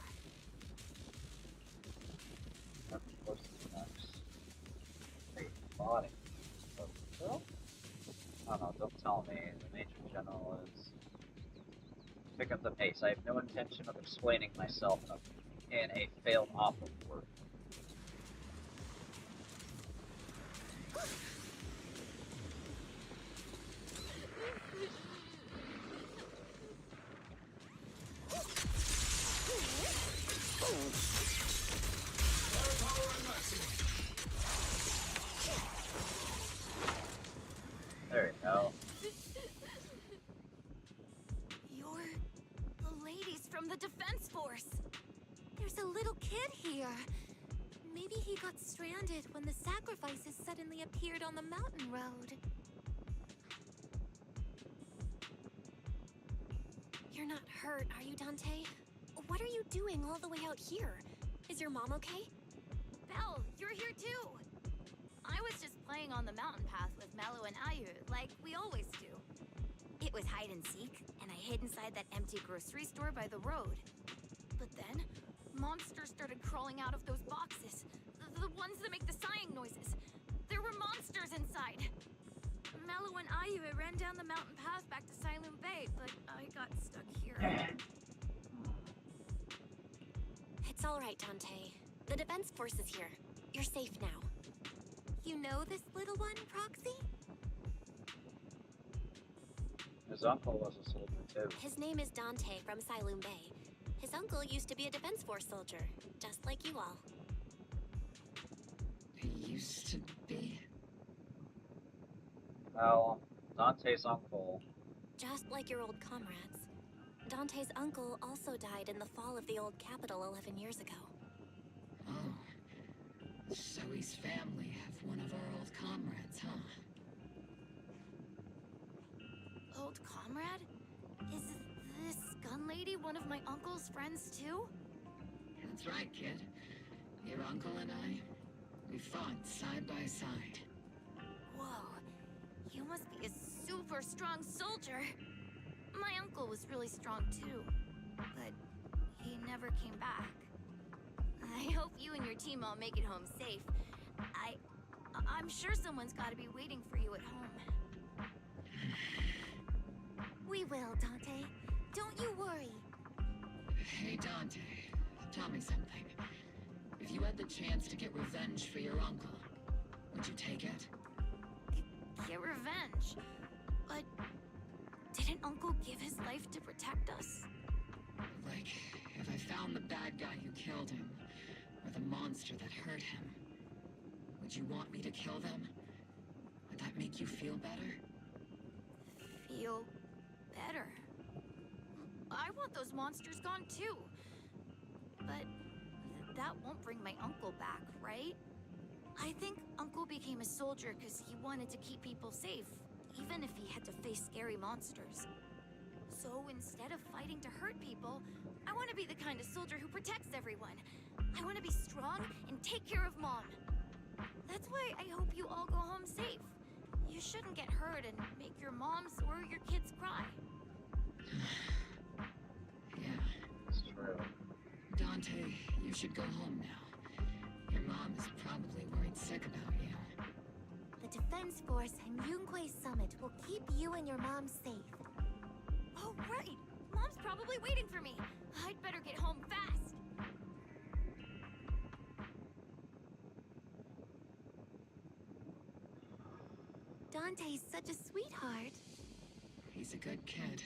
Well, I don't know, don't tell me. The Major General is... Pick up the pace. I have no intention of explaining myself in a failed op report. There you go. You're the ladies from the Defense Force. There's a little kid here. Maybe he got stranded when the sacrifices suddenly appeared on the mountain road. You're not hurt, are you, Dante? What are you doing all the way out here? Is your mom okay? Belle, you're here too. I was just playing on the mountain path with Mello and Ayu, like we always do. It was hide and seek, and I hid inside that empty grocery store by the road. But then, monsters started crawling out of those boxes. The ones that make the sighing noises. There were monsters inside. Mello and Ayu ran down the mountain path back to Silent Bay, but I got stuck here. It's all right, Dante. The Defense Force is here. You're safe now. You know this little one, Proxy? His uncle was a soldier too. His name is Dante from Silent Bay. His uncle used to be a Defense Force soldier, just like you all. He used to be. Well, Dante's uncle. Just like your old comrades. Dante's uncle also died in the fall of the old capital 11 years ago. Oh. So his family have one of our old comrades, huh? Old comrade? Is this gun lady one of my uncle's friends too? That's right, kid. Your uncle and I, we fought side by side. Whoa, you must be a super strong soldier. My uncle was really strong too, but he never came back. I hope you and your team all make it home safe. I'm sure someone's gotta be waiting for you at home. We will, Dante. Don't you worry. Hey, Dante, tell me something. If you had the chance to get revenge for your uncle, would you take it? Get revenge? But didn't Uncle give his life to protect us? Like, if I found the bad guy who killed him, or the monster that hurt him, would you want me to kill them? Would that make you feel better? Feel better? I want those monsters gone too. But that won't bring my uncle back, right? I think Uncle became a soldier because he wanted to keep people safe, even if he had to face scary monsters. So instead of fighting to hurt people, I want to be the kind of soldier who protects everyone. I want to be strong and take care of Mom. That's why I hope you all go home safe. You shouldn't get hurt and make your moms or your kids cry. Yeah. It's true. Dante, you should go home now. Your mom is probably worried sick about you. The Defense Force and Yunquei Summit will keep you and your mom safe. Oh, right! Mom's probably waiting for me. I'd better get home fast. Dante's such a sweetheart. He's a good kid.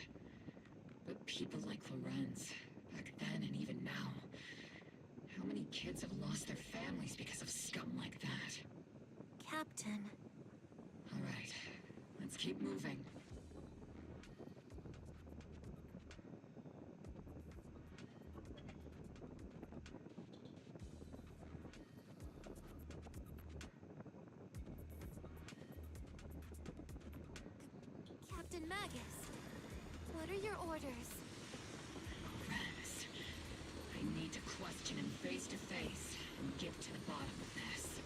But people like Lorenz, back then and even now, how many kids have lost their families because of scum like that? Captain. All right, let's keep moving. Captain Magus, what are your orders? Lorenz, I need to question him face to face and get to the bottom of this.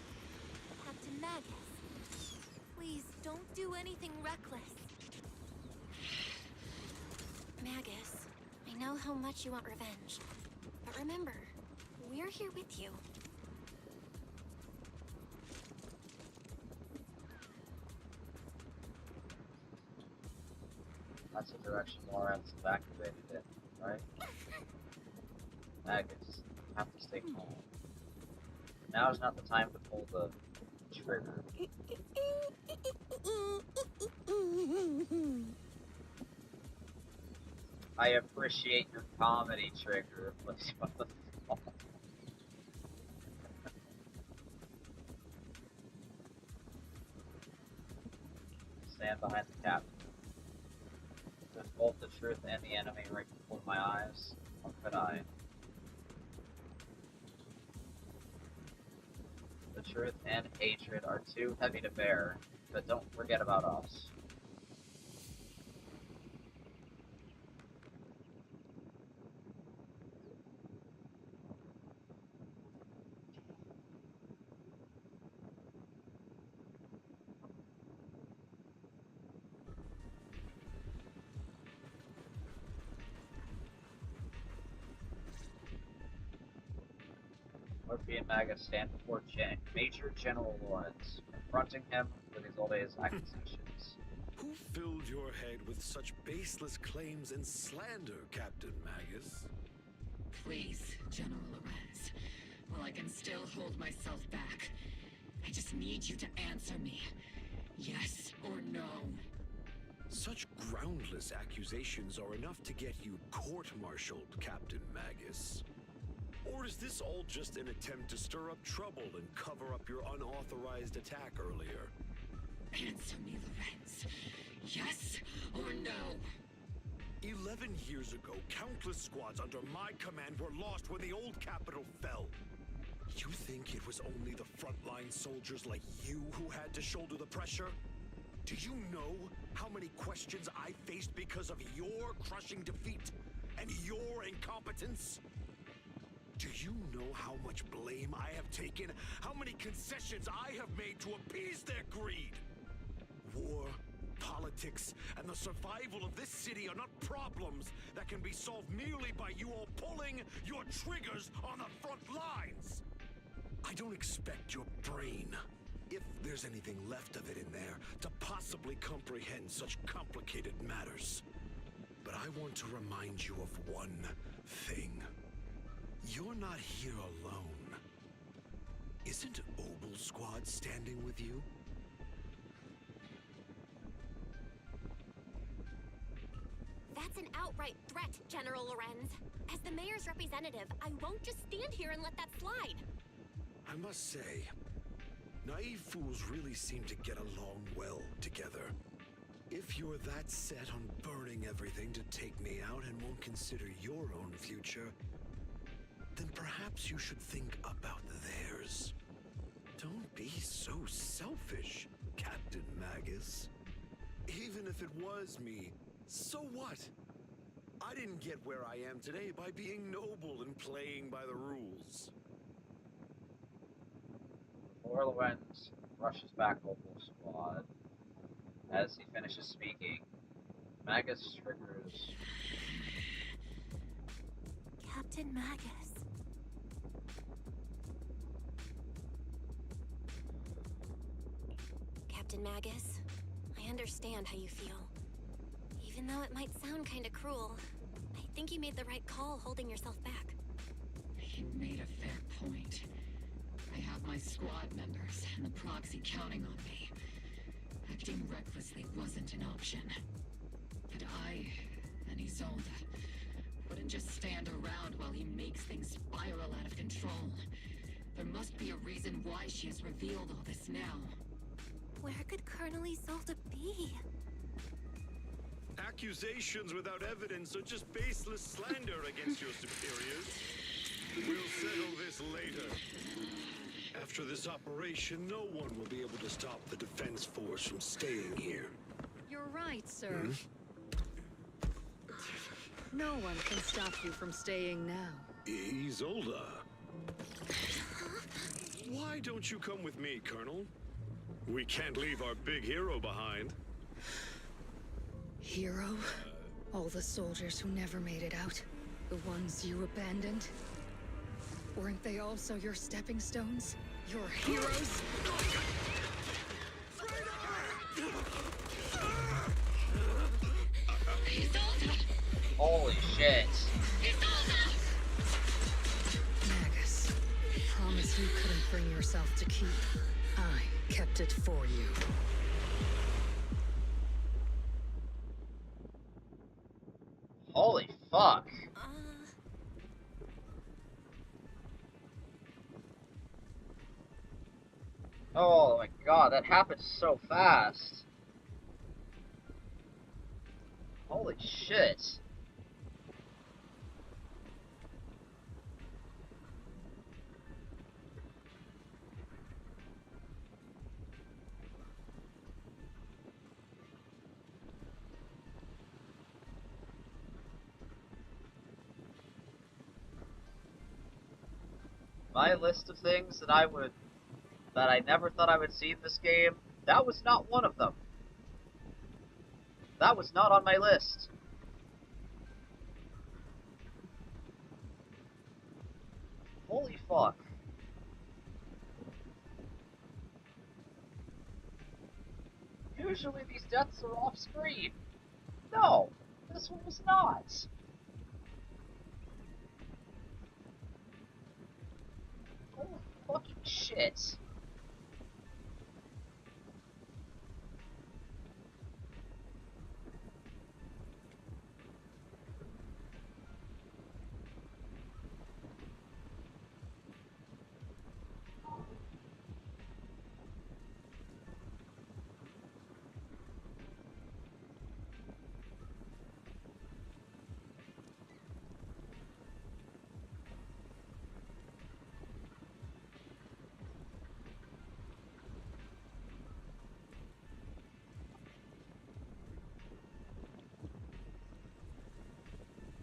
Captain Magus, please don't do anything reckless. Magus, I know how much you want revenge. But remember, we're here with you. That's the direction Lawrence evacuated it, right? Magus, you have to stay calm. Now is not the time to pull the trigger. I appreciate your comedy, Trigger. Stand behind the captain. There's both the truth and the enemy right before my eyes. How could I? The truth and hatred are too heavy to bear, but don't forget about us. Murphy and Magus stand before Major General Lawrence, confronting him with his old age accusations. Who filled your head with such baseless claims and slander, Captain Magus? Please, General Lorenz. While I can still hold myself back, I just need you to answer me. Yes or no? Such groundless accusations are enough to get you court-martialed, Captain Magus. Or is this all just an attempt to stir up trouble and cover up your unauthorized attack earlier? Answer me, Lorenz. Yes or no? 11 years ago, countless squads under my command were lost when the old capital fell. You think it was only the frontline soldiers like you who had to shoulder the pressure? Do you know how many questions I faced because of your crushing defeat and your incompetence? Do you know how much blame I have taken? How many concessions I have made to appease their greed? War, politics, and the survival of this city are not problems that can be solved merely by you all pulling your triggers on the front lines. I don't expect your brain, if there's anything left of it in there, to possibly comprehend such complicated matters. But I want to remind you of one thing. You're not here alone. Isn't Obel Squad standing with you? That's an outright threat, General Lorenz. As the mayor's representative, I won't just stand here and let that slide. I must say, naive fools really seem to get along well together. If you're that set on burning everything to take me out and won't consider your own future, then perhaps you should think about theirs. Don't be so selfish, Captain Magus. Even if it was me, so what? I didn't get where I am today by being noble and playing by the rules. Before Lorenz rushes back Opal Squad, as he finishes speaking, Magus triggers. Captain Magus. Captain Magus, I understand how you feel. Even though it might sound kinda cruel, I think you made the right call holding yourself back. You made a fair point. I have my squad members and the proxy counting on me. Acting recklessly wasn't an option. But I and Isolde wouldn't just stand around while he makes things spiral out of control. There must be a reason why she has revealed all this now. Where could Colonel Isolde be? Accusations without evidence are just baseless slander against your superiors. We'll settle this later. After this operation, no one will be able to stop the defense force from staying here. You're right, sir. No one can stop you from staying now. Isolde. Why don't you come with me, Colonel? We can't leave our big hero behind. Hero? All the soldiers who never made it out? The ones you abandoned? Weren't they also your stepping stones? Your heroes? Holy shit. Magus, promise you couldn't bring yourself to keep. I kept it for you. Holy fuck. Oh my god, that happened so fast. Holy shit. My list of things that I never thought I would see in this game, that was not one of them. That was not on my list. Holy fuck. Usually these deaths are off screen. No, this one was not. Holy fucking shit.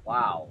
Wow.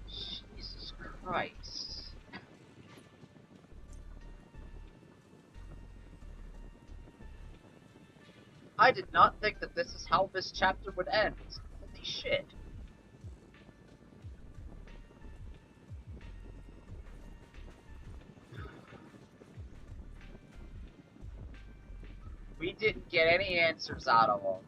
Jesus Christ. I did not think that this is how this chapter would end. Holy shit. We didn't get any answers out of them.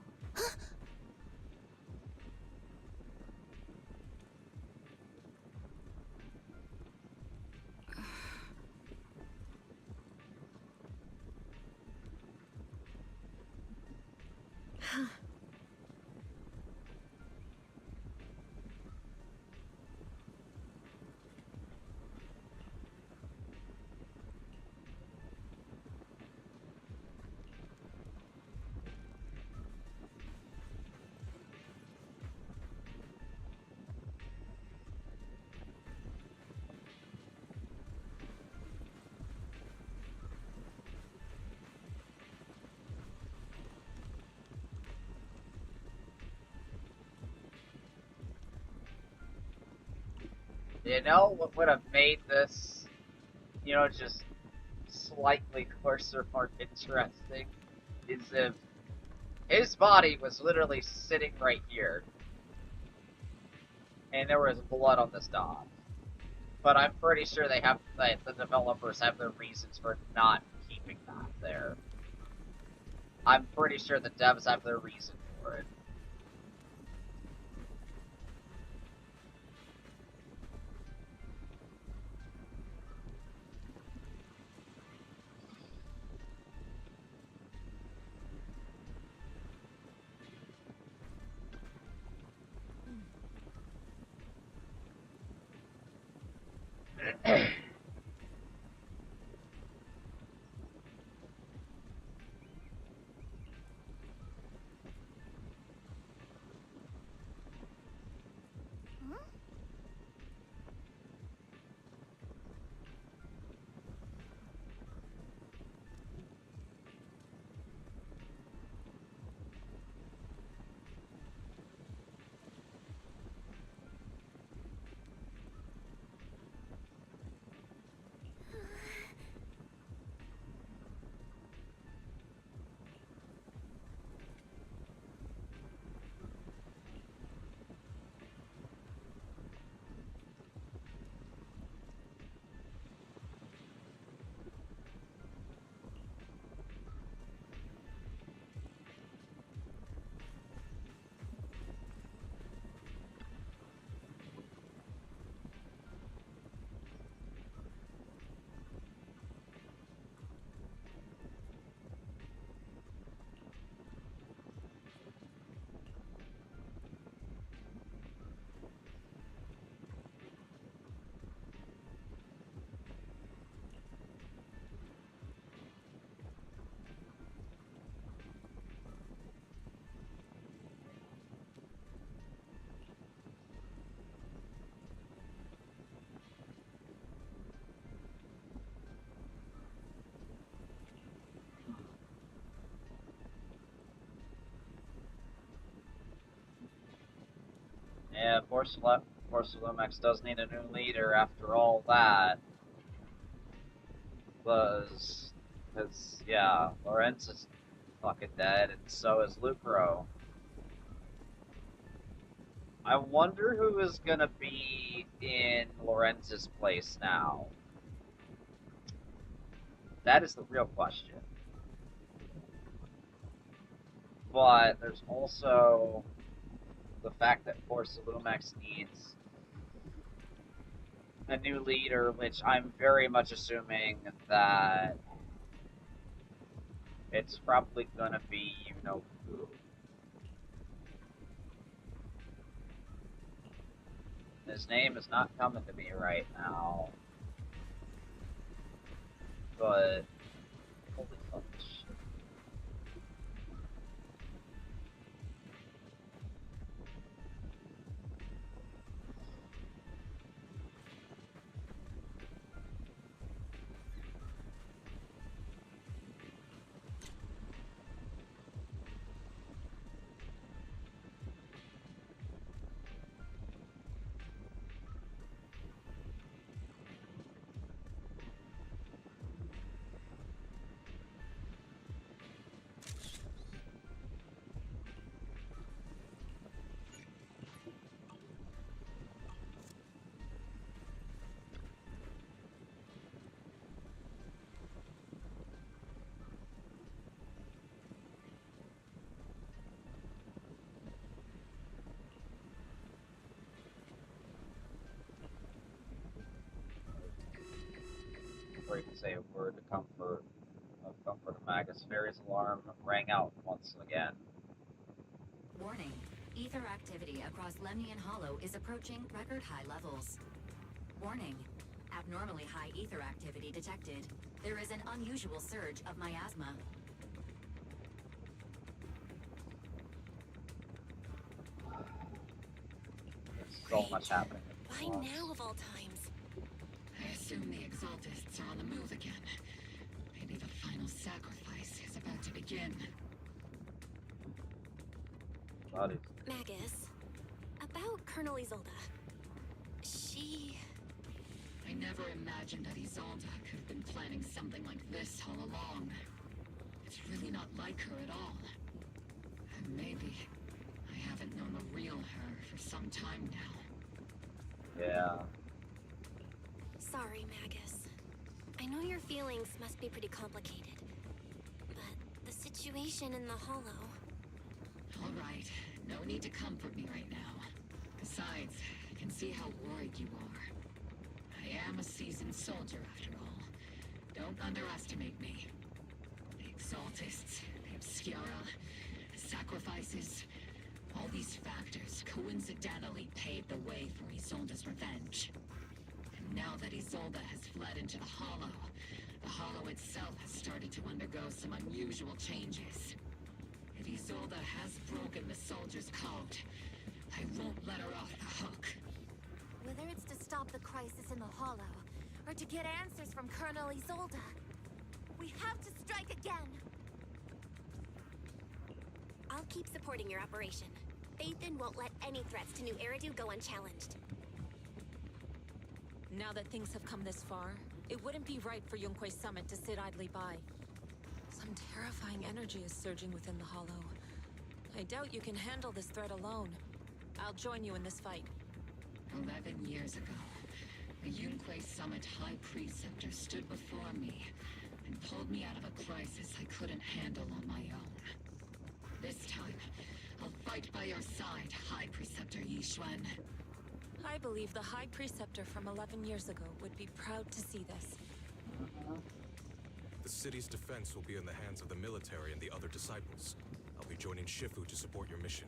You know what would have made this, just slightly closer, more interesting? Is if his body was literally sitting right here, and there was blood on this dog. But I'm pretty sure the developers have their reasons for not keeping that there. I'm pretty sure the devs have their reason for it. Yeah, Lumex does need a new leader after all that. Because, yeah, Lorenz is fucking dead, and so is Lucro. I wonder who is gonna be in Lorenz's place now. That is the real question. But there's also the fact that Lumex needs a new leader, which I'm very much assuming that it's probably gonna be who. His name is not coming to me right now, but holy fuck. Or you can say a word of comfort to Magus. Fairy's alarm rang out once again. Warning. Ether activity across Lemnian Hollow is approaching record high levels. Warning. Abnormally high ether activity detected. There is an unusual surge of miasma. There's so much happening. Why now of all times? I assume the Exaltists are on the move again. Maybe the final sacrifice is about to begin. Magus, about Colonel Isolde. I never imagined that Isolde could have been planning something like this all along. It's really not like her at all. And maybe I haven't known the real her for some time now. Yeah. Sorry, Magus. I know your feelings must be pretty complicated. But the situation in the Hollow... All right, no need to comfort me right now. Besides, I can see how worried you are. I am a seasoned soldier, after all. Don't underestimate me. The Exaltists, the Obscura, the sacrifices... all these factors coincidentally paved the way for Isolde's revenge. And now that Isolde has fled into the Hollow itself has started to undergo some unusual changes. If Isolde has broken the soldier's code, I won't let her off the hook. Whether it's to stop the crisis in the Hollow, or to get answers from Colonel Isolde, we have to strike again! I'll keep supporting your operation. Phaethon won't let any threats to New Eridu go unchallenged. Now that things have come this far, it wouldn't be right for Yunque's summit to sit idly by. Some terrifying energy is surging within the Hollow. I doubt you can handle this threat alone. I'll join you in this fight. 11 years ago, the Yunque Summit High Preceptor stood before me and pulled me out of a crisis I couldn't handle on my own. This time, I'll fight by your side, High Preceptor Yixuan. I believe the High Preceptor from 11 years ago would be proud to see this. The city's defense will be in the hands of the military and the other disciples. I'll be joining Shifu to support your mission.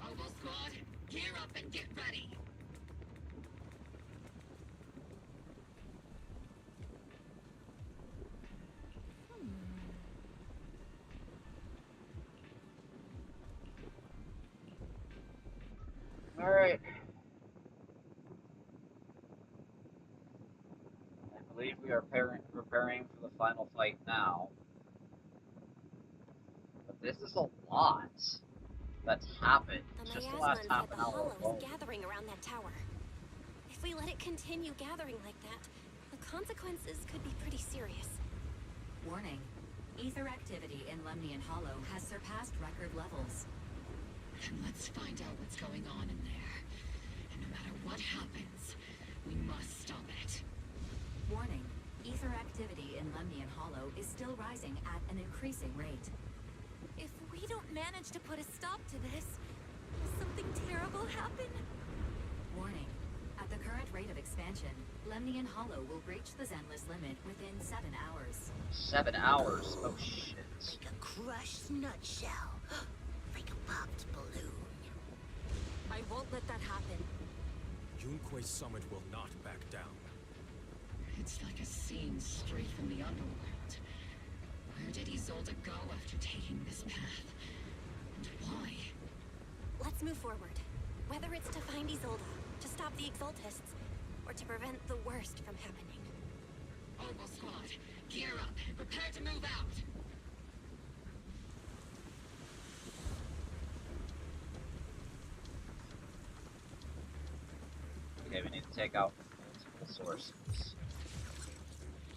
Mobile Squad, gear up and get ready! Alright. I believe we are preparing for the final fight now. But this is a lot. that's happened. The It's just the last miasma half inside an the hour hollow alone. is gathering around that tower. If we let it continue gathering like that, the consequences could be pretty serious. Warning. Ether activity in Lemnian Hollow has surpassed record levels. Then let's find out what's going on in there. And no matter what happens, we must stop it. Warning. Ether activity in Lemnian Hollow is still rising at an increasing rate. If we don't manage to put a stop to this, will something terrible happen? Warning. At the current rate of expansion, Lemnian Hollow will reach the Zenless limit within 7 hours. 7 hours? Oh shit. Like a crushed nutshell. Like a popped balloon. I won't let that happen. Junquei's summit will not back down. It's like a scene straight from the underworld. Where did Isolde go after taking this path? And why? Let's move forward. Whether it's to find Isolde, to stop the Exaltists, or to prevent the worst from happening. Oval Squad, gear up and prepare to move out! Okay, we need to take out multiple sources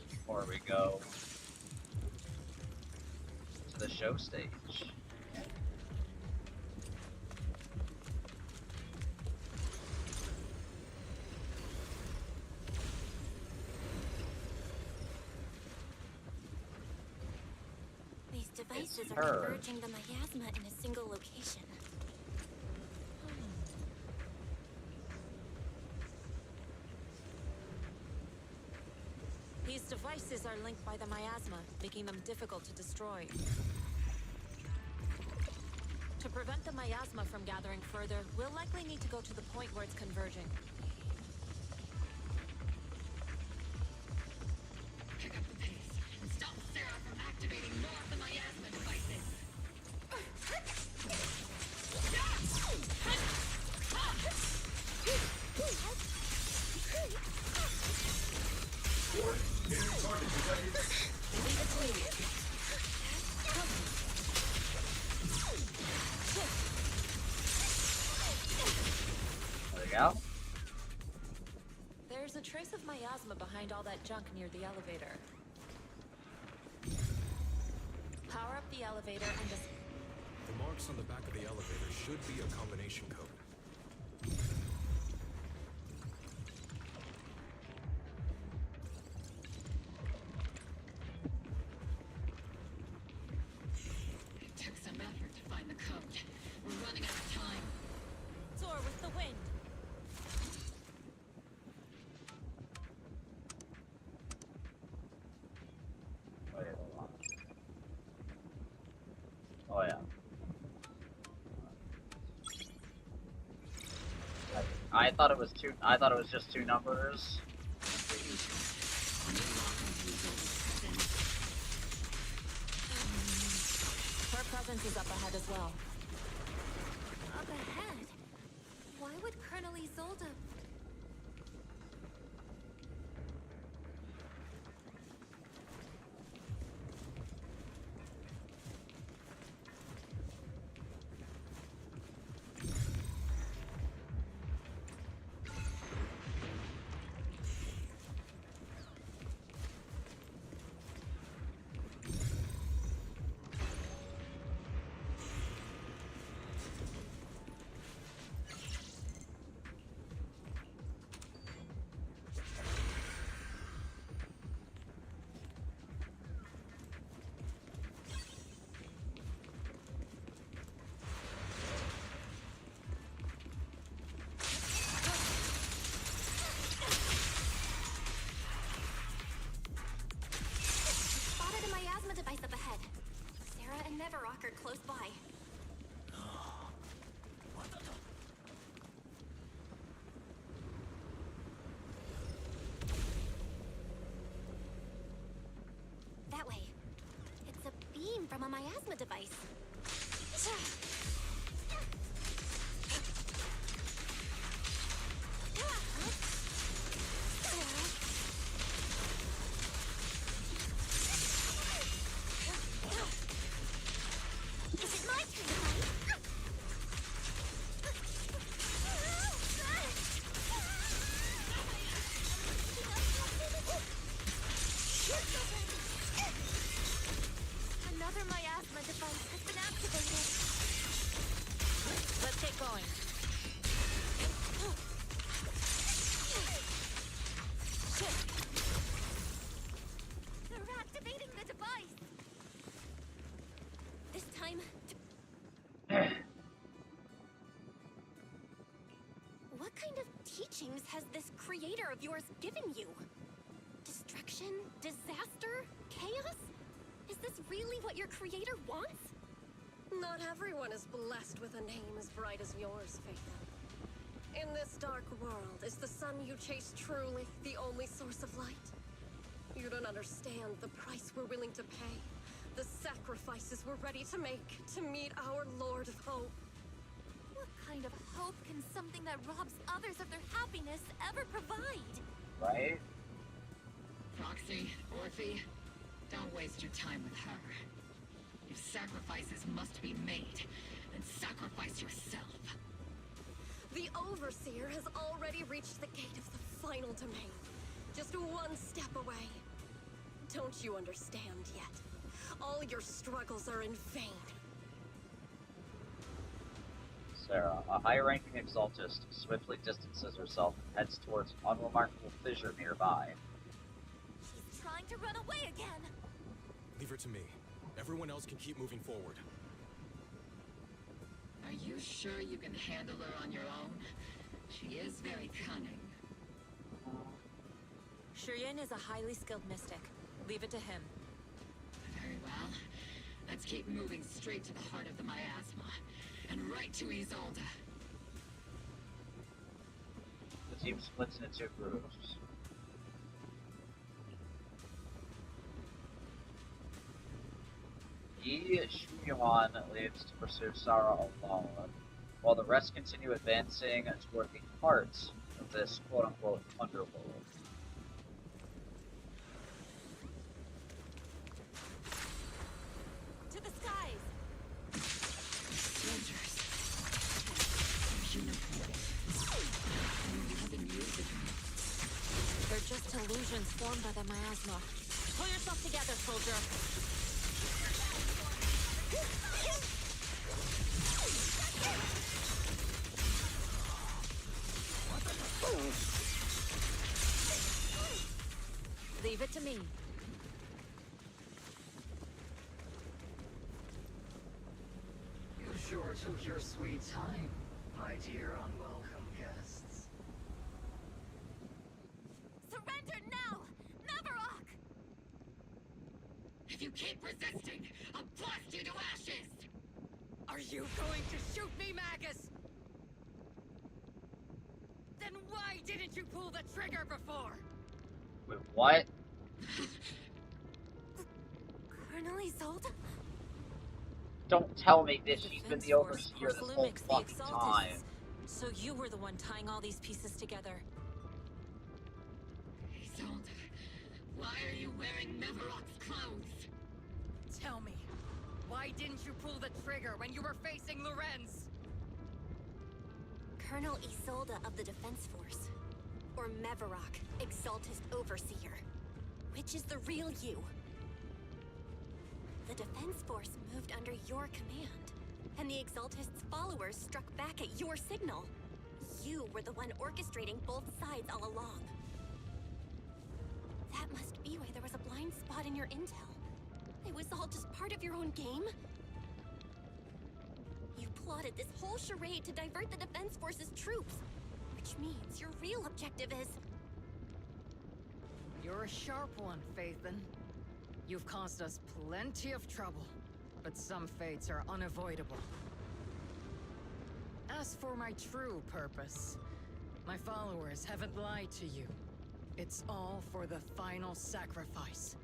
before we go to the show stage. These devices are her. converging the miasma in a single location. These devices are linked by the miasma, making them difficult to destroy. To prevent the miasma from gathering further, we'll likely need to go to the point where it's converging. Pick up the pace and stop Sarah from activating more of the miasma devices! There we go. There's a trace of miasma behind all that junk near the elevator. Power up the elevator and just... The marks on the back of the elevator should be a combination code. It took some effort to find the code. We're running out of time. soar with the wind. Oh yeah. I thought it was two. I thought it was just 2 numbers. Her presence is up ahead as well. Up ahead? Why would Colonel Isolde... Spotted a miasma device up ahead. Sarah and Neverrock are close by. That way. It's a beam from a miasma device. Is it my turn? going. They're activating the device. This time. What kind of teachings has this creator of yours given you? Destruction? Disaster? Chaos? Is this really what your creator wants? Not everyone is blessed with a name as bright as yours, Phaethon. In this dark world, is the sun you chase truly the only source of light? You don't understand the price we're willing to pay, the sacrifices we're ready to make to meet our Lord of Hope. What kind of hope can something that robs others of their happiness ever provide? Right? Proxy, Orphe, don't waste your time with her. If sacrifices must be made, then sacrifice yourself. The Overseer has already reached the gate of the final domain. Just one step away. Don't you understand yet? All your struggles are in vain. Sarah, a high-ranking exaltist, swiftly distances herself and heads towards an unremarkable fissure nearby. She's trying to run away again. Leave her to me. Everyone else can keep moving forward. Are you sure you can handle her on your own? She is very cunning. Shiryen is a highly skilled mystic. Leave it to him. Very well. Let's keep moving straight to the heart of the miasma. And right to Isolde. The team splits into two groups. Yi Shuyan leaves to pursue Sarah alone, while the rest continue advancing toward the heart of this quote-unquote underworld. To the skies! Soldiers. Uniforms. Nothing used. They're just illusions formed by the miasma. Pull yourself together, soldier. Leave it to me. You sure took your sweet time, my dear unwelcome guests. Surrender now! Neverok! If you keep resisting, I'll blast you to ashes! Are you going to shoot me, Magus? Then why didn't you pull the trigger before? Wait, what? Colonel Isolde? Don't tell me this. The She's been Defense the Force overseer this whole Porcelumix the fucking time. Exaltus. So you were the one tying all these pieces together. Isolde, why are you wearing Neverok's clothes? Tell me, why didn't you pull the trigger when you were facing Lorenz? Colonel Isolde of the Defense Force. Or Mevarok, Exaltist Overseer. Which is the real you? The Defense Force moved under your command, and the Exaltist's followers struck back at your signal. You were the one orchestrating both sides all along. That must be why there was a blind spot in your intel. It was all just part of your own game? You plotted this whole charade to divert the Defense Force's troops, which means your real objective is... You're a sharp one, Phaethon. You've caused us plenty of trouble, but some fates are unavoidable. As for my true purpose, my followers haven't lied to you. It's all for the final sacrifice.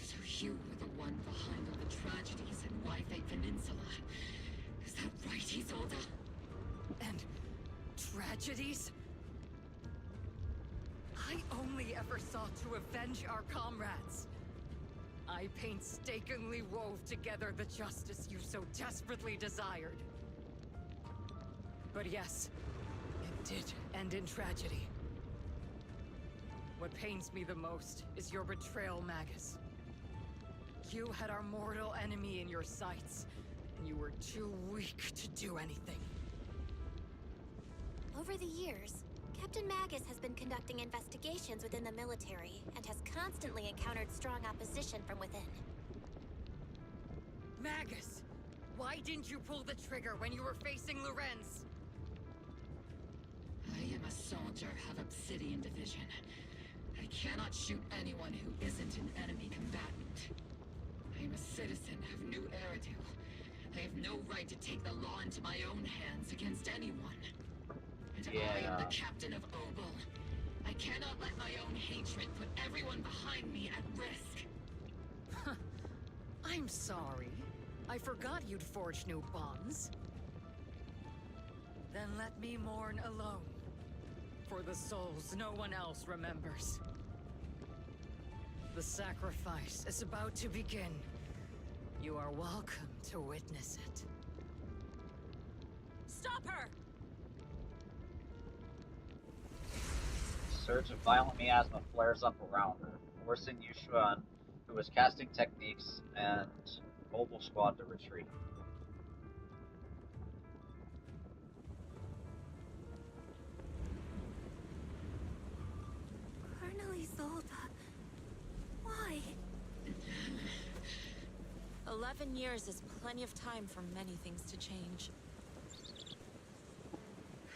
So you were the one behind all the tragedies in White Peninsula. Is that right, Isolde? And tragedies? I only ever sought to avenge our comrades. I painstakingly wove together the justice you so desperately desired. But yes, it did end in tragedy. What pains me the most is your betrayal, Magus. You had our mortal enemy in your sights, You were too weak to do anything. Over the years, Captain Magus has been conducting investigations within the military and has constantly encountered strong opposition from within. Magus! Why didn't you pull the trigger when you were facing Lorenz? I am a soldier of Obsidian Division. I cannot shoot anyone who isn't an enemy combatant. I am a citizen of New Eridu. I have no right to take the law into my own hands against anyone. And I am the captain of Obel. I cannot let my own hatred put everyone behind me at risk. I'm sorry. I forgot you'd forged new bonds. Then let me mourn alone. For the souls no one else remembers. The sacrifice is about to begin. You are welcome to witness it. Stop her! A surge of violent miasma flares up around her, forcing Yushuan, who is casting techniques, and Mobile Squad to retreat. Colonel Isolde, why? 11 years is plenty of time for many things to change.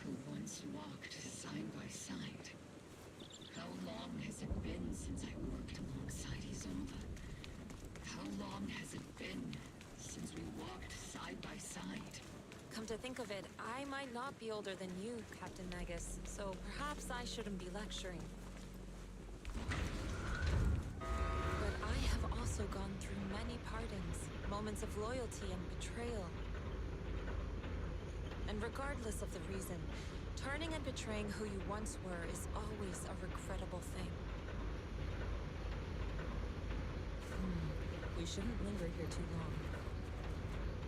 Who once walked side by side. How long has it been since I worked alongside Isolde? How long has it been since we walked side by side? Come to think of it, I might not be older than you, Captain Magus, so perhaps I shouldn't be lecturing. But I have also gone through many pardons, moments of loyalty and betrayal. And regardless of the reason, turning and betraying who you once were is always a regrettable thing. We shouldn't linger here too long.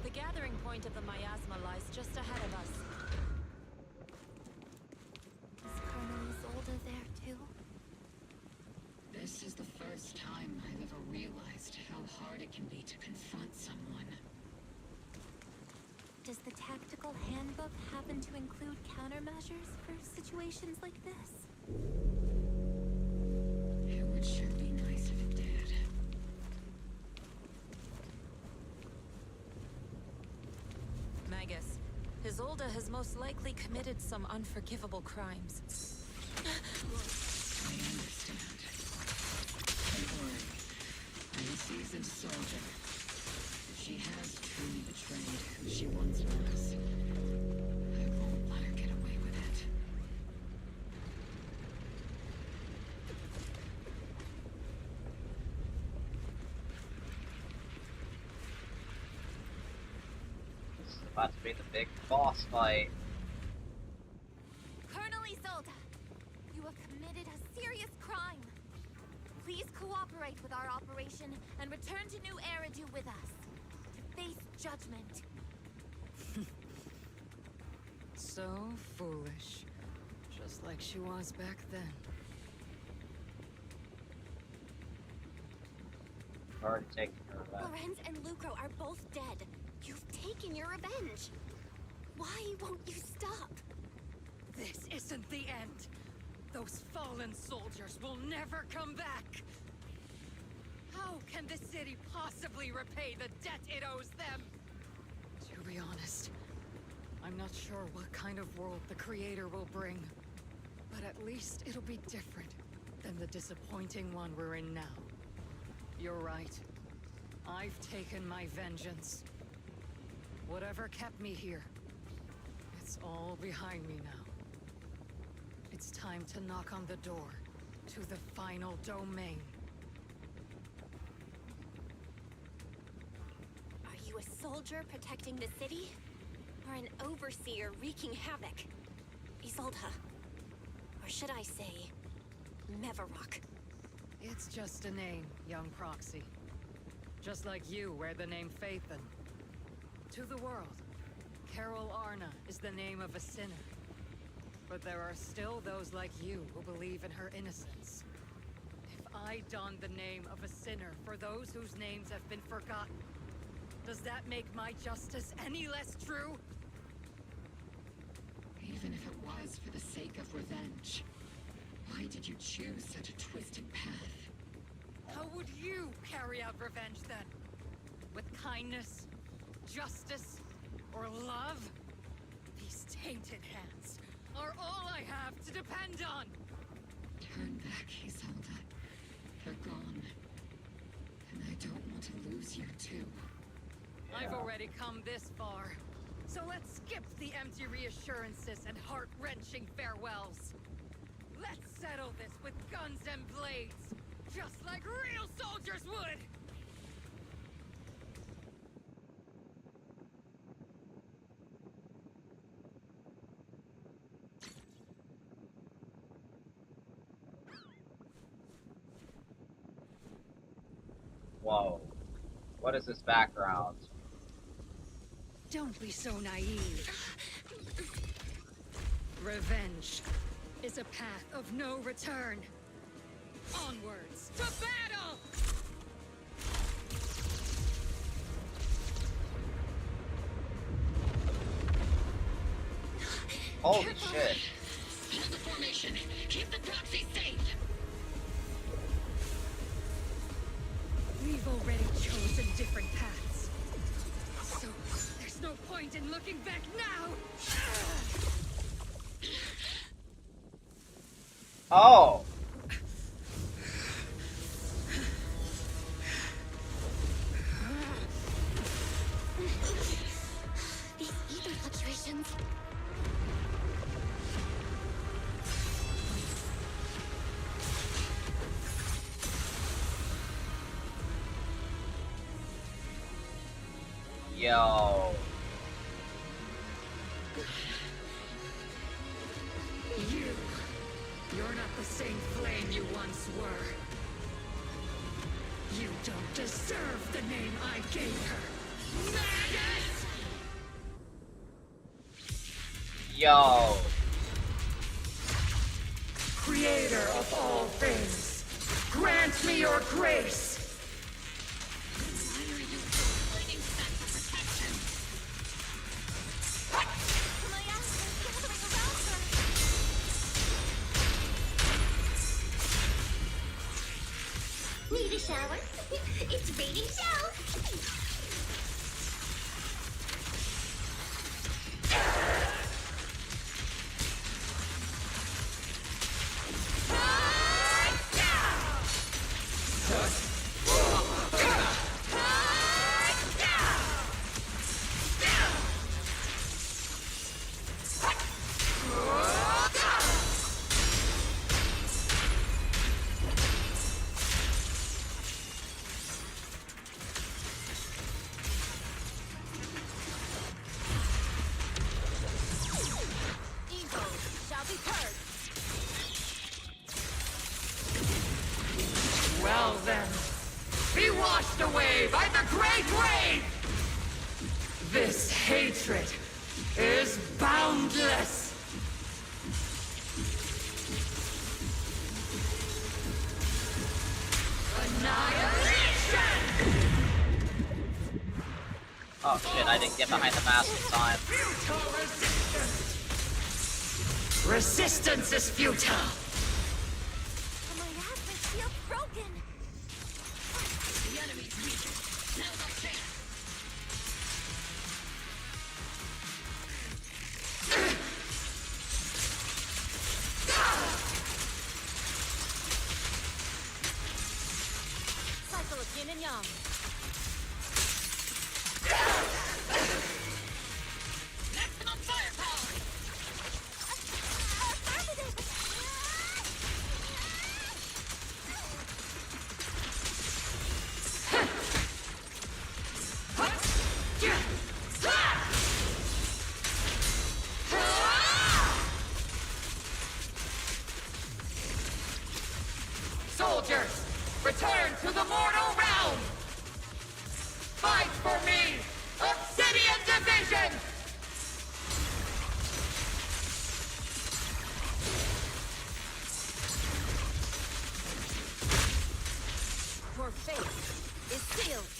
The gathering point of the miasma lies just ahead of us. Is Colonel Isolde there too? This is the first time I've ever realized how hard it can be to confront someone. Does the tactical handbook happen to include countermeasures for situations like this? It would sure be nice if it did. Magus, Isolde has most likely committed some unforgivable crimes. I understand. Don't worry. I'm a seasoned soldier. If she has truly betrayed who she once was, I won't let her get away with it. This is about to be the big boss fight. Colonel Isolde, you have committed a serious crime. Please cooperate with our operation and return to New Eridu with us. To face judgment. So foolish. Just like she was back then. Already taken her revenge. Lorenz and Lucro are both dead. You've taken your revenge. Why won't you stop? This isn't the end. Those fallen soldiers will never come back. How can the city possibly repay the debt it owes them? To be honest, I'm not sure what kind of world the Creator will bring. But at least it'll be different than the disappointing one we're in now. You're right. I've taken my vengeance. Whatever kept me here, it's all behind me now. It's time to knock on the door to the final domain. Are you a soldier protecting the city? Or an overseer wreaking havoc? Isolde. Or should I say, Mevarok? It's just a name, young proxy. Just like you wear the name Phaethon. To the world, Carol Arna is the name of a sinner. But there are still those like you who believe in her innocence. If I don the name of a sinner for those whose names have been forgotten, Does that make my justice any less true? Even if it was for the sake of revenge, why did you choose such a twisted path? How would you carry out revenge then? With kindness, justice, or love? These tainted hands are all I have to depend on! Turn back, Isolde. They're gone. And I don't want to lose you too. I've already come this far. So let's skip the empty reassurances and heart-wrenching farewells. Let's settle this with guns and blades, just like real soldiers would! Whoa. What is this background? Don't be so naive. Revenge is a path of no return. Onwards to battle! Holy shit. Hold the formation. Keep the proxy safe. We've already chosen different paths. So, there's no point in looking back now! Oh! These ether fluctuations. Yo. You're not the same flame you once were. You don't deserve the name I gave her. Magus! Yo. Creator of all things, grant me your grace! Need a shower? It's raining show! Well then, be washed away by the great wave! This hatred is boundless! Annihilation! Oh shit, I didn't get behind the mask in time. Futile resistance! Resistance is futile! My aspect feels broken. The enemy's weakened. Now's our chance. Cycle of yin and yang. Maximum firepower! Soldiers, return to the mortal realm! Fight for me! Obsidian Division! Your fate is sealed.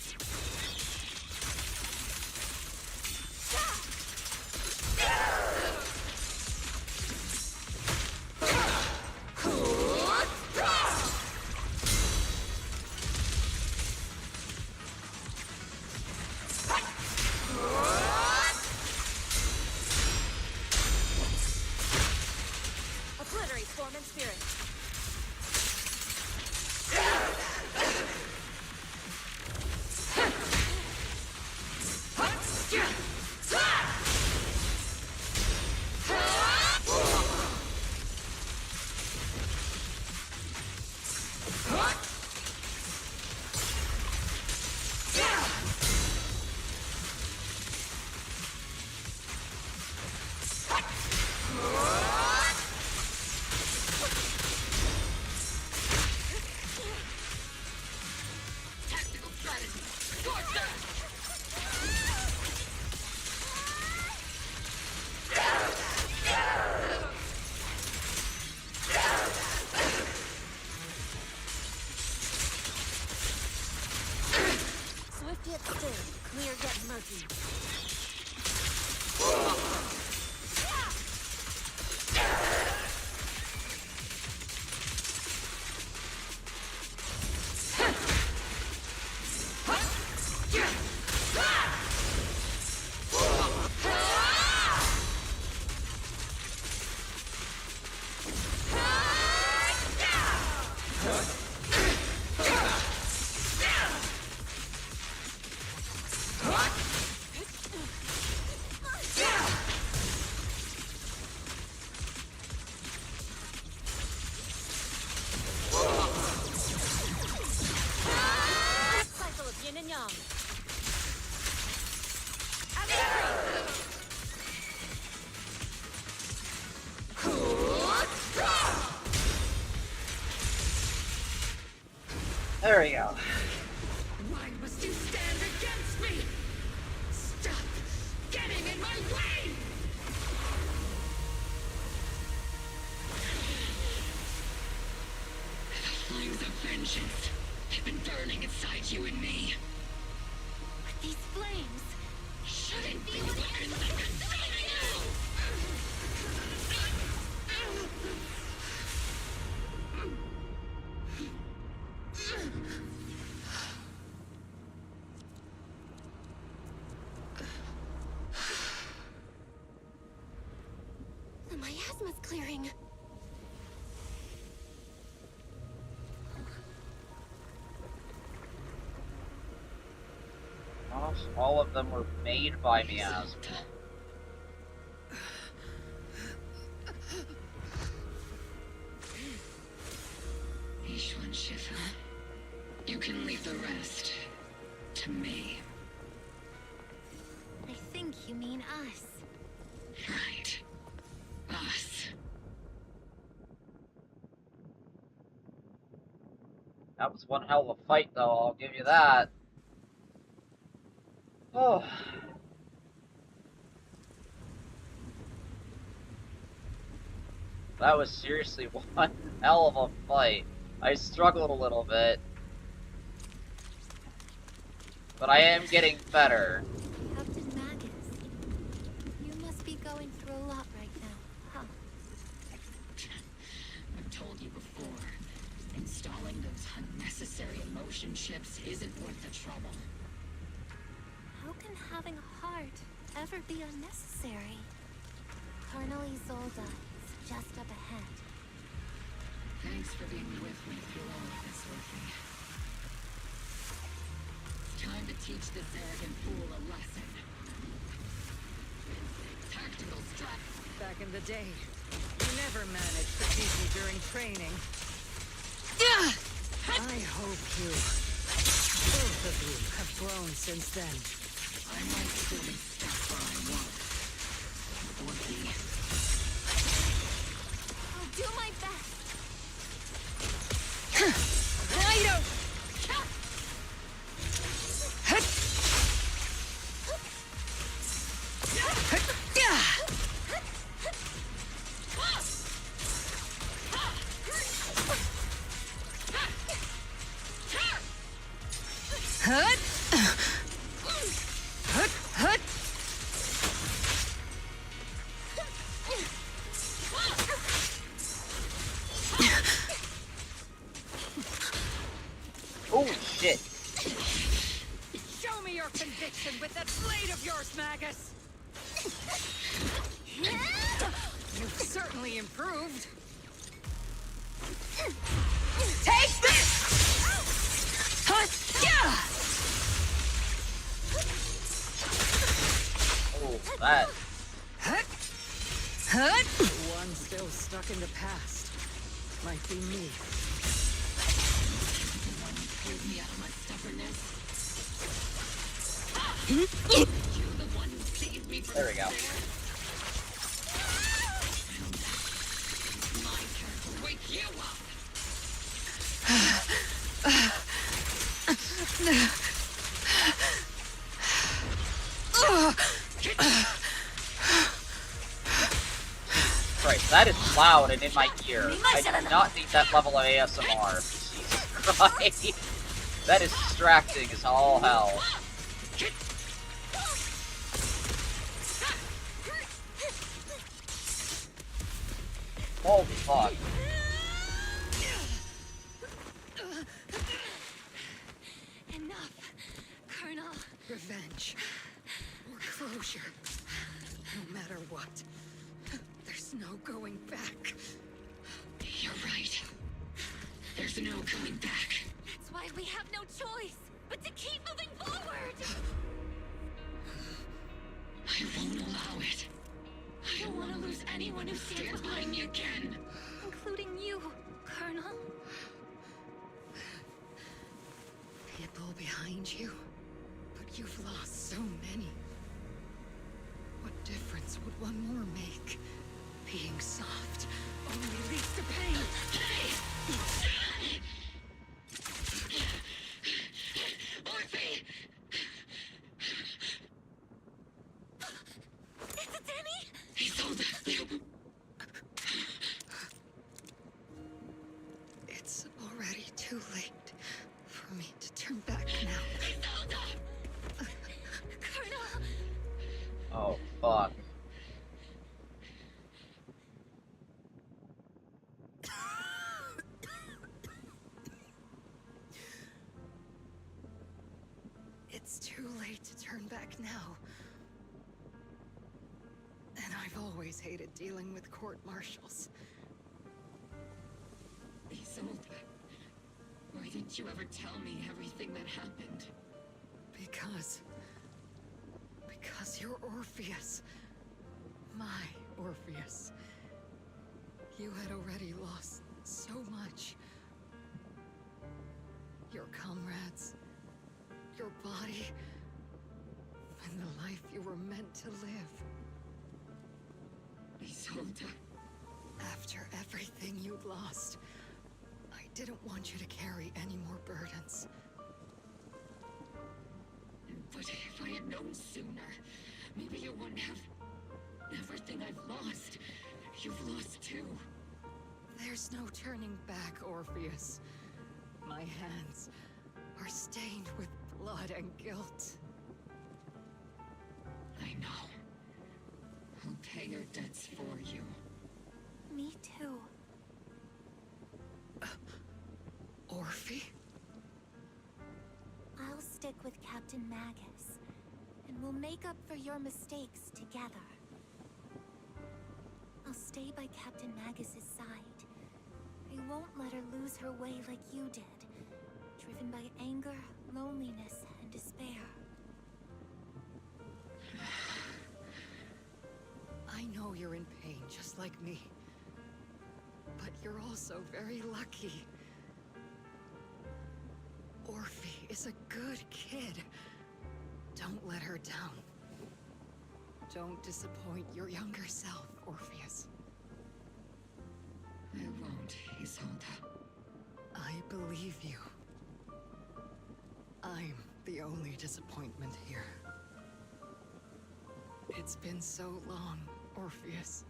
Get still. Clear get murky. Cycle of yin and yang. There we go. Why must you stand against me? Stop getting in my way! The flames of vengeance have been burning inside you and me. But these flames Shouldn't be weapons that consume you! The miasma's clearing. Almost all of them were made by miasma. Ishwan Shifu, you can leave the rest to me. I think you mean us. Right. Us. That was one hell of a fight, though, I'll give you that. Oh. That was seriously one hell of a fight. I struggled a little bit. But I am getting better. Captain Magus, you must be going through a lot right now, huh? I've told you before, installing those unnecessary emotion chips isn't worth the trouble. How can having a heart ever be unnecessary? Colonel Isolde is just up ahead. Thanks for being with me through all of this, Luffy. It's time to teach this arrogant fool a lesson. Tactical strat. Back in the day, you never managed to beat me during training. I hope you, both of you, have grown since then. I might still be stuck where I was. Lucky. I'll do my best. Righto! Oh, shit. Show me your conviction with that blade of yours, Magus! You've certainly improved. Take this! Oh, that. One still stuck in the past. Might be me. Pulled me out of my stubbornness. There we go. My turn to wake you up. Christ, that is loud and in my ear. I do not need that level of ASMR. Jesus Christ. That is distracting as all hell. Holy fuck. Enough, Colonel. Revenge. Or closure. No matter what. There's no going back. You're right. There's no going back. That's why we have no choice but to keep moving forward. I won't allow it. I don't want to lose anyone who stands by me again. Including you, Colonel. People behind you, but you've lost so many. What difference would one more make? Being soft only leads to pain. Orphe! Is it Danny? Isolde! It's already too late for me to turn back now. Colonel! Oh, fuck. It's too late to turn back now. And I've always hated dealing with court-martials. Isolde, why didn't you ever tell me everything that happened? Because you're Orpheus. My Orpheus. You had already lost so much. Your comrades, your body, and the life you were meant to live. Isolde. After everything you'd lost, I didn't want you to carry any more burdens. But if I had known sooner, maybe you wouldn't have... Everything I've lost, you've lost too. There's no turning back, Orpheus. My hands are stained with blood and guilt. I know. I'll pay your debts for you. Me too. Orphe? I'll stick with Captain Magus, and we'll make up for your mistakes together. I'll stay by Captain Magus's side. I won't let her lose her way like you did, driven by anger, loneliness, and despair. I know you're in pain, just like me. But you're also very lucky. Orphe is a good kid. Don't let her down. Don't disappoint your younger self, Orpheus. I won't, Isolde. I believe you. I'm the only disappointment here. It's been so long, Orpheus.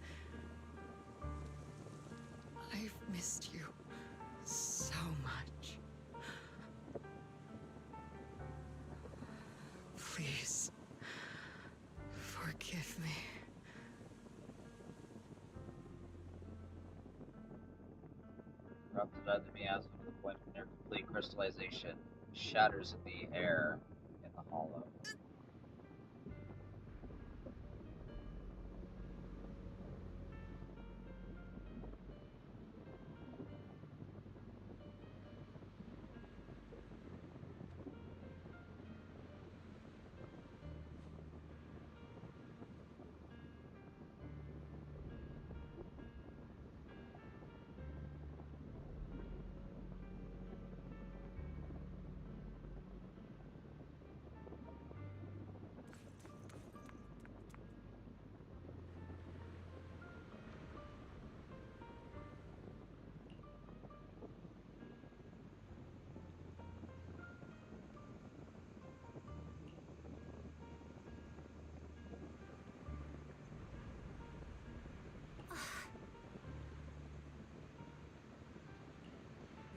I've missed you so much. Please, forgive me. Corrupted out the miasma to the point of near complete crystallization, shatters in the air in the hollow.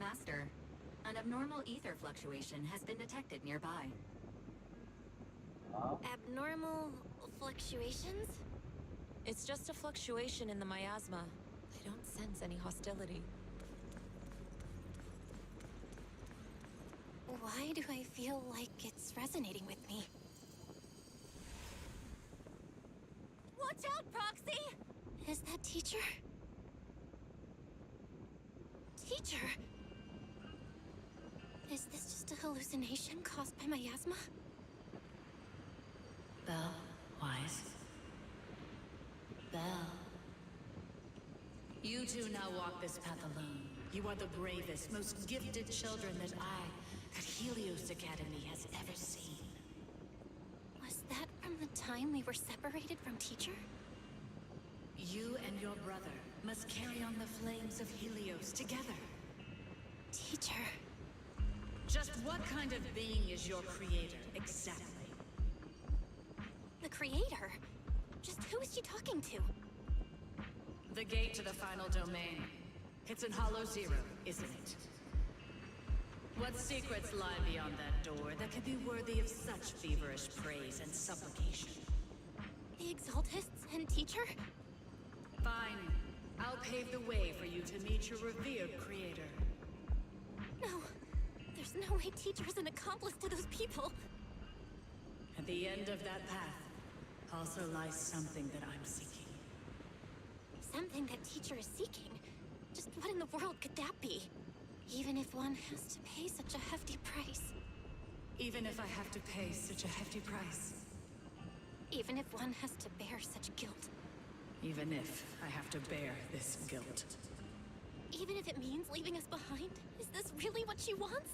Master, an abnormal ether fluctuation has been detected nearby. Abnormal fluctuations? It's just a fluctuation in the miasma. I don't sense any hostility. Why do I feel like it's resonating with me? Watch out, Proxy! Is that teacher? Teacher? Is this just a hallucination caused by miasma? Belle, Wise. Belle. You two now walk this path alone. You are the bravest, most gifted children that Helios Academy has ever seen. Was that from the time we were separated from teacher? You and your brother must carry on the flames of Helios together. Teacher. Just what kind of being is your creator, exactly? The creator? Just who is she talking to? The gate to the final domain. It's in Hollow Zero, isn't it? What secrets lie beyond that door that could be worthy of such feverish praise and supplication? The Exaltists and teacher? Fine. I'll pave the way for you to meet your revered creator. No. There's no way teacher's an accomplice to those people. At the end of that path also lies something that I'm seeking. Something that teacher is seeking? Just what in the world could that be? Even if one has to pay such a hefty price. Even if I have to pay such a hefty price. Even if one has to bear such guilt. Even if I have to bear this guilt. Even if it means leaving us behind? Is this really what she wants?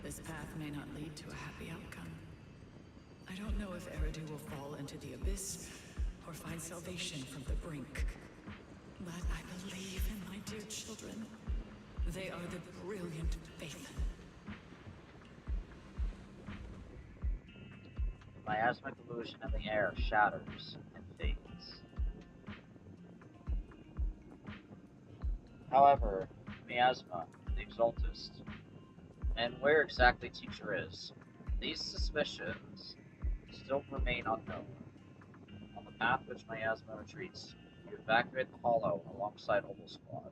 This path may not lead to a happy outcome. I don't know if Eridu will fall into the abyss or find salvation from the brink. But I believe in my dear children. They are the brilliant faith. The miasmic illusion in the air shatters and fades. However, Miasma, the Exaltist, and where exactly Teacher is, these suspicions still remain unknown. On the path which Miasma retreats, you evacuate the Hollow alongside Opal Squad.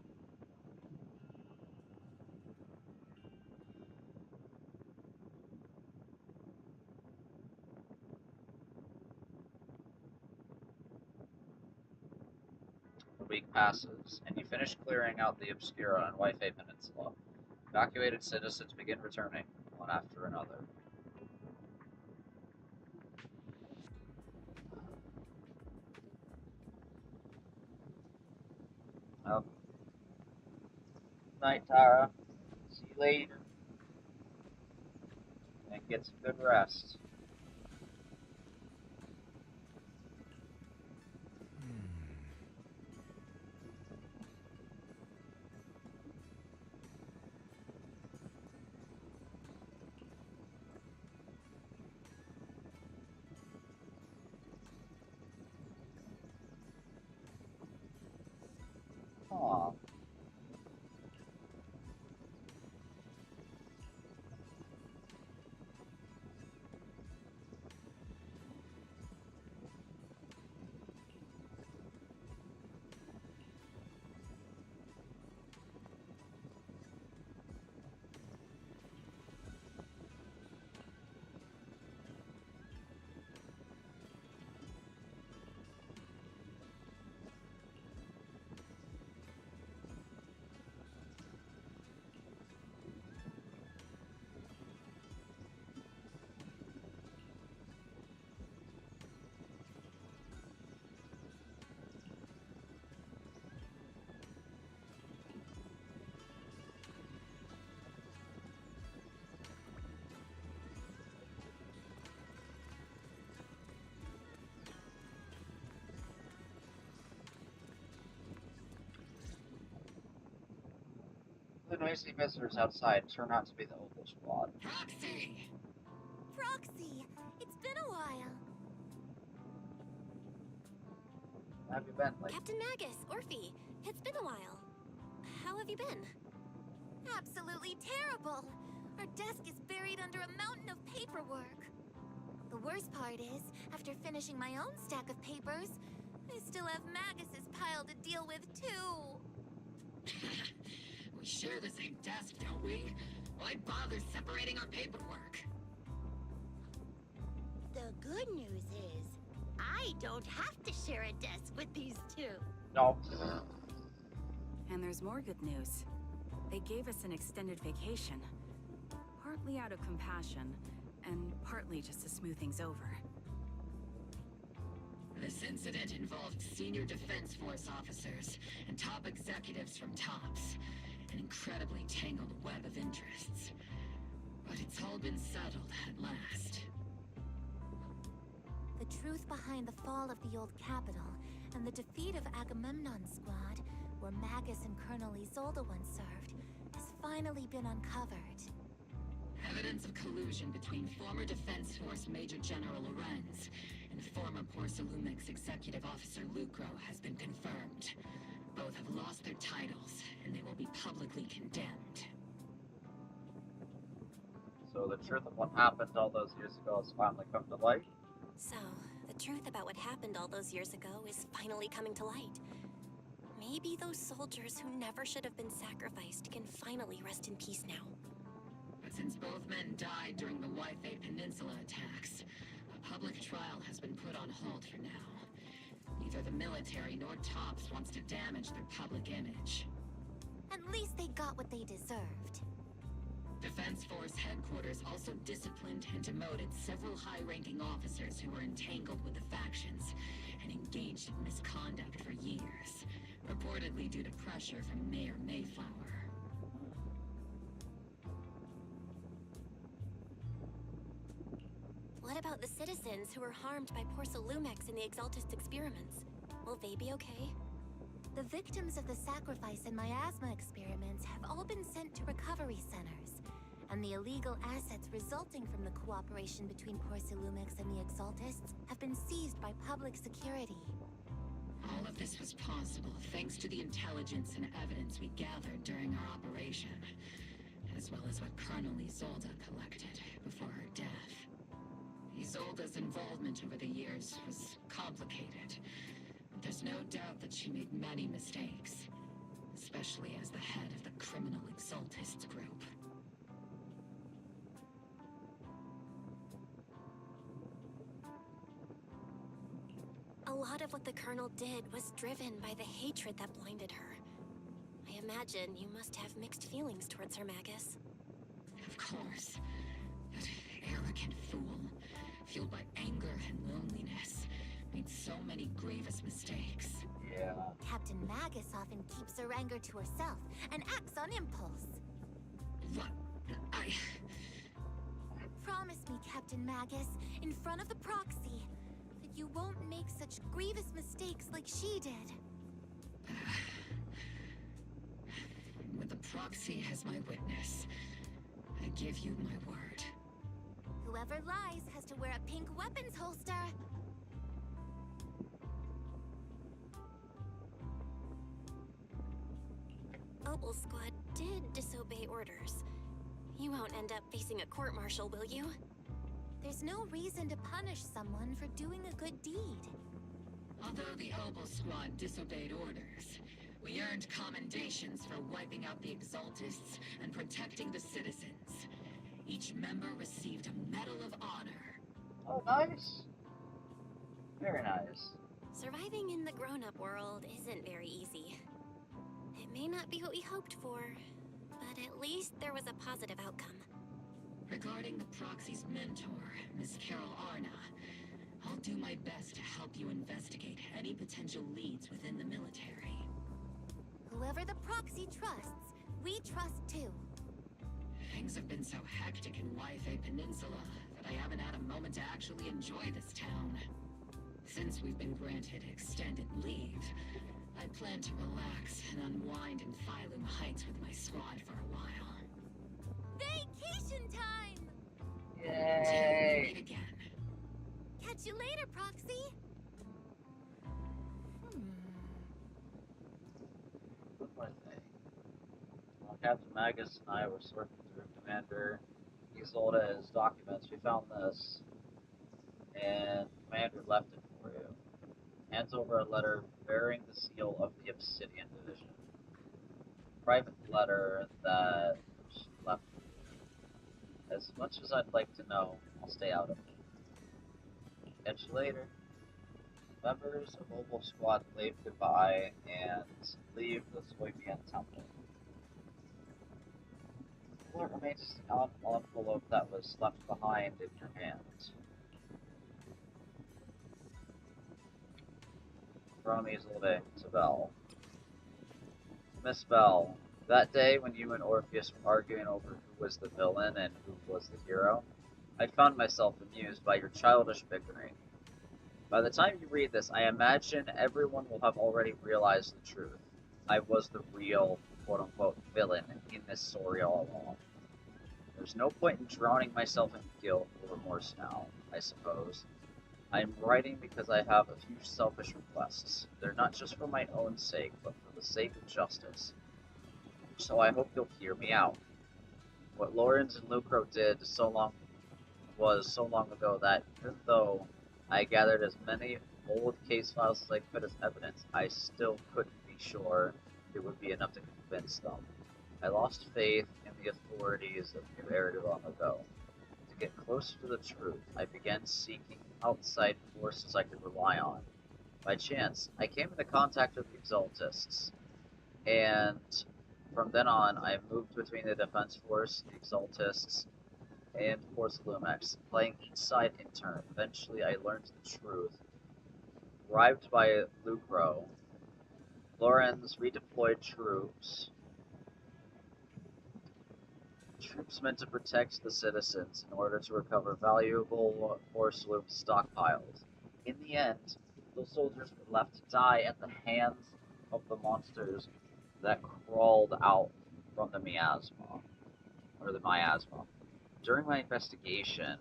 A week passes, and you finish clearing out the Obscura and Wi-Fi Peninsula. Evacuated citizens begin returning, one after another. Oh. Night, Tara. See you later. And get some good rest. Aw. The noisy visitors outside turn out to be the Opal Squad. Proxy! Proxy! It's been a while. How have you been, lady? Captain Magus, Orphe, it's been a while. How have you been? Absolutely terrible! Our desk is buried under a mountain of paperwork. The worst part is, after finishing my own stack of papers, I still have Magus's pile to deal with, too. We share the same desk, don't we? Why bother separating our paperwork? The good news is, I don't have to share a desk with these two. No. And there's more good news. They gave us an extended vacation. Partly out of compassion, and partly just to smooth things over. This incident involved senior Defense Force officers and top executives from TOPS. An incredibly tangled web of interests. But it's all been settled at last. The truth behind the fall of the old capital and the defeat of Agamemnon's squad, where Magus and Colonel Isolde once served, has finally been uncovered. Evidence of collusion between former Defense Force Major General Lorenz and former Porcelumix Executive Officer Lucro has been confirmed. Both have lost their titles, and they will be publicly condemned. So the truth of what happened all those years ago has finally come to light? So, the truth about what happened all those years ago is finally coming to light. Maybe those soldiers who never should have been sacrificed can finally rest in peace now. But since both men died during the Waifei Peninsula attacks, a public trial has been put on hold for now. Neither the military nor TOPS wants to damage their public image. At least they got what they deserved. Defense Force headquarters also disciplined and demoted several high-ranking officers who were entangled with the factions and engaged in misconduct for years, reportedly due to pressure from Mayor Mayflower. What about the citizens who were harmed by Porcelumix in the Exaltist experiments? Will they be okay? The victims of the sacrifice and miasma experiments have all been sent to recovery centers, and the illegal assets resulting from the cooperation between Porcelumix and the Exaltists have been seized by public security. All of this was possible thanks to the intelligence and evidence we gathered during our operation, as well as what Colonel Isolde collected before her death. Isolde's involvement over the years was complicated, but there's no doubt that she made many mistakes, especially as the head of the criminal Exaltists group. A lot of what the Colonel did was driven by the hatred that blinded her. I imagine you must have mixed feelings towards her, Magus. Of course. That arrogant fool, fueled by anger and loneliness, made so many grievous mistakes. Yeah. Captain Magus often keeps her anger to herself and acts on impulse. What? Promise me, Captain Magus, in front of the proxy, that you won't make such grievous mistakes like she did. With the proxy as my witness, I give you my word. Whoever lies has to wear a pink weapons holster. Opal Squad did disobey orders. You won't end up facing a court-martial, will you? There's no reason to punish someone for doing a good deed. Although the Opal Squad disobeyed orders, we earned commendations for wiping out the Exaltists and protecting the citizens. Each member received a Medal of Honor. Oh, nice. Very nice. Surviving in the grown-up world isn't very easy. It may not be what we hoped for, but at least there was a positive outcome. Regarding the proxy's mentor, Miss Carol Arna, I'll do my best to help you investigate any potential leads within the military. Whoever the proxy trusts, we trust too. Things have been so hectic in Waifei Peninsula that I haven't had a moment to actually enjoy this town. Since we've been granted extended leave, I plan to relax and unwind in Phylum Heights with my squad for a while. Vacation time! Yay! Meet again. Catch you later, Proxy! What was I saying? Well, Captain Magus and I were sorting through Commander Isolde's documents. We found this. and the commander left it for you. Hands over a letter bearing the seal of the Obsidian Division. Private letter that she left for you. As much as I'd like to know, I'll stay out of it. Catch you later. Members of Mobile Squad wave goodbye and leave the Soybean Temple. What remains is the envelope that was left behind in your hand. From Isolde to Bell. Miss Bell, that day when you and Orpheus were arguing over who was the villain and who was the hero, I found myself amused by your childish bickering. By the time you read this, I imagine everyone will have already realized the truth. I was the real, quote-unquote, villain in this story all along. There's no point in drowning myself in guilt or remorse now, I suppose. I'm writing because I have a few selfish requests. They're not just for my own sake, but for the sake of justice. So I hope you'll hear me out. What Lawrence and Lucro did so long ago that even though I gathered as many old case files as I could as evidence, I still couldn't be sure it would be enough to convince them. I lost faith in the authorities of New Eridu long ago. To get closer to the truth, I began seeking outside forces I could rely on. By chance, I came into contact with the Exaltists, and from then on, I moved between the Defense Force, the Exaltists, and Force Lumex, playing each side in turn. Eventually, I learned the truth. Bribed by Lucro, Lorenz redeployed troops meant to protect the citizens in order to recover valuable Force Loop stockpiles. In the end, those soldiers were left to die at the hands of the monsters that crawled out from the miasma. During my investigation,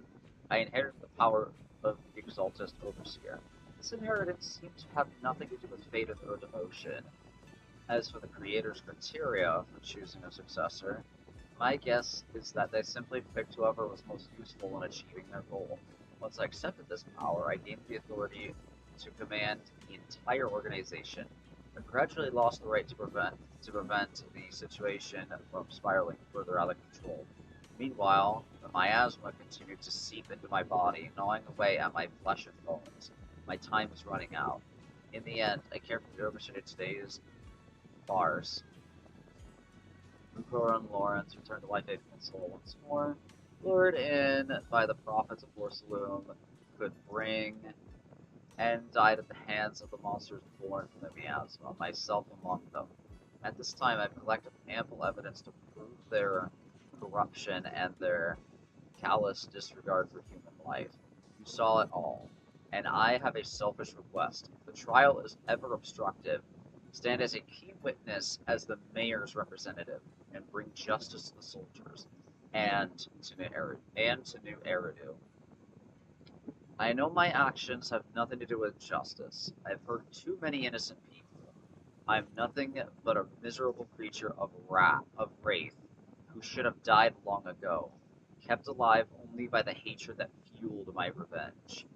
I inherited the power of the Exaltist Overseer. This inheritance seemed to have nothing to do with fate or devotion. As for the Creator's criteria for choosing a successor, my guess is that they simply picked whoever was most useful in achieving their goal. Once I accepted this power, I gained the authority to command the entire organization, but gradually lost the right to prevent the situation from spiraling further out of control. Meanwhile, the miasma continued to seep into my body, gnawing away at my flesh and bones. My time was running out. In the end, I carefully orchestrated today's farce. Lucro and Lawrence returned to Life Aid Peninsula once more, lured in by the profits of Borsaloom could bring, and died at the hands of the monsters born from the miasma, myself among them. At this time, I've collected ample evidence to prove their corruption and their callous disregard for human life. You saw it all, and I have a selfish request. If the trial is ever obstructive, stand as a key witness as the mayor's representative, and bring justice to the soldiers, and to New Eridu. I know my actions have nothing to do with justice. I've hurt too many innocent people. I'm nothing but a miserable creature of wraith, who should have died long ago, kept alive only by the hatred that fueled my revenge.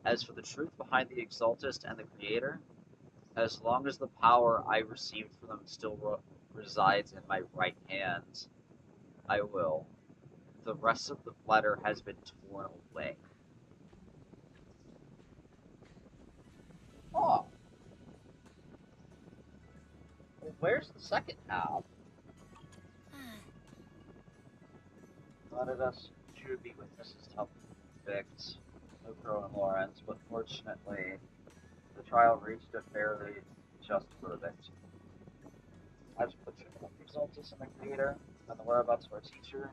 As for the truth behind the Exaltist and the Creator, as long as the power I received from them still resides in my right hand, I will. The rest of the letter has been torn away. Oh. Well, where's the second half? Wanted us to be witnesses to help convict Lucro and Lawrence, but fortunately, the trial reached a fairly just verdict. As for the treatment of the Exaltus and the Creator, and the whereabouts of our teacher,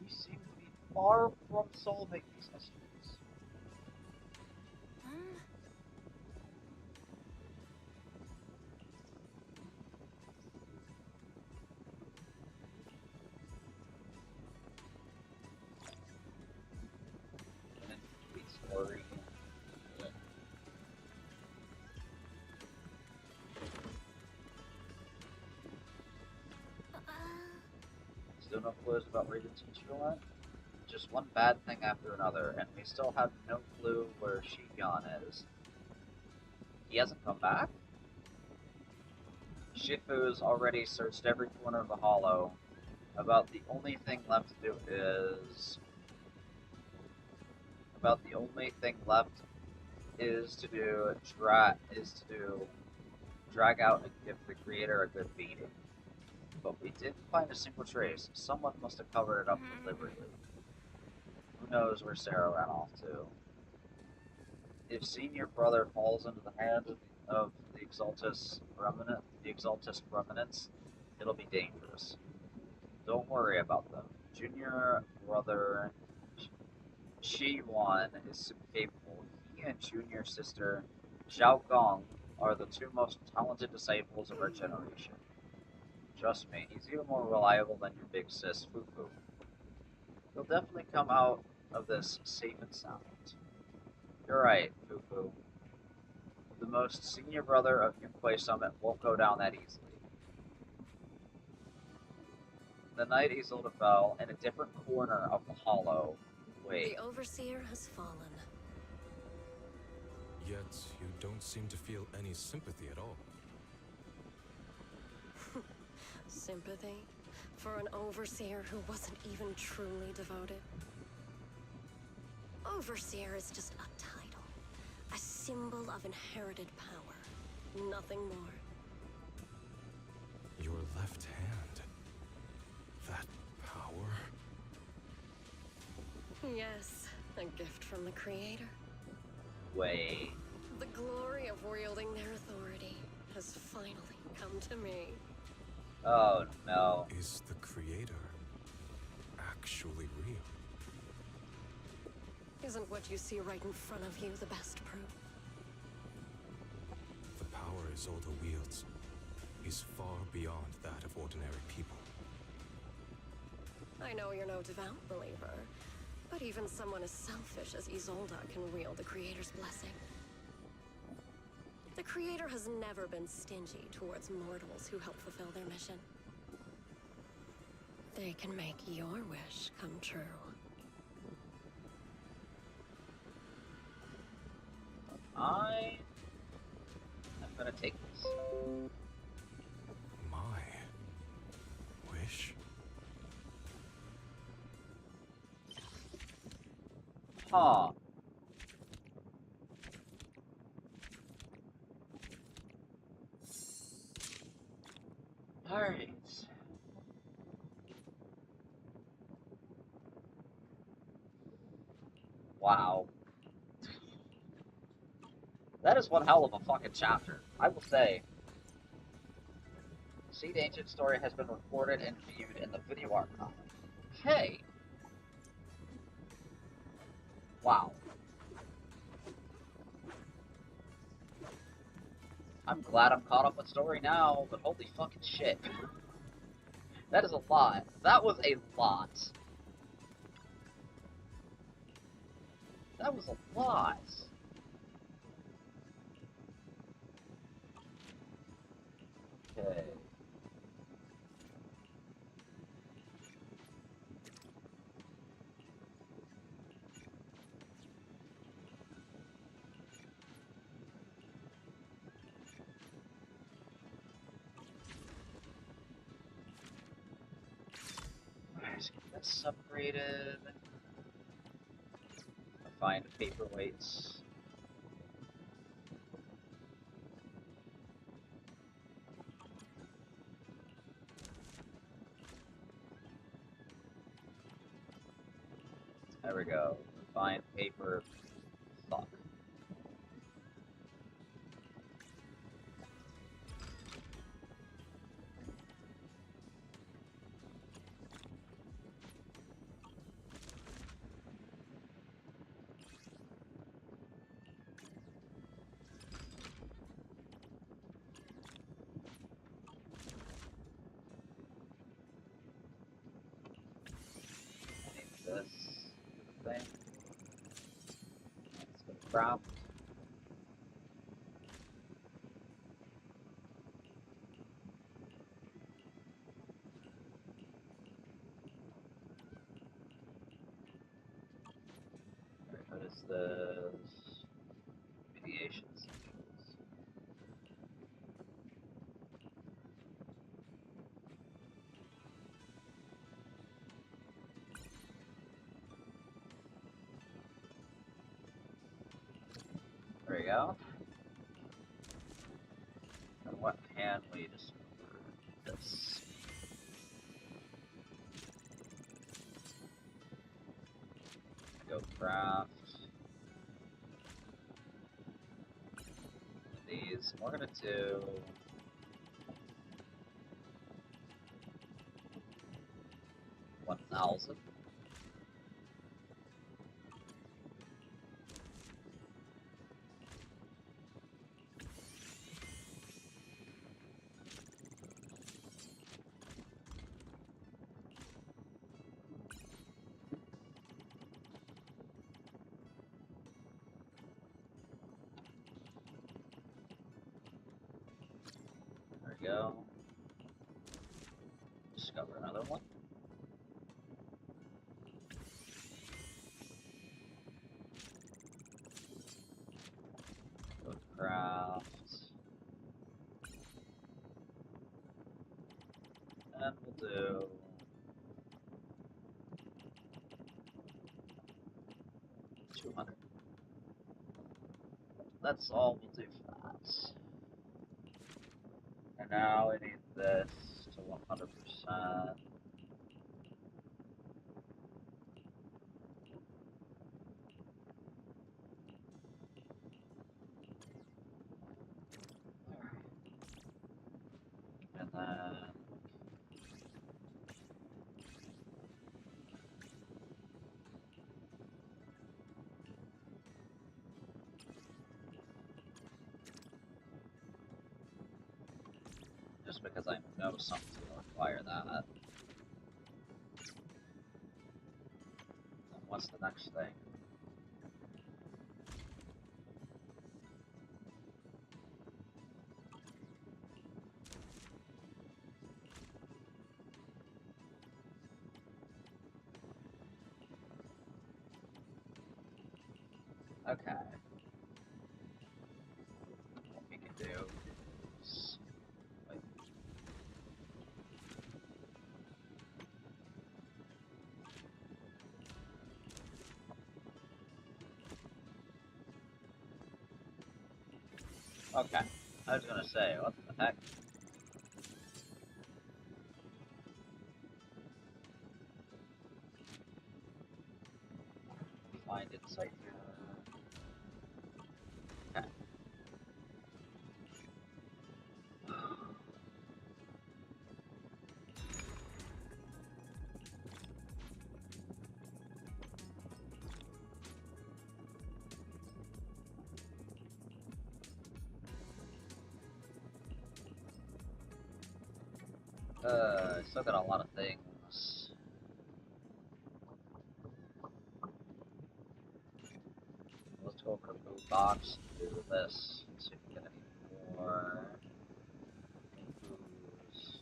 we seem to be far from solving these mysteries. An incomplete story. Still no clues about where the teacher went? just one bad thing after another, and we still have no clue where Shion is. He hasn't come back? Shifu's already searched every corner of the hollow. About the only thing left to do is... drag out and give the creator a good beating. But we didn't find a single trace. Someone must have covered it up deliberately. Who knows where Sarah ran off to? If Senior Brother falls into the hands of the Exaltus Remnants, it'll be dangerous. Don't worry about them. Junior Brother Shi-Wan is super capable. He and Junior Sister Xiao Gong are the two most talented disciples of our generation. Trust me, he's even more reliable than your big sis, Fufu. He'll definitely come out of this safe and sound. You're right, Fufu. The most senior brother of Yunquei Summit won't go down that easily. The night Isolde fell in a different corner of the hollow. Wait. The Overseer has fallen. Yet you don't seem to feel any sympathy at all. Sympathy? For an Overseer who wasn't even truly devoted? Overseer is just a title. A symbol of inherited power. Nothing more. Your left hand. That power? Yes, a gift from the Creator. Wait. The glory of wielding their authority has finally come to me. Oh no. Is the Creator actually real? Isn't what you see right in front of you the best proof? The power Isolde wields is far beyond that of ordinary people. I know you're no devout believer, but even someone as selfish as Isolde can wield the Creator's blessing. The Creator has never been stingy towards mortals who help fulfill their mission. They can make your wish come true. I'm gonna take this. My wish? Huh. Alright. Wow. That is one hell of a fucking chapter, I will say. Seed Ancient story has been recorded and viewed in the video archive. Okay. Wow. I'm glad I'm caught up with story now, but holy fucking shit. That is a lot. That was a lot. That was a lot. Okay. Let's get this upgraded. Find paperweights. There we go. Find paper. Fuck. This thing. Let's go craft. this? Mediation essentials. There we go. And what can we discover? This. Go craft. These. We're gonna do 1,000. There we go. Discover another one. Go to craft. And we'll do 200. That's all we'll do for that. And now we need this to 100%. And then just because I know something's going to require that. And what's the next thing? Okay. What we can do is... Wait. Okay. I was gonna say, what the heck? Find insight here. Okay. I still got a lot of things. Let's go over to Boot Box and do this. See if we get any more booze.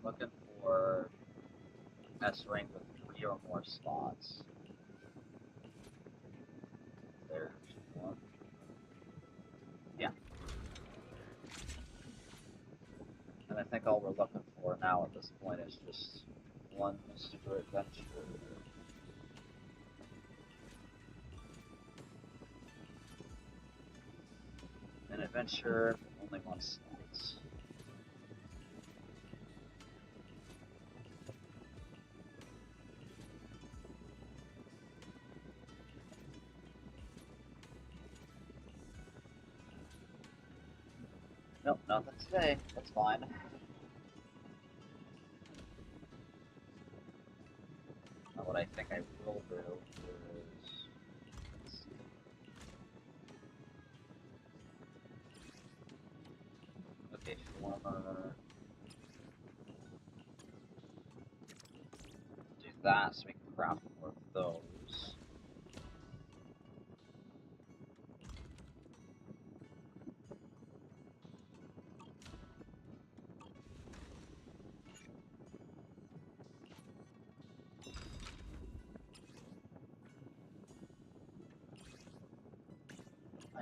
Looking for S-Ring with 3 or more slots. There's one. Yeah. And I think all we're looking for now at this point is just one super adventure. An adventure with only one slot. Nope, nothing today. That's fine. Now what I think I will do is... Let's see. Okay, former... Do that so we can craft more of those.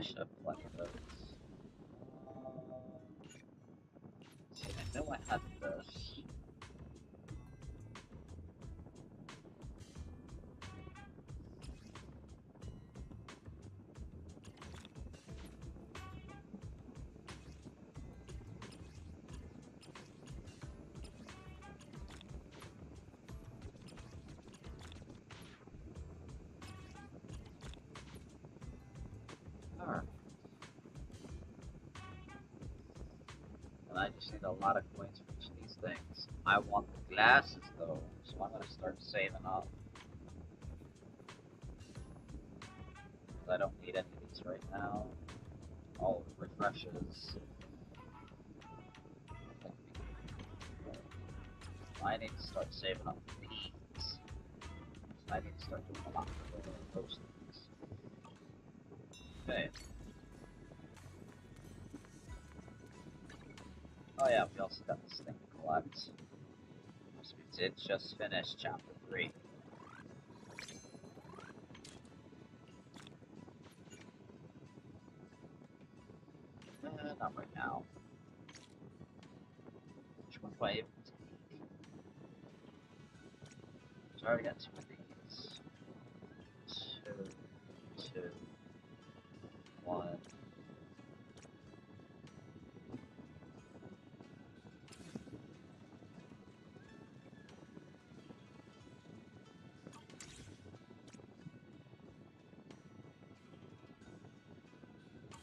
I should have plenty of those. See, I know I had this. Alright. And I just need a lot of coins for each of these things. I want the glasses though, so I'm gonna start saving up. I don't need any of these right now. All refreshes. I need to start saving up these. I need to start doing a lot of those things. Okay. Oh yeah, we also got this thing to collect. So we did just finish chapter 3. Not right now. Which one do I even need? So I already got 2 of these. 2, 2, 1.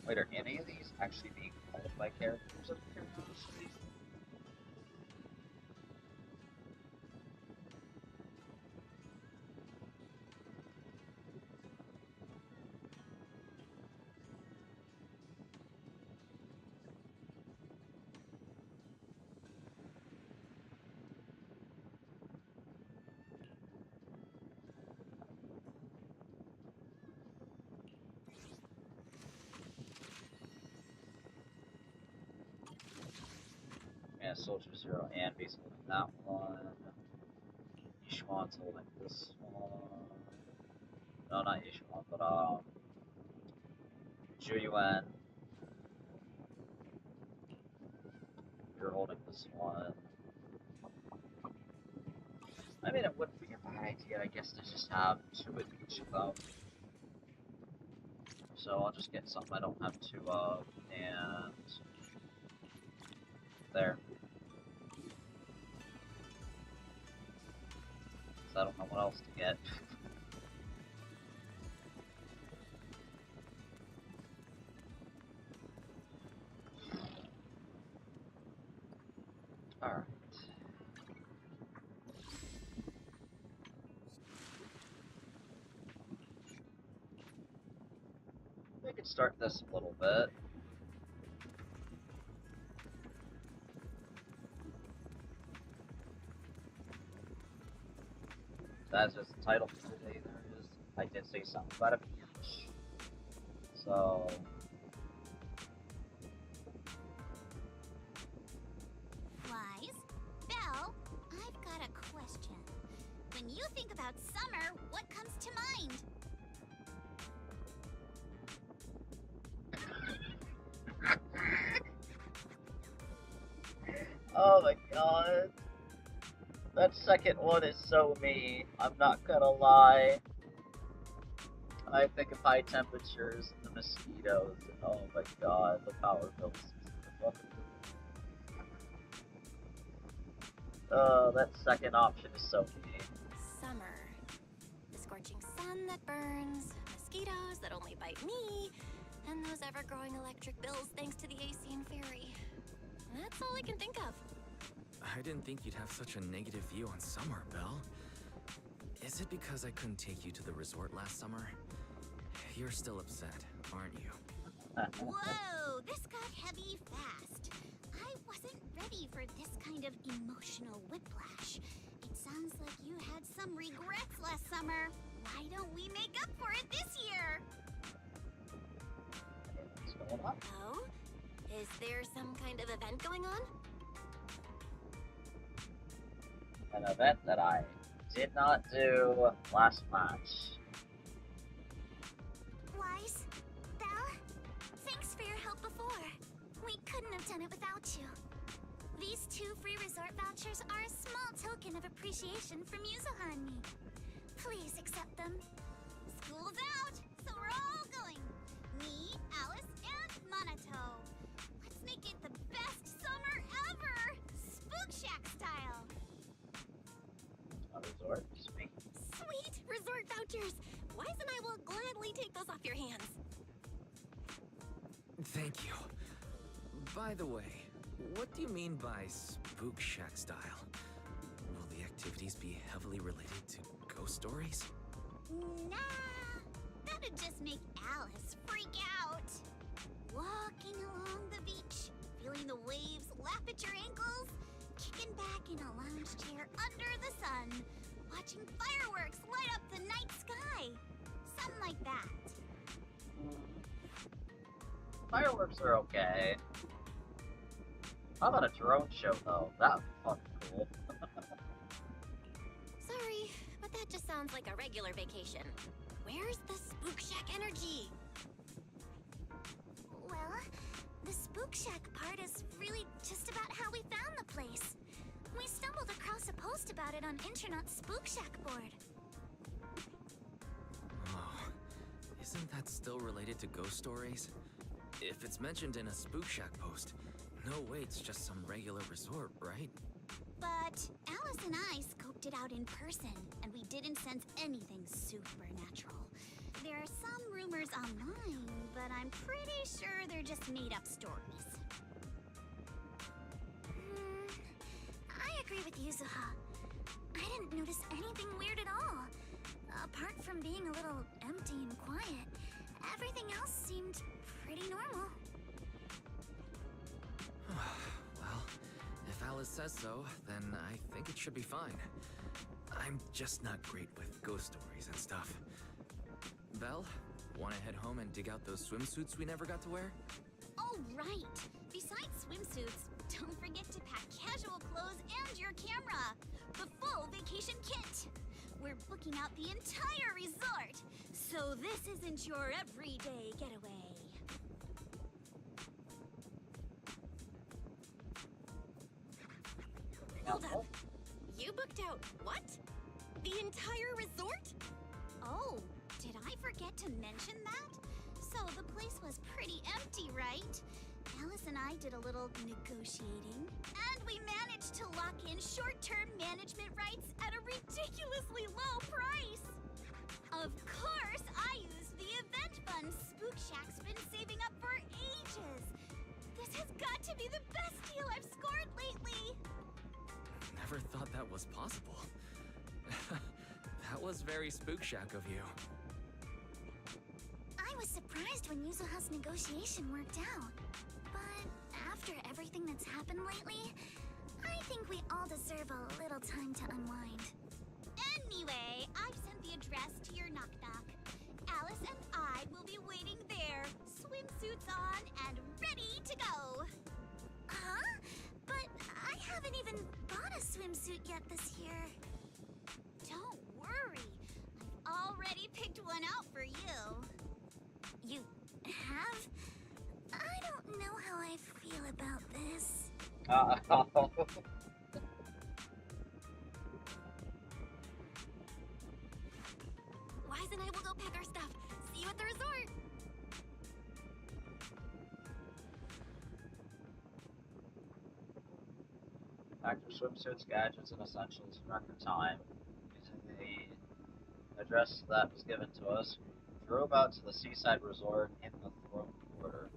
Wait, are any of these actually being called by characters of curiosity? Yeah, Soldier Zero and Base holding that one. Yishuan's holding this one. No, not Yishuan, but Juyuan. You're holding this one. I mean, it wouldn't be a bad idea, I guess, to just have 2 of each of them. So I'll just get something I don't have 2 of, and there. So I don't know what else to get. Alright. We could start this a little bit. That's just the title for today. There is. I did say something about a beach. So. Wise? Belle, I've got a question. When you think about summer, what comes to mind? Oh my god. That second one is so me. I'm not gonna lie. I think of high temperatures and the mosquitoes, and oh my god, the power bills. Oh, that second option is so me. Summer. The scorching sun that burns, mosquitoes that only bite me, and those ever-growing electric bills thanks to the AC and ferry. That's all I can think of. I didn't think you'd have such a negative view on summer, Belle. Is it because I couldn't take you to the resort last summer? You're still upset, aren't you? Whoa, this got heavy fast. I wasn't ready for this kind of emotional whiplash. It sounds like you had some regrets last summer. Why don't we make up for it this year? Oh? Is there some kind of event going on? An event that I did not do last match. Wise? Belle? before. We couldn't have done it without you. These 2 free resort vouchers are a small token of appreciation from Yuzuha and me. Please accept them. School's out, so we're all going. Me, Alice, and Monato. Let's make it the best summer ever! Spook Shack style! A resort? Sweet. Sweet resort vouchers! Wise and I will gladly take those off your hands. Thank you. By the way, what do you mean by Spook Shack style? Will the activities be heavily related to ghost stories? Nah, that'd just make Alice freak out. Walking along the beach, feeling the waves lap at your ankles, kicking back in a lounge chair under the sun, watching fireworks light up the night sky. Something like that. Fireworks are okay. How about a drone show, though? That would be fucking cool. Sorry, but that just sounds like a regular vacation. Where's the Spook Shack energy? Well, the Spook Shack part is really just about how we found the place. We stumbled across a post about it on Internet's Spook Shack board. Oh, isn't that still related to ghost stories? If it's mentioned in a Spook Shack post, no way it's just some regular resort, right? But Alice and I scoped it out in person, and we didn't sense anything supernatural. There are some rumors online, but I'm pretty sure they're just made-up stories. I agree with Yuzuha. I didn't notice anything weird at all. Apart from being a little empty and quiet, everything else seemed pretty normal. Well, if Alice says so, then I think it should be fine. I'm just not great with ghost stories and stuff. Belle, wanna head home and dig out those swimsuits we never got to wear? Oh, right! Besides swimsuits, don't forget to pack casual clothes and your camera! The full vacation kit! We're booking out the entire resort, so this isn't your everyday getaway. Hold up. You booked out what? The entire resort? Oh, did I forget to mention that? So the place was pretty empty, right? Alice and I did a little negotiating, and we managed to lock in short-term management rights at a ridiculously low price. Of course, I used the event fund Spook Shack's been saving up for ages. This has got to be the best deal I've scored lately. Never thought that was possible. That was very Spook Shack of you. I was surprised when Yuzuha's negotiation worked out. But after everything that's happened lately, I think we all deserve a little time to unwind. Anyway, I've sent the address to your knock-knock. Alice and I will be waiting there, swimsuits on and ready to go. Huh? But I haven't even bought a swimsuit yet this year. Don't worry. I've already picked one out for you. You have? I don't know how I feel about this. Wise and I will go pack our stuff. See you at the resort. Pack your swimsuits, gadgets, and essentials in record time. Using the address that was given to us, we drove out to the seaside resort in the Throne Quarter.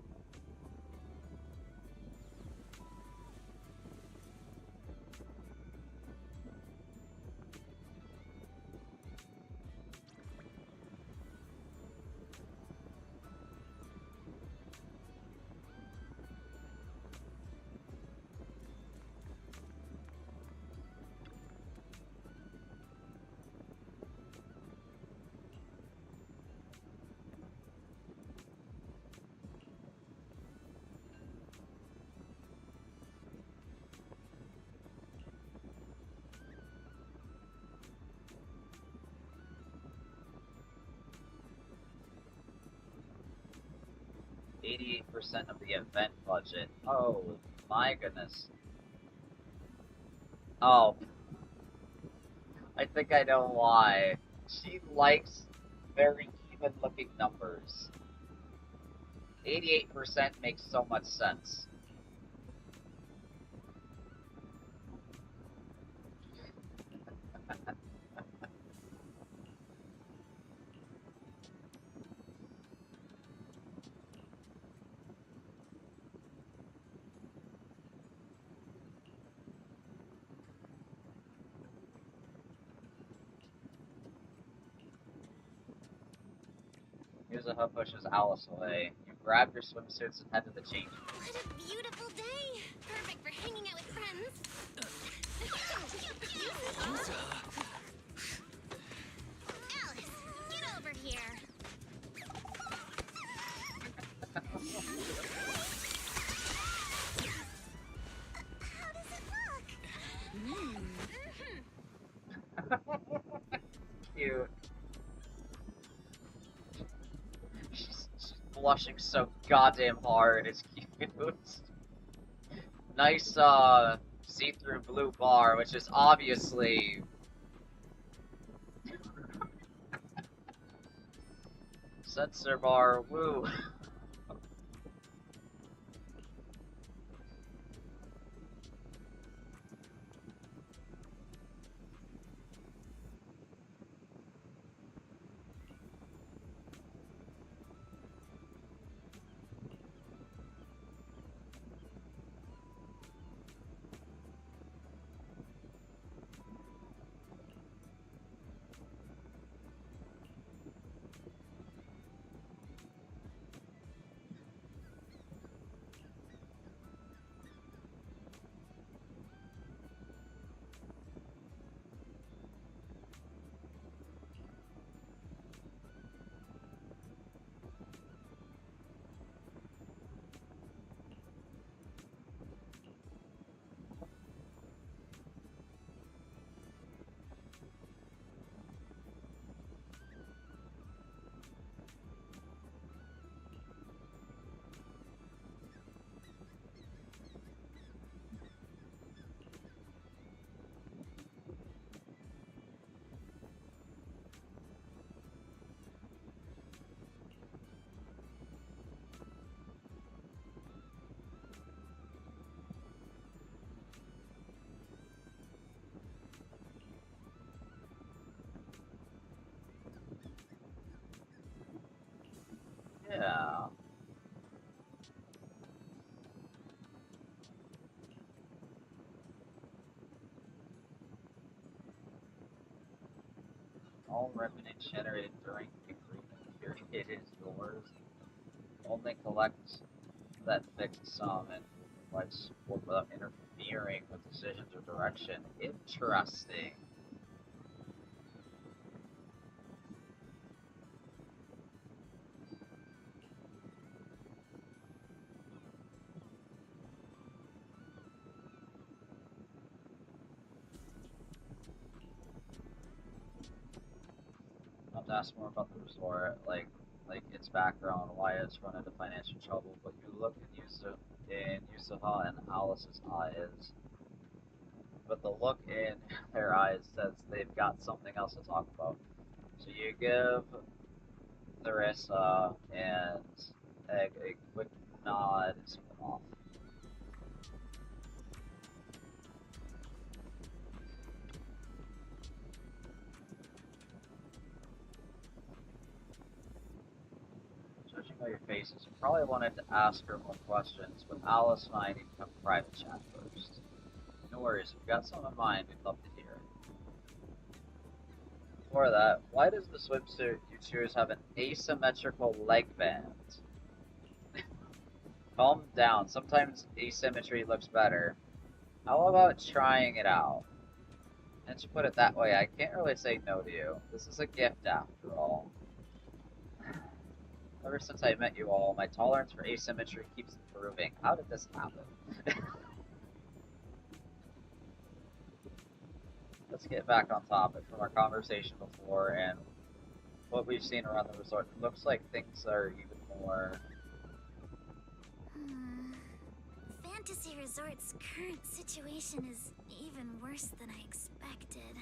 88% of the event budget. Oh my goodness. Oh. I think I know why. She likes very even looking numbers. 88% makes so much sense. Here's a hub pushes Alice away. You grab your swimsuits and head to the change room. What a beautiful day! Perfect for hanging out with friends. Alice, get over here. How does it look? Cute. She's blushing so goddamn hard. It's cute. Nice, see-through blue bar, which is obviously sensor bar. Woo. Yeah. All revenue generated during the agreement period is yours. Only collect that fixed sum and provide support without interfering with decisions or direction. Interesting. I'll have to ask more about the resort, like its background, why it's run into financial trouble. But you look in Yusuha and Alice's eyes, but the look in their eyes says they've got something else to talk about. So you give Theresa and Egg a quick nod and send them off. Judging by your faces, you probably wanted to ask her more questions, but Alice and I need to have a private chat first. No worries, if you've got something in mind, we'd love to hear it. Before that, why does the swimsuit you choose have an asymmetrical leg band? Calm down, sometimes asymmetry looks better. How about trying it out? And to put it that way, I can't really say no to you. This is a gift after all. Ever since I met you all, my tolerance for asymmetry keeps improving. How did this happen? Let's get back on topic from our conversation before and what we've seen around the resort. It looks like things are even more Fantasy Resort's current situation is even worse than I expected.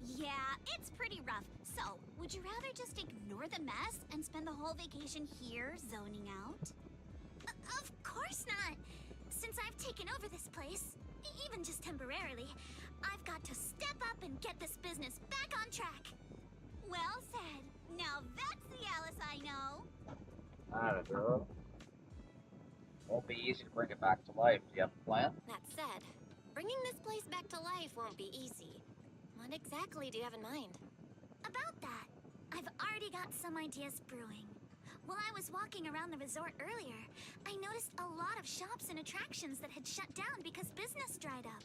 Yeah, it's pretty rough. So, would you rather just ignore the mess and spend the whole vacation here zoning out? Of course not! Since I've taken over this place, even just temporarily, I've got to step up and get this business back on track. Well said. Now that's the Alice I know. Atta girl. Won't be easy to bring it back to life. Do you have a plan? That said, bringing this place back to life won't be easy. What exactly do you have in mind? About that, I've already got some ideas brewing. While I was walking around the resort earlier, I noticed a lot of shops and attractions that had shut down because business dried up.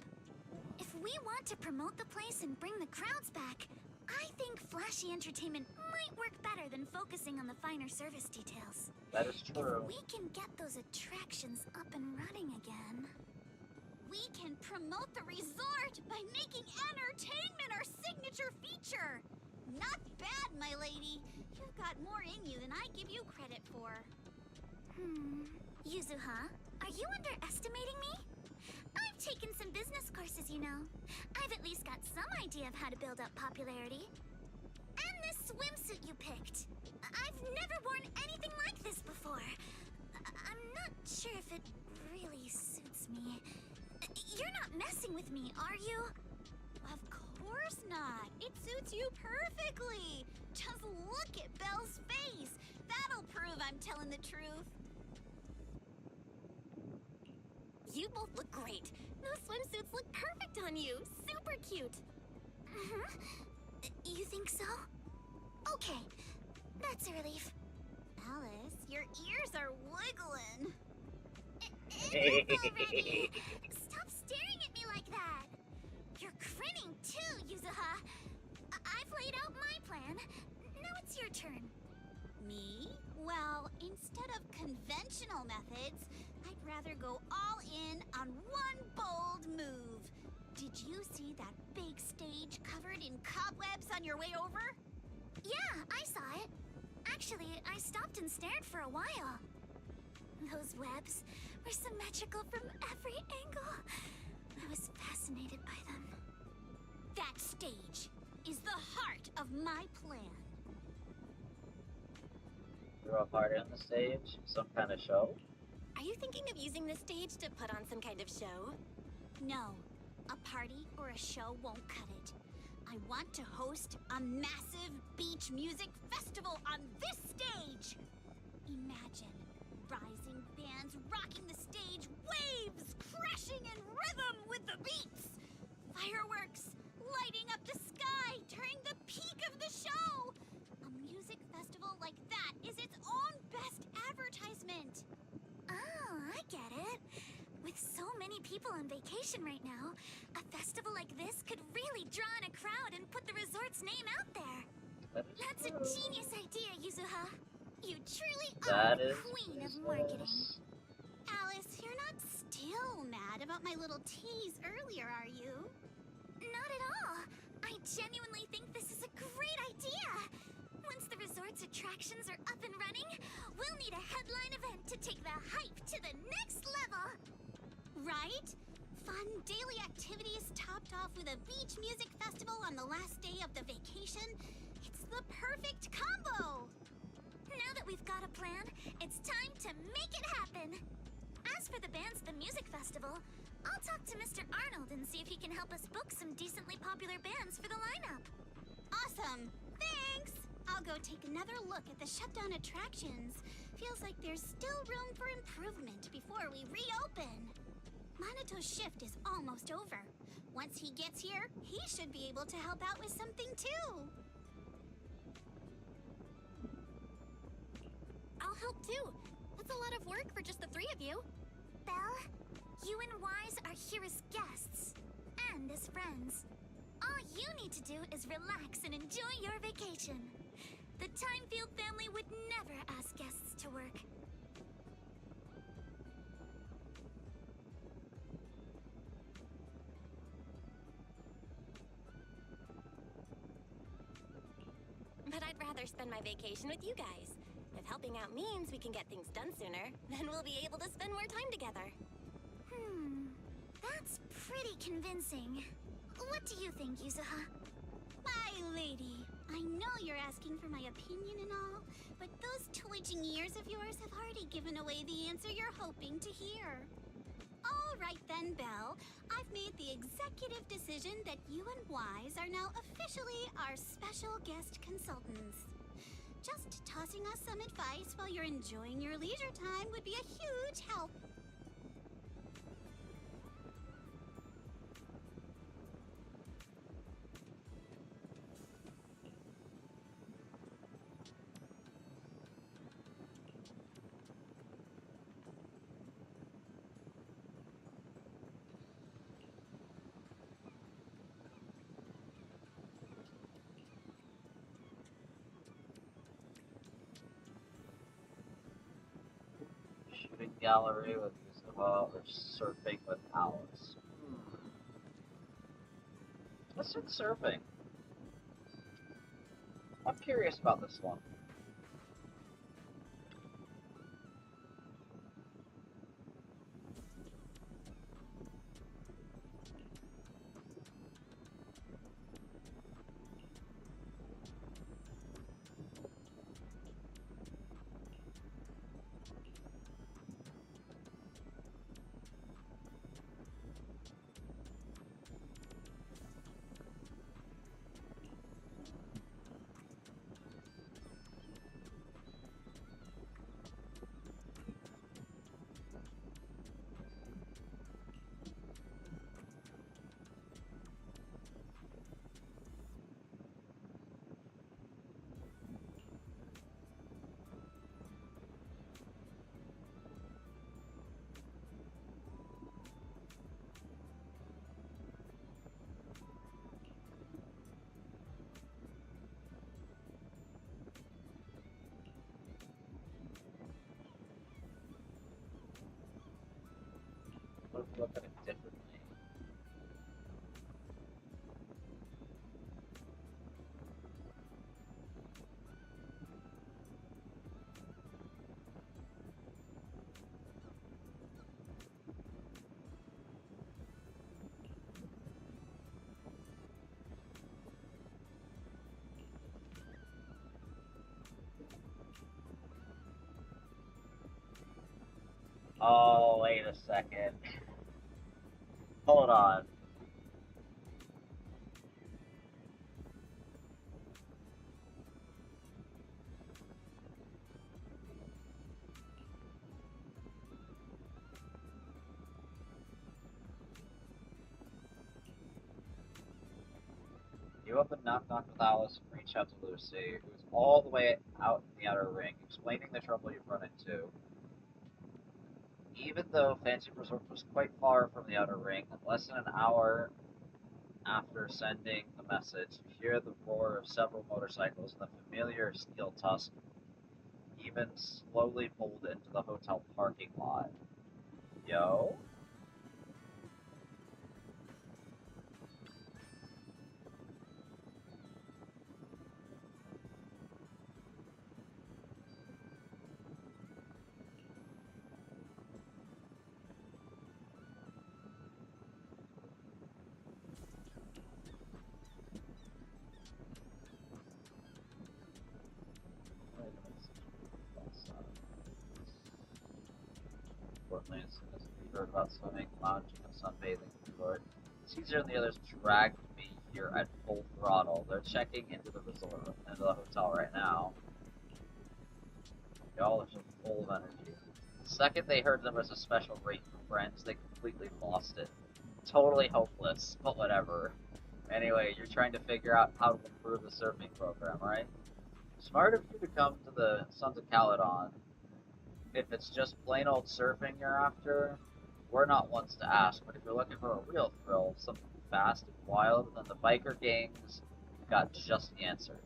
If we want to promote the place and bring the crowds back, I think flashy entertainment might work better than focusing on the finer service details. That is true. If we can get those attractions up and running again... We can promote the resort by making entertainment our signature feature. Not bad, my lady. You've got more in you than I give you credit for. Yuzuha, are you underestimating me? I've taken some business courses, you know. I've at least got some idea of how to build up popularity. And this swimsuit you picked. I've never worn anything like this before. I'm not sure if it really suits me. You're not messing with me, are you? Of course not. It suits you perfectly. Just look at Belle's face. That'll prove I'm telling the truth. You both look great. Those swimsuits look perfect on you. Super cute. You think so? Okay, that's a relief. Alice, your ears are wiggling. Enough already! Stop staring at me like that! You're grinning too, Yuzuha. I've laid out my plan. Now it's your turn. Me? Well, instead of conventional methods, I'd rather go all in on one bold move. Did you see that big stage covered in cobwebs on your way over? Yeah, I saw it. Actually, I stopped and stared for a while. Those webs were symmetrical from every angle. I was fascinated by them. That stage is the heart of my plan. Throw a party on the stage? Some kind of show? Are you thinking of using this stage to put on some kind of show? No, a party or a show won't cut it. I want to host a massive beach music festival on this stage. Imagine rising bands rocking the stage, waves crashing in rhythm with the beats, fireworks lighting up the sky during the peak of the show. A music festival like that is its own best advertisement. Oh, I get it. With so many people on vacation right now, a festival like this could really draw in a crowd and put the resort's name out there. That's a genius idea, Yuzuha. You truly are the queen of marketing. Alice, you're not still mad about my little tease earlier, are you? Not at all. I genuinely think this is a great idea. Once the resort's attractions are up and running, we'll need a headline event to take the hype to the next level. Right? Fun daily activities topped off with a beach music festival on the last day of the vacation. It's the perfect combo! Now that we've got a plan, it's time to make it happen. As for the bands at the music festival, I'll talk to Mr. Arnold and see if he can help us book some decently popular bands for the lineup. Awesome! Thanks! I'll go take another look at the shutdown attractions. Feels like there's still room for improvement before we reopen. Manato's shift is almost over. Once he gets here, he should be able to help out with something too. I'll help too. That's a lot of work for just the three of you. Belle, you and Wise are here as guests and as friends. All you need to do is relax and enjoy your vacation. The Timefield family would never ask guests to work. But I'd rather spend my vacation with you guys. If helping out means we can get things done sooner, then we'll be able to spend more time together. pretty convincing. What do you think, Yuzuha? My lady, I know you're asking for my opinion and all, but those twitching ears of yours have already given away the answer you're hoping to hear. All right then, Belle. I've made the executive decision that you and Wise are now officially our special guest consultants. Just tossing us some advice while you're enjoying your leisure time would be a huge help. Shooting gallery with Yuzuha or surfing with Alice? Let's do surfing. I'm curious about this one. What if we look at it differently? Oh, wait a second. Hold on. You open Knock Knock with Alice and reach out to Lucy, who's all the way out in the outer ring, explaining the trouble you've run into. Even though Fancy Resort was quite far from the outer ring, less than an hour after sending the message, you hear the roar of several motorcycles and the familiar steel tusk even slowly pulled into the hotel parking lot. Yo? Importantly, as soon as we heard about swimming, lounging, and sunbathing resort, Caesar and the others dragged me here at full throttle. They're checking into the resort, into the hotel right now. Y'all are so full of energy. The second they heard there was a special rate for friends, they completely lost it. Totally hopeless, but whatever. Anyway, you're trying to figure out how to improve the surfing program, right? Smart of you to come to the Sons of Caledon. If it's just plain old surfing you're after, we're not ones to ask, but if you're looking for a real thrill, something fast and wild, then the biker gangs got just the answer.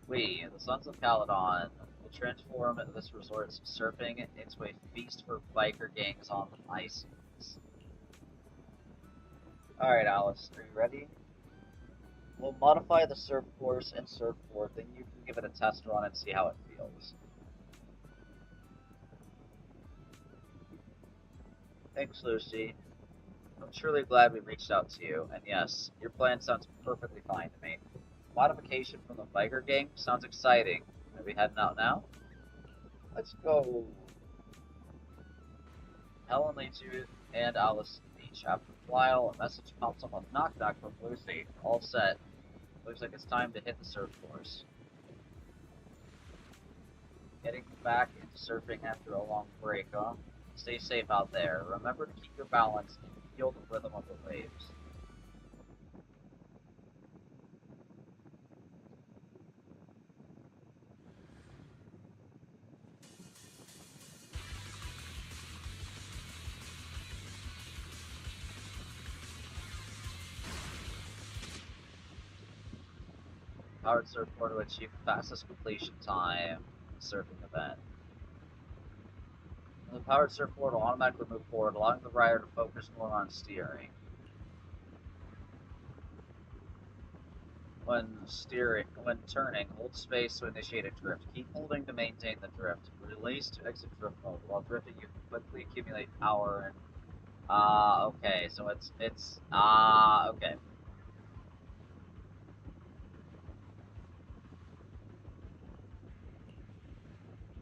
We, the Sons of Caledon, will transform into this resort surfing into a feast for biker gangs on the high seas. Alright, Alice, are you ready? We'll modify the surf course and surfboard, then you can give it a test run and see how it feels. Thanks, Lucy. I'm truly glad we reached out to you, and yes, your plan sounds perfectly fine to me. Modification from the Viger game sounds exciting. Are we heading out now? Let's go. Helen leads you and Alice to the beach. After a while, a message pops up on Knock Knock from Lucy. All set. Looks like it's time to hit the surf course. Getting back into surfing after a long break, huh? Stay safe out there. Remember to keep your balance and feel the rhythm of the waves. Powered surfboard to achieve the fastest completion time surfing event. The powered surfboard will automatically move forward, allowing the rider to focus more on steering. When turning, hold space to initiate a drift. Keep holding to maintain the drift. Release to exit drift mode. While drifting, you can quickly accumulate power and okay, so it's okay.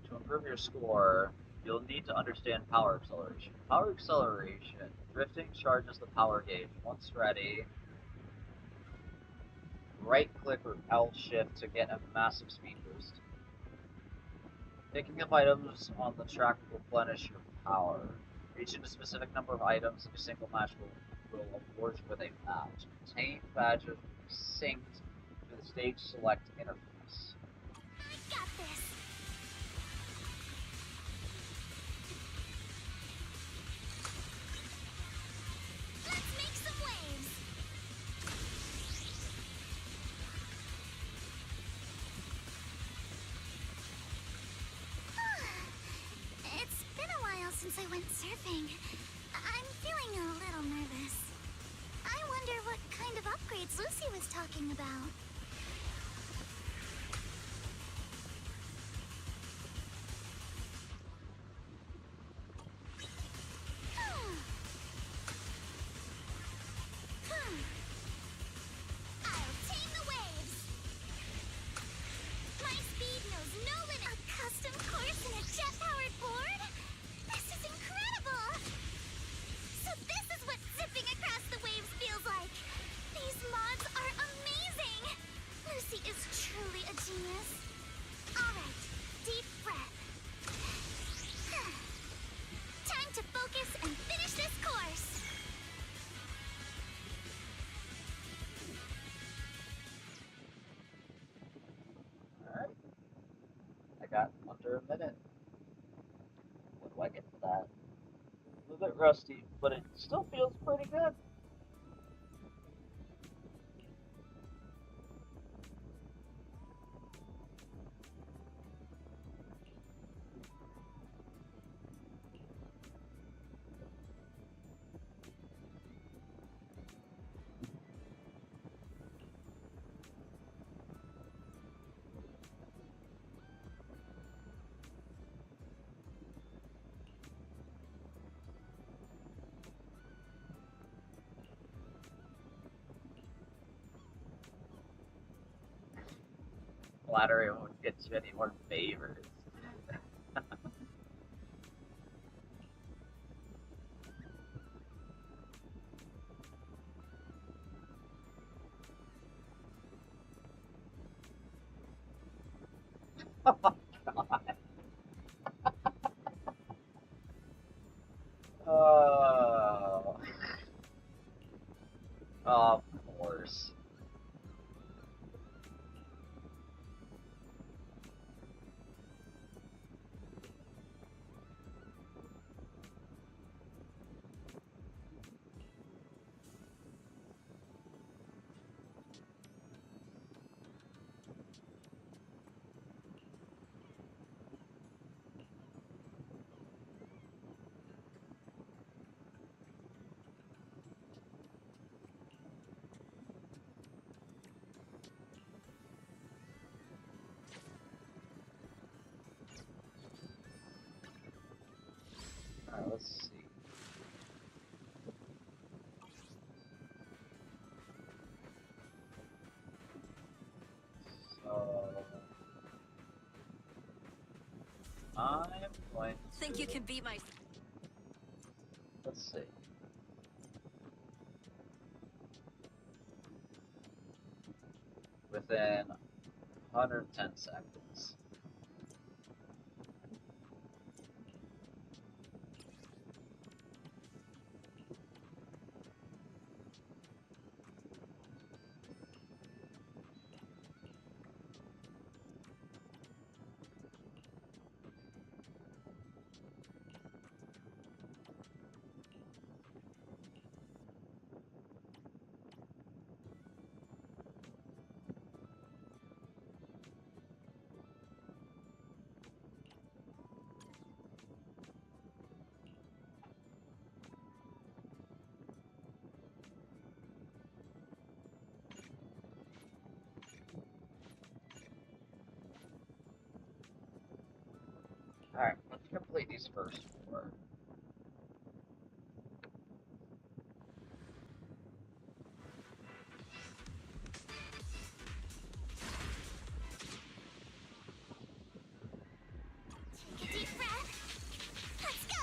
To improve your score, you'll need to understand power acceleration. Power acceleration. Drifting charges the power gauge. Once ready, right-click or L-shift to get a massive speed boost. Picking up items on the track will replenish your power. Reaching a specific number of items in a single match will award you with a badge. Obtained badges will be synced to the stage select interface. I got this! Let's make some waves! It's been a while since I went surfing. I'm feeling a little nervous. I wonder what kind of upgrades Lucy was talking about. I'll tame the waves! My speed knows no limit! A custom course and a jet-powered board? This is incredible! So this is what zipping across the waves feels like! These mods are amazing! Lucy is truly a genius. Alright, deep breath. Time to focus and finish this course! Alright. I got under a minute. What do I get for that? A little bit rusty, but it still feels pretty good. Flattery won't get you any more favors. Oh my god. Oh. Of course. Alright, let's see. I'm going to... Think you can beat my... Let's see. Within 110 seconds. Alright, let's complete these first 4. Take a deep breath. Let's go.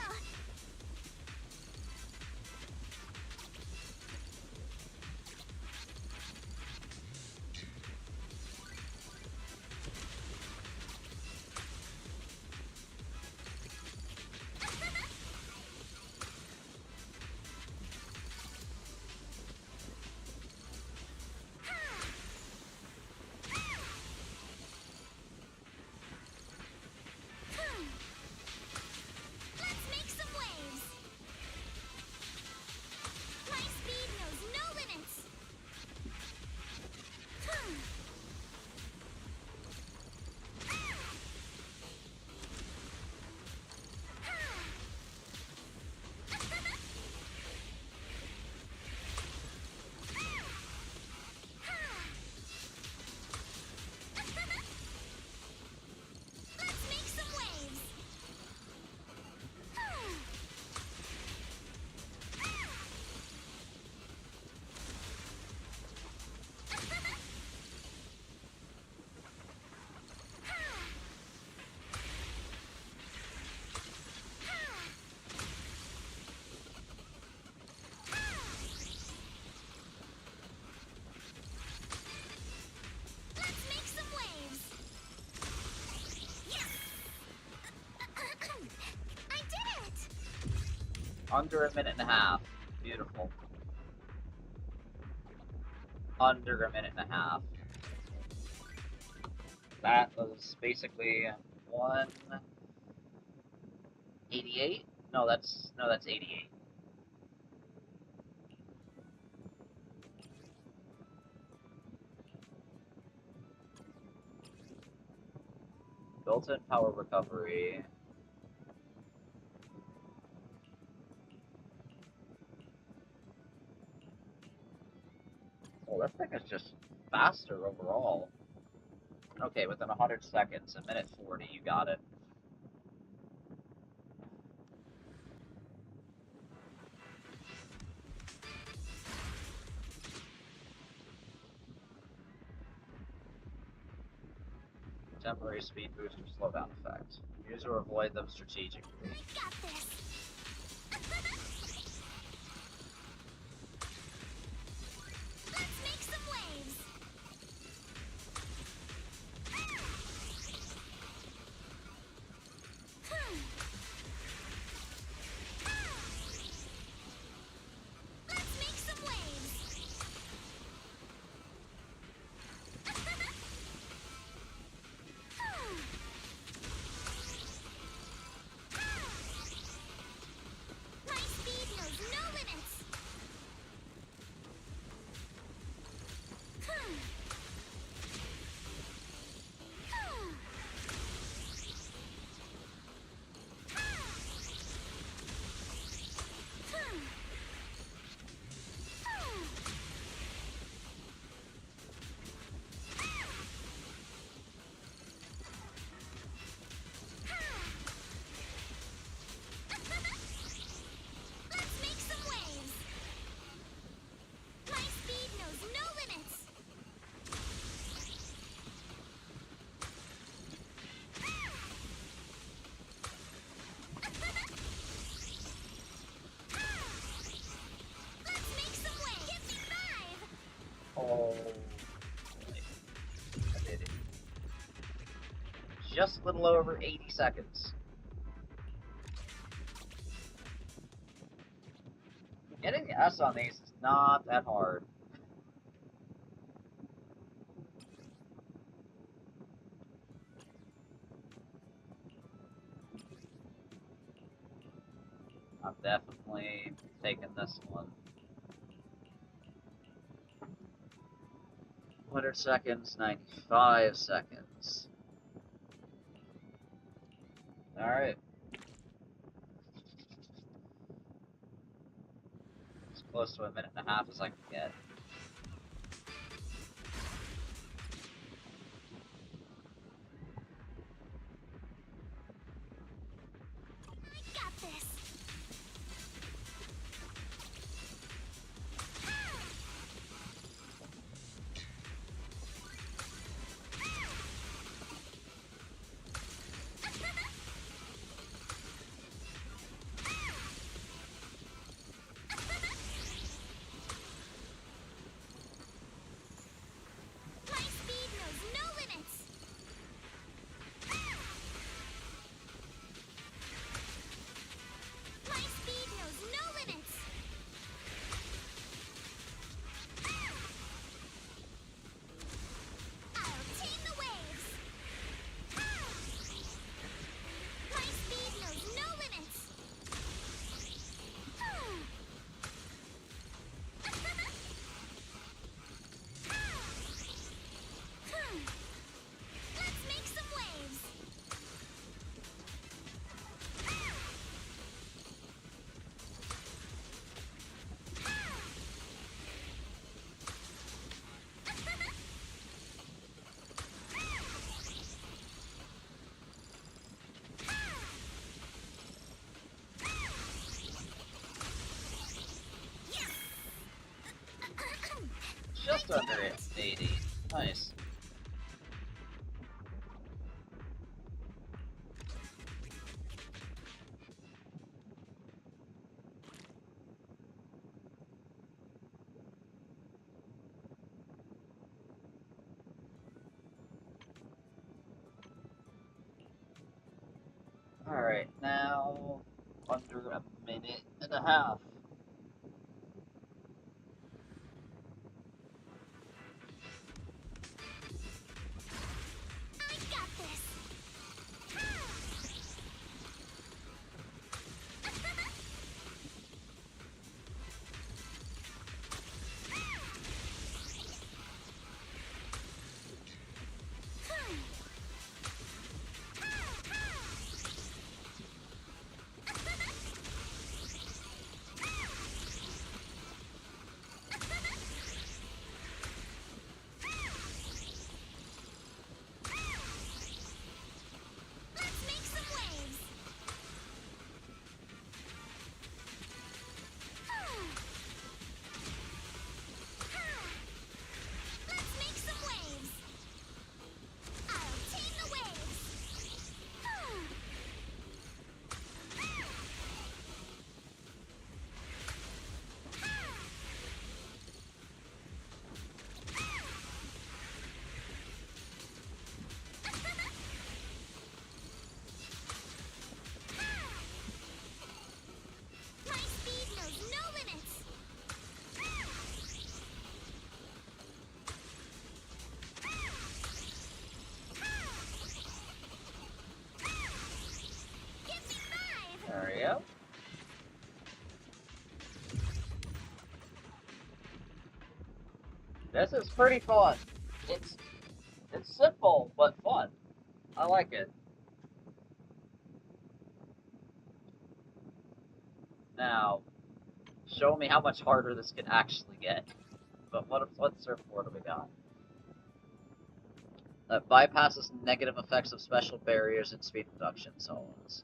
Let's make some waves. My speed knows no limits. Let's make some waves. Let's make some waves. Yes! I did it! Under a minute and a half. Beautiful. Under a minute and a half. That was basically 188? No, that's 88. Built-in power recovery. Oh, that thing is just faster overall. Okay, within 100 seconds, a minute 40, you got it. Temporary speed boost or slowdown effect. Use or avoid them strategically. Got this. Let's make some waves. Let's make some waves. just a little over 80 seconds. Getting the S on these is not that hard. I'm definitely taking this one. 100 seconds, 95 seconds. Alright. As close to a minute and a half as I can get. I got this. My speed knows no limits. My speed knows no limits. I'll tame the waves. My speed knows no limits. Let's make some waves. Just under 80. Nice. Alright, now under a minute and a half. I got this. Let's make some waves. Let's make some waves. I'll tame the waves. My speed knows no limits. Give me 5. There we go. This is pretty fun. It's simple but fun. I like it. Now, show me how much harder this can actually get. But what surfboard do we got? That bypasses negative effects of special barriers and speed reduction zones.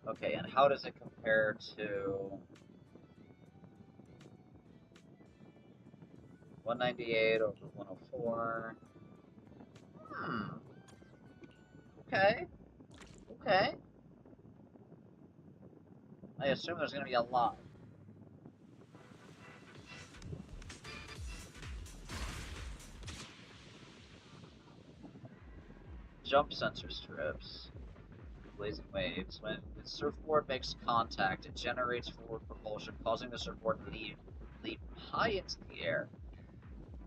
Okay, and how does it compare to 198 over 104? Okay. Okay. I assume there's gonna be a lot. jump sensor strips. Blazing waves. When the surfboard makes contact, it generates forward propulsion, causing the surfboard to leap high into the air.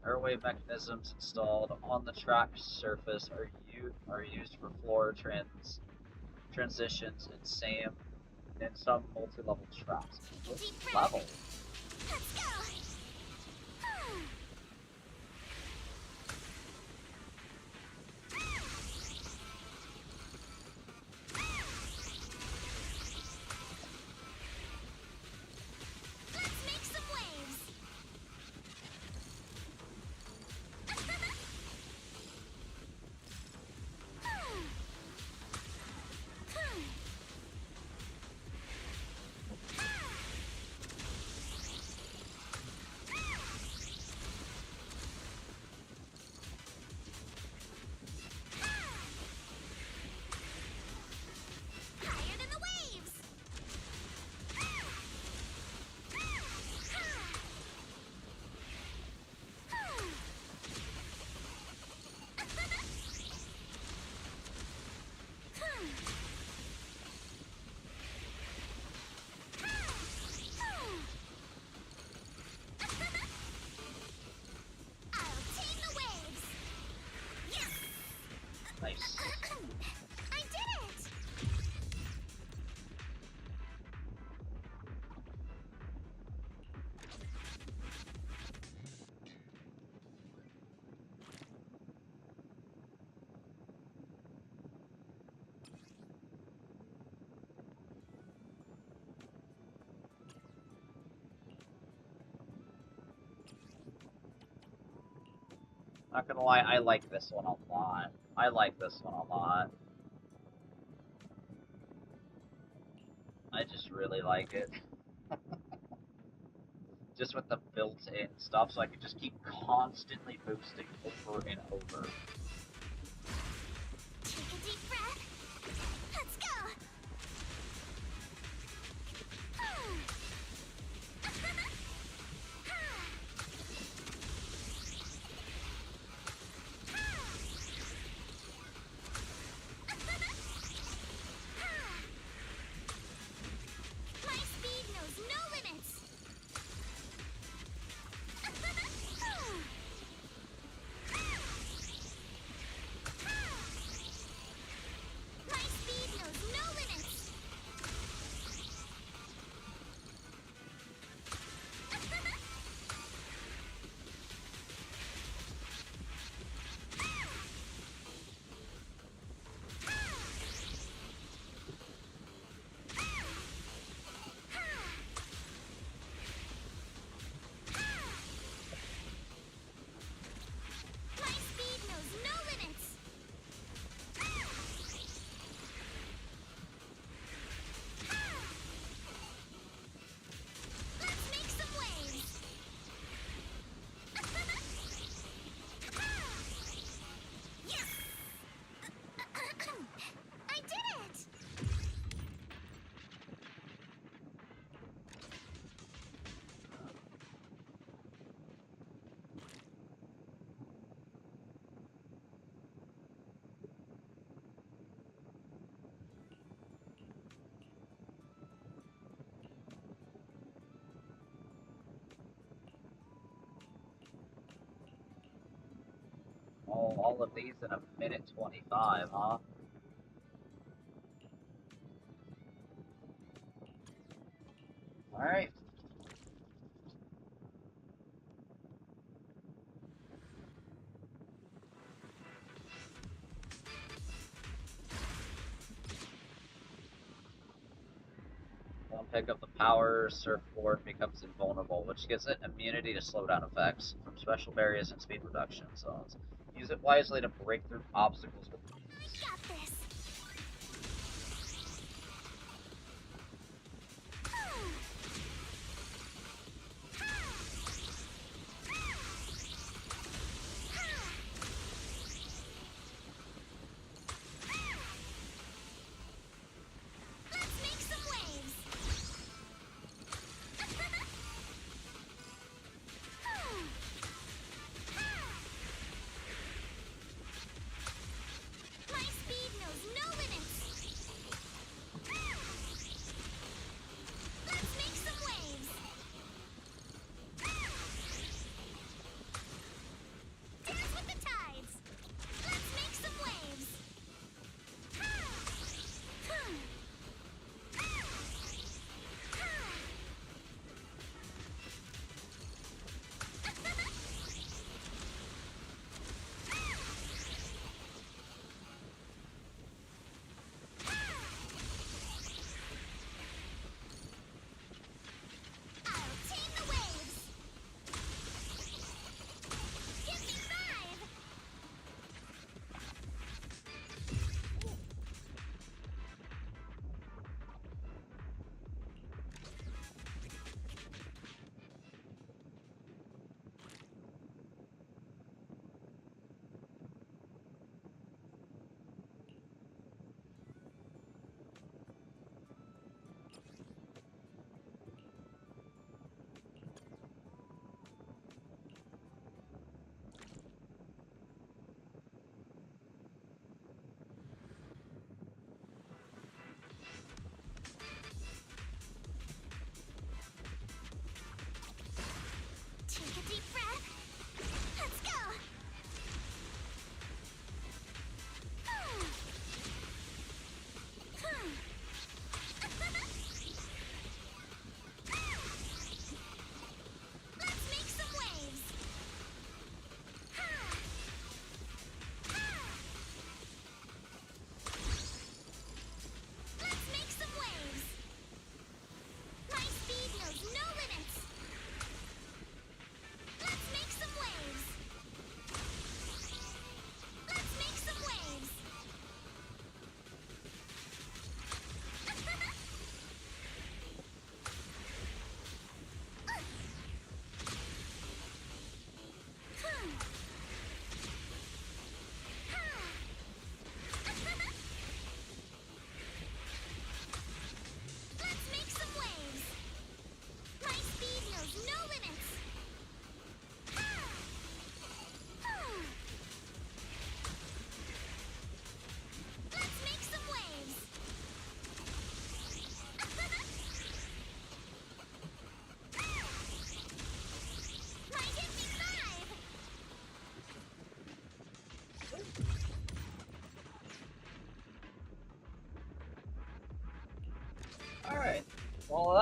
Airwave mechanisms installed on the track surface are used for floor transitions in some multi-level tracks. Level. Let's go! Let's make some waves! Higher than the waves! I'll tame the waves! Yes! Nice. I did it! Not gonna lie, I like this one a lot. I like this one a lot. I just really like it. Just with the built-in stuff, so I can just keep constantly boosting over and over. Take a deep breath. Let's go! My speed knows no limits! My speed knows no limits! My speed knows no limits! Let's make some waves! Yes! I did it! Oh, all of these in a minute 25, huh? Alright. Don't pick up the power, surfboard becomes invulnerable, which gives it immunity to slowdown effects from special barriers and speed reduction zones. Use it wisely to break through obstacles with ease. Got this! Let's make some waves! My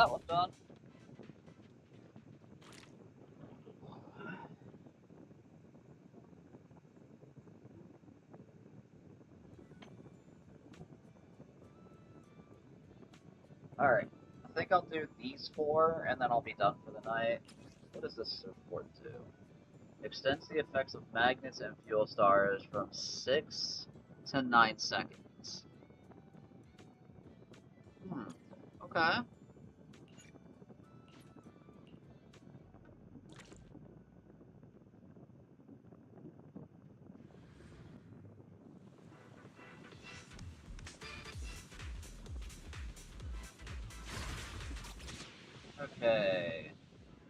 that one done. Alright, I think I'll do these 4, and then I'll be done for the night. What does this surfboard do? Extends the effects of magnets and fuel stars from 6 to 9 seconds. Okay. Okay.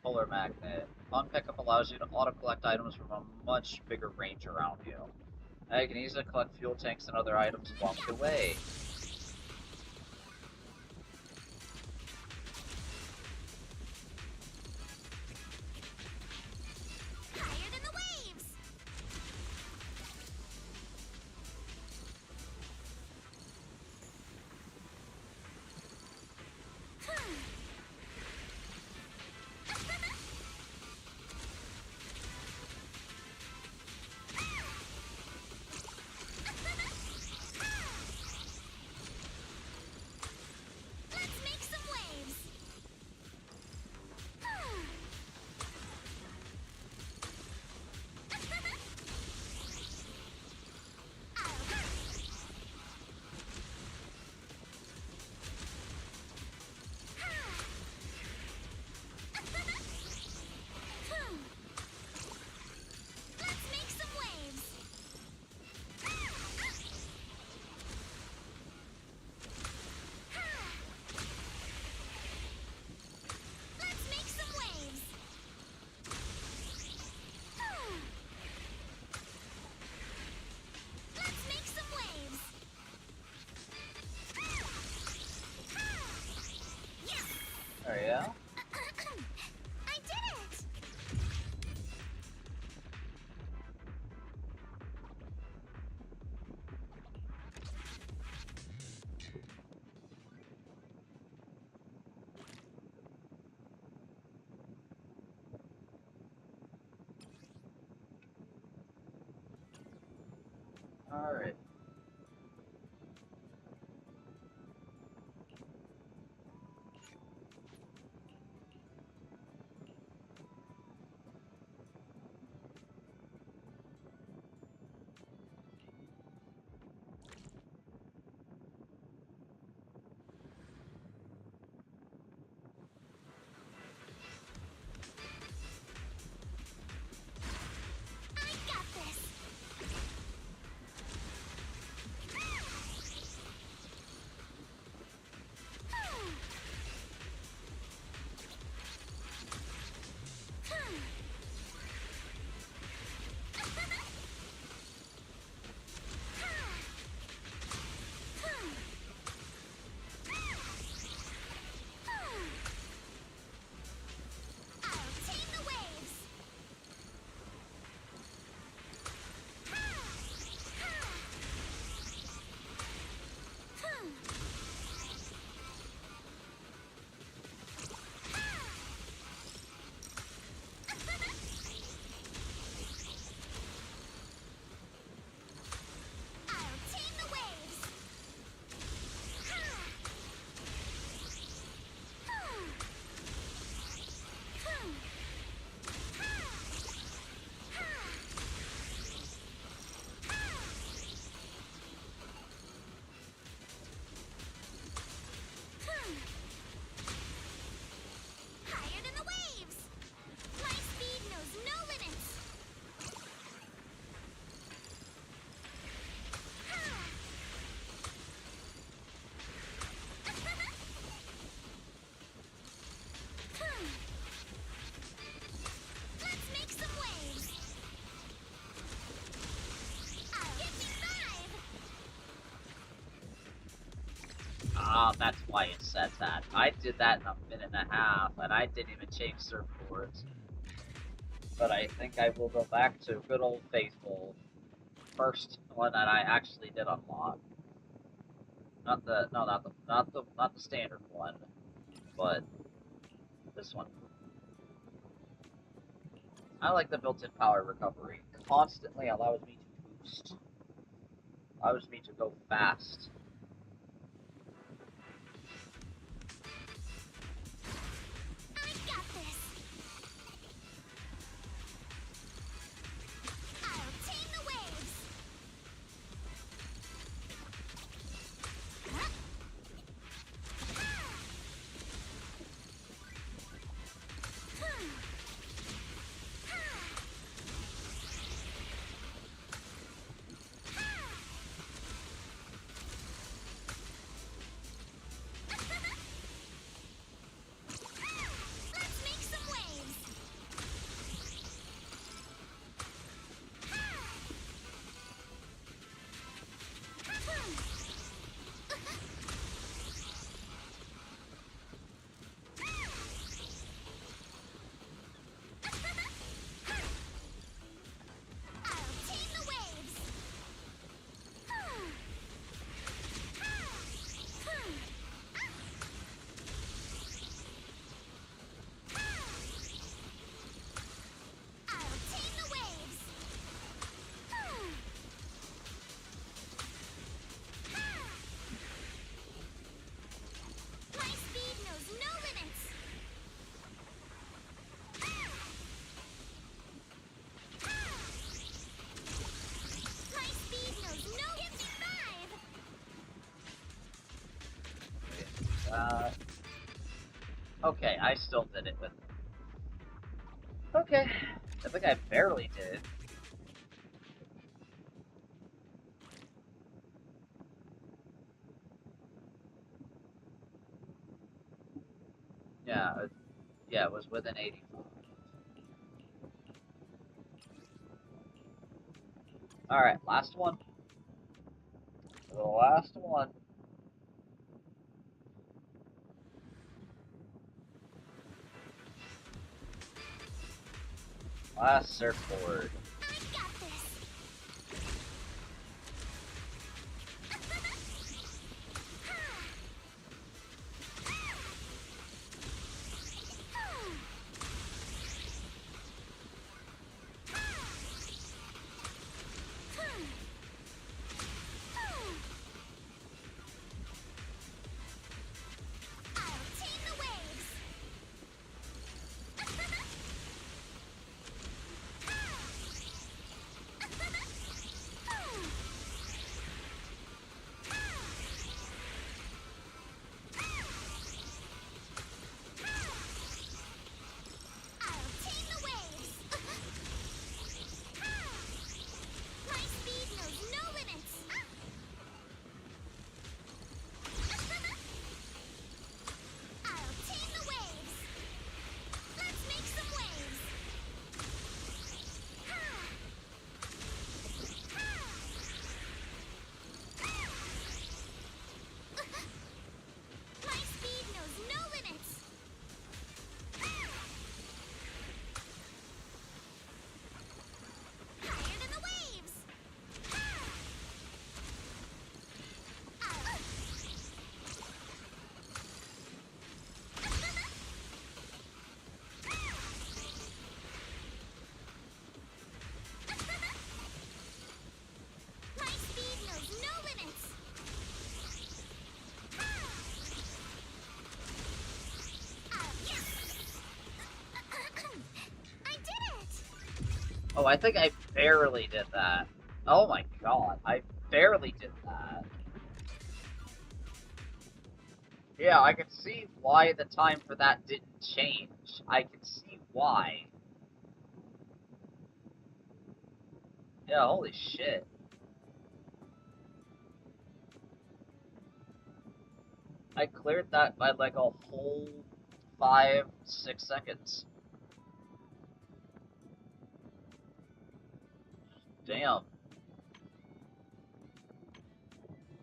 Polar magnet. On pickup allows you to auto-collect items from a much bigger range around you. Now you can easily collect fuel tanks and other items along the way. Higher than the waves! Let's make some waves! Let's make some waves! Let's make some waves! Let's make some waves! Yes! Oh yeah? I did it! Alright. I got this! I'll tame the waves! I'll tame the waves! Higher than the waves! My speed knows no limits! Let's make some waves! Give me 5! Ah, that's why it said that. I did that in a minute and a half, and I didn't even change surfboards. But I think I will go back to good old faithful first one that I actually did unlock. Not the standard one, but this one. I like the built-in power recovery. Constantly allows me to boost. Allows me to go fast. I got this. I'll tame the waves. Huh? Let's make some waves. I'll tame the waves. I'll tame the waves. My speed knows no limits. My speed knows no limits. 5. Okay, I still did it with. Okay, I think I barely did. Yeah, it was within 85. Alright, last one. The last one. Last surfboard. I got this. I'll tame the waves. I'll tame the waves. My speed knows no limits. I'll tame the waves. Let's make some waves. My speed knows no limits. Higher than the waves. My speed knows no limits. Yes! I did it! Oh, I think I barely did that. Oh my god, I barely did that. Yeah, I can see why the time for that didn't change. I can see why. Yeah, holy shit. I cleared that by like a whole 5-6 seconds. Damn.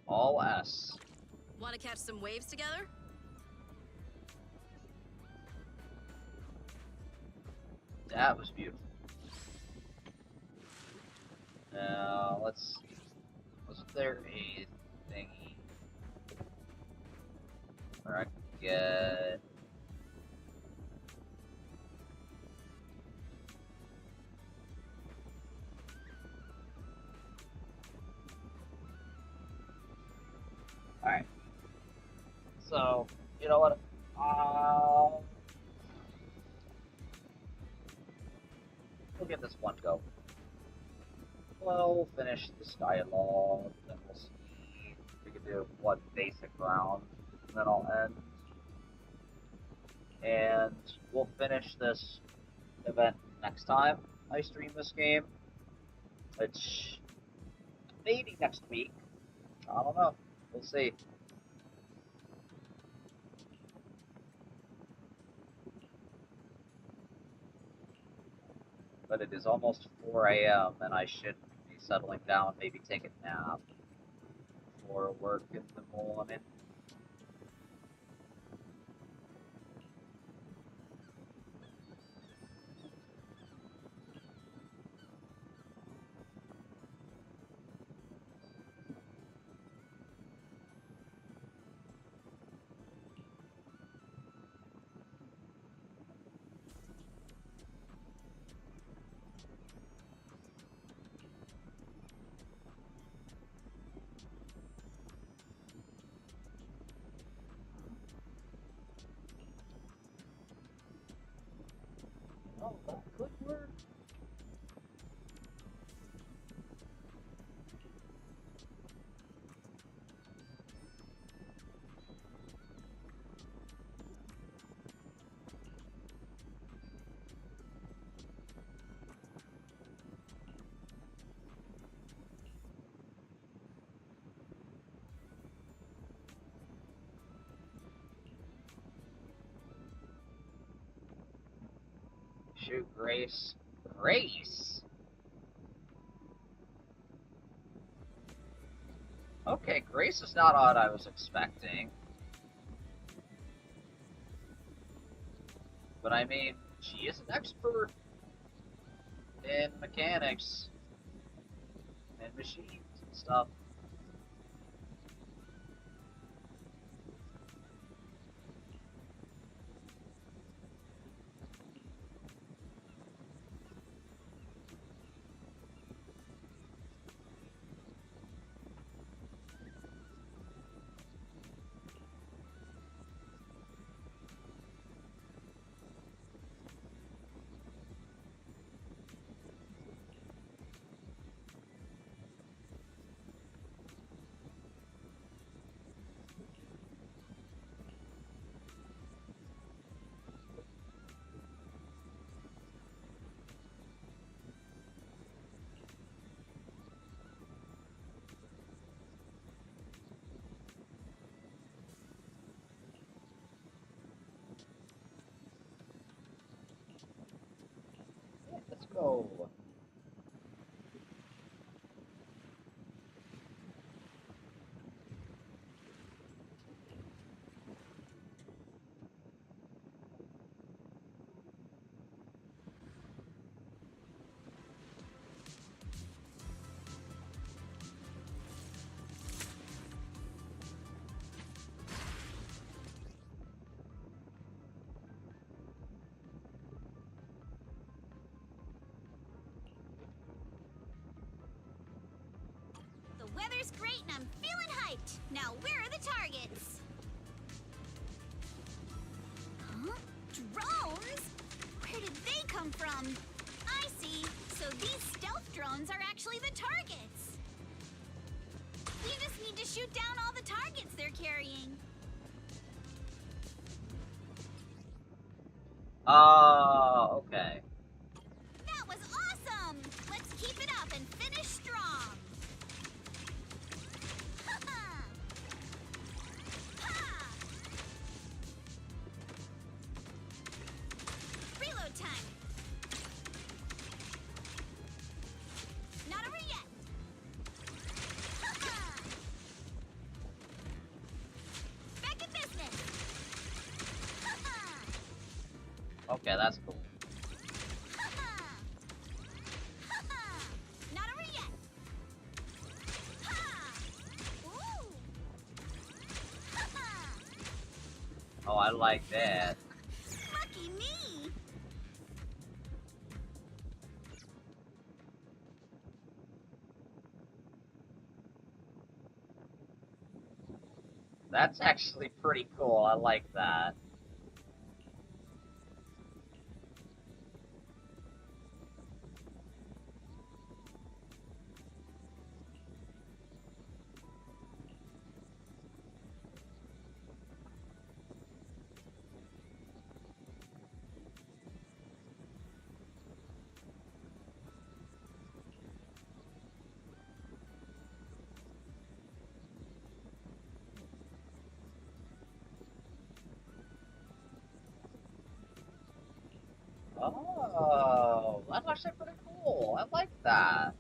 All S. Want to catch some waves together? That was beautiful. Now, let's see. Wasn't there a thingy where I could get So, you know what? We'll give this one go. We'll finish this dialogue, then we'll see if we can do one basic round, and then I'll end. And we'll finish this event next time I stream this game. It's maybe next week. I don't know. We'll see. But it is almost 4 a.m. and I should be settling down, maybe take a nap before work in the morning. Oh, that could work. Shoot, Grace. Grace? Okay, Grace is not what I was expecting. But I mean, she is an expert in mechanics and machines and stuff. Yeah, let's go. The weather's great and I'm feeling hyped. Now, where are the targets? Huh? Drones? Where did they come from? I see. So these stealth drones are actually the targets. We just need to shoot down all the targets they're carrying. Okay. That was awesome! Let's keep it up and finish strong. Ha-ha! Ha! Reload time. Not over yet. Ha-ha! Back in business. Ha-ha! Okay, that's cool. Not over yet. Ha! Ooh! Oh, I like that. Lucky me. That's actually pretty cool. I like that. Oh, that's actually pretty cool. I like that.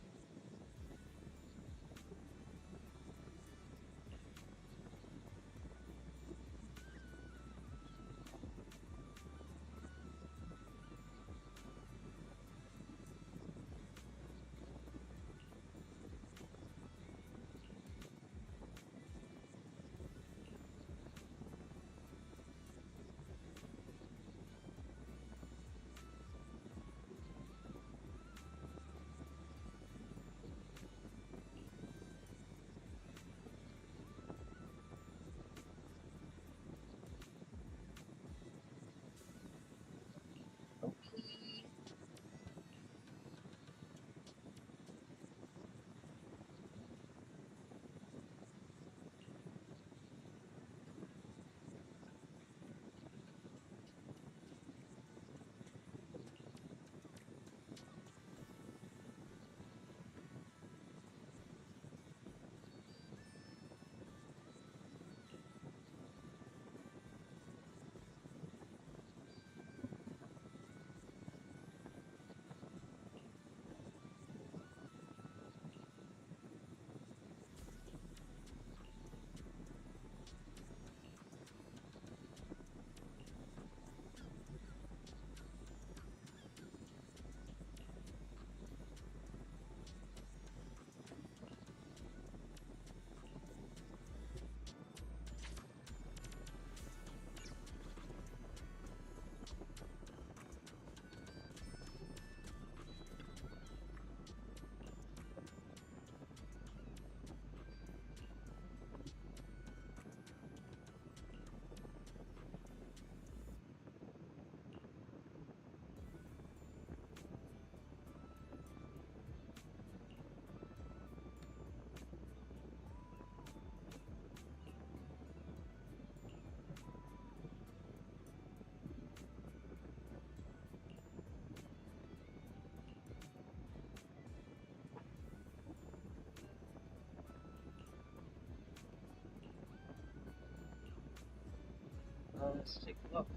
Let's take a look.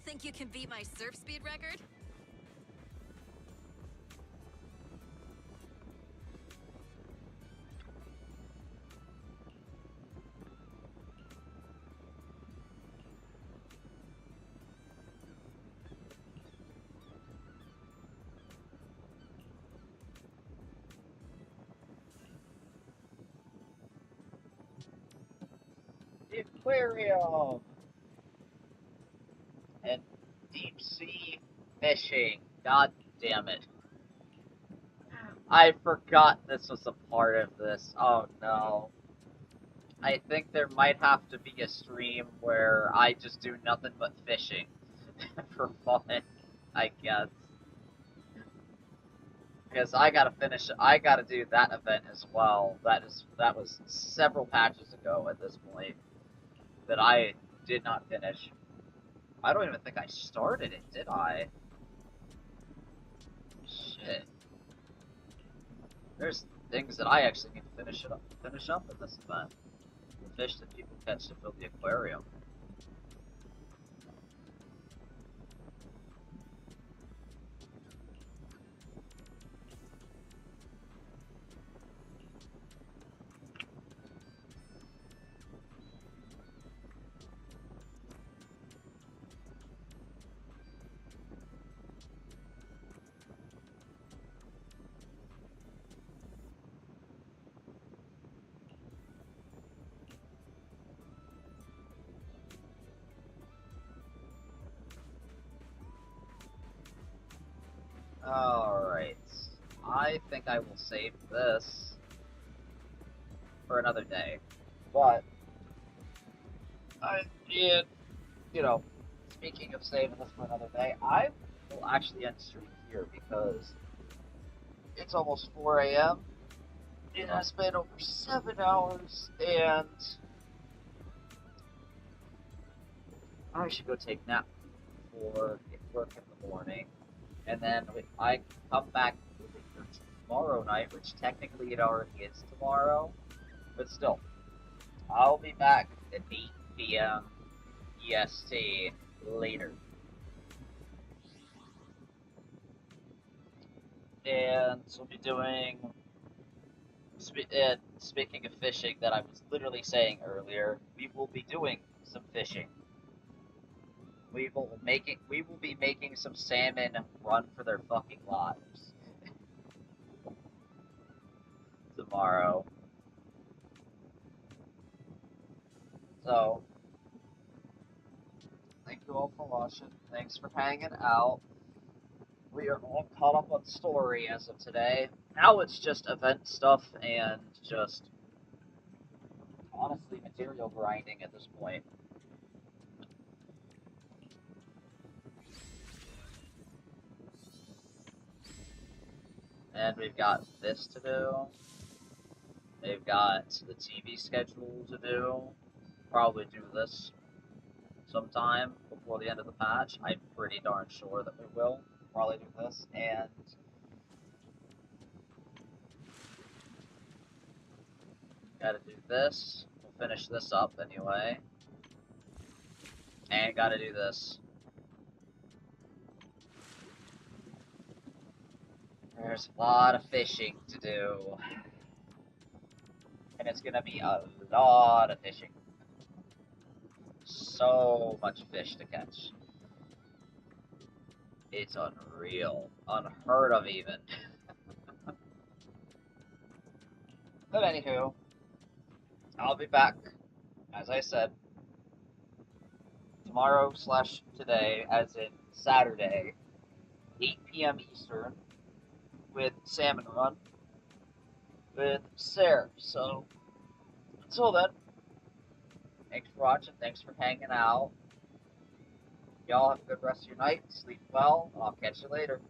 Think you can beat my surf speed record? The aquarium and deep sea fishing. God damn it. I forgot this was a part of this. Oh no. I think there might have to be a stream where I just do nothing but fishing for fun, I guess. Because I gotta do that event as well. That was several patches ago at this point that I did not finish. I don't even think I started it, did I? Shit. There's things that I actually need to finish up in this event. The fish that people catch to fill the aquarium. Alright. I think I will save this for another day. But, speaking of saving this for another day, I will actually end the stream here because it's almost 4 a.m. and I spent over 7 hours, and I should go take a nap for work in the morning. And then I come back tomorrow night, which technically it already is tomorrow, but still, I'll be back at 8 p.m. EST later. And we'll be doing, speaking of fishing that I was literally saying earlier, we will be doing some fishing. We will be making some salmon run for their fucking lives tomorrow. So, thank you all for watching. Thanks for hanging out. We are all caught up on story as of today. Now it's just event stuff and just, honestly, material grinding at this point. And we've got this to do. They've got the TV schedule to do. Probably do this sometime before the end of the patch. I'm pretty darn sure that we will probably do this. And gotta do this. We'll finish this up anyway. And gotta do this. There's a lot of fishing to do. And it's gonna be a lot of fishing. So much fish to catch. It's unreal. Unheard of even. But anywho, I'll be back, as I said, tomorrow/today, as in Saturday, 8 p.m. Eastern, with Salmon Run, with Sarah. So, until then, thanks for watching, thanks for hanging out. Y'all have a good rest of your night, sleep well, and I'll catch you later.